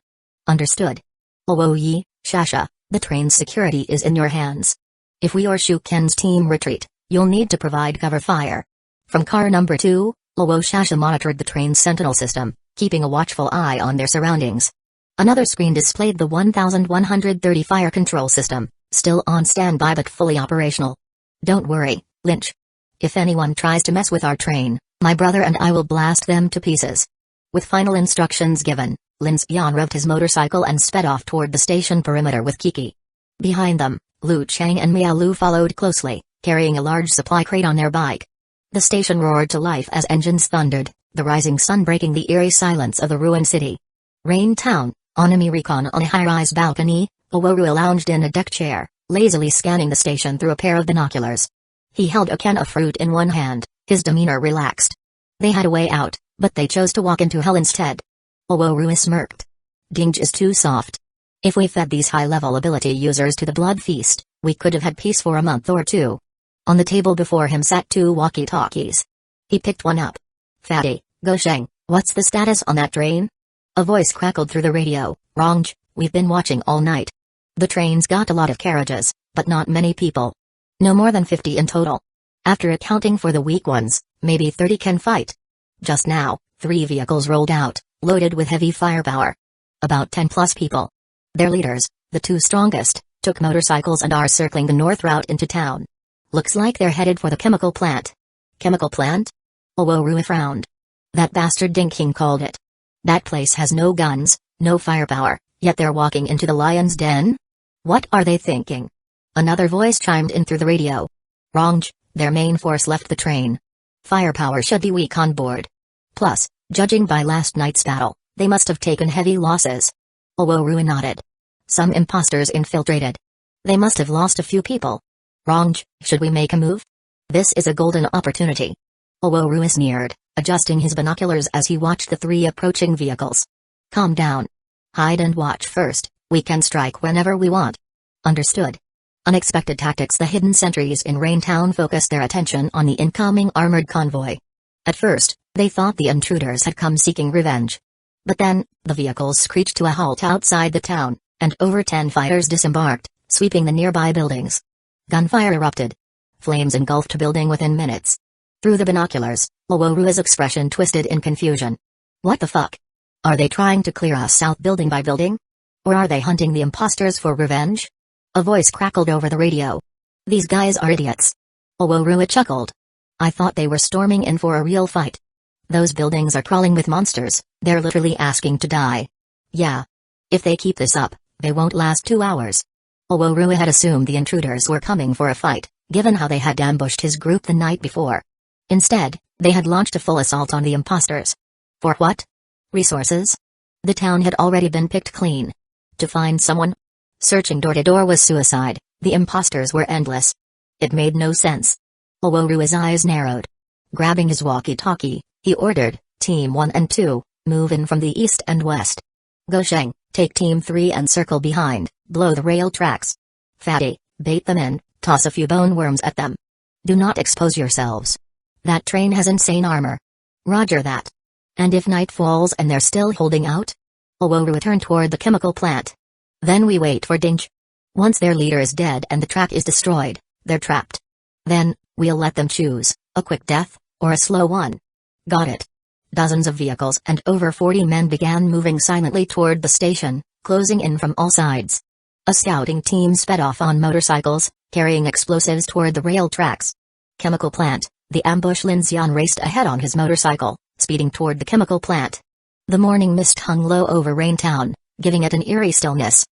Understood. Luo Yi, Shasha, the train's security is in your hands. If we or Shuken's team retreat, you'll need to provide cover fire. From car number 2, Luo Shasha monitored the train's sentinel system, keeping a watchful eye on their surroundings. Another screen displayed the 1130 fire control system, still on standby but fully operational. Don't worry, Lynch. If anyone tries to mess with our train, my brother and I will blast them to pieces. With final instructions given, Lin Xian revved his motorcycle and sped off toward the station perimeter with Kiki. Behind them, Lu Chang and Miao Lu followed closely, carrying a large supply crate on their bike. The station roared to life as engines thundered, the rising sun breaking the eerie silence of the ruined city. Rain Town, Onami Recon on a high-rise balcony, Oworu lounged in a deck chair, lazily scanning the station through a pair of binoculars. He held a can of fruit in one hand, his demeanor relaxed. They had a way out, but they chose to walk into hell instead. Oworu smirked. Dinge is too soft. If we fed these high-level ability users to the blood feast, we could have had peace for a month or two. On the table before him sat 2 walkie-talkies. He picked one up. Fatty, Gosheng, what's the status on that train? A voice crackled through the radio. Wrong, we've been watching all night. The train's got a lot of carriages, but not many people. No more than 50 in total. After accounting for the weak ones, maybe 30 can fight. Just now, 3 vehicles rolled out, loaded with heavy firepower. About 10 plus people. Their leaders, the 2 strongest, took motorcycles and are circling the north route into town. Looks like they're headed for the chemical plant. Chemical plant? Oworu frowned. That bastard Dinking called it. That place has no guns, no firepower, yet they're walking into the lion's den? What are they thinking? Another voice chimed in through the radio. Wrong, their main force left the train. Firepower should be weak on board. Plus, judging by last night's battle, they must have taken heavy losses. Oworu nodded. Some imposters infiltrated. They must have lost a few people. Wrong, should we make a move? This is a golden opportunity. Oworu sneered, adjusting his binoculars as he watched the 3 approaching vehicles. Calm down. Hide and watch first, we can strike whenever we want. Understood. Unexpected tactics. The hidden sentries in Raintown focused their attention on the incoming armored convoy. At first, they thought the intruders had come seeking revenge. But then, the vehicles screeched to a halt outside the town, and over 10 fighters disembarked, sweeping the nearby buildings. Gunfire erupted. Flames engulfed a building within minutes. Through the binoculars, Oworu's expression twisted in confusion. What the fuck? Are they trying to clear us out building by building? Or are they hunting the imposters for revenge? A voice crackled over the radio. These guys are idiots. Oworu chuckled. I thought they were storming in for a real fight. Those buildings are crawling with monsters, they're literally asking to die. Yeah. If they keep this up, they won't last 2 hours. Oworu had assumed the intruders were coming for a fight, given how they had ambushed his group the night before. Instead, they had launched a full assault on the imposters. For what? Resources? The town had already been picked clean. To find someone? Searching door to door was suicide, the imposters were endless. It made no sense. Oworu's eyes narrowed. Grabbing his walkie-talkie, he ordered, Team 1 and 2, move in from the east and west. Gosheng, take Team 3 and circle behind, blow the rail tracks. Fatty, bait them in, toss a few bone worms at them. Do not expose yourselves. That train has insane armor. Roger that. And if night falls and they're still holding out? Oworu turned toward the chemical plant. Then we wait for Dinge. Once their leader is dead and the track is destroyed, they're trapped. Then, we'll let them choose, a quick death, or a slow one. Got it. Dozens of vehicles and over 40 men began moving silently toward the station, closing in from all sides. A scouting team sped off on motorcycles, carrying explosives toward the rail tracks. Chemical plant, the ambush. Lin Xian raced ahead on his motorcycle, speeding toward the chemical plant. The morning mist hung low over Raintown, giving it an eerie stillness.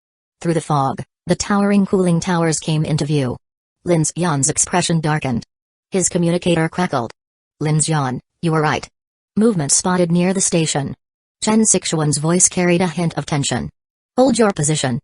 Through the fog, the towering cooling towers came into view. Lin Xian's expression darkened. His communicator crackled. Lin Xian, you were right. Movement spotted near the station. Chen Sixuan's voice carried a hint of tension. Hold your position.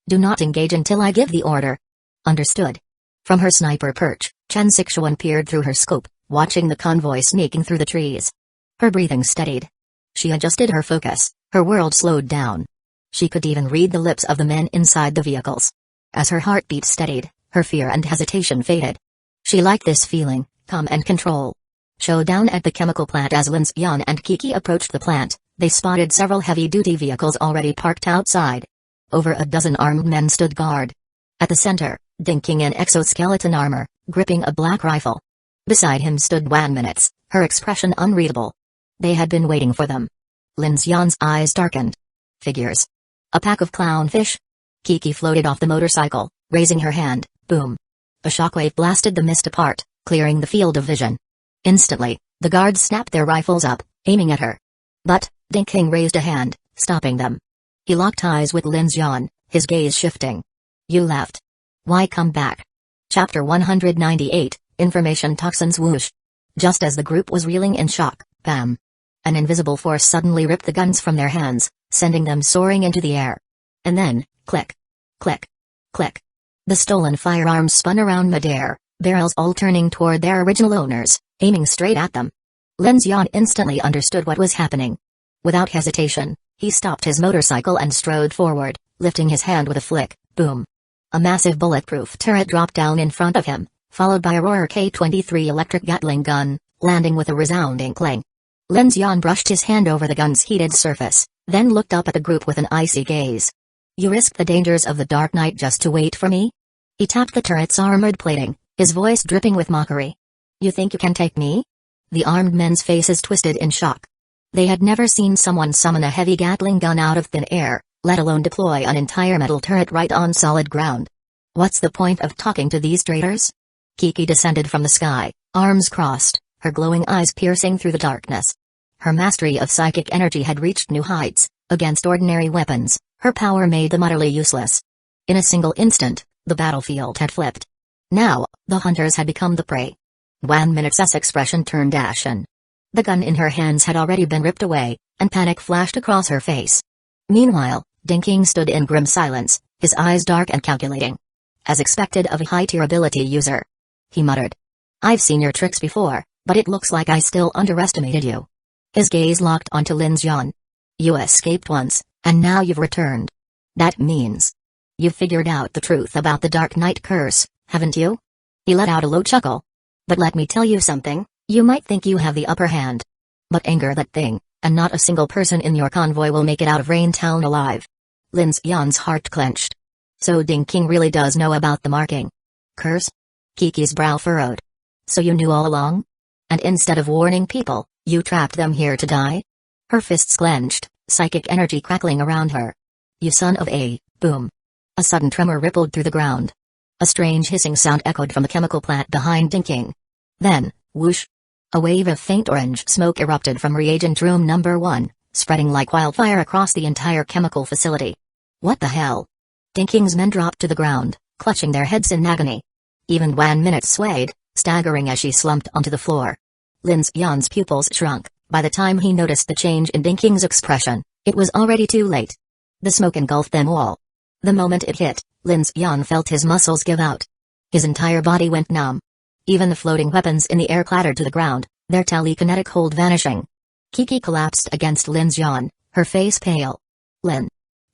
Do not engage until I give the order. Understood. From her sniper perch, Chen Sixuan peered through her scope, watching the convoy sneaking through the trees. Her breathing steadied. She adjusted her focus, her world slowed down. She could even read the lips of the men inside the vehicles. As her heartbeat steadied, her fear and hesitation faded. She liked this feeling, calm and control. Showdown at the chemical plant. As Lin Xian and Kiki approached the plant, they spotted several heavy-duty vehicles already parked outside. Over a dozen armed men stood guard. At the center, Dinking in exoskeleton armor, gripping a black rifle. Beside him stood Wan Minutes, her expression unreadable. They had been waiting for them. Lin Xian's eyes darkened. Figures. A pack of clownfish? Kiki floated off the motorcycle, raising her hand. Boom. A shockwave blasted the mist apart, clearing the field of vision. Instantly, the guards snapped their rifles up, aiming at her. But, Dinking raised a hand, stopping them. He locked eyes with Lin Xian, his gaze shifting. You left. Why come back? Chapter 198, Information Toxins Whoosh. Just as the group was reeling in shock, bam! An invisible force suddenly ripped the guns from their hands, sending them soaring into the air. And then, click, click, click. The stolen firearms spun around midair, barrels all turning toward their original owners, aiming straight at them. Lin Xian instantly understood what was happening. Without hesitation, he stopped his motorcycle and strode forward, lifting his hand with a flick, boom. A massive bulletproof turret dropped down in front of him, followed by a Roar K-23 electric Gatling gun, landing with a resounding clang. Lin Xian brushed his hand over the gun's heated surface, then looked up at the group with an icy gaze. You risked the dangers of the dark night just to wait for me? He tapped the turret's armored plating, his voice dripping with mockery. You think you can take me? The armed men's faces twisted in shock. They had never seen someone summon a heavy Gatling gun out of thin air, let alone deploy an entire metal turret right on solid ground. What's the point of talking to these traitors? Kiki descended from the sky, arms crossed, her glowing eyes piercing through the darkness. Her mastery of psychic energy had reached new heights. Against ordinary weapons, her power made them utterly useless. In a single instant, the battlefield had flipped. Now, the hunters had become the prey. 1 minute's expression turned ashen. The gun in her hands had already been ripped away, and panic flashed across her face. Meanwhile, Dinking stood in grim silence, his eyes dark and calculating. As expected of a high-tier ability user. He muttered. I've seen your tricks before, but it looks like I still underestimated you. His gaze locked onto Lin Xian. You escaped once, and now you've returned. That means you've figured out the truth about the Dark Knight curse, haven't you? He let out a low chuckle. But let me tell you something, you might think you have the upper hand. But anger that thing, and not a single person in your convoy will make it out of Rain Town alive. Lin Xian's heart clenched. So Dinking really does know about the marking curse? Kiki's brow furrowed. So you knew all along? And instead of warning people, you trapped them here to die? Her fists clenched, psychic energy crackling around her. You son of a, boom. A sudden tremor rippled through the ground. A strange hissing sound echoed from the chemical plant behind Dinking. Then, whoosh. A wave of faint orange smoke erupted from reagent room number 1, spreading like wildfire across the entire chemical facility. What the hell? Dinking's men dropped to the ground, clutching their heads in agony. Even 1 minute swayed, staggering as she slumped onto the floor. Lin Xian's pupils shrunk. By the time he noticed the change in Dinking's expression, it was already too late. The smoke engulfed them all. The moment it hit, Lin Xian felt his muscles give out. His entire body went numb. Even the floating weapons in the air clattered to the ground, their telekinetic hold vanishing. Kiki collapsed against Lin Xian, her face pale. Lin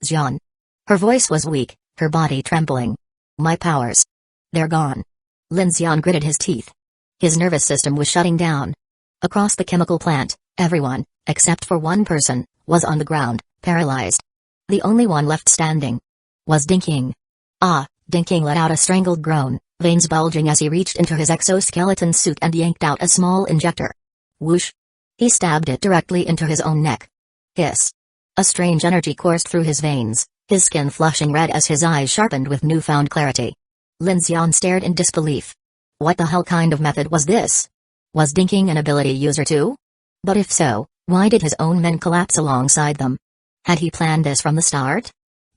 Xian. Her voice was weak, her body trembling. My powers. They're gone. Lin Xian gritted his teeth. His nervous system was shutting down. Across the chemical plant, everyone, except for one person, was on the ground, paralyzed. The only one left standing was Dinking. Dinking let out a strangled groan, veins bulging as he reached into his exoskeleton suit and yanked out a small injector. Whoosh! He stabbed it directly into his own neck. Hiss! A strange energy coursed through his veins, his skin flushing red as his eyes sharpened with newfound clarity. Lin Xian stared in disbelief. What the hell kind of method was this? Was Dinking an ability user too? But if so, why did his own men collapse alongside them? Had he planned this from the start?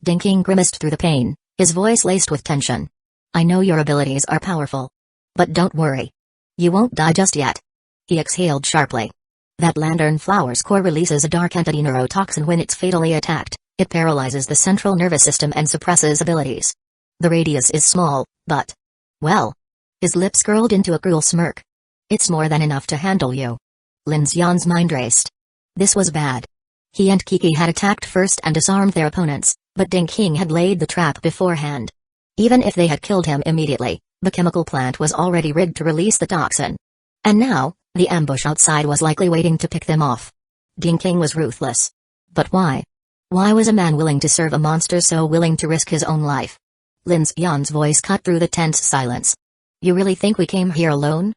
Dinking grimaced through the pain, his voice laced with tension. I know your abilities are powerful. But don't worry. You won't die just yet. He exhaled sharply. That lantern flower's core releases a dark entity neurotoxin when it's fatally attacked. It paralyzes the central nervous system and suppresses abilities. The radius is small, but... well... His lips curled into a cruel smirk. It's more than enough to handle you. Lin Xian's mind raced. This was bad. He and Kiki had attacked first and disarmed their opponents, but Dinking had laid the trap beforehand. Even if they had killed him immediately, the chemical plant was already rigged to release the toxin. And now, the ambush outside was likely waiting to pick them off. Dinking was ruthless. But why? Why was a man willing to serve a monster so willing to risk his own life? Lin Xian's voice cut through the tense silence. You really think we came here alone?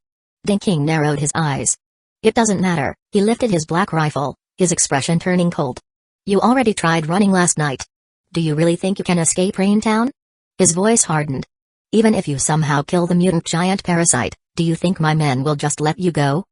Dinking narrowed his eyes. It doesn't matter. He lifted his black rifle, his expression turning cold. You already tried running last night. Do you really think you can escape Rain Town? His voice hardened. Even if you somehow kill the mutant giant parasite, do you think my men will just let you go?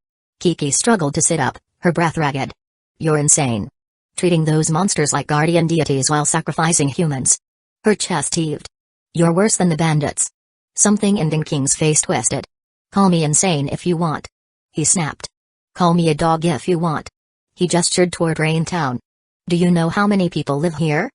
Kiki struggled to sit up, her breath ragged. You're insane. Treating those monsters like guardian deities while sacrificing humans. Her chest heaved. You're worse than the bandits. Something in Ding King's face twisted. Call me insane if you want. He snapped. Call me a dog if you want. He gestured toward Rain Town. Do you know how many people live here?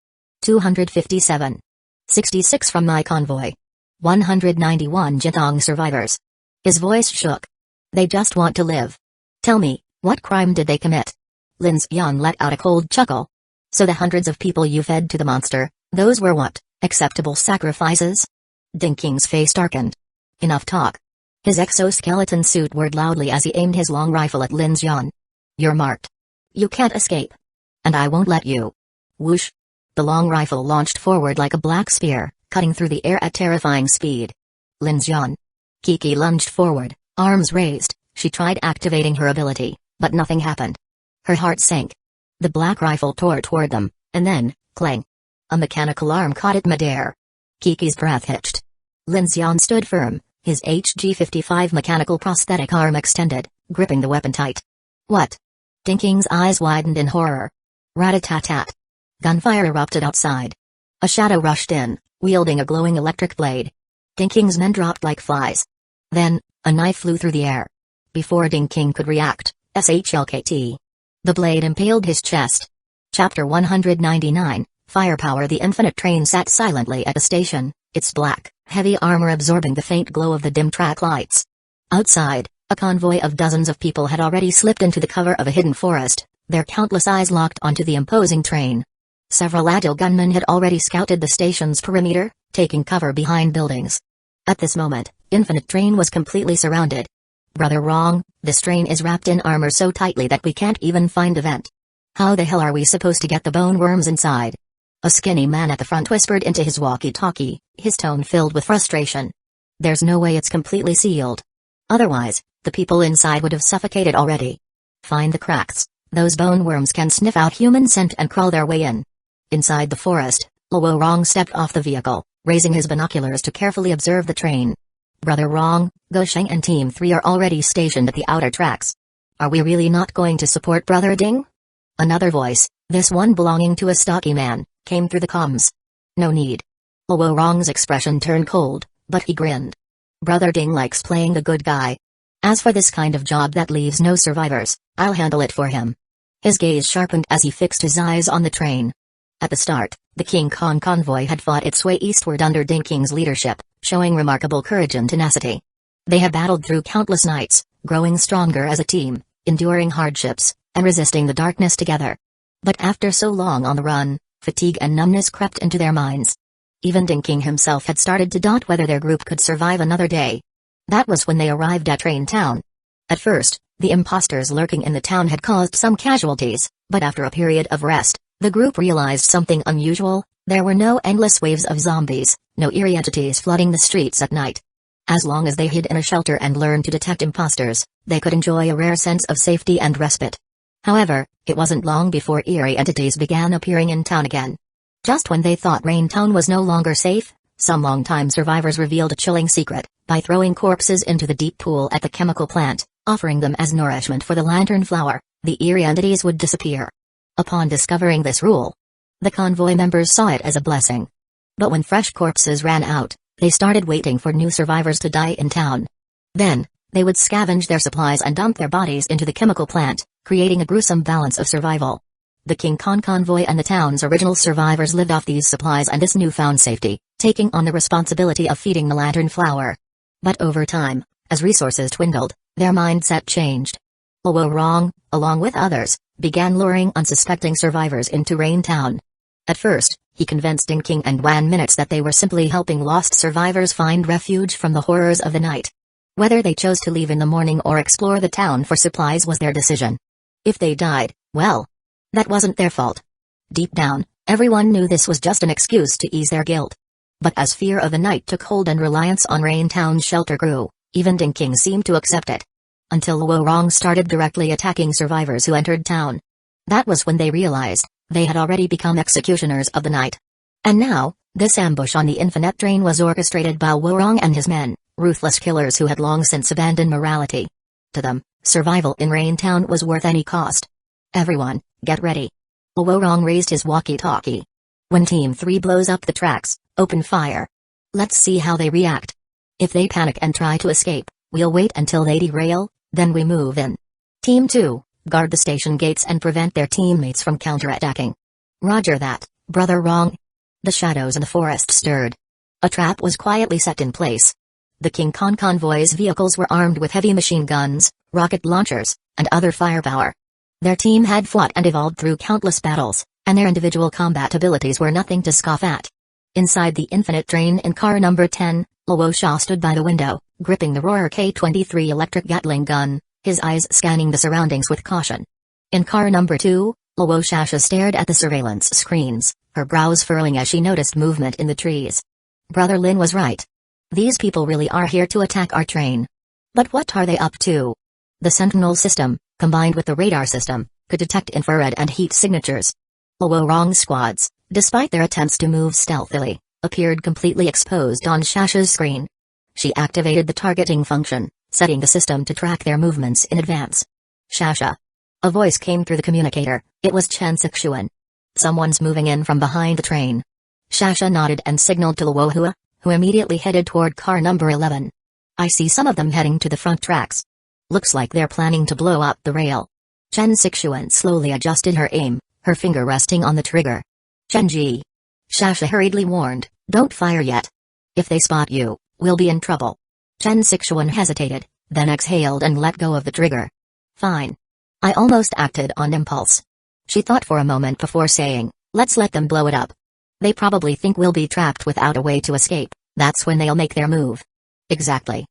257. 66 from my convoy. 191 Jitong survivors. His voice shook. They just want to live. Tell me, what crime did they commit? Lin Xian let out a cold chuckle. So the hundreds of people you fed to the monster, those were what, acceptable sacrifices? Ding King's face darkened. Enough talk. His exoskeleton suit whirred loudly as he aimed his long rifle at Lin Xian. You're marked. You can't escape. And I won't let you. Whoosh. The long rifle launched forward like a black spear, cutting through the air at terrifying speed. Lin Xian. Kiki lunged forward, arms raised. She tried activating her ability, but nothing happened. Her heart sank. The black rifle tore toward them, and then, clang. A mechanical arm caught it midair. Kiki's breath hitched. Lin Xian stood firm, his HG-55 mechanical prosthetic arm extended, gripping the weapon tight. What? Ding King's eyes widened in horror. Rat-a-tat-tat. Gunfire erupted outside. A shadow rushed in, wielding a glowing electric blade. Ding King's men dropped like flies. Then, a knife flew through the air. Before Ding King could react, SHLKT. The blade impaled his chest. Chapter 199, Firepower. The infinite train sat silently at the station, its black, heavy armor absorbing the faint glow of the dim track lights. Outside, a convoy of dozens of people had already slipped into the cover of a hidden forest, their countless eyes locked onto the imposing train. Several agile gunmen had already scouted the station's perimeter, taking cover behind buildings. At this moment, Infinite Train was completely surrounded. Brother Wrong, this train is wrapped in armor so tightly that we can't even find a vent. How the hell are we supposed to get the bone worms inside? A skinny man at the front whispered into his walkie-talkie, his tone filled with frustration. There's no way it's completely sealed. Otherwise, the people inside would have suffocated already. Find the cracks. Those bone worms can sniff out human scent and crawl their way in. Inside the forest, Luo Rong stepped off the vehicle, raising his binoculars to carefully observe the train. Brother Rong, Gosheng and Team 3 are already stationed at the outer tracks. Are we really not going to support Brother Ding? Another voice, this one belonging to a stocky man, came through the comms. No need. Luo Rong's expression turned cold, but he grinned. Brother Ding likes playing the good guy. As for this kind of job that leaves no survivors, I'll handle it for him. His gaze sharpened as he fixed his eyes on the train. At the start, the King Kong convoy had fought its way eastward under Ding King's leadership, showing remarkable courage and tenacity. They had battled through countless nights, growing stronger as a team, enduring hardships, and resisting the darkness together. But after so long on the run, fatigue and numbness crept into their minds. Even Ding King himself had started to doubt whether their group could survive another day. That was when they arrived at Rain Town. At first, the imposters lurking in the town had caused some casualties, but after a period of rest, the group realized something unusual. There were no endless waves of zombies, no eerie entities flooding the streets at night. As long as they hid in a shelter and learned to detect imposters, they could enjoy a rare sense of safety and respite. However, it wasn't long before eerie entities began appearing in town again. Just when they thought Rain Town was no longer safe, some long-time survivors revealed a chilling secret. By throwing corpses into the deep pool at the chemical plant, offering them as nourishment for the lantern flower, the eerie entities would disappear. Upon discovering this rule, the convoy members saw it as a blessing. But when fresh corpses ran out, they started waiting for new survivors to die in town. Then, they would scavenge their supplies and dump their bodies into the chemical plant, creating a gruesome balance of survival. The King Kong convoy and the town's original survivors lived off these supplies and this newfound safety, taking on the responsibility of feeding the lantern flower. But over time, as resources dwindled, their mindset changed. Luo Rong, along with others, began luring unsuspecting survivors into Rain Town. At first, he convinced Ding King and Wan Minutes that they were simply helping lost survivors find refuge from the horrors of the night. Whether they chose to leave in the morning or explore the town for supplies was their decision. If they died, well, that wasn't their fault. Deep down, everyone knew this was just an excuse to ease their guilt. But as fear of the night took hold and reliance on Rain Town's shelter grew, even Ding King seemed to accept it. Until Luo Rong started directly attacking survivors who entered town. That was when they realized, they had already become executioners of the night. And now, this ambush on the Infinite Train was orchestrated by Luo Rong and his men, ruthless killers who had long since abandoned morality. To them, Survival in Raintown was worth any cost. Everyone, get ready. Luorong raised his walkie-talkie. When Team 3 blows up the tracks, open fire. Let's see how they react. If they panic and try to escape, we'll wait until they derail, then we move in. Team 2, guard the station gates and prevent their teammates from counterattacking. Roger that, Brother Wrong. The shadows in the forest stirred. A trap was quietly set in place. The King Kong convoy's vehicles were armed with heavy machine guns, rocket launchers, and other firepower. Their team had fought and evolved through countless battles, and their individual combat abilities were nothing to scoff at. Inside the infinite train in car number 10, Luo Sha stood by the window, gripping the Roar K-23 electric Gatling gun, his eyes scanning the surroundings with caution. In car number 2, Luo Shasha stared at the surveillance screens, her brows furrowing as she noticed movement in the trees. Brother Lin was right. These people really are here to attack our train. But what are they up to? The Sentinel system, combined with the radar system, could detect infrared and heat signatures. Luorong's squads, despite their attempts to move stealthily, appeared completely exposed on Shasha's screen. She activated the targeting function, setting the system to track their movements in advance. Shasha. A voice came through the communicator. It was Chen Sixuan. Someone's moving in from behind the train. Shasha nodded and signaled to Luohua, who immediately headed toward car number 11. I see some of them heading to the front tracks. Looks like they're planning to blow up the rail. Chen Sixuan slowly adjusted her aim, her finger resting on the trigger. Chenji. Shasha hurriedly warned, don't fire yet. If they spot you, we'll be in trouble. Chen Sixuan hesitated, then exhaled and let go of the trigger. Fine. I almost acted on impulse. She thought for a moment before saying, let's let them blow it up. They probably think we'll be trapped without a way to escape, that's when they'll make their move. Exactly.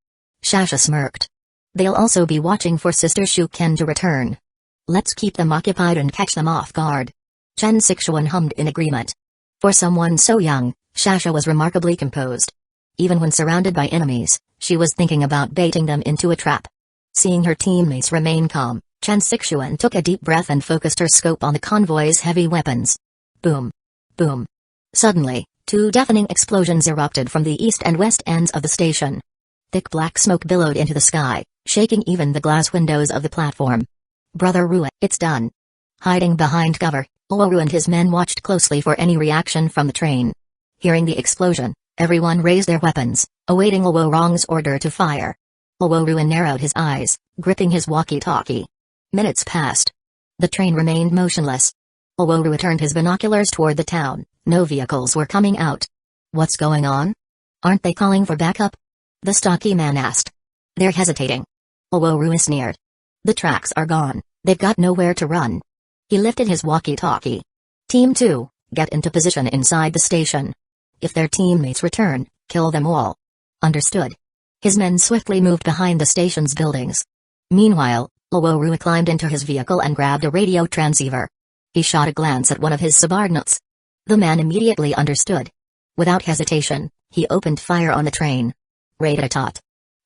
Shasha smirked. They'll also be watching for Sister Shuken to return. Let's keep them occupied and catch them off guard. Chen Sixuan hummed in agreement. For someone so young, Shasha was remarkably composed. Even when surrounded by enemies, she was thinking about baiting them into a trap. Seeing her teammates remain calm, Chen Sixuan took a deep breath and focused her scope on the convoy's heavy weapons. Boom. Boom. Suddenly, two deafening explosions erupted from the east and west ends of the station. Thick black smoke billowed into the sky, shaking even the glass windows of the platform. Brother Ruin, it's done. Hiding behind cover, Luoru and his men watched closely for any reaction from the train. Hearing the explosion, everyone raised their weapons, awaiting Luorong's order to fire. Luoru narrowed his eyes, gripping his walkie-talkie. Minutes passed. The train remained motionless. Luoru turned his binoculars toward the town. No vehicles were coming out. What's going on? Aren't they calling for backup? The stocky man asked. They're hesitating. Luoru sneered. The tracks are gone, they've got nowhere to run. He lifted his walkie-talkie. Team 2, get into position inside the station. If their teammates return, kill them all. Understood. His men swiftly moved behind the station's buildings. Meanwhile, Luoru climbed into his vehicle and grabbed a radio transceiver. He shot a glance at one of his subordinates. The man immediately understood. Without hesitation, he opened fire on the train. Rat-a-tat.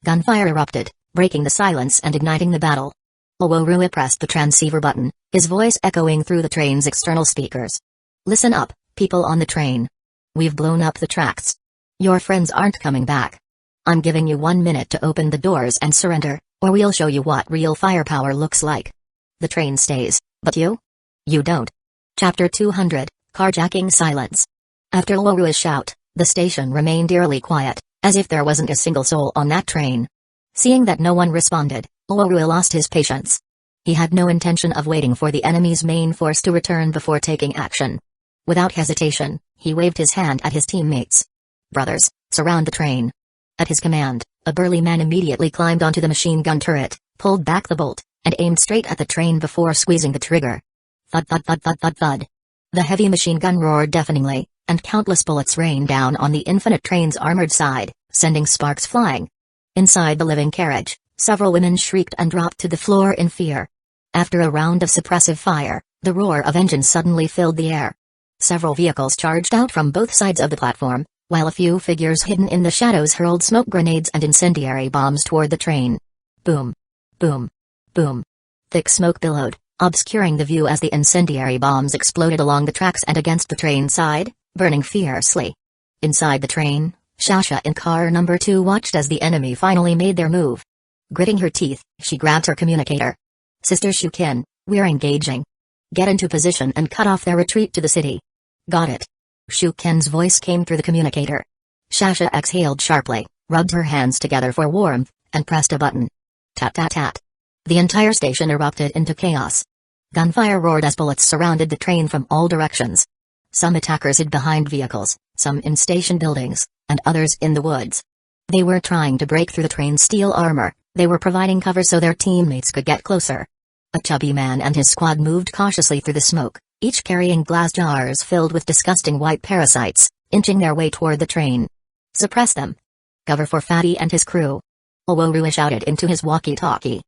Gunfire erupted, breaking the silence and igniting the battle. Luoru pressed the transceiver button, his voice echoing through the train's external speakers. Listen up, people on the train. We've blown up the tracks. Your friends aren't coming back. I'm giving you 1 minute to open the doors and surrender, or we'll show you what real firepower looks like. The train stays, but you? You don't. Chapter 200, Carjacking Silence. After Luoru's shout, the station remained eerily quiet, as if there wasn't a single soul on that train. Seeing that no one responded, Luoru lost his patience. He had no intention of waiting for the enemy's main force to return before taking action. Without hesitation, he waved his hand at his teammates. Brothers, surround the train. At his command, a burly man immediately climbed onto the machine gun turret, pulled back the bolt, and aimed straight at the train before squeezing the trigger. Thud thud thud thud thud thud. The heavy machine gun roared deafeningly, and countless bullets rained down on the infinite train's armored side, sending sparks flying. Inside the living carriage, several women shrieked and dropped to the floor in fear. After a round of suppressive fire, the roar of engines suddenly filled the air. Several vehicles charged out from both sides of the platform, while a few figures hidden in the shadows hurled smoke grenades and incendiary bombs toward the train. Boom. Boom. Boom. Thick smoke billowed, obscuring the view as the incendiary bombs exploded along the tracks and against the train side, burning fiercely. Inside the train, Shasha in car number 2 watched as the enemy finally made their move. Gritting her teeth, she grabbed her communicator. Sister Shukin, we're engaging. Get into position and cut off their retreat to the city. Got it. Shukin's voice came through the communicator. Shasha exhaled sharply, rubbed her hands together for warmth, and pressed a button. Tat tat tat. The entire station erupted into chaos. Gunfire roared as bullets surrounded the train from all directions. Some attackers hid behind vehicles, some in station buildings, and others in the woods. They were trying to break through the train's steel armor, they were providing cover so their teammates could get closer. A chubby man and his squad moved cautiously through the smoke, each carrying glass jars filled with disgusting white parasites, inching their way toward the train. Suppress them. Cover for Fatty and his crew. Oworu shouted into his walkie-talkie.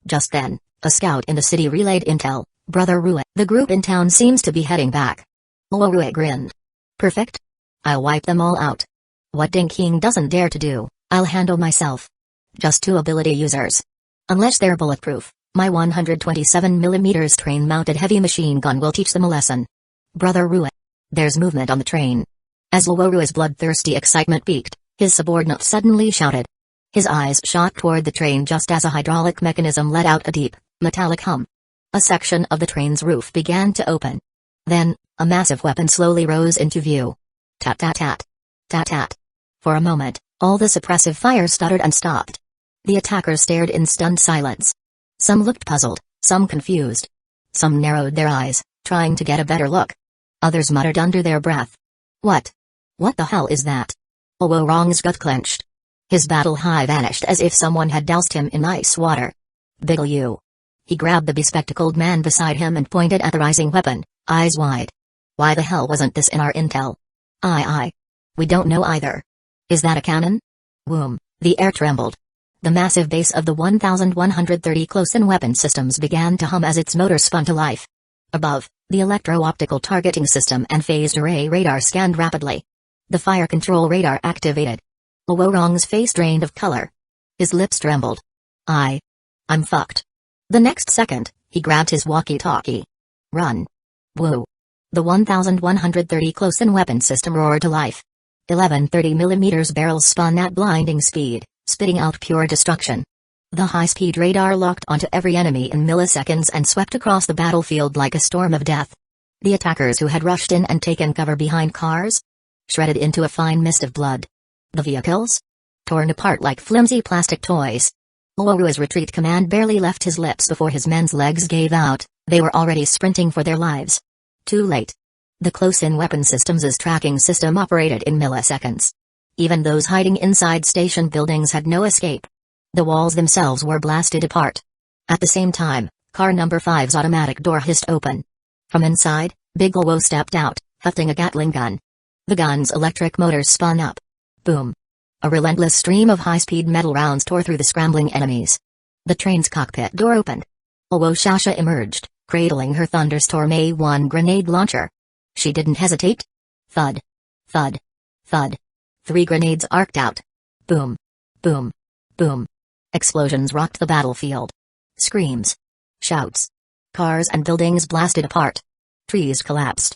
Just then, a scout in the city relayed intel. Brother Rue, the group in town seems to be heading back. Oworu grinned. Perfect. I'll wipe them all out. What Ding King doesn't dare to do, I'll handle myself. Just 2 ability users. Unless they're bulletproof, my 127mm train-mounted heavy machine gun will teach them a lesson. Brother Rue. There's movement on the train. As Oworu's bloodthirsty excitement peaked, his subordinate suddenly shouted. His eyes shot toward the train just as a hydraulic mechanism let out a deep, metallic hum. A section of the train's roof began to open. Then, a massive weapon slowly rose into view. Tat tat tat. Tat tat. For a moment, all the suppressive fire stuttered and stopped. The attackers stared in stunned silence. Some looked puzzled, some confused. Some narrowed their eyes, trying to get a better look. Others muttered under their breath. What? What the hell is that? Oworong's gut clenched. His battle high vanished as if someone had doused him in ice water. Biggle you. He grabbed the bespectacled man beside him and pointed at the rising weapon, eyes wide. Why the hell wasn't this in our intel? I. We don't know either. Is that a cannon? Whoom, the air trembled. The massive base of the 1130 close-in weapon systems began to hum as its motor spun to life. Above, the electro-optical targeting system and phased array radar scanned rapidly. The fire control radar activated. Oworong's face drained of color. His lips trembled. I'm fucked. The next second, he grabbed his walkie-talkie. Run. Woo. The 1130 close-in weapon system roared to life. 1130mm barrels spun at blinding speed, spitting out pure destruction. The high-speed radar locked onto every enemy in milliseconds and swept across the battlefield like a storm of death. The attackers who had rushed in and taken cover behind cars? Shredded into a fine mist of blood. The vehicles? Torn apart like flimsy plastic toys. Oworu's retreat command barely left his lips before his men's legs gave out, they were already sprinting for their lives. Too late. The close-in weapon systems' tracking system operated in milliseconds. Even those hiding inside station buildings had no escape. The walls themselves were blasted apart. At the same time, car number 5's automatic door hissed open. From inside, Big Owo stepped out, hefting a Gatling gun. The gun's electric motors spun up. Boom. A relentless stream of high-speed metal rounds tore through the scrambling enemies. The train's cockpit door opened. Owo Shasha emerged, cradling her Thunderstorm A1 grenade launcher. She didn't hesitate. Thud. Thud. Thud. 3 grenades arced out. Boom. Boom. Boom. Explosions rocked the battlefield. Screams. Shouts. Cars and buildings blasted apart. Trees collapsed.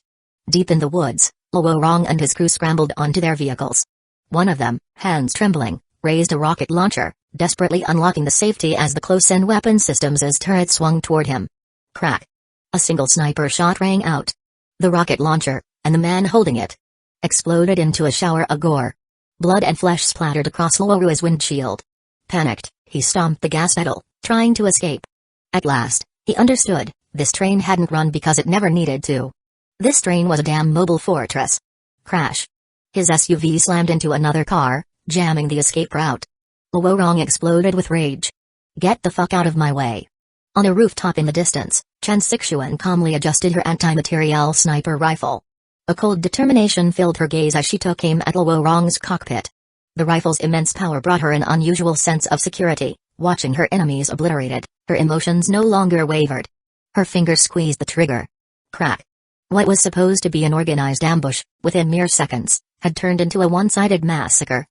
Deep in the woods, Oworong and his crew scrambled onto their vehicles. One of them, hands trembling, raised a rocket launcher, desperately unlocking the safety as the close-in weapon systems' turret swung toward him. Crack. A single sniper shot rang out. The rocket launcher, and the man holding it, exploded into a shower of gore. Blood and flesh splattered across Oworu's windshield. Panicked, he stomped the gas pedal, trying to escape. At last, he understood, this train hadn't run because it never needed to. This train was a damn mobile fortress. Crash. His SUV slammed into another car, jamming the escape route. Oworong exploded with rage. Get the fuck out of my way. On a rooftop in the distance, Chen Sixuan calmly adjusted her anti-materiel sniper rifle. A cold determination filled her gaze as she took aim at Oworong's cockpit. The rifle's immense power brought her an unusual sense of security. Watching her enemies obliterated, her emotions no longer wavered. Her fingers squeezed the trigger. Crack. What was supposed to be an organized ambush, within mere seconds, had turned into a one-sided massacre.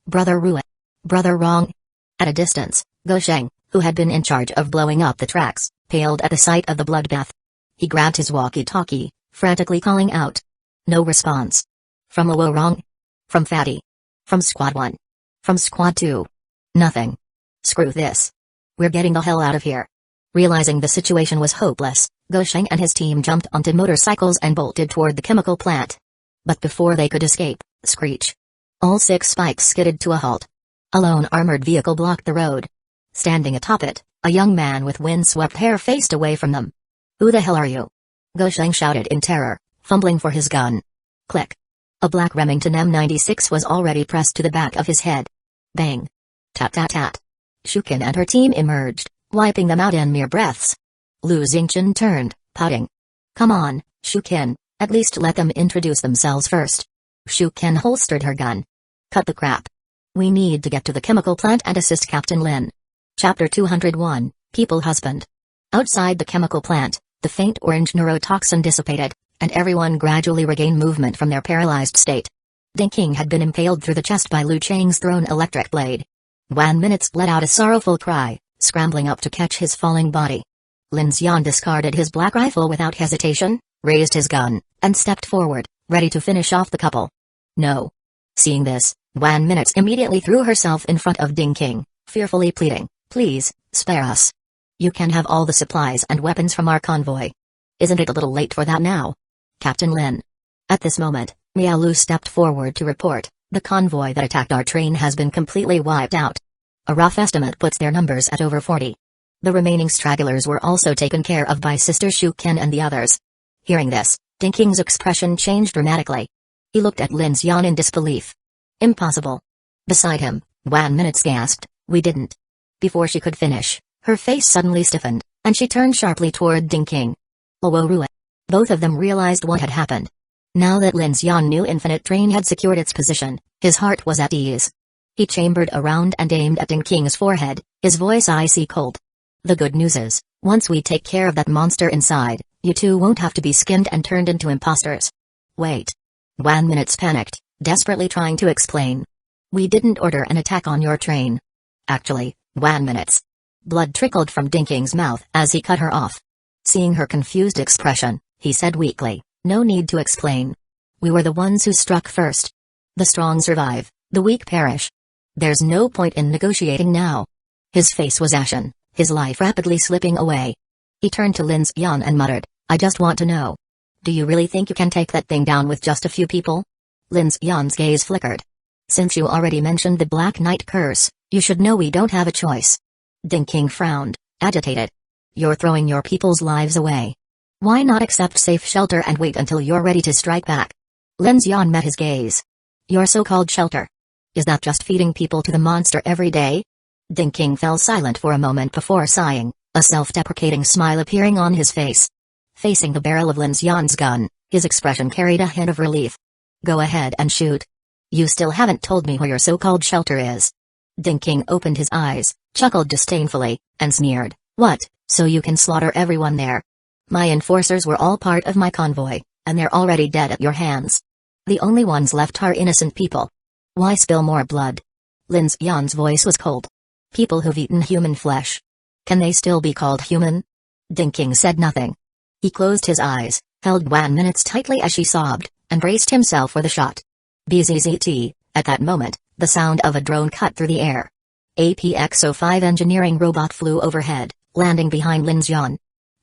Brother Rue. Brother Rong. At a distance, Gosheng, who had been in charge of blowing up the tracks, paled at the sight of the bloodbath. He grabbed his walkie-talkie, frantically calling out. No response. From Oworong. From Fatty. From Squad 1. From Squad 2. Nothing. Screw this. We're getting the hell out of here. Realizing the situation was hopeless, Gosheng and his team jumped onto motorcycles and bolted toward the chemical plant. But before they could escape, screech. All 6 spikes skidded to a halt. A lone armored vehicle blocked the road. Standing atop it, a young man with wind-swept hair faced away from them. "Who the hell are you?" Gosheng shouted in terror, fumbling for his gun. Click. A black Remington M96 was already pressed to the back of his head. Bang. Tat-tat-tat. Shukin and her team emerged, wiping them out in mere breaths. Lu Xingchen turned, pouting. "Come on, Shukin, at least let them introduce themselves first." Shukin holstered her gun. "Cut the crap. We need to get to the chemical plant and assist Captain Lin." Chapter 201, People Husband. Outside the chemical plant, the faint orange neurotoxin dissipated, and everyone gradually regained movement from their paralyzed state. Dinking had been impaled through the chest by Lu Chang's thrown electric blade. Wan Minutes let out a sorrowful cry, scrambling up to catch his falling body. Lin Xian discarded his black rifle without hesitation, raised his gun, and stepped forward, ready to finish off the couple. No. Seeing this, Wan Minutes immediately threw herself in front of Dinking, fearfully pleading, "Please, spare us. You can have all the supplies and weapons from our convoy. Isn't it a little late for that now, Captain Lin?" At this moment, Miao Lu stepped forward to report, "The convoy that attacked our train has been completely wiped out. A rough estimate puts their numbers at over 40. The remaining stragglers were also taken care of by Sister Shuken and the others." Hearing this, Dinking's expression changed dramatically. He looked at Lin Xian in disbelief. "Impossible." Beside him, Wan Minutes gasped, "We didn't." Before she could finish, her face suddenly stiffened, and she turned sharply toward Dinking. Luo. Both of them realized what had happened. Now that Lin Xian knew Infinite Train had secured its position, his heart was at ease. He chambered around and aimed at Dinking's forehead, his voice icy cold. "The good news is, once we take care of that monster inside, you two won't have to be skinned and turned into imposters." "Wait." Wan Minutes panicked, desperately trying to explain. "We didn't order an attack on your train. Actually, Wan Minutes." Blood trickled from Dinking's mouth as he cut her off. Seeing her confused expression, he said weakly, "No need to explain. We were the ones who struck first. The strong survive, the weak perish. There's no point in negotiating now." His face was ashen, his life rapidly slipping away. He turned to Lin Xian and muttered, "I just want to know. Do you really think you can take that thing down with just a few people?" Lin Xian's gaze flickered. "Since you already mentioned the Black Knight curse, you should know we don't have a choice." Dinking frowned, agitated. "You're throwing your people's lives away. Why not accept safe shelter and wait until you're ready to strike back?" Lin Xian met his gaze. "Your so-called shelter? Is that just feeding people to the monster every day?" Dinking fell silent for a moment before sighing, a self-deprecating smile appearing on his face. Facing the barrel of Lin Xian's gun, his expression carried a hint of relief. "Go ahead and shoot. You still haven't told me where your so-called shelter is." Dinking opened his eyes, chuckled disdainfully, and sneered, "What, so you can slaughter everyone there? My enforcers were all part of my convoy, and they're already dead at your hands. The only ones left are innocent people. Why spill more blood?" Lin Xian's voice was cold. "People who've eaten human flesh. Can they still be called human?" Dinking said nothing. He closed his eyes, held Wan Minutes tightly as she sobbed, and braced himself for the shot. Bzzzt, at that moment, the sound of a drone cut through the air. A PX-05 engineering robot flew overhead, landing behind Lin Xian.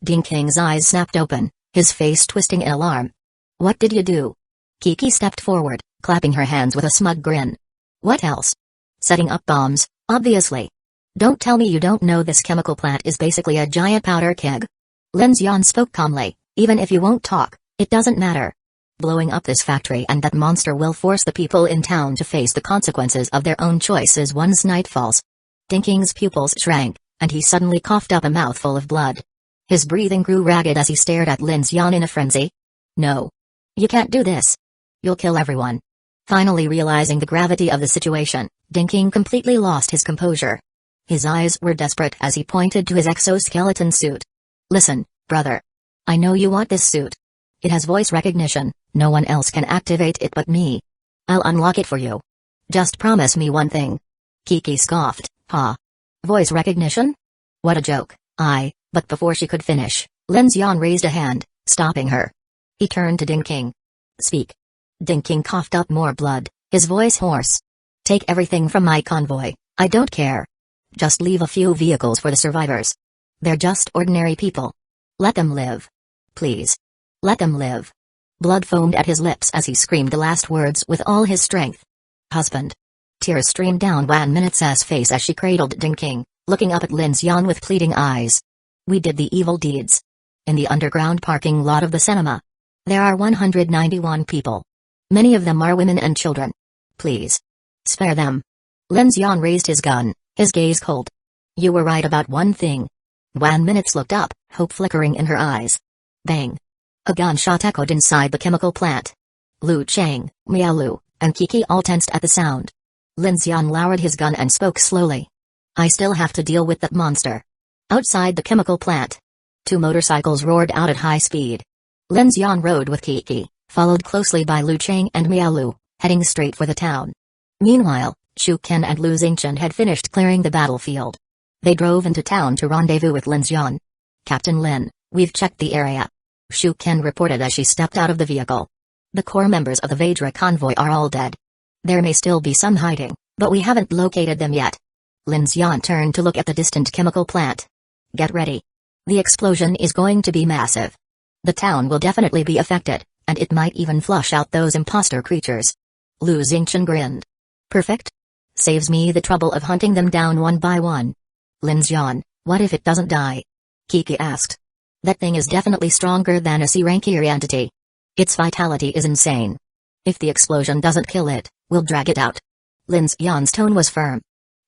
Dinking's eyes snapped open, his face twisting in alarm. "What did you do?" Kiki stepped forward, clapping her hands with a smug grin. "What else? Setting up bombs, obviously. Don't tell me you don't know this chemical plant is basically a giant powder keg." Lin Xian spoke calmly, "Even if you won't talk, it doesn't matter. Blowing up this factory and that monster will force the people in town to face the consequences of their own choices once night falls." Dinking's pupils shrank, and he suddenly coughed up a mouthful of blood. His breathing grew ragged as he stared at Lin Xian in a frenzy. "No. You can't do this. You'll kill everyone." Finally realizing the gravity of the situation, Dinking completely lost his composure. His eyes were desperate as he pointed to his exoskeleton suit. "Listen, brother. I know you want this suit. It has voice recognition, no one else can activate it but me. I'll unlock it for you. Just promise me one thing." Kiki scoffed, "Ha. Voice recognition? What a joke." But before she could finish, Lin Xian raised a hand, stopping her. He turned to Dinking. "Speak." Dinking coughed up more blood, his voice hoarse. "Take everything from my convoy, I don't care. Just leave a few vehicles for the survivors. They're just ordinary people. Let them live. Please. Let them live. Blood foamed at his lips as he screamed the last words with all his strength. Husband. Tears streamed down Wan Minut's face as she cradled Dinking, looking up at Lin Xian with pleading eyes. We did the evil deeds. In the underground parking lot of the cinema. There are 191 people. Many of them are women and children. Please. Spare them. Lin Xian raised his gun, his gaze cold. You were right about one thing. Wan Minute looked up, hope flickering in her eyes. Bang. A gunshot echoed inside the chemical plant. Lu Chang, Miao Lu, and Kiki all tensed at the sound. Lin Xian lowered his gun and spoke slowly. I still have to deal with that monster. Outside the chemical plant. 2 motorcycles roared out at high speed. Lin Xian rode with Kiki, followed closely by Lu Chang and Miao Lu, heading straight for the town. Meanwhile, Shu Ken and Lu Xingchen had finished clearing the battlefield. They drove into town to rendezvous with Lin Xian. Captain Lin, we've checked the area. Shu Ken reported as she stepped out of the vehicle. The core members of the Vajra convoy are all dead. There may still be some hiding, but we haven't located them yet. Lin Xian turned to look at the distant chemical plant. Get ready. The explosion is going to be massive. The town will definitely be affected, and it might even flush out those imposter creatures. Lu Xingchen grinned. Perfect. Saves me the trouble of hunting them down one by one. Lin Xian, what if it doesn't die? Kiki asked. That thing is definitely stronger than a C-rank entity. Its vitality is insane. If the explosion doesn't kill it, we'll drag it out. Lin Xian's tone was firm.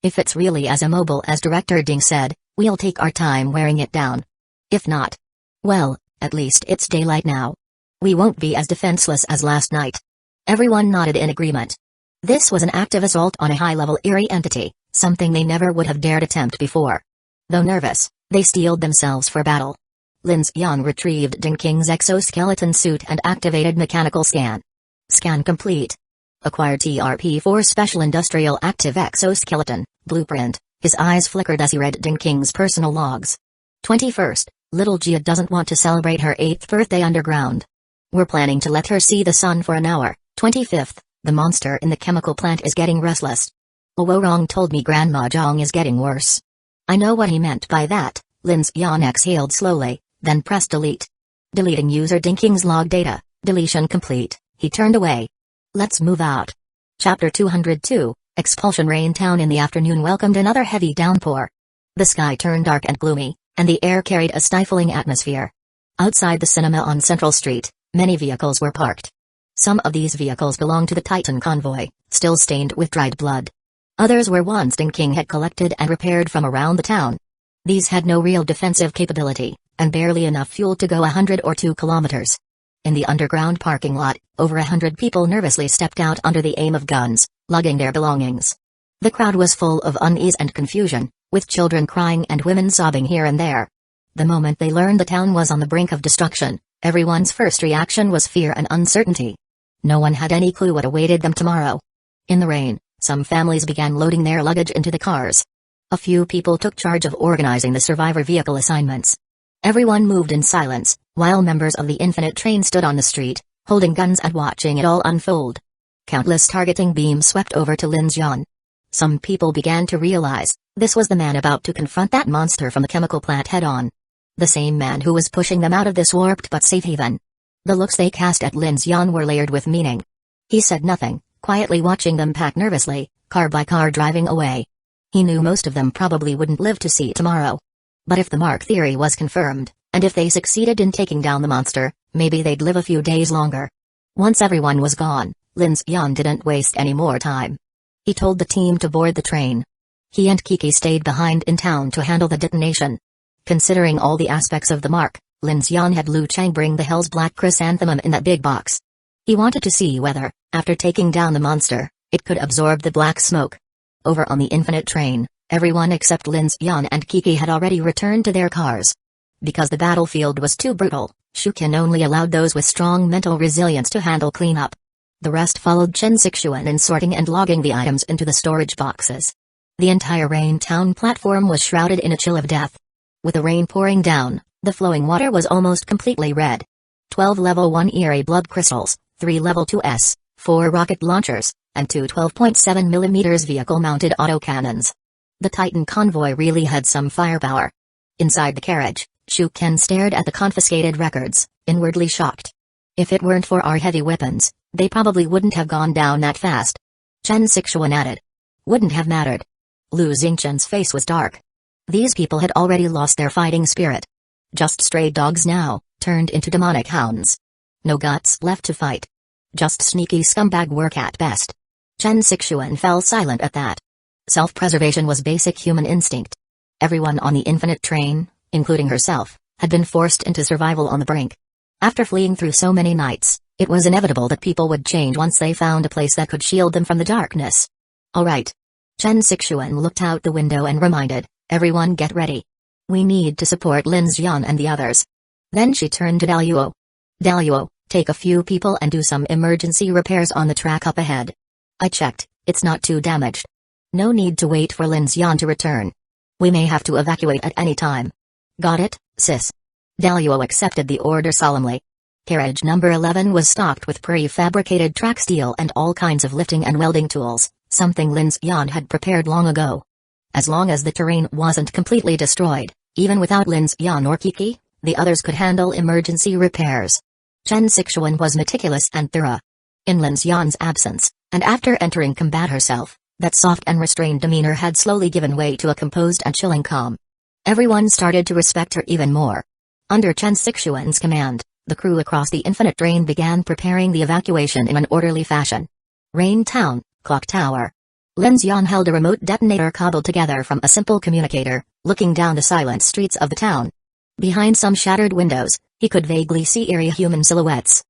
If it's really as immobile as Director Ding said, we'll take our time wearing it down. If not, well, at least it's daylight now. We won't be as defenseless as last night. Everyone nodded in agreement. This was an active assault on a high-level eerie entity, something they never would have dared attempt before. Though nervous, they steeled themselves for battle. Lin Xian retrieved Ding King's exoskeleton suit and activated mechanical scan. Scan complete. Acquired TRP-4 Special Industrial Active Exoskeleton, Blueprint. His eyes flickered as he read Ding King's personal logs. 21st, little Jia doesn't want to celebrate her 8th birthday underground. We're planning to let her see the sun for an hour. 25th, the monster in the chemical plant is getting restless. Wo-Rong told me Grandma Zhang is getting worse. I know what he meant by that. Lin Xian exhaled slowly, then pressed delete. Deleting user Ding King's log data. Deletion complete. He turned away. Let's move out. Chapter 202, Expulsion Rain Town in the afternoon welcomed another heavy downpour. The sky turned dark and gloomy, and the air carried a stifling atmosphere. Outside the cinema on Central Street, many vehicles were parked. Some of these vehicles belonged to the Titan convoy, still stained with dried blood. Others were ones Ding King had collected and repaired from around the town. These had no real defensive capability, and barely enough fuel to go 100 or 2 kilometers. In the underground parking lot, over 100 people nervously stepped out under the aim of guns, lugging their belongings. The crowd was full of unease and confusion, with children crying and women sobbing here and there. The moment they learned the town was on the brink of destruction, everyone's first reaction was fear and uncertainty. No one had any clue what awaited them tomorrow. In the rain, some families began loading their luggage into the cars. A few people took charge of organizing the survivor vehicle assignments. Everyone moved in silence, while members of the Infinite Train stood on the street, holding guns and watching it all unfold. Countless targeting beams swept over to Lin Xian. Some people began to realize, this was the man about to confront that monster from the chemical plant head-on. The same man who was pushing them out of this warped but safe haven. The looks they cast at Lin Xian were layered with meaning. He said nothing, quietly watching them pack nervously, car by car driving away. He knew most of them probably wouldn't live to see tomorrow. But if the Mark theory was confirmed, and if they succeeded in taking down the monster, maybe they'd live a few days longer. Once everyone was gone, Lin Xian didn't waste any more time. He told the team to board the train. He and Kiki stayed behind in town to handle the detonation. Considering all the aspects of the Mark, Lin Xian had Lu Chang bring the Hell's Black Chrysanthemum in that big box. He wanted to see whether, after taking down the monster, it could absorb the black smoke. Over on the Infinite Train, everyone except Lin Xian and Kiki had already returned to their cars. Because the battlefield was too brutal, Shukin only allowed those with strong mental resilience to handle cleanup. The rest followed Chen Sixuan in sorting and logging the items into the storage boxes. The entire Rain Town platform was shrouded in a chill of death. With the rain pouring down, the flowing water was almost completely red. 12 level 1 eerie blood crystals, 3 level 2s, 4 rocket launchers, and 2 12.7mm vehicle-mounted autocannons. The Titan convoy really had some firepower. Inside the carriage, Shuken stared at the confiscated records, inwardly shocked. If it weren't for our heavy weapons, they probably wouldn't have gone down that fast. Chen Sixuan added. Wouldn't have mattered. Lu Xingchen's face was dark. These people had already lost their fighting spirit. Just stray dogs now, turned into demonic hounds. No guts left to fight. Just sneaky scumbag work at best. Chen Sixuan fell silent at that. Self-preservation was basic human instinct. Everyone on the infinite train, including herself, had been forced into survival on the brink. After fleeing through so many nights, it was inevitable that people would change once they found a place that could shield them from the darkness. All right. Chen Sixuan looked out the window and reminded, everyone get ready. We need to support Lin Xian and the others. Then she turned to Daluo. Daluo, take a few people and do some emergency repairs on the track up ahead. I checked, it's not too damaged. No need to wait for Lin Xian to return. We may have to evacuate at any time. Got it, sis. Daluo accepted the order solemnly. Carriage number 11 was stocked with prefabricated track steel and all kinds of lifting and welding tools, something Lin Xian had prepared long ago. As long as the terrain wasn't completely destroyed, even without Lin Xian or Kiki, the others could handle emergency repairs. Chen Sixuan was meticulous and thorough. In Lin Xian's absence, and after entering combat herself, that soft and restrained demeanor had slowly given way to a composed and chilling calm. Everyone started to respect her even more. Under Chen Sixuan's command, the crew across the infinite train began preparing the evacuation in an orderly fashion. Rain Town, Clock Tower. Lin Xian held a remote detonator cobbled together from a simple communicator, looking down the silent streets of the town. Behind some shattered windows, he could vaguely see eerie human silhouettes.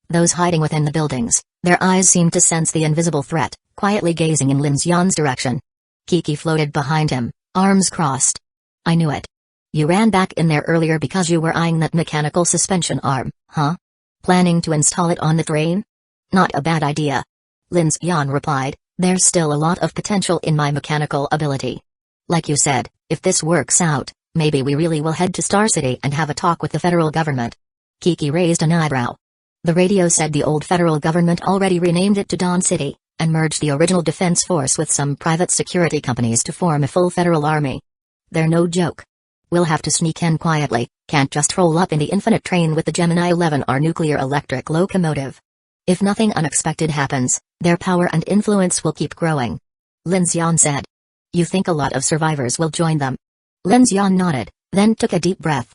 Those hiding within the buildings, their eyes seemed to sense the invisible threat, quietly gazing in Lin Xian's direction. Kiki floated behind him, arms crossed. I knew it. You ran back in there earlier because you were eyeing that mechanical suspension arm, huh? Planning to install it on the train? Not a bad idea. Lin Xian replied, there's still a lot of potential in my mechanical ability. Like you said, if this works out, maybe we really will head to Star City and have a talk with the federal government. Kiki raised an eyebrow. The radio said the old federal government already renamed it to Dawn City, and merged the original defense force with some private security companies to form a full federal army. They're no joke. We'll have to sneak in quietly, can't just roll up in the infinite train with the Gemini 11R nuclear electric locomotive. If nothing unexpected happens, their power and influence will keep growing. Lin Xian said. You think a lot of survivors will join them? Lin Xian nodded, then took a deep breath.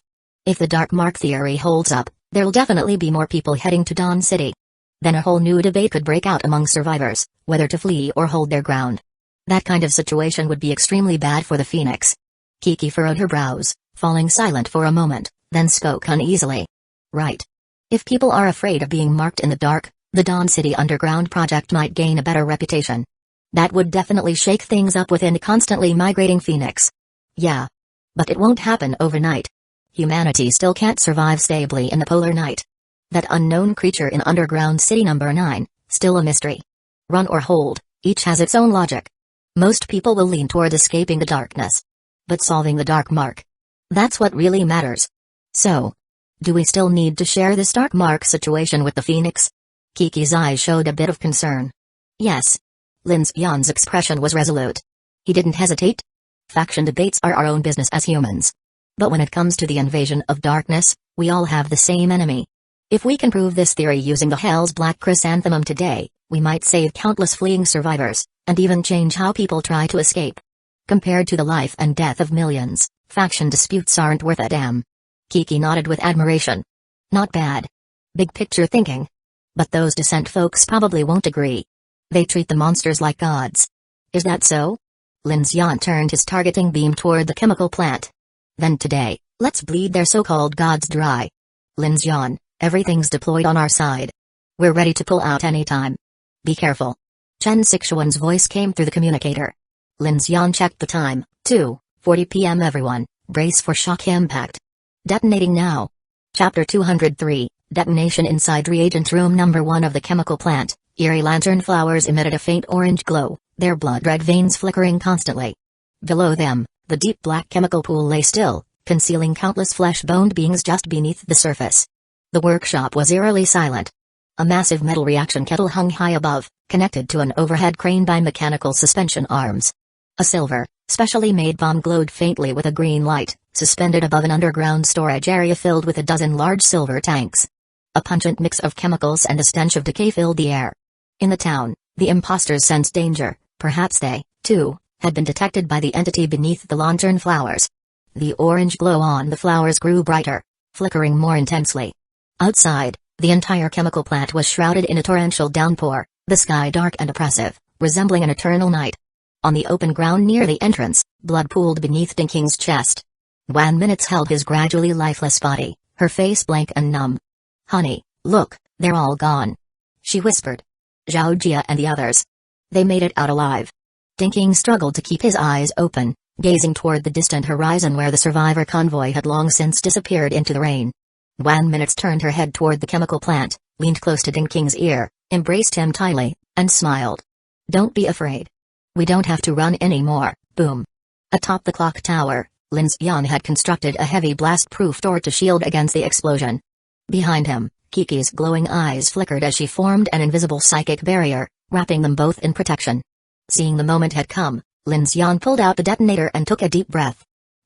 If the Dark Mark theory holds up, there'll definitely be more people heading to Dawn City. Then a whole new debate could break out among survivors, whether to flee or hold their ground. That kind of situation would be extremely bad for the Phoenix. Kiki furrowed her brows, falling silent for a moment, then spoke uneasily. Right. If people are afraid of being marked in the dark, the Dawn City Underground project might gain a better reputation. That would definitely shake things up within the constantly migrating Phoenix. Yeah. But it won't happen overnight. Humanity still can't survive stably in the polar night. That unknown creature in Underground City number 9, still a mystery. Run or hold, each has its own logic. Most people will lean toward escaping the darkness. But solving the Dark Mark. That's what really matters. So, do we still need to share this Dark Mark situation with the Phoenix? Kiki's eyes showed a bit of concern. Yes. Lin Xian's expression was resolute. He didn't hesitate. Faction debates are our own business as humans. But when it comes to the invasion of darkness, we all have the same enemy. If we can prove this theory using the Hell's Black Chrysanthemum today, we might save countless fleeing survivors, and even change how people try to escape. Compared to the life and death of millions, faction disputes aren't worth a damn. Kiki nodded with admiration. Not bad. Big picture thinking. But those Descent folks probably won't agree. They treat the monsters like gods. Is that so? Lin Xian turned his targeting beam toward the chemical plant. Then today, let's bleed their so-called gods dry. Lin Xian, everything's deployed on our side. We're ready to pull out anytime. Be careful. Chen Sixuan's voice came through the communicator. Lin Xian checked the time, 2:40 p.m. Everyone, brace for shock impact. Detonating now. Chapter 203, Detonation inside reagent room number 1 of the chemical plant. Eerie lantern flowers emitted a faint orange glow, their blood-red veins flickering constantly. Below them, the deep black chemical pool lay still, concealing countless flesh-boned beings just beneath the surface. The workshop was eerily silent. A massive metal reaction kettle hung high above, connected to an overhead crane by mechanical suspension arms. A silver, Specially made bomb glowed faintly with a green light, suspended above an underground storage area filled with a dozen large silver tanks. A pungent mix of chemicals and a stench of decay filled the air. In the town, the imposters sensed danger. Perhaps they, too, had been detected by the entity beneath the lantern flowers. The orange glow on the flowers grew brighter, flickering more intensely. Outside, the entire chemical plant was shrouded in a torrential downpour, the sky dark and oppressive, resembling an eternal night. On the open ground near the entrance, blood pooled beneath Dinking's chest. 1 minute held his gradually lifeless body, her face blank and numb. "Honey, look, they're all gone," she whispered. "Zhao Jia and the others. They made it out alive." Dinking struggled to keep his eyes open, gazing toward the distant horizon where the survivor convoy had long since disappeared into the rain. 1 minute turned her head toward the chemical plant, leaned close to Dinking's ear, embraced him tightly, and smiled. "Don't be afraid. We don't have to run anymore." Boom. Atop the clock tower, Lin Xian had constructed a heavy blast-proof door to shield against the explosion. Behind him, Kiki's glowing eyes flickered as she formed an invisible psychic barrier, wrapping them both in protection. Seeing the moment had come, Lin Xian pulled out the detonator and took a deep breath.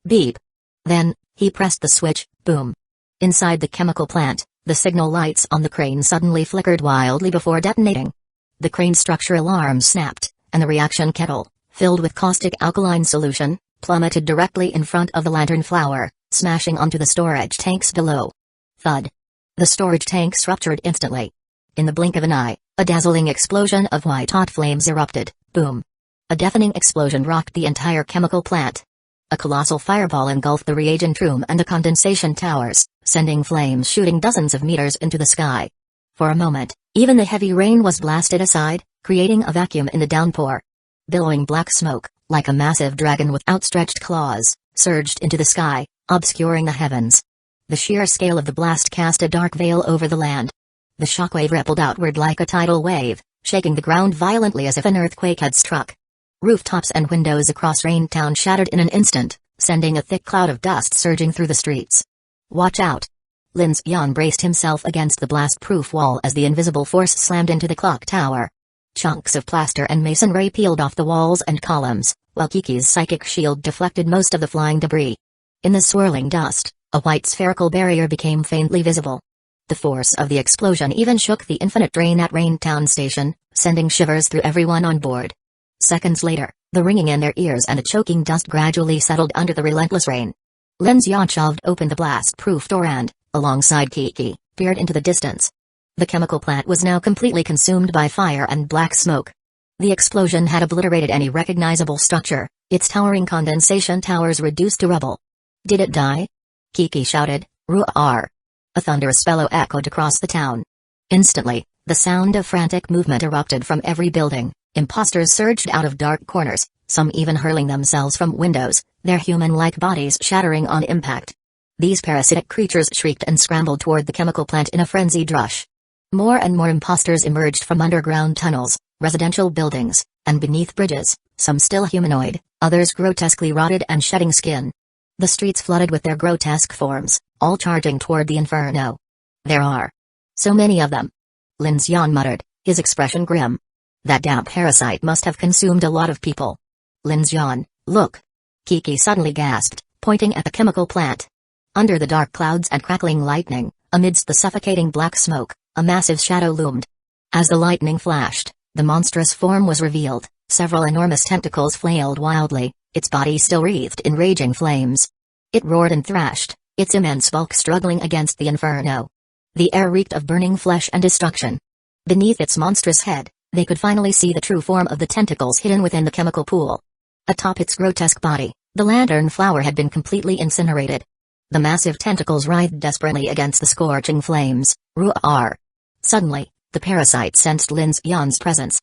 Beep. Then, he pressed the switch. Boom. Inside the chemical plant, the signal lights on the crane suddenly flickered wildly before detonating. The crane structure alarm snapped, and the reaction kettle, filled with caustic alkaline solution, plummeted directly in front of the lantern flower, smashing onto the storage tanks below. Thud. The storage tanks ruptured instantly. In the blink of an eye, a dazzling explosion of white-hot flames erupted. Boom. A deafening explosion rocked the entire chemical plant. A colossal fireball engulfed the reagent room and the condensation towers, sending flames shooting dozens of meters into the sky. For a moment, even the heavy rain was blasted aside, creating a vacuum in the downpour. Billowing black smoke, like a massive dragon with outstretched claws, surged into the sky, obscuring the heavens. The sheer scale of the blast cast a dark veil over the land. The shockwave rippled outward like a tidal wave, shaking the ground violently as if an earthquake had struck. Rooftops and windows across Rain Town shattered in an instant, sending a thick cloud of dust surging through the streets. "Watch out!" Lin Xian braced himself against the blast-proof wall as the invisible force slammed into the clock tower. Chunks of plaster and masonry peeled off the walls and columns, while Kiki's psychic shield deflected most of the flying debris. In the swirling dust, a white spherical barrier became faintly visible. The force of the explosion even shook the infinite drain at Rain Town Station, sending shivers through everyone on board. Seconds later, the ringing in their ears and a choking dust gradually settled under the relentless rain. Lin Xian shoved open the blast-proof door and, alongside Kiki, peered into the distance. The chemical plant was now completely consumed by fire and black smoke. The explosion had obliterated any recognizable structure, its towering condensation towers reduced to rubble. "Did it die?" Kiki shouted. "Roar!" A thunderous bellow echoed across the town. Instantly, the sound of frantic movement erupted from every building. Imposters surged out of dark corners, some even hurling themselves from windows, their human-like bodies shattering on impact. These parasitic creatures shrieked and scrambled toward the chemical plant in a frenzied rush. More and more imposters emerged from underground tunnels, residential buildings, and beneath bridges, some still humanoid, others grotesquely rotted and shedding skin. The streets flooded with their grotesque forms, all charging toward the inferno. "There are so many of them," Lin Xian muttered, his expression grim. "That damn parasite must have consumed a lot of people." "Lin Xian, look!" Kiki suddenly gasped, pointing at the chemical plant. Under the dark clouds and crackling lightning, amidst the suffocating black smoke, a massive shadow loomed. As the lightning flashed, the monstrous form was revealed. Several enormous tentacles flailed wildly, its body still wreathed in raging flames. It roared and thrashed, its immense bulk struggling against the inferno. The air reeked of burning flesh and destruction. Beneath its monstrous head, they could finally see the true form of the tentacles hidden within the chemical pool. Atop its grotesque body, the lantern flower had been completely incinerated. The massive tentacles writhed desperately against the scorching flames. Roar! Suddenly, the parasite sensed Lin Xian's presence.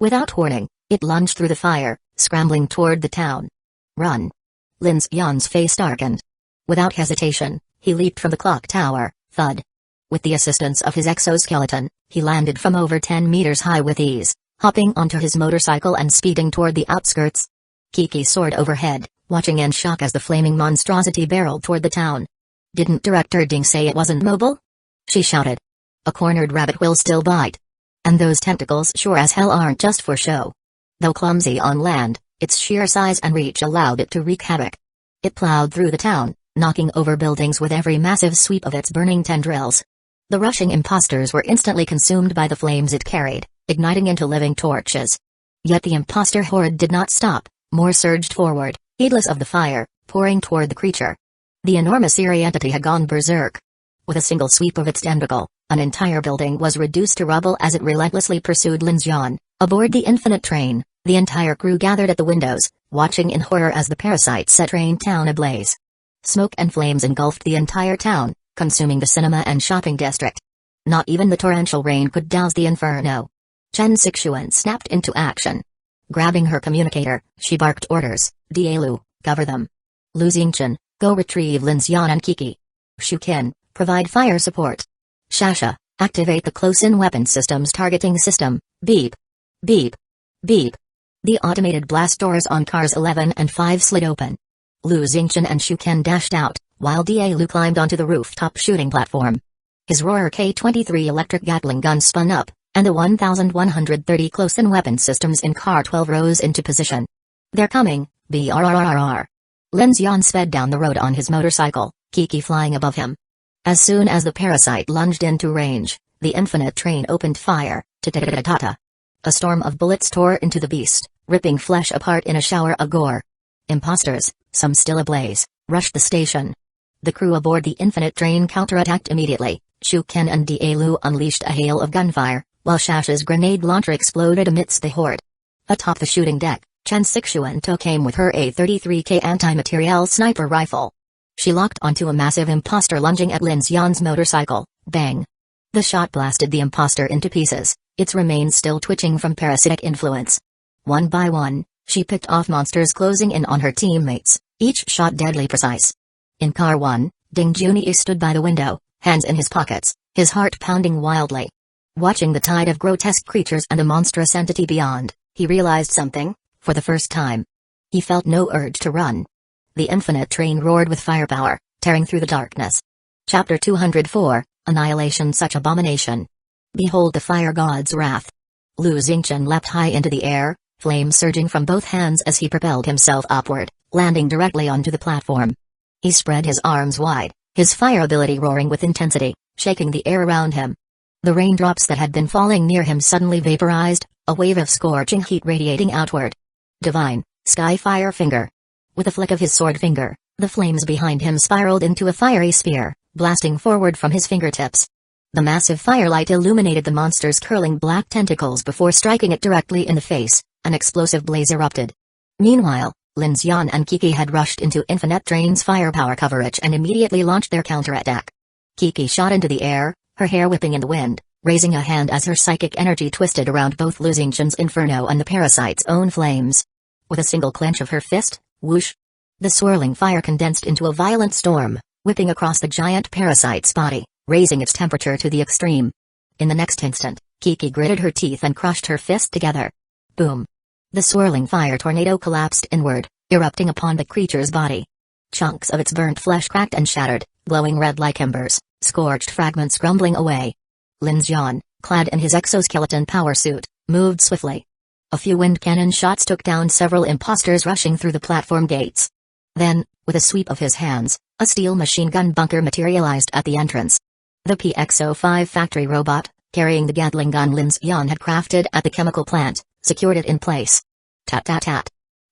Without warning, it lunged through the fire, scrambling toward the town. "Run!" Lin Xian's face darkened. Without hesitation, he leaped from the clock tower. Thud! With the assistance of his exoskeleton, he landed from over 10 meters high with ease, hopping onto his motorcycle and speeding toward the outskirts. Kiki soared overhead, watching in shock as the flaming monstrosity barreled toward the town. "Didn't Director Ding say it wasn't mobile?" she shouted. "A cornered rabbit will still bite. And those tentacles sure as hell aren't just for show." Though clumsy on land, Its sheer size and reach allowed it to wreak havoc. It plowed through the town, knocking over buildings with every massive sweep of its burning tendrils. The rushing imposters were instantly consumed by the flames it carried, igniting into living torches. Yet the imposter horde did not stop, more surged forward, heedless of the fire, pouring toward the creature. The enormous eerie entity had gone berserk. With a single sweep of its tentacle, an entire building was reduced to rubble as it relentlessly pursued Lin Xian. Aboard the infinite train, the entire crew gathered at the windows, watching in horror as the parasite set Rain Town ablaze. Smoke and flames engulfed the entire town, consuming the cinema and shopping district. Not even the torrential rain could douse the inferno. Chen Sixuan snapped into action. Grabbing her communicator, she barked orders, Dielu, cover them. Lu Xingchen, go retrieve Lin Xian and Kiki. Shukin, provide fire support. Shasha, activate the close-in weapon systems targeting system, beep. Beep. Beep. The automated blast doors on cars 11 and 5 slid open. Lu Xingchen and Shuken dashed out, while Dielu climbed onto the rooftop shooting platform. His Roar K-23 electric Gatling gun spun up, and the 1,130 close-in weapon systems in Car 12 rose into position. They're coming, BRRRR. Lin Xian sped down the road on his motorcycle, Kiki flying above him. As soon as the parasite lunged into range, the infinite train opened fire, ta-ta-ta-ta-ta. A storm of bullets tore into the beast, ripping flesh apart in a shower of gore. Imposters, some still ablaze, rushed the station. The crew aboard the infinite train counterattacked immediately. Shuken and Dielu unleashed a hail of gunfire, while Shasha's grenade launcher exploded amidst the horde. Atop the shooting deck, Chen Sixuan took aim with her A-33K anti-materiel sniper rifle. She locked onto a massive imposter lunging at Lin Xian's motorcycle. Bang! The shot blasted the imposter into pieces, its remains still twitching from parasitic influence. One by one, she picked off monsters closing in on her teammates, each shot deadly precise. In Car 1, Ding Junyi stood by the window, hands in his pockets, his heart pounding wildly. Watching the tide of grotesque creatures and the monstrous entity beyond, he realized something, for the first time. He felt no urge to run. The infinite train roared with firepower, tearing through the darkness. Chapter 204, Annihilation. Such abomination. Behold the fire god's wrath. Lu Xingchen leapt high into the air, flame surging from both hands as he propelled himself upward, landing directly onto the platform. He spread his arms wide, his fire ability roaring with intensity, shaking the air around him. The raindrops that had been falling near him suddenly vaporized, a wave of scorching heat radiating outward. Divine, Sky Fire Finger. With a flick of his sword finger, the flames behind him spiraled into a fiery spear, blasting forward from his fingertips. The massive firelight illuminated the monster's curling black tentacles before striking it directly in the face. An explosive blaze erupted. Meanwhile, Lin Xian and Kiki had rushed into Infinite Train's firepower coverage and immediately launched their counterattack. Kiki shot into the air, her hair whipping in the wind, raising a hand as her psychic energy twisted around both Lu Xingchen's inferno and the parasite's own flames. With a single clench of her fist, whoosh! The swirling fire condensed into a violent storm, whipping across the giant parasite's body, raising its temperature to the extreme. In the next instant, Kiki gritted her teeth and crushed her fist together. Boom! The swirling fire tornado collapsed inward, erupting upon the creature's body. Chunks of its burnt flesh cracked and shattered, glowing red like embers, scorched fragments crumbling away. Lin Xian, clad in his exoskeleton power suit, moved swiftly. A few wind cannon shots took down several imposters rushing through the platform gates. Then, with a sweep of his hands, a steel machine gun bunker materialized at the entrance. The PX-05 factory robot, carrying the Gatling gun Lin Xian had crafted at the chemical plant, secured it in place. Tat-tat-tat.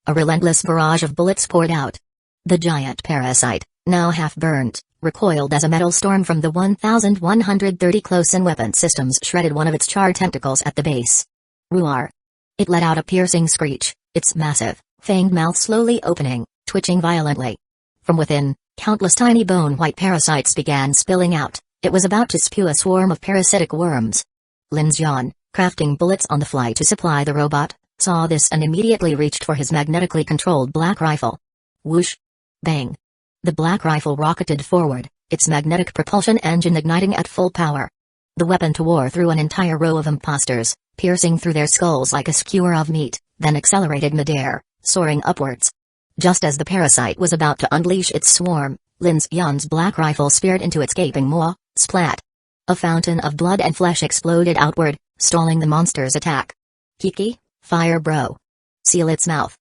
A relentless barrage of bullets poured out. The giant parasite, now half-burnt, recoiled as a metal storm from the 1,130 close-in weapon systems shredded one of its charred tentacles at the base. Roar! It let out a piercing screech, its massive, fanged mouth slowly opening, twitching violently. From within, countless tiny bone-white parasites began spilling out. It was about to spew a swarm of parasitic worms. Lin Xian, crafting bullets on the fly to supply the robot, saw this and immediately reached for his magnetically controlled black rifle. Whoosh! Bang! The black rifle rocketed forward, its magnetic propulsion engine igniting at full power. The weapon tore through an entire row of imposters, piercing through their skulls like a skewer of meat, then accelerated midair, soaring upwards. Just as the parasite was about to unleash its swarm, Lin Xian's black rifle speared into its gaping maw, splat. A fountain of blood and flesh exploded outward, stalling the monster's attack. Kiki, fire bro. Seal its mouth.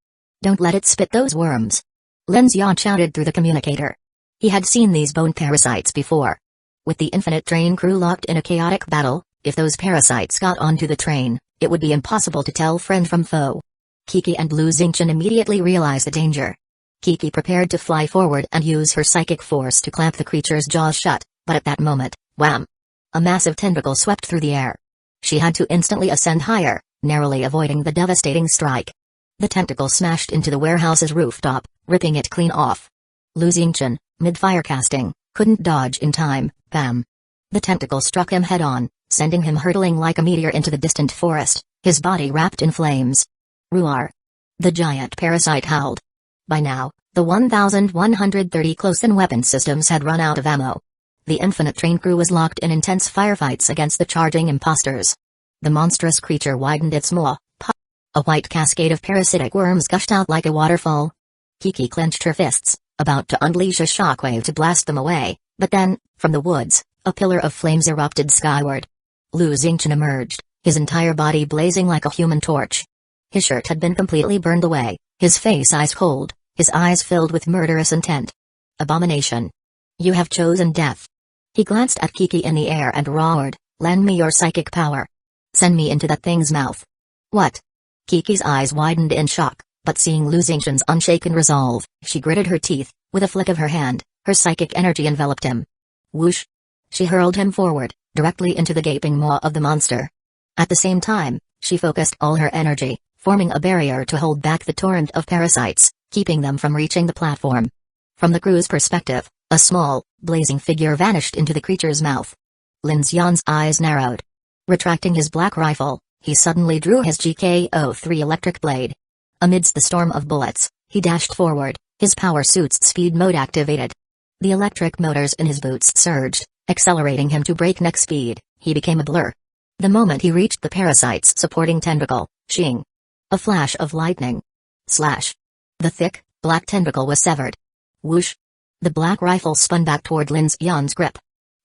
Don't let it spit those worms. Lin Xian shouted through the communicator. He had seen these bone parasites before. With the Infinite Train crew locked in a chaotic battle, if those parasites got onto the train, it would be impossible to tell friend from foe. Kiki and Lu Xingqian immediately realized the danger. Kiki prepared to fly forward and use her psychic force to clamp the creature's jaws shut, but at that moment, wham! A massive tentacle swept through the air. She had to instantly ascend higher, narrowly avoiding the devastating strike. The tentacle smashed into the warehouse's rooftop, ripping it clean off. Lu Xingqian, mid-fire casting, couldn't dodge in time, bam! The tentacle struck him head-on, sending him hurtling like a meteor into the distant forest, his body wrapped in flames. Roar! The giant parasite howled. By now, the 1,130 close-in weapon systems had run out of ammo. The Infinite Train crew was locked in intense firefights against the charging imposters. The monstrous creature widened its maw. A white cascade of parasitic worms gushed out like a waterfall. Kiki clenched her fists, about to unleash a shockwave to blast them away, but then, from the woods, a pillar of flames erupted skyward. Lu Xingqian emerged, his entire body blazing like a human torch. His shirt had been completely burned away, his face ice cold, his eyes filled with murderous intent. Abomination. You have chosen death. He glanced at Kiki in the air and roared, lend me your psychic power. Send me into that thing's mouth. What? Kiki's eyes widened in shock, but seeing Lu Xingqian's unshaken resolve, she gritted her teeth. With a flick of her hand, her psychic energy enveloped him. Whoosh! She hurled him forward, directly into the gaping maw of the monster. At the same time, she focused all her energy, forming a barrier to hold back the torrent of parasites, keeping them from reaching the platform. From the crew's perspective, a small, blazing figure vanished into the creature's mouth. Lin Xian's eyes narrowed. Retracting his black rifle, he suddenly drew his GK-03 electric blade. Amidst the storm of bullets, he dashed forward, his power suit's speed mode activated. The electric motors in his boots surged, accelerating him to breakneck speed. He became a blur. The moment he reached the parasite's supporting tentacle, shing! A flash of lightning. Slash! The thick, black tentacle was severed. Whoosh! The black rifle spun back toward Lin Xian's grip.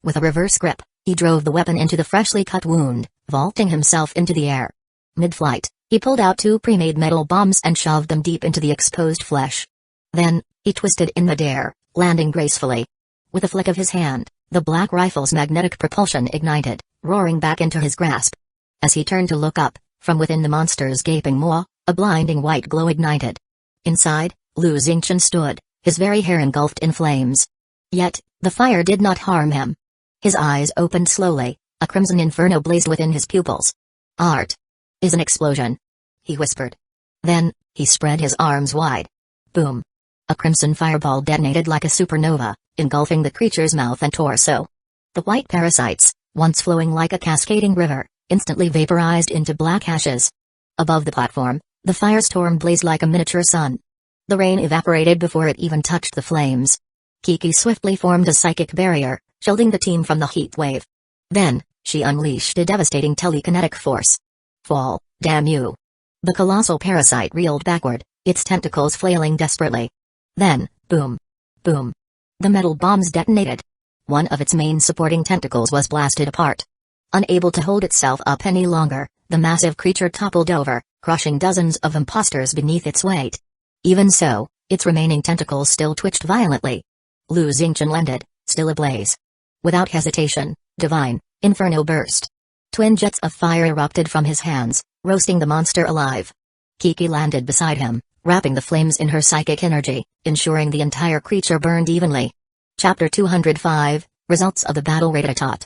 With a reverse grip, he drove the weapon into the freshly cut wound, vaulting himself into the air. Mid-flight, he pulled out 2 pre-made metal bombs and shoved them deep into the exposed flesh. Then, he twisted in midair, landing gracefully. With a flick of his hand, the black rifle's magnetic propulsion ignited, roaring back into his grasp. As he turned to look up, from within the monster's gaping maw, a blinding white glow ignited. Inside, Lu Xingqian stood, his very hair engulfed in flames. Yet, the fire did not harm him. His eyes opened slowly, a crimson inferno blazed within his pupils. Art is an explosion, he whispered. Then, he spread his arms wide. Boom! A crimson fireball detonated like a supernova, engulfing the creature's mouth and torso. The white parasites, once flowing like a cascading river, instantly vaporized into black ashes. Above the platform, the firestorm blazed like a miniature sun. The rain evaporated before it even touched the flames. Kiki swiftly formed a psychic barrier, shielding the team from the heat wave. Then, she unleashed a devastating telekinetic force. Fall, damn you! The colossal parasite reeled backward, its tentacles flailing desperately. Then, boom! Boom! The metal bombs detonated. One of its main supporting tentacles was blasted apart. Unable to hold itself up any longer, the massive creature toppled over, crushing dozens of imposters beneath its weight. Even so, its remaining tentacles still twitched violently. Lu Xingqian landed, still ablaze. Without hesitation, Divine Inferno burst. Twin jets of fire erupted from his hands, roasting the monster alive. Kiki landed beside him, wrapping the flames in her psychic energy, ensuring the entire creature burned evenly. Chapter 205, Results of the Battle Ratatat.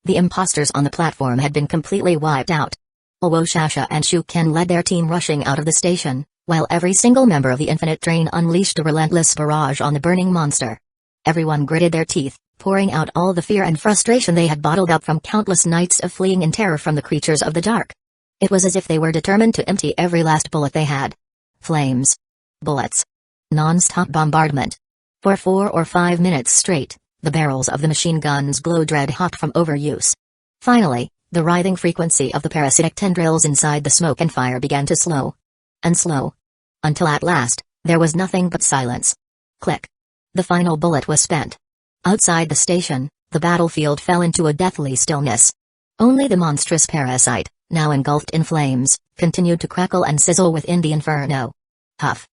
The imposters on the platform had been completely wiped out. Owo Shasha and Shu Ken led their team rushing out of the station, while every single member of the Infinite Train unleashed a relentless barrage on the burning monster. Everyone gritted their teeth, pouring out all the fear and frustration they had bottled up from countless nights of fleeing in terror from the creatures of the dark. It was as if they were determined to empty every last bullet they had. Flames. Bullets. Non-stop bombardment. For 4 or 5 minutes straight, the barrels of the machine guns glowed red-hot from overuse. Finally, the writhing frequency of the parasitic tendrils inside the smoke and fire began to slow. And slow. Until at last, there was nothing but silence. Click. The final bullet was spent. Outside the station, the battlefield fell into a deathly stillness. Only the monstrous parasite, now engulfed in flames, continued to crackle and sizzle within the inferno. Huff.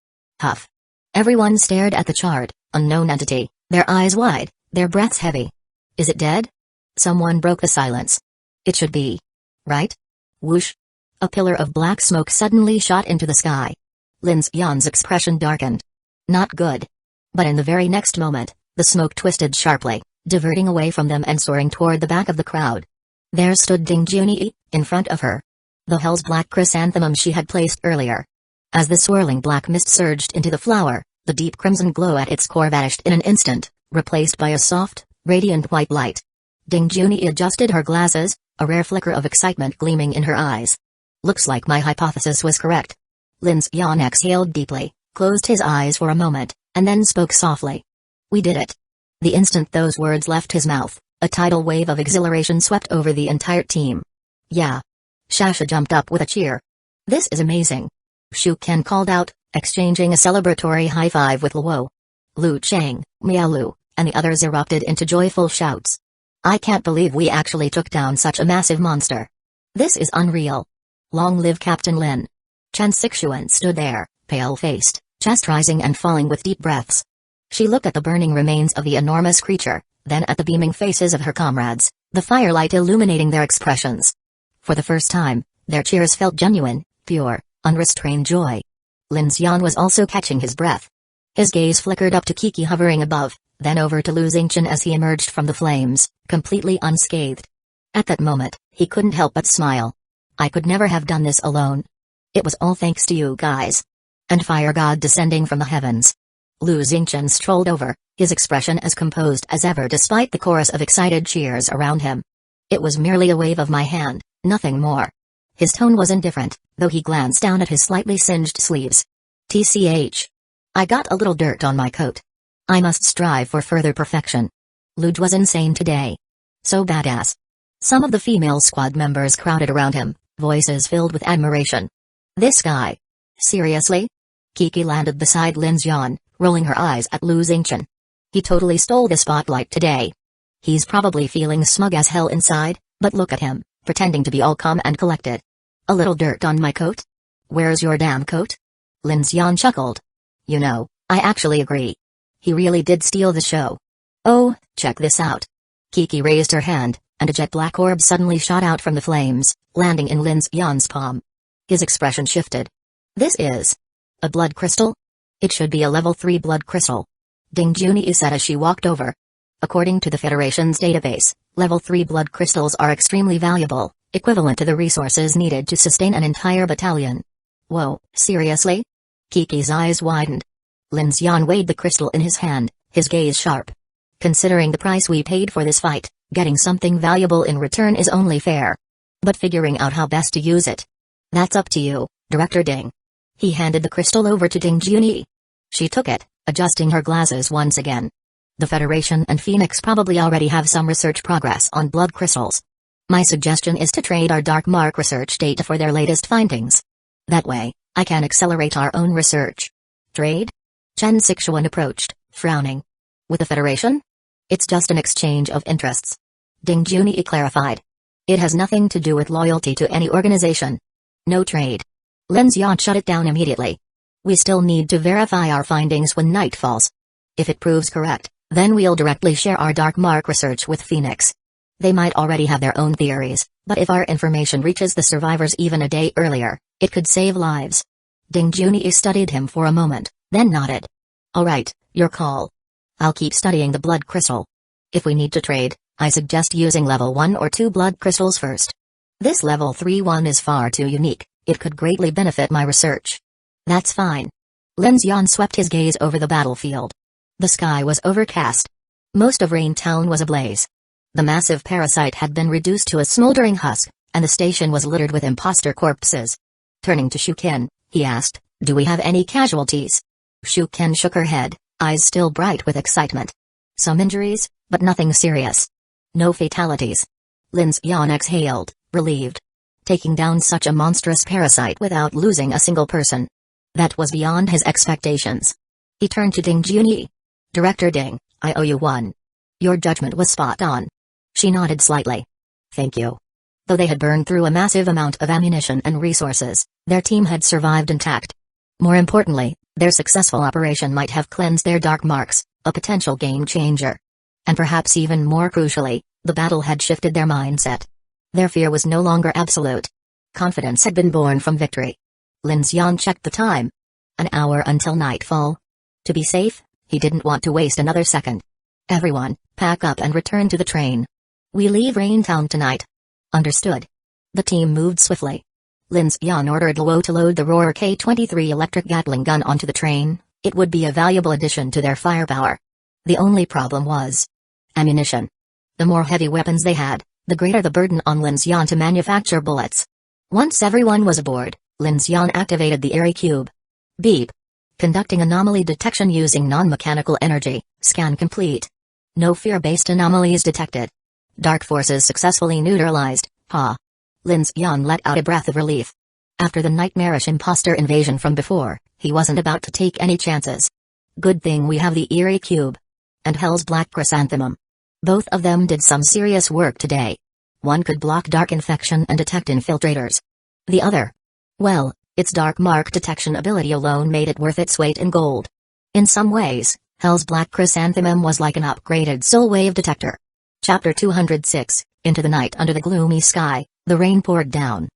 Huff. Everyone stared at the charred, unknown entity, their eyes wide, their breaths heavy. Is it dead? Someone broke the silence. It should be. Right? Whoosh. A pillar of black smoke suddenly shot into the sky. Lin Xian's expression darkened. Not good. But in the very next moment, the smoke twisted sharply, diverting away from them and soaring toward the back of the crowd. There stood Ding Junyi, in front of her. The hell's black chrysanthemum she had placed earlier. As the swirling black mist surged into the flower, the deep crimson glow at its core vanished in an instant, replaced by a soft, radiant white light. Ding Junyi adjusted her glasses, a rare flicker of excitement gleaming in her eyes. Looks like my hypothesis was correct. Lin Xian exhaled deeply, closed his eyes for a moment, and then spoke softly. We did it. The instant those words left his mouth, a tidal wave of exhilaration swept over the entire team. Yeah. Shasha jumped up with a cheer. This is amazing. Shu Ken called out, exchanging a celebratory high-five with Luo. Lu Chang, Miao Lu, and the others erupted into joyful shouts. I can't believe we actually took down such a massive monster. This is unreal. Long live Captain Lin. Chen Sixuan stood there, pale-faced, chest rising and falling with deep breaths. She looked at the burning remains of the enormous creature, then at the beaming faces of her comrades, the firelight illuminating their expressions. For the first time, their cheers felt genuine, pure, unrestrained joy. Lin Xian was also catching his breath. His gaze flickered up to Kiki hovering above, then over to Lu Xingchen as he emerged from the flames, completely unscathed. At that moment, he couldn't help but smile. I could never have done this alone. It was all thanks to you guys. And fire god descending from the heavens. Lu Xingchen strolled over, his expression as composed as ever despite the chorus of excited cheers around him. It was merely a wave of my hand, nothing more. His tone was indifferent, though he glanced down at his slightly singed sleeves. TCH. I got a little dirt on my coat. I must strive for further perfection. Luge was insane today. So badass. Some of the female squad members crowded around him, voices filled with admiration. This guy. Seriously? Kiki landed beside Lin Xian, rolling her eyes at Lu Xingchen. He totally stole the spotlight today. He's probably feeling smug as hell inside, but look at him, pretending to be all calm and collected. A little dirt on my coat? Where's your damn coat? Lin Xian chuckled. You know, I actually agree. He really did steal the show. Oh, check this out. Kiki raised her hand, and a jet black orb suddenly shot out from the flames, landing in Lin Xian's palm. His expression shifted. This is a blood crystal? It should be a level 3 blood crystal. Ding Junyi said as she walked over. According to the Federation's database, level 3 blood crystals are extremely valuable, equivalent to the resources needed to sustain an entire battalion. Whoa, seriously? Kiki's eyes widened. Lin Xian weighed the crystal in his hand, his gaze sharp. Considering the price we paid for this fight, getting something valuable in return is only fair. But figuring out how best to use it. That's up to you, Director Ding. He handed the crystal over to Ding Junyi. She took it, adjusting her glasses once again. The Federation and Phoenix probably already have some research progress on blood crystals. My suggestion is to trade our Dark Mark research data for their latest findings. That way, I can accelerate our own research. Trade? Chen Sixuan approached, frowning. With the Federation? It's just an exchange of interests. Ding Junyi clarified. It has nothing to do with loyalty to any organization. No trade. Lin Xian shut it down immediately. We still need to verify our findings when night falls. If it proves correct, then we'll directly share our Dark Mark research with Phoenix. They might already have their own theories, but if our information reaches the survivors even a day earlier, it could save lives. Ding Junyi studied him for a moment, then nodded. Alright, your call. I'll keep studying the blood crystal. If we need to trade, I suggest using level 1 or 2 blood crystals first. This level 3 one is far too unique, it could greatly benefit my research. That's fine. Lin Xian swept his gaze over the battlefield. The sky was overcast. Most of Rain Town was ablaze. The massive parasite had been reduced to a smoldering husk, and the station was littered with imposter corpses. Turning to Shuken, he asked, do we have any casualties? Shuken shook her head, eyes still bright with excitement. Some injuries, but nothing serious. No fatalities. Lin Xian exhaled, relieved. Taking down such a monstrous parasite without losing a single person. That was beyond his expectations. He turned to Ding Junyi. Director Ding, I owe you one. Your judgment was spot on. She nodded slightly. Thank you. Though they had burned through a massive amount of ammunition and resources, their team had survived intact. More importantly, Their successful operation might have cleansed their dark marks, a potential game changer. And perhaps even more crucially, the battle had shifted their mindset. Their fear was no longer absolute. Confidence had been born from victory. Lin Xian checked the time. An hour until nightfall. To be safe, he didn't want to waste another second. Everyone, pack up and return to the train. We leave Rain Town tonight. Understood. The team moved swiftly. Lin Xian ordered Luo to load the Roar K-23 electric Gatling gun onto the train. It would be a valuable addition to their firepower. The only problem was ammunition. The more heavy weapons they had, the greater the burden on Lin Xian to manufacture bullets. Once everyone was aboard, Lin Xian activated the Airy Cube. Beep. Conducting anomaly detection using non-mechanical energy, scan complete. No fear-based anomalies detected. Dark forces successfully neutralized, ha. Lin Xian let out a breath of relief. After the nightmarish imposter invasion from before, he wasn't about to take any chances. Good thing we have the Airy Cube. And Hell's Black Chrysanthemum. Both of them did some serious work today. One could block dark infection and detect infiltrators. The other, well, its dark mark detection ability alone made it worth its weight in gold. In some ways, Hell's Black Chrysanthemum was like an upgraded soul wave detector. Chapter 206, Into the night under the gloomy sky, the rain poured down.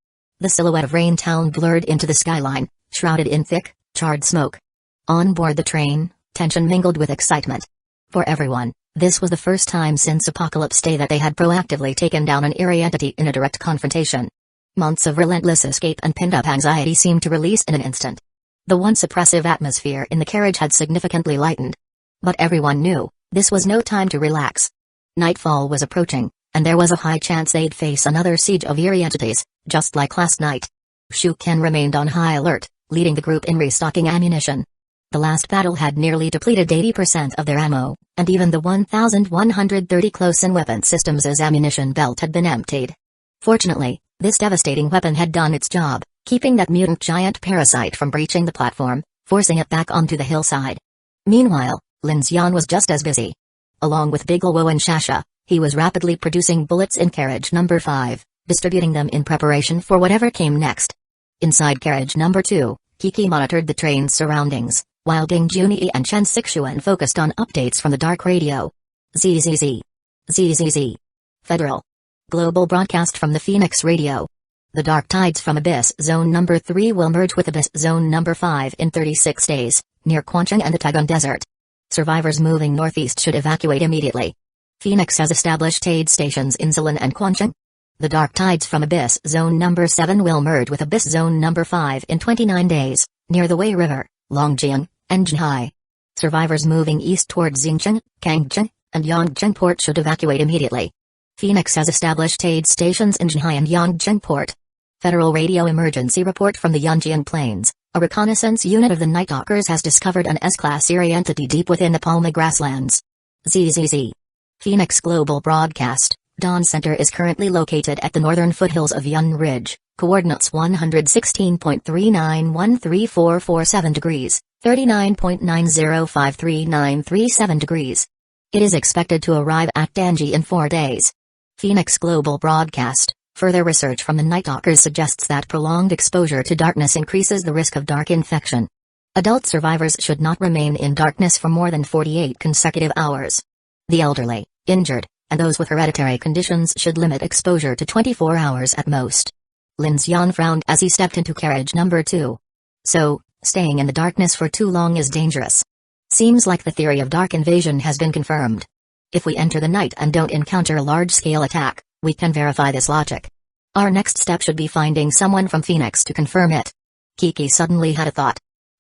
The silhouette of Rain Town blurred into the skyline, shrouded in thick, charred smoke. On board the train, tension mingled with excitement. For everyone, this was the first time since Apocalypse Day that they had proactively taken down an eerie entity in a direct confrontation. Months of relentless escape and pinned-up anxiety seemed to release in an instant. The once oppressive atmosphere in the carriage had significantly lightened. But everyone knew, this was no time to relax. Nightfall was approaching, and there was a high chance they'd face another siege of eerie entities, just like last night. Shu Ken remained on high alert, leading the group in restocking ammunition. The last battle had nearly depleted 80% of their ammo, and even the 1,130 close-in weapon systems' ammunition belt had been emptied. Fortunately, this devastating weapon had done its job, keeping that mutant giant parasite from breaching the platform, forcing it back onto the hillside. Meanwhile, Lin Xian was just as busy. Along with Big Luo and Shasha, he was rapidly producing bullets in carriage number 5, distributing them in preparation for whatever came next. Inside carriage number 2, Kiki monitored the train's surroundings, while Ding Junyi and Chen Sixuan focused on updates from the dark radio. ZZZ. ZZZ. Federal. Global broadcast from the Phoenix radio. The dark tides from Abyss Zone number 3 will merge with Abyss Zone number 5 in 36 days, near Quancheng and the Tagun Desert. Survivors moving northeast should evacuate immediately. Phoenix has established aid stations in Zilan and Quancheng. The dark tides from Abyss Zone number 7 will merge with Abyss Zone number 5 in 29 days, near the Wei River, Longjiang, and Jinhai. Survivors moving east towards Xingcheng, Kangcheng, and Yangcheng Port should evacuate immediately. Phoenix has established aid stations in Jinhai and Yangcheng Port. Federal radio emergency report from the Yangjian Plains. A reconnaissance unit of the Nighthawkers has discovered an S-class eerie entity deep within the Palma grasslands. ZZZ. Phoenix Global Broadcast. Dawn Center is currently located at the northern foothills of Yun Ridge, coordinates 116.39134447 degrees, 39.90533937 degrees. It is expected to arrive at Danji in 4 days. Phoenix Global Broadcast. Further research from the Nighthawkers suggests that prolonged exposure to darkness increases the risk of dark infection. Adult survivors should not remain in darkness for more than 48 consecutive hours. The elderly, injured, and those with hereditary conditions should limit exposure to 24 hours at most. Lin Xian frowned as he stepped into carriage number 2. So, staying in the darkness for too long is dangerous. Seems like the theory of dark invasion has been confirmed. If we enter the night and don't encounter a large-scale attack, we can verify this logic. Our next step should be finding someone from Phoenix to confirm it. Kiki suddenly had a thought.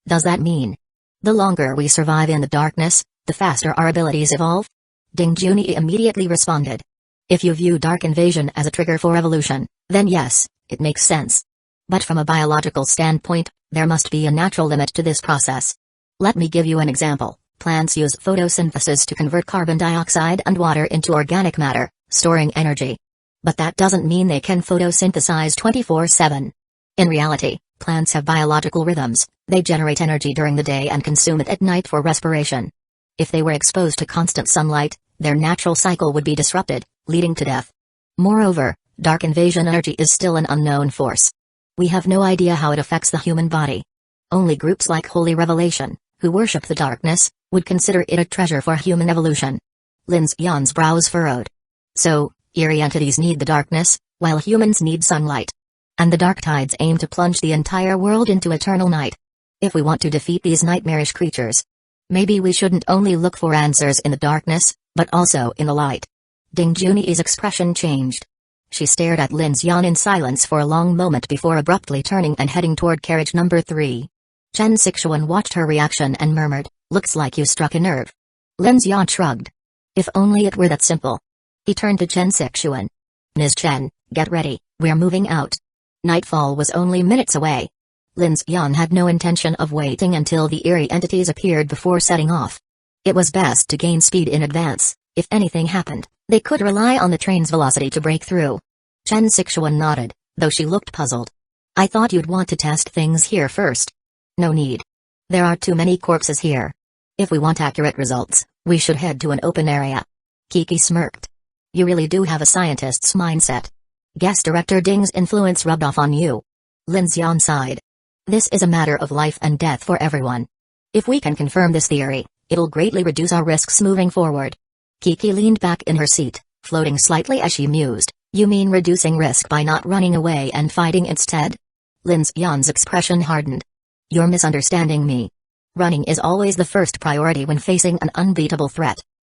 Does that mean the longer we survive in the darkness, the faster our abilities evolve? Ding Junyi immediately responded. If you view dark invasion as a trigger for evolution, then yes, it makes sense. But from a biological standpoint, there must be a natural limit to this process. Let me give you an example. Plants use photosynthesis to convert carbon dioxide and water into organic matter, storing energy. But that doesn't mean they can photosynthesize 24/7. In reality, plants have biological rhythms. They generate energy during the day and consume it at night for respiration. If they were exposed to constant sunlight, their natural cycle would be disrupted, leading to death. Moreover, dark invasion energy is still an unknown force. We have no idea how it affects the human body. Only groups like Holy Revelation, who worship the darkness, would consider it a treasure for human evolution. Lin Xian's brows furrowed. So, eerie entities need the darkness, while humans need sunlight. And the dark tides aim to plunge the entire world into eternal night. If we want to defeat these nightmarish creatures, maybe we shouldn't only look for answers in the darkness, but also in the light. Ding Junyi's expression changed. She stared at Lin Xian in silence for a long moment before abruptly turning and heading toward carriage number 3. Chen Xixuan watched her reaction and murmured, "Looks like you struck a nerve." Lin Xian shrugged. If only it were that simple. He turned to Chen Xixuan. "Ms. Chen, get ready, we're moving out." Nightfall was only minutes away. Lin Xian had no intention of waiting until the eerie entities appeared before setting off. It was best to gain speed in advance. If anything happened, they could rely on the train's velocity to break through. Chen Xixuan nodded, though she looked puzzled. "I thought you'd want to test things here first." "No need. There are too many corpses here. If we want accurate results, we should head to an open area." Kiki smirked. "You really do have a scientist's mindset. Guess Director Ding's influence rubbed off on you." Lin Xian sighed. "This is a matter of life and death for everyone. If we can confirm this theory, it'll greatly reduce our risks moving forward." Kiki leaned back in her seat, floating slightly as she mused. "You mean reducing risk by not running away and fighting instead?" Lin Xian's expression hardened. "You're misunderstanding me. Running is always the first priority when facing an unbeatable threat.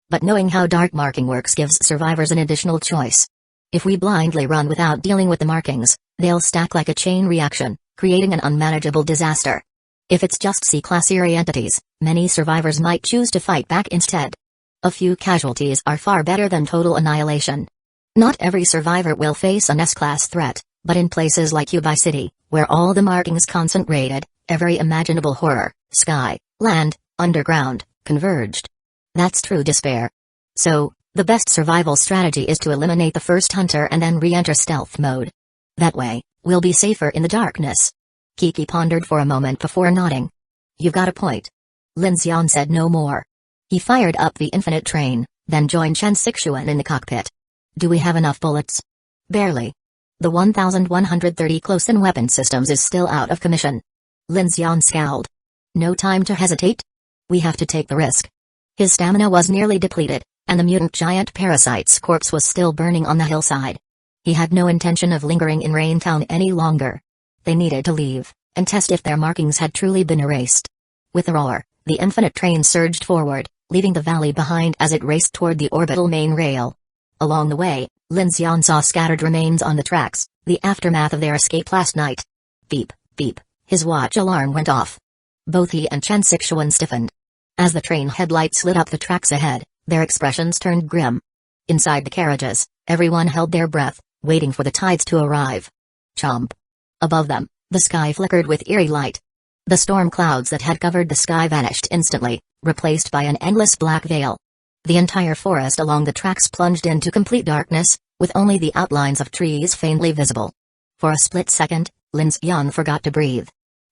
But knowing how dark marking works gives survivors an additional choice. If we blindly run without dealing with the markings, they'll stack like a chain reaction, creating an unmanageable disaster. If it's just C-class eerie entities, many survivors might choose to fight back instead. A few casualties are far better than total annihilation. Not every survivor will face an S-class threat, but in places like Hueco City, where all the markings concentrated, every imaginable horror, sky, land, underground, converged. That's true despair. So, the best survival strategy is to eliminate the first hunter and then re-enter stealth mode. That way, we'll be safer in the darkness." Kiki pondered for a moment before nodding. "You've got a point." Lin Xian said no more. He fired up the infinite train, then joined Chen Xixuan in the cockpit. "Do we have enough bullets?" "Barely. The 1130 close-in weapon systems is still out of commission." Lin Xian scowled. "No time to hesitate? We have to take the risk." His stamina was nearly depleted, and the mutant giant parasite's corpse was still burning on the hillside. He had no intention of lingering in Raintown any longer. They needed to leave, and test if their markings had truly been erased. With a roar, the infinite train surged forward, leaving the valley behind as it raced toward the orbital main rail. Along the way, Lin Xian saw scattered remains on the tracks, the aftermath of their escape last night. Beep, beep, his watch alarm went off. Both he and Chen Xixuan stiffened. As the train headlights lit up the tracks ahead, their expressions turned grim. Inside the carriages, everyone held their breath, waiting for the tides to arrive. Chomp. Above them, the sky flickered with eerie light. The storm clouds that had covered the sky vanished instantly, replaced by an endless black veil. The entire forest along the tracks plunged into complete darkness, with only the outlines of trees faintly visible. For a split second, Lin Xian forgot to breathe.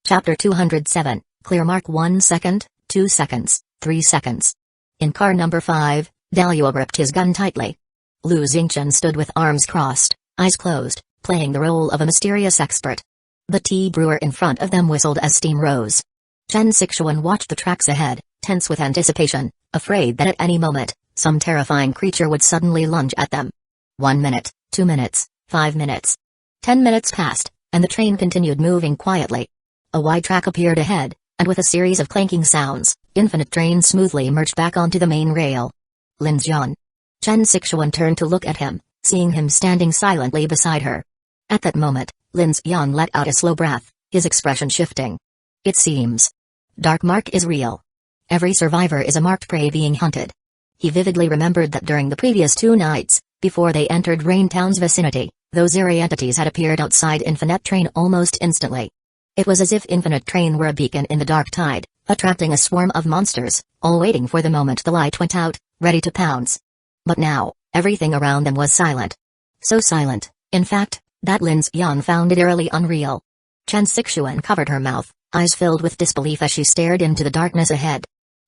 Chapter 207, Clear Mark 1 second, 2 seconds, 3 seconds. In car number 5, Daluo gripped his gun tightly. Lu Xingchen stood with arms crossed, eyes closed, playing the role of a mysterious expert. The tea brewer in front of them whistled as steam rose. Chen Xixuan watched the tracks ahead, tense with anticipation, afraid that at any moment, some terrifying creature would suddenly lunge at them. 1 minute, 2 minutes, 5 minutes. 10 minutes passed, and the train continued moving quietly. A wide track appeared ahead, and with a series of clanking sounds, infinite train smoothly merged back onto the main rail. Lin Xian. Chen Xixuan turned to look at him, seeing him standing silently beside her. At that moment, Lin Xian let out a slow breath, his expression shifting. It seems. Dark Mark is real. Every survivor is a marked prey being hunted. He vividly remembered that during the previous 2 nights, before they entered Raintown's vicinity, those eerie entities had appeared outside Infinite Train almost instantly. It was as if Infinite Train were a beacon in the dark tide, attracting a swarm of monsters, all waiting for the moment the light went out, ready to pounce. But now, everything around them was silent. So silent, in fact, that Lin Xian found it eerily unreal. Chen Xixuan covered her mouth, eyes filled with disbelief as she stared into the darkness ahead.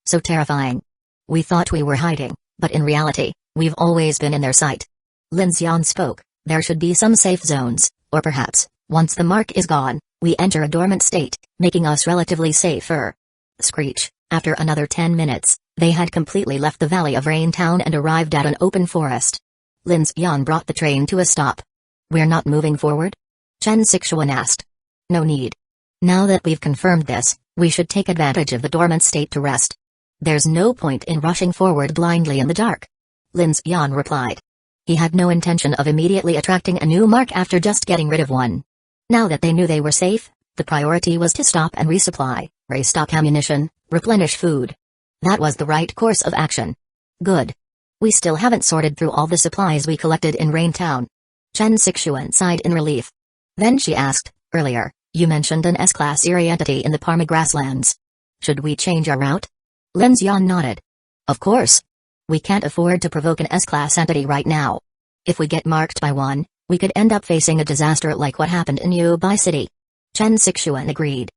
So terrifying. We thought we were hiding, but in reality, we've always been in their sight. Lin Xian spoke, there should be some safe zones, or perhaps, once the mark is gone, We enter a dormant state, making us relatively safer. Screech. After another 10 minutes, they had completely left the Valley of Rain Town and arrived at an open forest. Lin Xian brought the train to a stop. We're not moving forward? Chen Sixuan asked. No need. Now that we've confirmed this, we should take advantage of the dormant state to rest. There's no point in rushing forward blindly in the dark. Lin Xian replied. He had no intention of immediately attracting a new mark after just getting rid of one. Now that they knew they were safe, the priority was to stop and resupply, restock ammunition, replenish food. That was the right course of action. Good. We still haven't sorted through all the supplies we collected in Rain Town. Chen Sixuan sighed in relief. Then she asked, earlier, you mentioned an S-class Eerie entity in the Parma grasslands. Should we change our route? Lin Xian nodded. Of course. We can't afford to provoke an S-class entity right now. If we get marked by one, we could end up facing a disaster like what happened in Yubai City. Chen Sixuan agreed.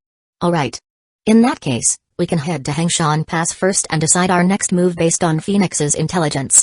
Alright. In that case, we can head to Hangshan Pass first and decide our next move based on Phoenix's intelligence.